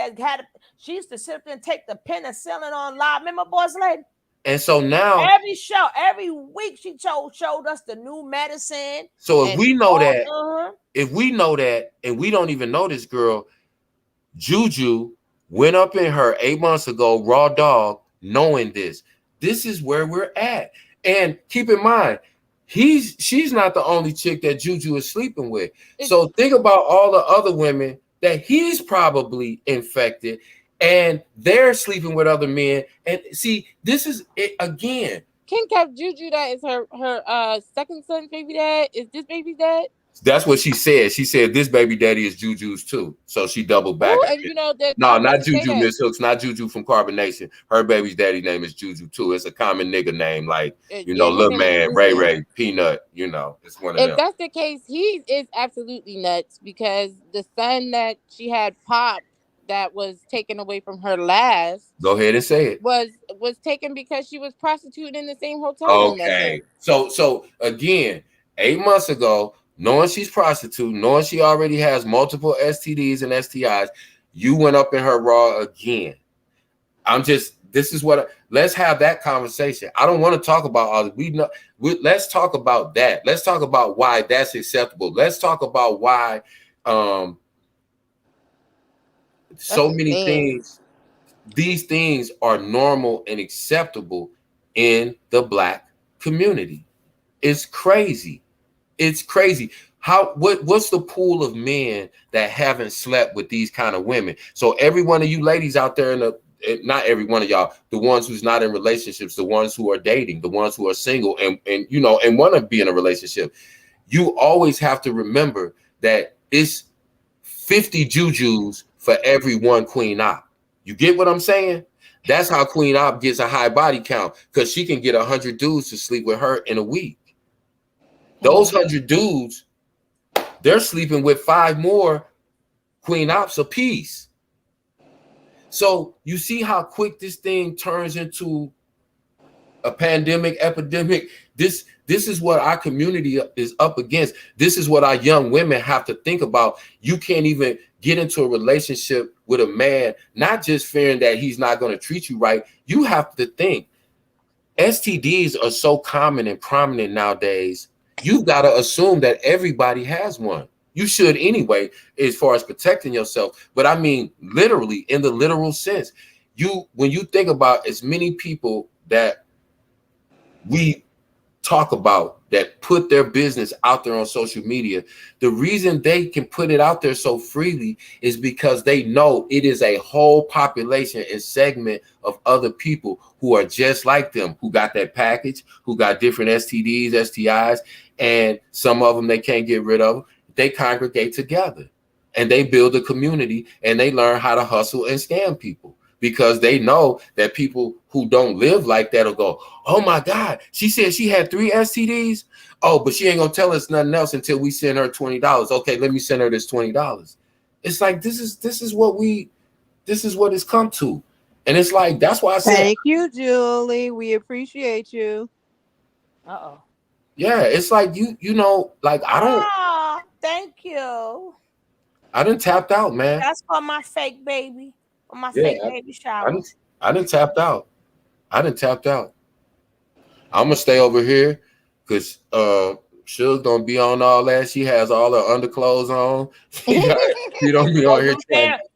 used to sit there and take the penicillin on live. Remember, Boss Lady? And so now every week she showed us the new medicine. So if we know that, and we don't even know this girl, Juju went up in her 8 months ago, raw dog, knowing this. This is where we're at. And keep in mind, she's not the only chick that Juju is sleeping with. So think about all the other women that he's probably infected, and they're sleeping with other men. And see, this is it again. King Cap Juju, that is her second son's baby dad. Is this baby's dad? That's what she said. She said this baby daddy is Juju's too. So she doubled back. Ooh, and you know that. No, not Juju, Miss Hooks. Not Juju from Carbonation. Her baby's daddy name is Juju too. It's a common nigga name, like Lil Man, Ray, Peanut. It's one of them. If that's the case, he is absolutely nuts because the son that she had popped, that was taken away from her last. Go ahead and say it. Was taken because she was prostituting in the same hotel. Okay. So again, 8 months ago, knowing she's prostitute, knowing she already has multiple STDs and STIs, you went up in her raw again. this is what let's have that conversation. I don't want to talk about all this. Let's talk about that. Let's talk about why that's acceptable. Let's talk about why so many things, these things are normal and acceptable in the Black community. It's crazy. It's crazy. What's the pool of men that haven't slept with these kind of women? So every one of you ladies out there not every one of y'all, the ones who's not in relationships, the ones who are dating, the ones who are single and want to be in a relationship, you always have to remember that it's 50 jujus for every one Queen Op. You get what I'm saying? That's how Queen Op gets a high body count, because she can get 100 dudes to sleep with her in a week. Those 100 dudes, they're sleeping with 5 more Queen Ops apiece. So you see how quick this thing turns into a pandemic, epidemic. This is what our community is up against. This is what our young women have to think about. You can't even get into a relationship with a man, not just fearing that he's not going to treat you right. You have to think STDs are so common and prominent nowadays. You've got to assume that everybody has one. You should anyway, as far as protecting yourself. But I mean, literally, in the literal sense, when you think about as many people that we talk about that put their business out there on social media, the reason they can put it out there so freely is because they know it is a whole population and segment of other people who are just like them, who got that package, who got different STDs, STIs, and some of them they can't get rid of. They congregate together and they build a community and they learn how to hustle and scam people, because they know that people who don't live like that will go, oh my God, she said she had 3 STDs. Oh, but she ain't gonna tell us nothing else until we send her $20. Okay, let me send her this $20. It's like this is what it's come to. And it's like, that's why I said thank you, Julie. We appreciate you. yeah, it's like you know, like Thank you. I done tapped out, man. That's for my fake baby. For my fake baby shower. I done tapped out. I done tapped out. I'm gonna stay over here because Suge don't be on all that. She has all her underclothes on. You don't be on here.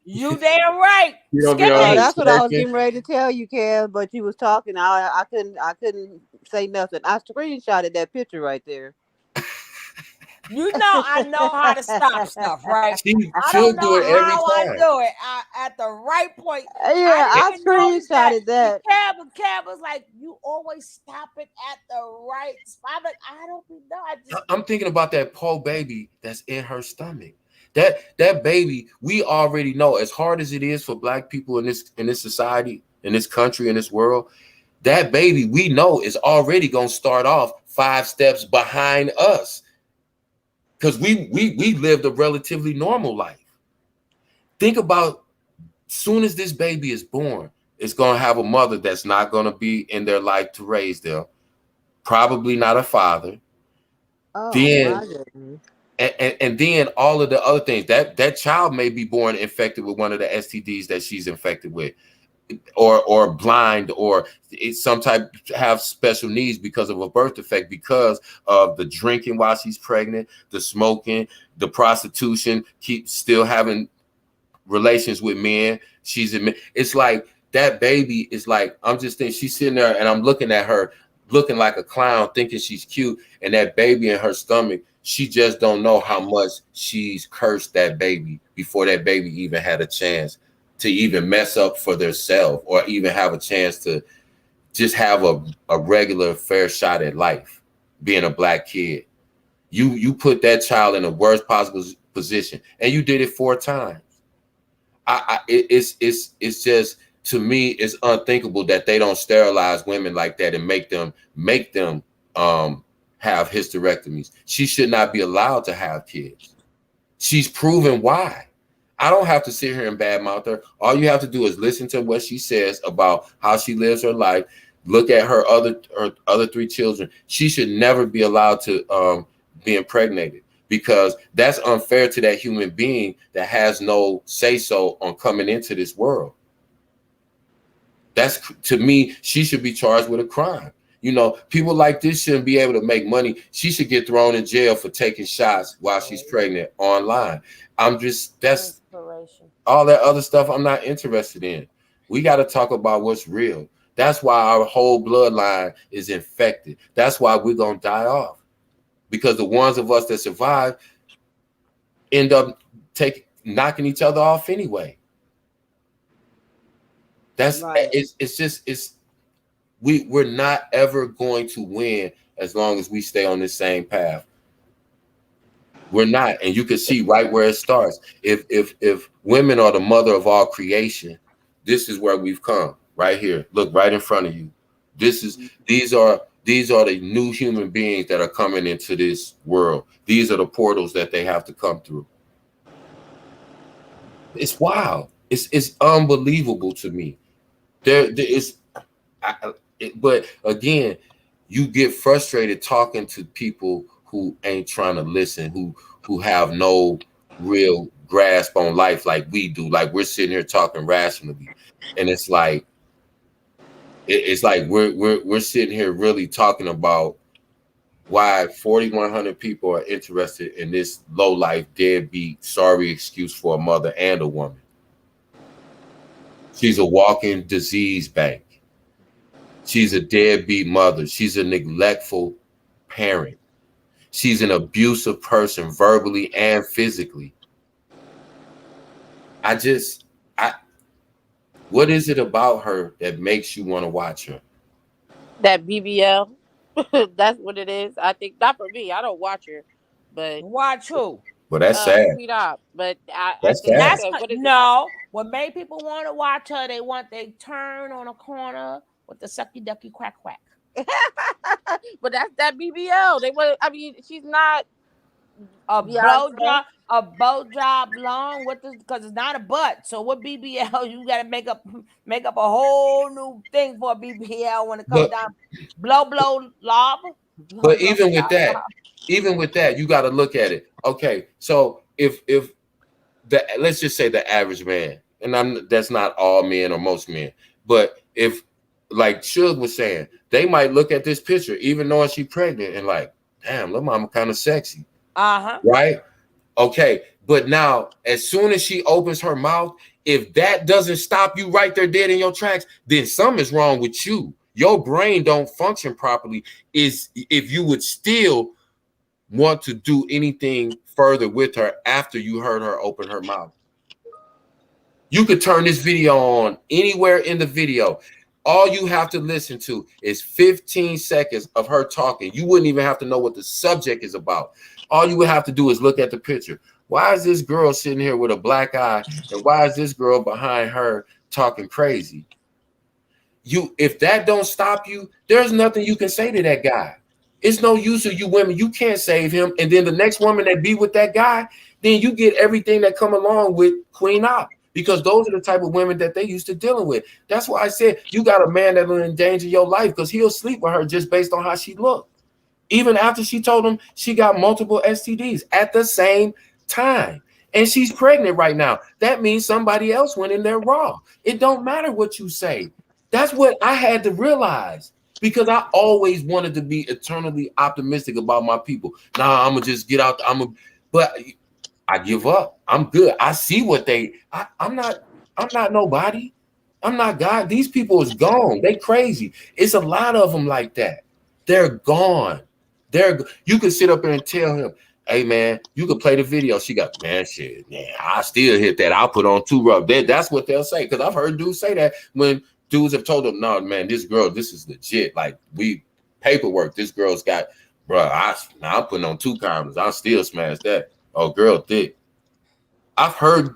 You damn right. You don't be on here. That's what I was getting ready to tell you, Kev, but you was talking. I couldn't say nothing. I screenshotted that picture right there. You know, I know how to stop stuff, right? I She'll don't know do it every how I time. do it. At the right point. Yeah, I screenshotted that. Cab was like, you always stop it at the right spot. I'm like, I don't know. I'm thinking about that poor baby that's in her stomach. That baby, we already know, as hard as it is for Black people in this society, in this country, in this world, that baby, we know, is already gonna start off 5 steps behind us. Because we lived a relatively normal life. Think about, soon as this baby is born, it's going to have a mother that's not going to be in their life to raise them. Probably not a father. Oh, then, and then all of the other things. That child may be born infected with one of the STDs that she's infected with. Or blind, or some type have special needs because of a birth defect, because of the drinking while she's pregnant, the smoking, the prostitution, keep still having relations with men. It's like that baby is like, I'm just thinking, she's sitting there and I'm looking at her looking like a clown, thinking she's cute, and that baby in her stomach, she just don't know how much she's cursed that baby before that baby even had a chance to even mess up for themselves, or even have a chance to just have a regular fair shot at life, being a Black kid. You put that child in the worst possible position, and you did it 4 times. It's just, to me, it's unthinkable that they don't sterilize women like that and make them have hysterectomies. She should not be allowed to have kids. She's proven why. I don't have to sit here and badmouth her. All you have to do is listen to what she says about how she lives her life. Look at her other 3 children. She should never be allowed to be impregnated, because that's unfair to that human being that has no say-so on coming into this world. That's, to me, she should be charged with a crime. You know, people like this shouldn't be able to make money. She should get thrown in jail for taking shots while she's pregnant online. I'm just, that's all that other stuff I'm not interested in. We got to talk about what's real. That's why our whole bloodline is infected. That's why we're going to die off. Because the ones of us that survive end up knocking each other off anyway. That's right. We're not ever going to win as long as we stay on the same path. We're not, and you can see right where it starts. If women are the mother of all creation, this is where we've come. Right here, look right in front of you. These are the new human beings that are coming into this world. These are the portals that they have to come through. It's wild. It's unbelievable to me. But again, you get frustrated talking to people who ain't trying to listen, who have no real grasp on life like we do. Like we're sitting here talking rationally, and it's like we're sitting here really talking about why 4,100 people are interested in this low life, deadbeat, sorry excuse for a mother and a woman. She's a walking disease bank. She's a deadbeat mother. She's a neglectful parent. She's an abusive person, verbally and physically. What is it about her that makes you want to watch her? That BBL. That's what it is. I think, not for me. I don't watch her, but watch who? Well, that's sad. But that's sad. What made people want to watch her? They turn on a corner with the sucky ducky quack quack. But that's that BBL. She's not a blowjob long with this, because it's not a butt. So what BBL? You got to make up a whole new thing for a BBL when it comes down. Blow lob. But even with that, you got to look at it. Okay, so if let's just say the average man, and that's not all men or most men, but if, like Suge was saying, they might look at this picture, even knowing she's pregnant, and like, damn, little mama kind of sexy. Right? Okay. But now, as soon as she opens her mouth, if that doesn't stop you right there dead in your tracks, then something's wrong with you. Your brain don't function properly. Is if you would still want to do anything further with her after you heard her open her mouth. You could turn this video on anywhere in the video. All you have to listen to is 15 seconds of her talking. You wouldn't even have to know what the subject is about. All you would have to do is look at the picture. Why is this girl sitting here with a black eye? And why is this girl behind her talking crazy? If that don't stop you, there's nothing you can say to that guy. It's no use of you women. You can't save him. And then the next woman that be with that guy, then you get everything that come along with Queen Op. Because those are the type of women that they used to dealing with. That's why I said you got a man that will endanger your life, because he'll sleep with her just based on how she looked. Even after she told him she got multiple STDs at the same time. And she's pregnant right now. That means somebody else went in there raw. It don't matter what you say. That's what I had to realize, because I always wanted to be eternally optimistic about my people. Nah, I'm going to just get out. But I give up. I'm good. I see what I'm not nobody. I'm not God. These people is gone. They crazy. It's a lot of them like that. They're gone. You can sit up there and tell him, hey man, you can play the video. She got, man, shit, man, I still hit that. I'll put on 2 rub. That's what they'll say. Because I've heard dudes say that when dudes have told them, no, man, this is legit. Like, paperwork. This girl's got, bro, I'm putting on 2 condoms. I'll still smash that. Oh, girl, thick. What am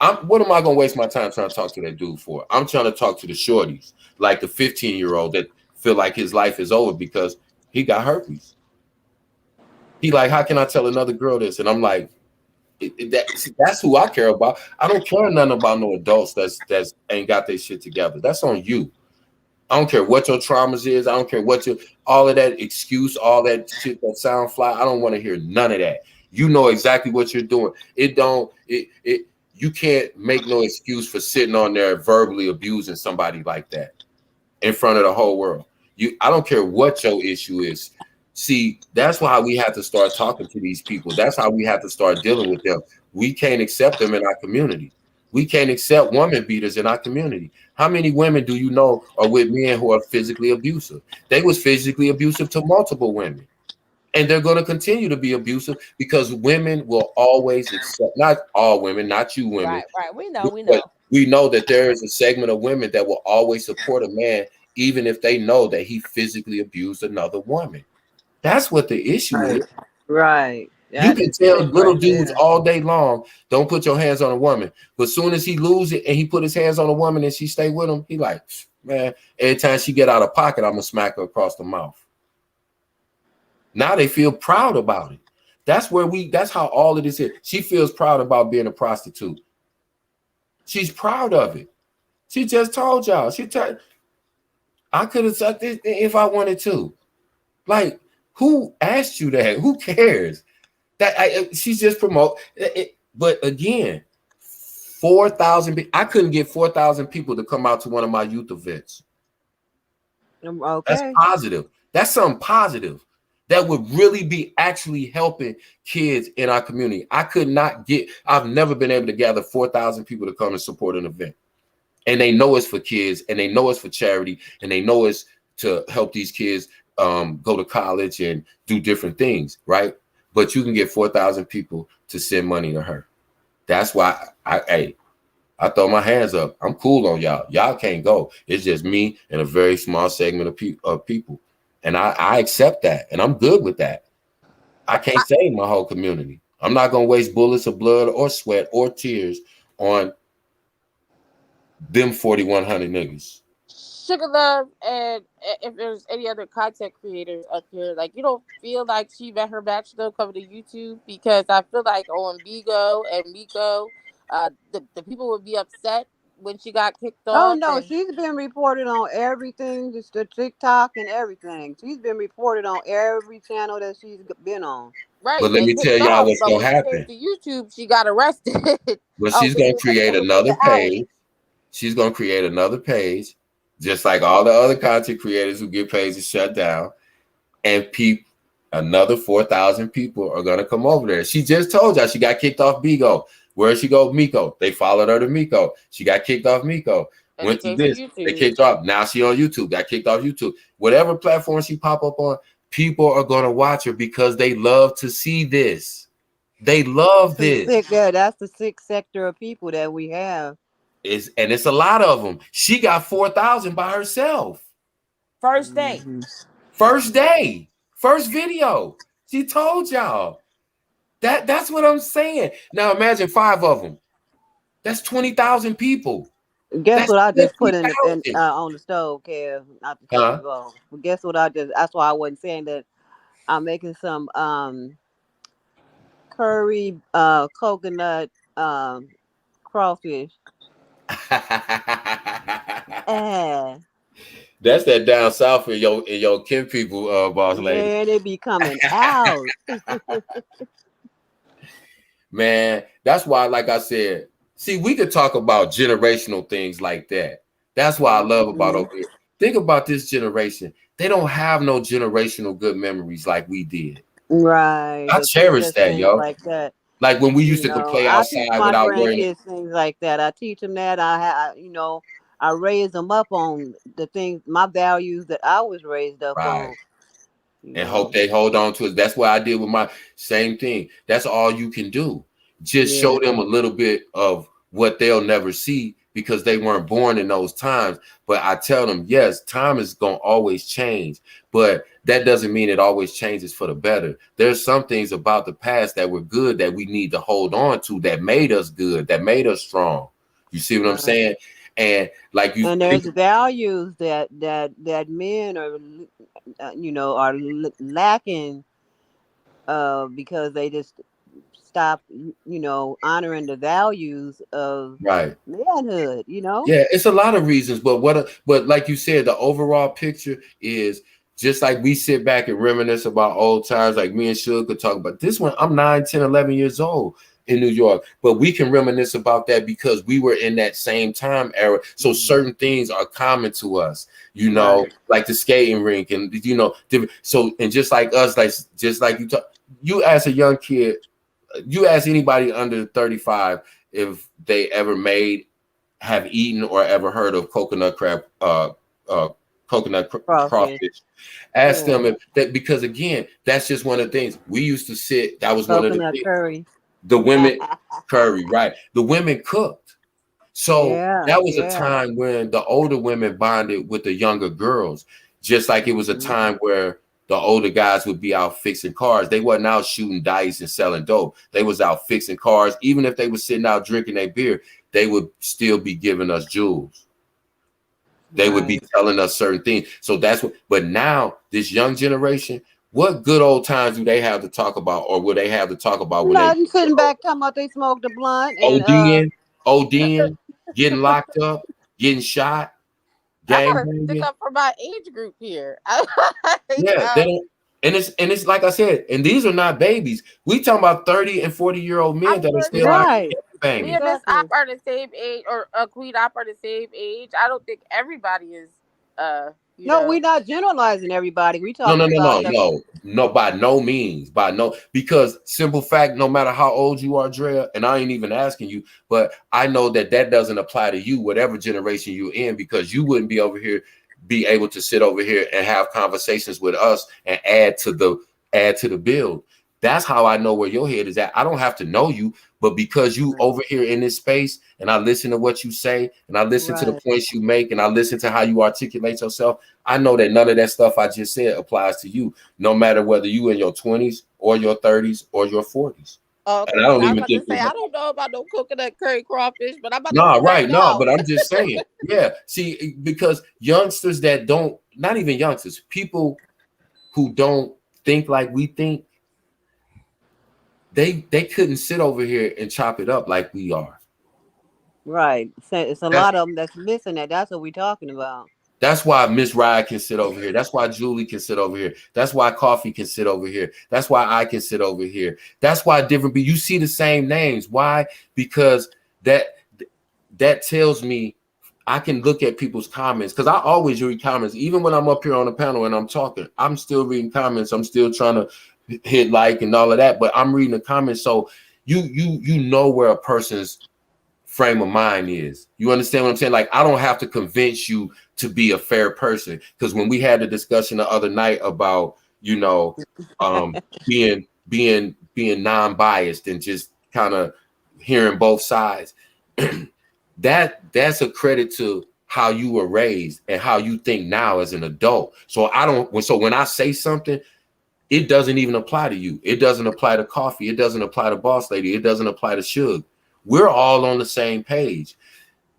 I gonna waste my time trying to talk to that dude for? I'm trying to talk to the shorties, like the 15-year-old that feel like his life is over because he got herpes. He like, how can I tell another girl this? And I'm like, that's who I care about. I don't care nothing about no adults that's ain't got their shit together. That's on you. I don't care what your traumas is. I don't care all of that excuse, all that shit that sound fly. I don't want to hear none of that. You know exactly what you're doing. you can't make no excuse for sitting on there verbally abusing somebody like that in front of the whole world. I don't care what your issue is. See, that's why we have to start talking to these people. That's how we have to start dealing with them. We can't accept them in our community. We can't accept woman beaters in our community. How many women do you know are with men who are physically abusive? They was physically abusive to multiple women. And they're going to continue to be abusive because women will always accept, not all women, not you women. Right. We know. But we know that there is a segment of women that will always support a man, even if they know that he physically abused another woman. That's what the issue is. Right. You That can is tell it little right dudes there. all day long, don't put your hands on a woman. But soon as he lose it and he put his hands on a woman and she stay with him, he like, man, every time she get out of pocket, I'm gonna smack her across the mouth. Now they feel proud about it. That's how all of this is. She feels proud about being a prostitute. She's proud of it. She just told y'all. I could have sucked it if I wanted to. Like, who asked you that? Who cares? She's just promote it. But again, 4,000. I couldn't get 4,000 people to come out to one of my youth events. Okay. That's positive. That's something positive that would really be actually helping kids in our community. I've never been able to gather 4,000 people to come and support an event. And they know it's for kids, and they know it's for charity, and they know it's to help these kids go to college and do different things, right? But you can get 4,000 people to send money to her. That's why I throw my hands up. I'm cool on y'all. Y'all can't go. It's just me and a very small segment of people. And I accept that, and I'm good with that. I can't save my whole community. I'm not going to waste bullets of blood or sweat or tears on them 4,100 niggas. Sugar Love, and if there's any other content creators up here, like, you don't feel like she met her match though coming to YouTube? Because I feel like on Bigo and Miko, the people would be upset when she got kicked Oh off. no, And she's been reported on everything, just the TikTok and everything. She's been reported on every channel that she's been on. right, But let and me tell kicked y'all off. what's But going when to she came happen. to YouTube, she got arrested. But she's going to create within another the hour. page. She's going to create another page, just like all the other content creators who get pages shut down. And another 4,000 people are going to come over there. She just told y'all she got kicked off Bigo. Where she go? Miko. They followed her to Miko. She got kicked off Miko. And Went they to came this. to They YouTube. kicked off. Now she on YouTube. Got kicked off YouTube. Whatever platform she pop up on, people are going to watch her because they love to see this. They love this. That's the sick sector of people that we have. And it's a lot of them. She got 4,000 by herself. First day. Mm-hmm. First day. First video. She told y'all. That's what I'm saying. Now imagine 5 of them. That's 20,000 people. Guess That's what I just put 50,000. on the stove, Kev? Not to cut you off. But guess what that's why I wasn't saying that. I'm making some curry coconut crawfish. That's that down south in your kin people, boss lady. Man, they be coming out. Man, that's why, like I said, see, we could talk about generational things like that. That's what I love about over here. Think about this generation. They don't have no generational good memories like we did. Right. I cherish that, yo. Like that. Like when we used to go play I teach outside my without worrying. grandkids things like that. I teach them that. I raise them up on the things, my values that I was raised up on. And hope they hold on to it. That's what I did with my same thing. That's all you can do. Just show them a little bit of what they'll never see because they weren't born in those times. But I tell them, yes, time is going to always change, but that doesn't mean it always changes for the better. There's some things about the past that were good that we need to hold on to, that made us good, that made us strong. You see what I'm saying? And like you, and there's values that men are, are lacking because they just stop, honoring the values of manhood. Yeah, it's a lot of reasons, but like you said, the overall picture is just like we sit back and reminisce about old times. Like me and Suge could talk about this one. I'm 9, 10, 11 years old. in New York, but we can reminisce about that because we were in that same time era. So certain things are common to us, you know, Right. like the skating rink and, you know, so, and just like us, like, just like you as a young kid, you ask anybody under 35 if they ever have eaten or ever heard of coconut crab, Crawfish. crawfish. Ask Yeah. them if that, because again, that's just one of the things we used to sit. That was one of the Coconut things. curry. The women curry, right? The women cooked. So Yeah. that was a Yeah. time when the older women bonded with the younger girls, just like it was a Mhm. time where the older guys would be out fixing cars. They wasn't out shooting dice and selling dope. They was out fixing cars. Even if they were sitting out drinking their beer, they would still be giving us jewels. They would be Right. telling us certain things. So that's what, but now this young generation, what good old times do they have to talk about, or will they have to talk about when they Nothing, sitting back talking about they smoked a blunt and ODing, ODing, getting locked up, getting shot, I gang gotta stick banging? up for my age group here. Yeah, they don't. And it's like I said, and these are not babies. We talking about 30 and 40-year-old men I'm that are pretty still out sure right. here me banging. and Miss Op Exactly. are the same age, or Queen Op are the same age. I don't think everybody is, you No, know. we're not generalizing everybody. We No, talking no, no, about no, the no, by no means, by no, because simple fact, no matter how old you are, Drea, and I ain't even asking you, but I know that that doesn't apply to you, whatever generation you're in, because you wouldn't be able to sit over here and have conversations with us and add to the build. That's how I know where your head is at. I don't have to know you, but because you over here in this space, and I listen to what you say, and I listen to the right. points you make, and I listen to how you articulate yourself, I know that none of that stuff I just said applies to you, no matter whether you in your 20s or your 30s or your 40s. Oh, And okay, I because don't I was even about to think say I don't know about no coconut curry crawfish, but I'm about to no, go right right, no, now. but I'm just saying, yeah. See, because youngsters that don't, not even youngsters, people who don't think like we think, they couldn't sit over here and chop it up like we are. Right. So it's a That's lot of them that's missing that. That's what we're talking about. That's why Miss Rye can sit over here. That's why Julie can sit over here. That's why Coffee can sit over here. That's why I can sit over here. That's why different you see the same names. Why? Because that that tells me I can look at people's comments, because I always read comments, even when I'm up here on the panel and I'm talking. I'm still reading comments. I'm still trying to hit like and all of that, but I'm reading the comments. So you know where a person's frame of mind is. You understand what I'm saying? Like, I don't have to convince you to be a fair person, because when we had a discussion the other night about, you know, being non-biased and just kind of hearing both sides, that's a credit to how you were raised and how you think now as an adult. So when I say something, it doesn't even apply to you. It doesn't apply to Coffee. It doesn't apply to Boss Lady. It doesn't apply to Suge. We're all on the same page.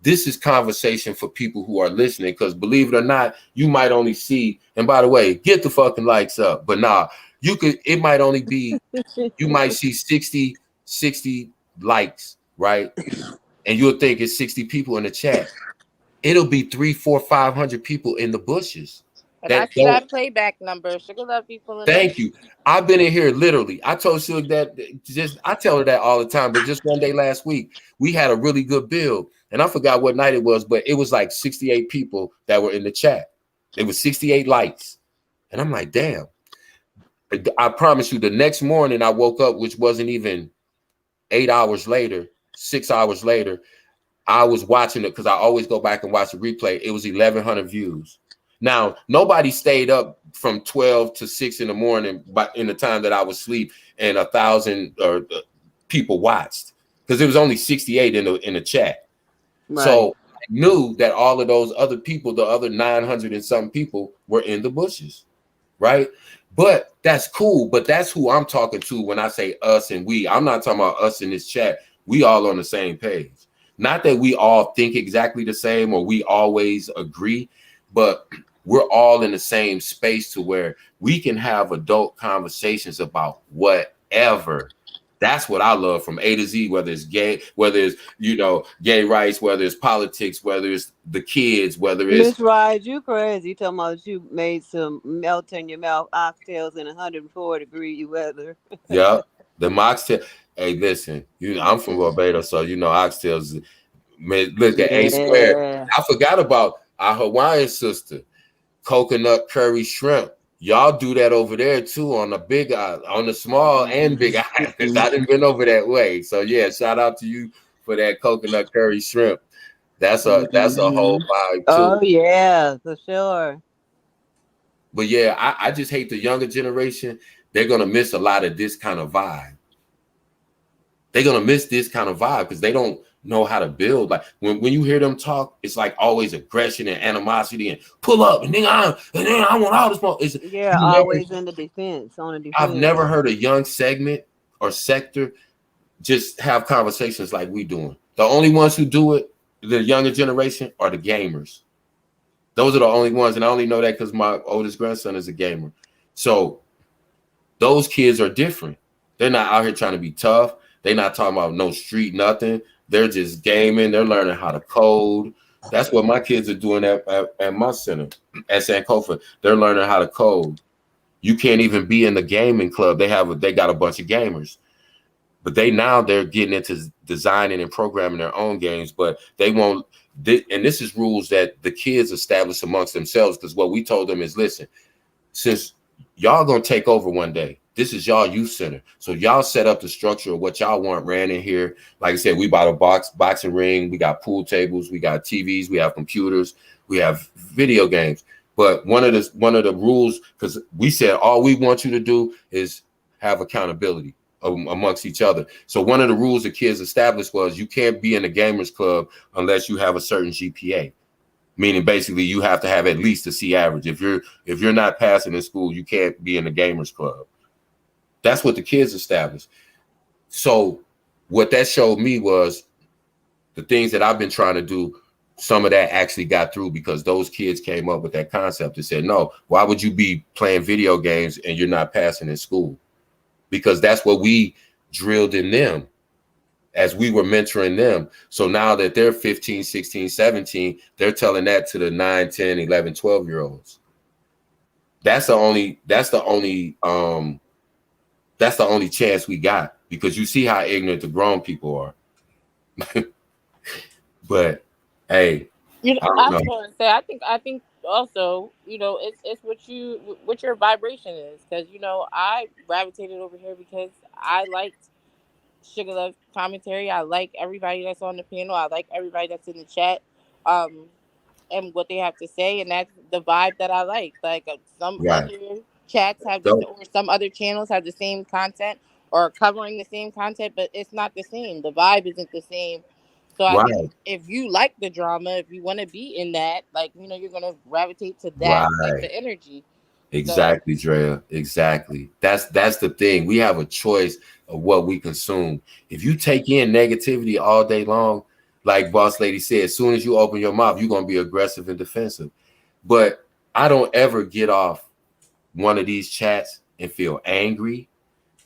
This is conversation for people who are listening, because believe it or not, you might only see, and by the way, get the fucking likes up. But nah, it might only be, you might see 60 likes, right? And you'll think it's 60 people in the chat. It'll be 3, 4, 500 people in the bushes And I that see don't. that playback number. Sugar love be pulling up. Thank you. I've been in here literally. I told Suge that, I tell her that all the time, but just one day last week, we had a really good build. And I forgot what night it was, but it was like 68 people that were in the chat. It was 68 likes. And I'm like, damn. I promise you, the next morning I woke up, which wasn't even 8 hours later, 6 hours later, I was watching it because I always go back and watch the replay. It was 1,100 views. Now, nobody stayed up from 12 to 6 in the morning, but in the time that I was asleep, and 1,000 people watched, because it was only 68 in the chat. Right. So I knew that all of those other people, the other 900 and some people, were in the bushes, right? But that's cool. But that's who I'm talking to when I say us and we. I'm not talking about us in this chat. We all on the same page. Not that we all think exactly the same or we always agree, but we're all in the same space to where we can have adult conversations about whatever. That's what I love, from A to Z, whether it's gay, whether it's, gay rights, whether it's politics, whether it's the kids, whether it's, Miss Ride, you crazy. Talking about you made some melt in your mouth oxtails in 104-degree weather. yeah. The oxtail. Hey, listen, I'm from Barbados, so oxtails. Man, look at A Square. Yeah. I forgot about our Hawaiian sister, coconut curry shrimp. Y'all do that over there too on the big on the small and big islands. I didn't been over that way, so yeah. Shout out to you for that coconut curry shrimp. That's a whole vibe too. Oh yeah, for sure. But yeah, I just hate the younger generation. They're gonna miss a lot of this kind of vibe. They're gonna miss this kind of vibe because they don't know how to build. Like when you hear them talk, it's like always aggression and animosity and pull up and then I want all this more. Yeah, always in the defense, on the defense. I've never heard a young segment or sector just have conversations like we doing. The only ones who do it, the younger generation, are the gamers. Those are the only ones, and I only know that because my oldest grandson is a gamer. So those kids are different. They're not out here trying to be tough. They're not talking about no street nothing. They're just gaming. They're learning how to code. That's what my kids are doing at my center at Sankofa. They're learning how to code. You can't even be in the gaming club. They got a bunch of gamers, but they're getting into designing and programming their own games. But they won't. And this is rules that the kids establish amongst themselves. Because what we told them is, listen, since y'all gonna take over one day, this is y'all youth center. So y'all set up the structure of what y'all want ran in here. Like I said, we bought a boxing ring, we got pool tables, we got TVs, we have computers, we have video games. But one of the rules, because we said all we want you to do is have accountability amongst each other. So one of the rules the kids established was you can't be in a gamers club unless you have a certain GPA. Meaning basically you have to have at least a C average. If you're not passing in school, you can't be in the gamers club. That's what the kids established. So what that showed me was the things that I've been trying to do, some of that actually got through because those kids came up with that concept and said, no, why would you be playing video games and you're not passing in school? Because that's what we drilled in them as we were mentoring them. So now that they're 15, 16, 17, they're telling that to the 9, 10, 11, 12-year-olds. That's the only chance we got, because you see how ignorant the grown people are. But hey, I was going to say, I think also, it's what your vibration is, because I gravitated over here because I liked Sugar Love commentary. I like everybody that's on the panel. I like everybody that's in the chat. And what they have to say, and that's the vibe that I like. Like some other chats have or some other channels have the same content or covering the same content, but it's not the same. The vibe isn't the same. So I think if you like the drama, if you want to be in that, you're gonna gravitate to that type of energy. Exactly, Drea. Exactly. That's the thing. We have a choice of what we consume. If you take in negativity all day long, like Boss Lady said, as soon as you open your mouth, you're gonna be aggressive and defensive. But I don't ever get off one of these chats and feel angry,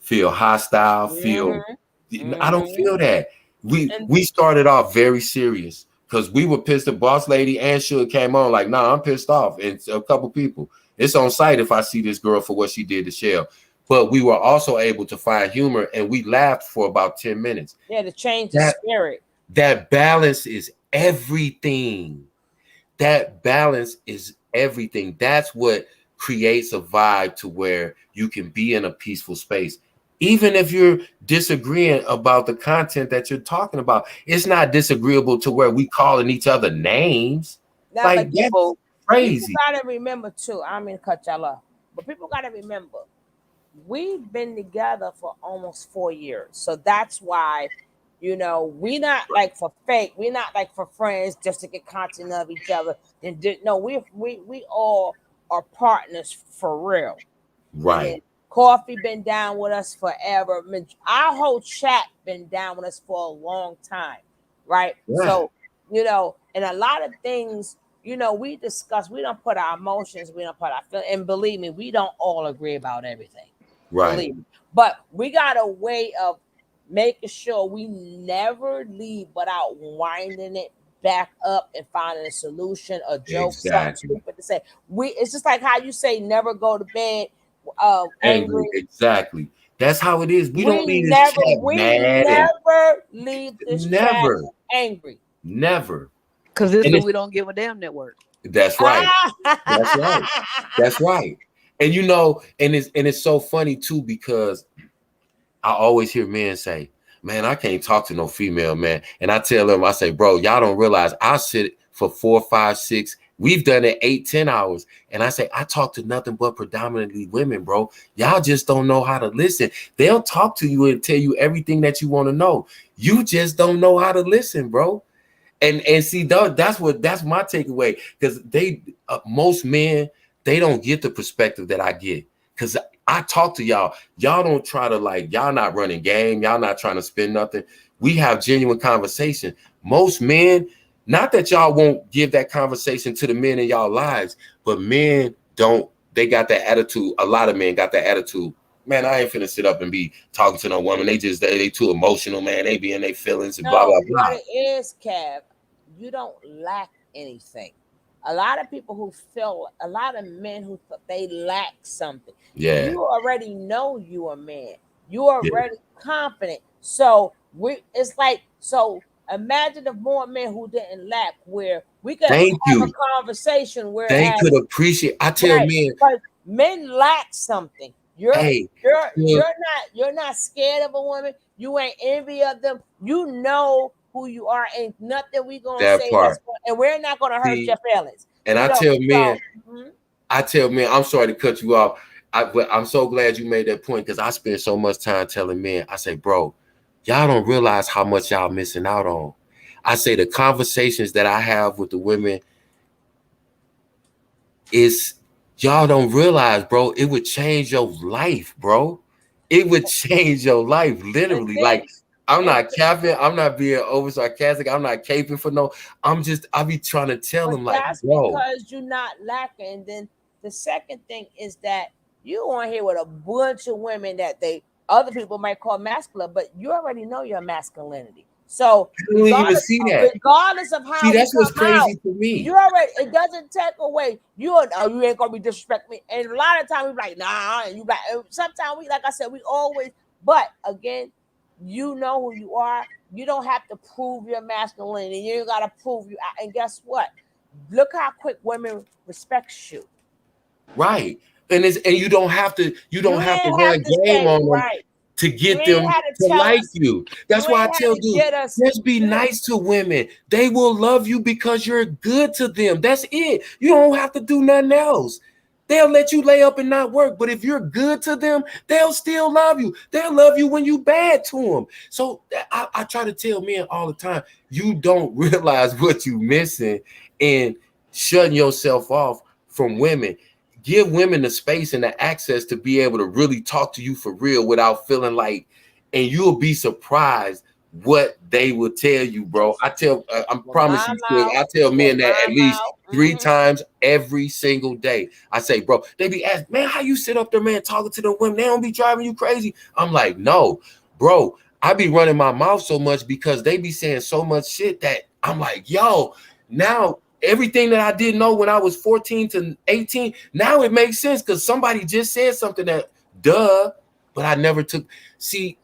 feel hostile, I don't feel that. We started off very serious because we were pissed. The Boss Lady and Suge came on like, nah, I'm pissed off. And a couple people. It's on site if I see this girl for what she did to Shell. But we were also able to find humor, and we laughed for about 10 minutes. Yeah, to change the spirit. That balance is everything. That balance is everything. That's what creates a vibe to where you can be in a peaceful space. Even if you're disagreeing about the content that you're talking about, it's not disagreeable to where we calling each other names. Now, like people, crazy. People gotta remember too. I mean, cut y'all off, but people gotta remember we've been together for almost 4 years, so that's why we not like for fake. We're not like for friends just to get content of each other. And no, we all are partners for real. Right. And Coffee been down with us forever. Our whole chat been down with us for a long time, right? Yeah. So and a lot of things, we discuss. We don't put our emotions. We don't put our feelings. And believe me, we don't all agree about everything. Right. Believe me. But we got a way of making sure we never leave without winding it back up and finding a solution, a joke, something stupid to say. It's just like how you say never go to bed angry. Exactly. That's how it is. We don't leave this never, chat we mad never leave this chat never, angry. never. Because it's And a we don't give a damn network. that's right. That's right. That's right. And you know, and it's so funny too, because I always hear men say, man, I can't talk to no female, man. And I tell them, I say, bro, y'all don't realize I sit for 4, 5, 6. We've done it 8, 10 hours. And I say, I talk to nothing but predominantly women, bro. Y'all just don't know how to listen. They'll talk to you and tell you everything that you want to know. You just don't know how to listen, bro. And see, that's my takeaway, because most men, they don't get the perspective that I get, because I talk to y'all. Y'all don't try to, like, y'all not running game. Y'all not trying to spin nothing. We have genuine conversation. Most men, not that y'all won't give that conversation to the men in y'all lives, but men don't. They got that attitude. A lot of men got that attitude. Man, I ain't finna sit up and be talking to no woman. They too emotional, man. They be in their feelings and blah, blah, blah. What it is, Kev, you don't lack anything. A lot of people who feel, a lot of men who feel they lack something. Yeah. You already know you a man. You are already confident. So it's like, so imagine if more men who didn't lack, where we could have a conversation where they could appreciate. I tell men, because men lack something. You're not scared of a woman. You ain't envy of them. You know who you are, and nothing we gonna say and we're not gonna hurt your feelings. And I tell men, I'm sorry to cut you off. But I'm so glad you made that point, because I spend so much time telling men. I say, bro, y'all don't realize how much y'all missing out on. I say the conversations that I have with the women is, y'all don't realize, bro, it would change your life, bro. It would change your life, literally. Like, I'm not capping. I'm not being over sarcastic. I'm not caping for no. I be trying to tell them, like, that's bro, because you're not lacking. And then the second thing is that you on here with a bunch of women that other people might call masculine, but you already know your masculinity. So I don't even see that. Regardless of how, that's what's crazy to me. You already, it doesn't take away. You ain't gonna be disrespect me. And a lot of times we like, nah, and you like. Sometimes we, like I said, we always. But again, you know who you are. You don't have to prove your masculinity. You ain't gotta prove you. And guess what? Look how quick women respect you. Right. And you don't have to run game on them to get them to like you. That's why I tell dudes, just be nice to women. They will love you because you're good to them. That's it. You don't have to do nothing else. They'll let you lay up and not work. But if you're good to them, they'll still love you. They'll love you when you bad to them. So I try to tell men all the time, you don't realize what you're missing in shutting yourself off from women. Give women the space and the access to be able to really talk to you for real without feeling like, and you'll be surprised what they will tell you, bro. I promise you, I tell men that at least 3 times every single day. I say, bro, they be asking, man, how you sit up there, man, talking to the women? They don't be driving you crazy. I'm like, no, bro, I be running my mouth so much because they be saying so much shit that I'm like, yo, now everything that I didn't know when I was 14 to 18, now it makes sense because somebody just said something that, but I never took. See,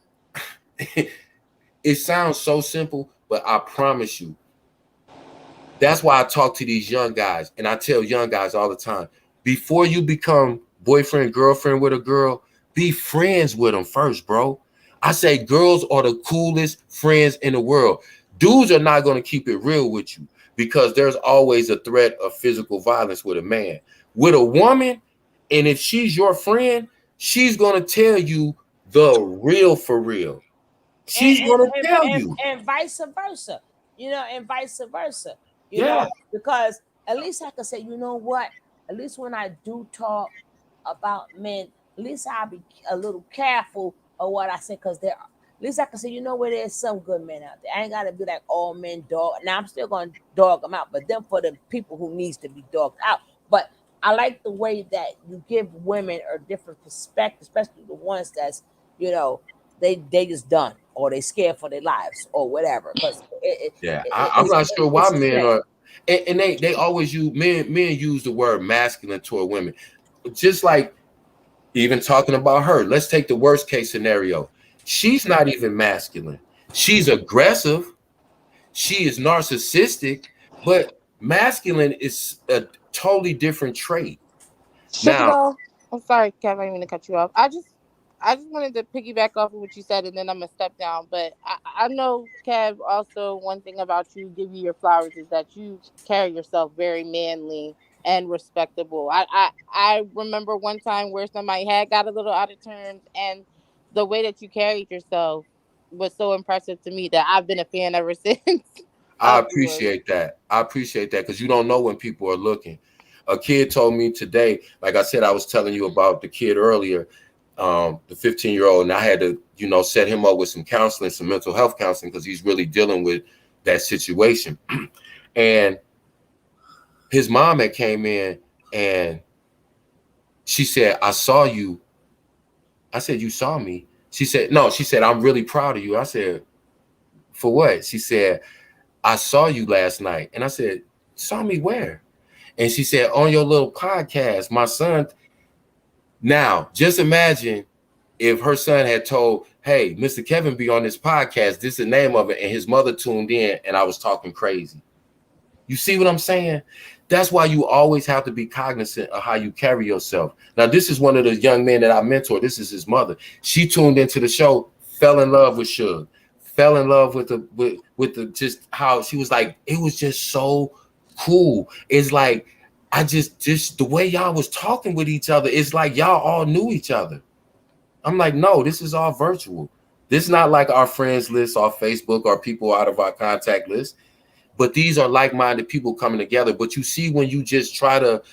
it sounds so simple, but I promise you, that's why I talk to these young guys, and I tell young guys all the time, before you become boyfriend, girlfriend with a girl, be friends with them first, bro. I say girls are the coolest friends in the world. Dudes are not going to keep it real with you, because there's always a threat of physical violence with a man. With a woman, and if she's your friend, she's going to tell you the real for real. She's going to tell you. And vice versa. And vice versa. You know, because at least I can say, you know what? At least when I do talk about men, at least I'll be a little careful of what I say, because there are. At least I can say, you know what, there's some good men out there. I ain't got to be like all men dog. Now, I'm still going to dog them out, but them for the people who needs to be dogged out. But I like the way that you give women a different perspective, especially the ones that's, they just done, or they scared for their lives or whatever. Because I'm not sure why men are, and they always use, men use the word masculine toward women. Just like Even talking about her, let's take the worst case scenario. She's not even masculine. She's aggressive. She is narcissistic, but masculine is a totally different trait. Sugar Now, Doll. I'm sorry, Kev. I didn't mean to cut you off. I just wanted to piggyback off of what you said, and then I'm gonna step down. But I know, Kev. Also, one thing about you, give you your flowers, is that you carry yourself very manly and respectable. I remember one time where somebody had got a little out of turns, and the way that you carried yourself was so impressive to me that I've been a fan ever since I of yours. appreciate that. I appreciate that because you don't know when people are looking. A kid told me today, like I said, I was telling you about the kid earlier, the 15-year-old, and I had to, set him up with some counseling, some mental health counseling, because he's really dealing with that situation. And his mom had came in and she said, I saw you. I said, you saw me? She said, no, she said, I'm really proud of you. I said, for what? She said, I saw you last night. And I said, saw me where? And she said, on your little podcast, my son. Now, just imagine if her son had told, hey, Mr. Kevin be on this podcast, this is the name of it, and his mother tuned in and I was talking crazy. You see what I'm saying? That's why you always have to be cognizant of how you carry yourself. Now, this is one of the young men that I mentor. This is his mother. She tuned into the show, fell in love with Suge, fell in love with the just how she was like, it was just so cool. It's like, I just the way y'all was talking with each other, it's like y'all all knew each other. I'm like, no, this is all virtual. This is not like our friends list off Facebook or people out of our contact list. But these are like-minded people coming together. But you see, when you just try to,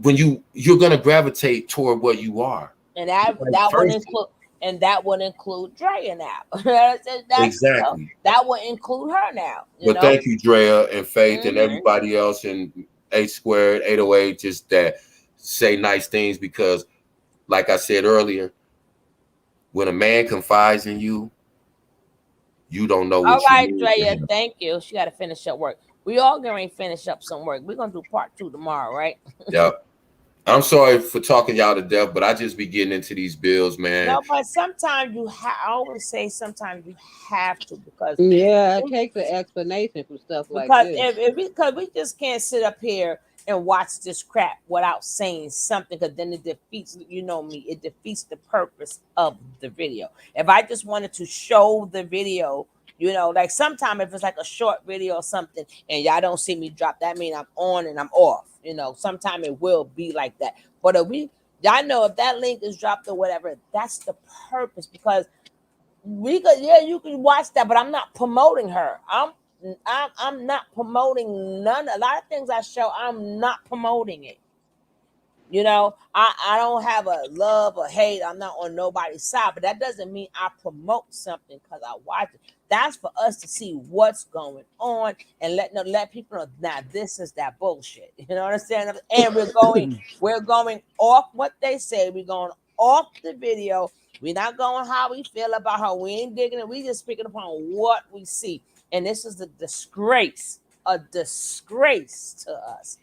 you're gonna gravitate toward what you are. And that would include Drea now. Exactly. That would include her now. But thank you, Drea and Faith and everybody else in 8 squared, 808, just that say nice things, because like I said earlier, when a man confides in you, you don't know what all right, you Drea, need. thank you. She got to finish up work. We all going to finish up some work. We're going to do part 2 tomorrow, right? Yep. I'm sorry for talking y'all to death, but I just be getting into these bills, man. No, but sometimes I always say sometimes you have to, because it takes an explanation for stuff like this. Because we just can't sit up here and watch this crap without saying something, because then it defeats, me, it defeats the purpose of the video. If I just wanted to show the video, like sometimes if it's like a short video or something and y'all don't see me drop, that means I'm on and I'm off. Sometimes it will be like that. But y'all know if that link is dropped or whatever, that's the purpose, because you can watch that, but I'm not promoting her. I'm not promoting none. A lot of things I show, I'm not promoting it. I don't have a love or hate. I'm not on nobody's side, but that doesn't mean I promote something because I watch it. That's for us to see what's going on and let people know. Now this is that bullshit. You know what I'm saying? And we're going off what they say. We're going off the video. We're not going how we feel about her. We ain't digging it. We just speaking upon what we see. And this is a disgrace to us.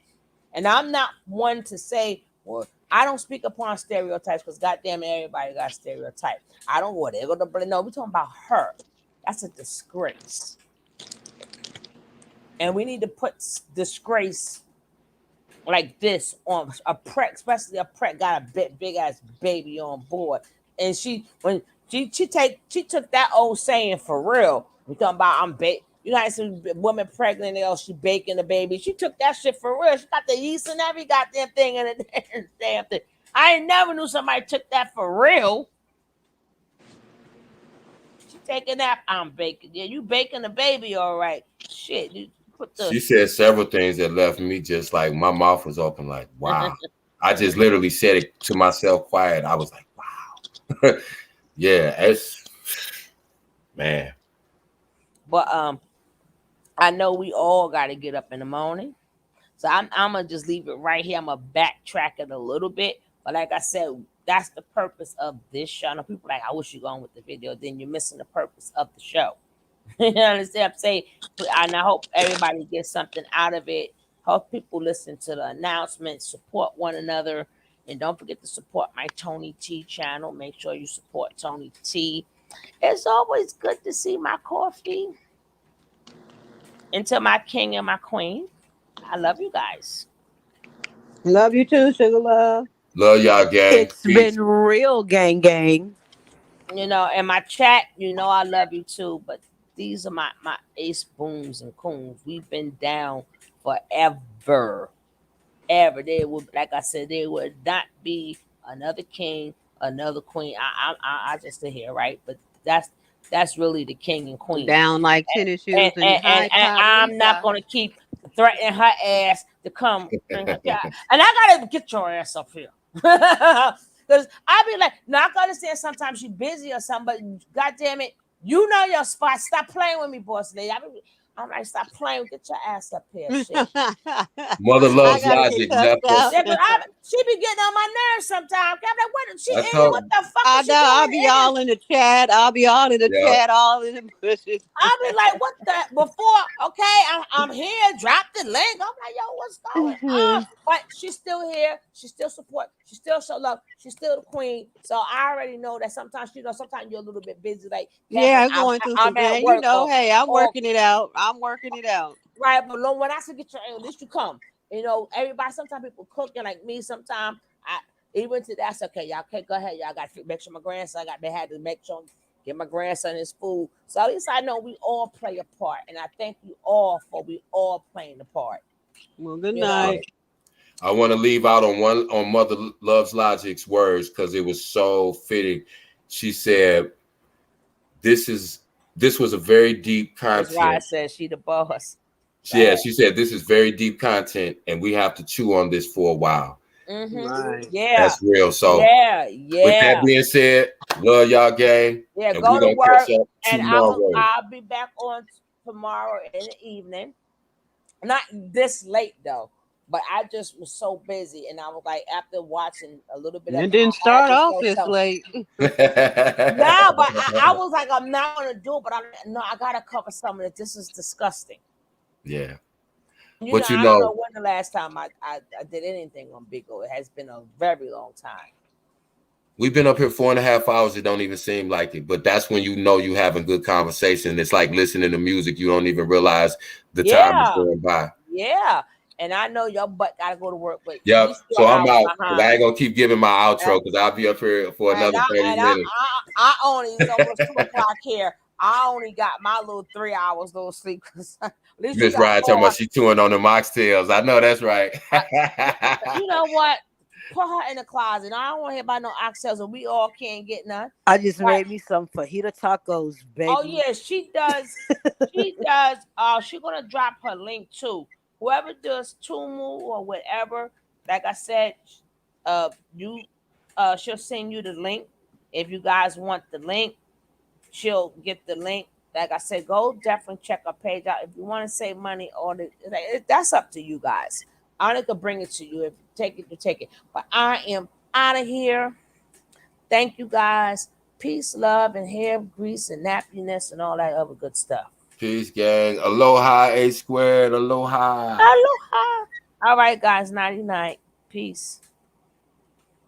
And I'm not one to say, well, I don't speak upon stereotypes, because goddamn everybody got stereotypes. I don't whatever. No, we're talking about her. That's a disgrace. And we need to put disgrace like this on a prep, especially a prep got a big ass baby on board. And she took that old saying for real. We talking about I'm bake. You know how some woman pregnant and she baking the baby. She took that shit for real. She got the yeast and every goddamn thing in the damn thing. I ain't never knew somebody took that for real. She taking that. I'm baking. Yeah, you baking the baby, all right. Shit, you put the. She said several things that left me just like my mouth was open, like, wow. I just literally said it to myself quiet. I was like, wow. Yeah, it's man. But I know we all got to get up in the morning. So I'm gonna just leave it right here. I'm gonna backtrack it a little bit. But like I said, that's the purpose of this show. I know people like, I wish you going with the video. Then you're missing the purpose of the show. You understand? I'm saying, and I hope everybody gets something out of it. Hope people listen to the announcements, support one another, And don't forget to support my Tony T channel. Make sure you support Tony T. It's always good to see my coffee. And to my king and my queen, I love you guys. Love you too, sugar love. Love y'all, gang. It's Peace. been real, gang. And my chat, I love you too. But these are my ace booms and coons. We've been down forever. Ever. There would, like I said, there would not be another king, another queen. I just sit here, right? But that's really the king and queen. Down like tennis shoes and high And top I'm not Lisa. gonna keep threatening her ass to come bring her child. And I gotta get your ass up here. Because I be like, now I can understand sometimes you're busy or something, but god damn it, you know your spot. Stop playing with me, boss lady. I'm like, stop playing. Get your ass up here, shit. Mother I loves gotta get logic. cussed Left us. out. Yeah, but she be getting on my nerves sometimes. I'm like, what? She I in here? told What you. the fuck I is she know. I'll doing be in here? all in the chat. I'll be all in the Yeah. chat, all in the bushes. I'll be like, what the? Before, okay, I'm here. Drop the link. I'm like, yo, what's going on? But she's still here. She still support. She still show love. She's still the queen. So I already know that sometimes, sometimes you're a little bit busy. Like, Catherine, Yeah, I'm going through some I'm at things. You work, know, hey, I'm or working it out. I'm working it out. right. But when I say get your, at least you come. Everybody. Sometimes people cooking like me. Sometimes I even to that's okay. Y'all okay, go ahead. Y'all got to make sure my grandson they had to make sure get my grandson his food. So at least I know we all play a part, and I thank you all for we all playing a part. Well, good night. I want to leave out on Mother Loves Logic's words because it was so fitting. She said, "This was a very deep That's why I content." said she the boss. Yeah, she said this is very deep content, and we have to chew on this for a while. Mm-hmm. Right. Yeah. That's real. So, with that being said, love y'all, gang. Yeah, and go we're to gonna work, catch up and tomorrow. I'll be back on tomorrow in the evening. Not this late though, but I just was so busy, and I was like, after watching a little bit of It it, didn't I had start to off show this some. late. Yeah, but I was like, I'm not gonna do it, but I gotta cover some of it. This is disgusting. Yeah. I don't know when the last time I did anything on Bigo. It has been a very long time. We've been up here 4.5 hours. It don't even seem like it, but that's when you having good conversation. It's like listening to music. You don't even realize the time is going by. Yeah. And I know your butt gotta go to work, but Yep. So I'm out. behind. I ain't gonna keep giving my outro because I'll be up here for another 30 minutes. I only, it's almost 2:00 here. I only got my little 3 hours little sleep because at least Miss Ryan talking about she chewing on the moxtails. I know that's right. You know what? Put her in the closet. I don't want to hear about no oxtails, and we all can't get none. I just made me some fajita tacos, baby. Oh yeah, she does. She does. She's gonna drop her link too. Whoever does Tumu or whatever, like I said, she'll send you the link. If you guys want the link, she'll get the link. Like I said, go definitely check her page out. If you want to save money, that's up to you guys. I only could bring it to you. If you take it, you take it. But I am out of here. Thank you guys. Peace, love, and hair grease and nappiness and all that other good stuff. Peace, gang. Aloha, A squared. Aloha. Aloha. All right, guys. Nighty night. Peace.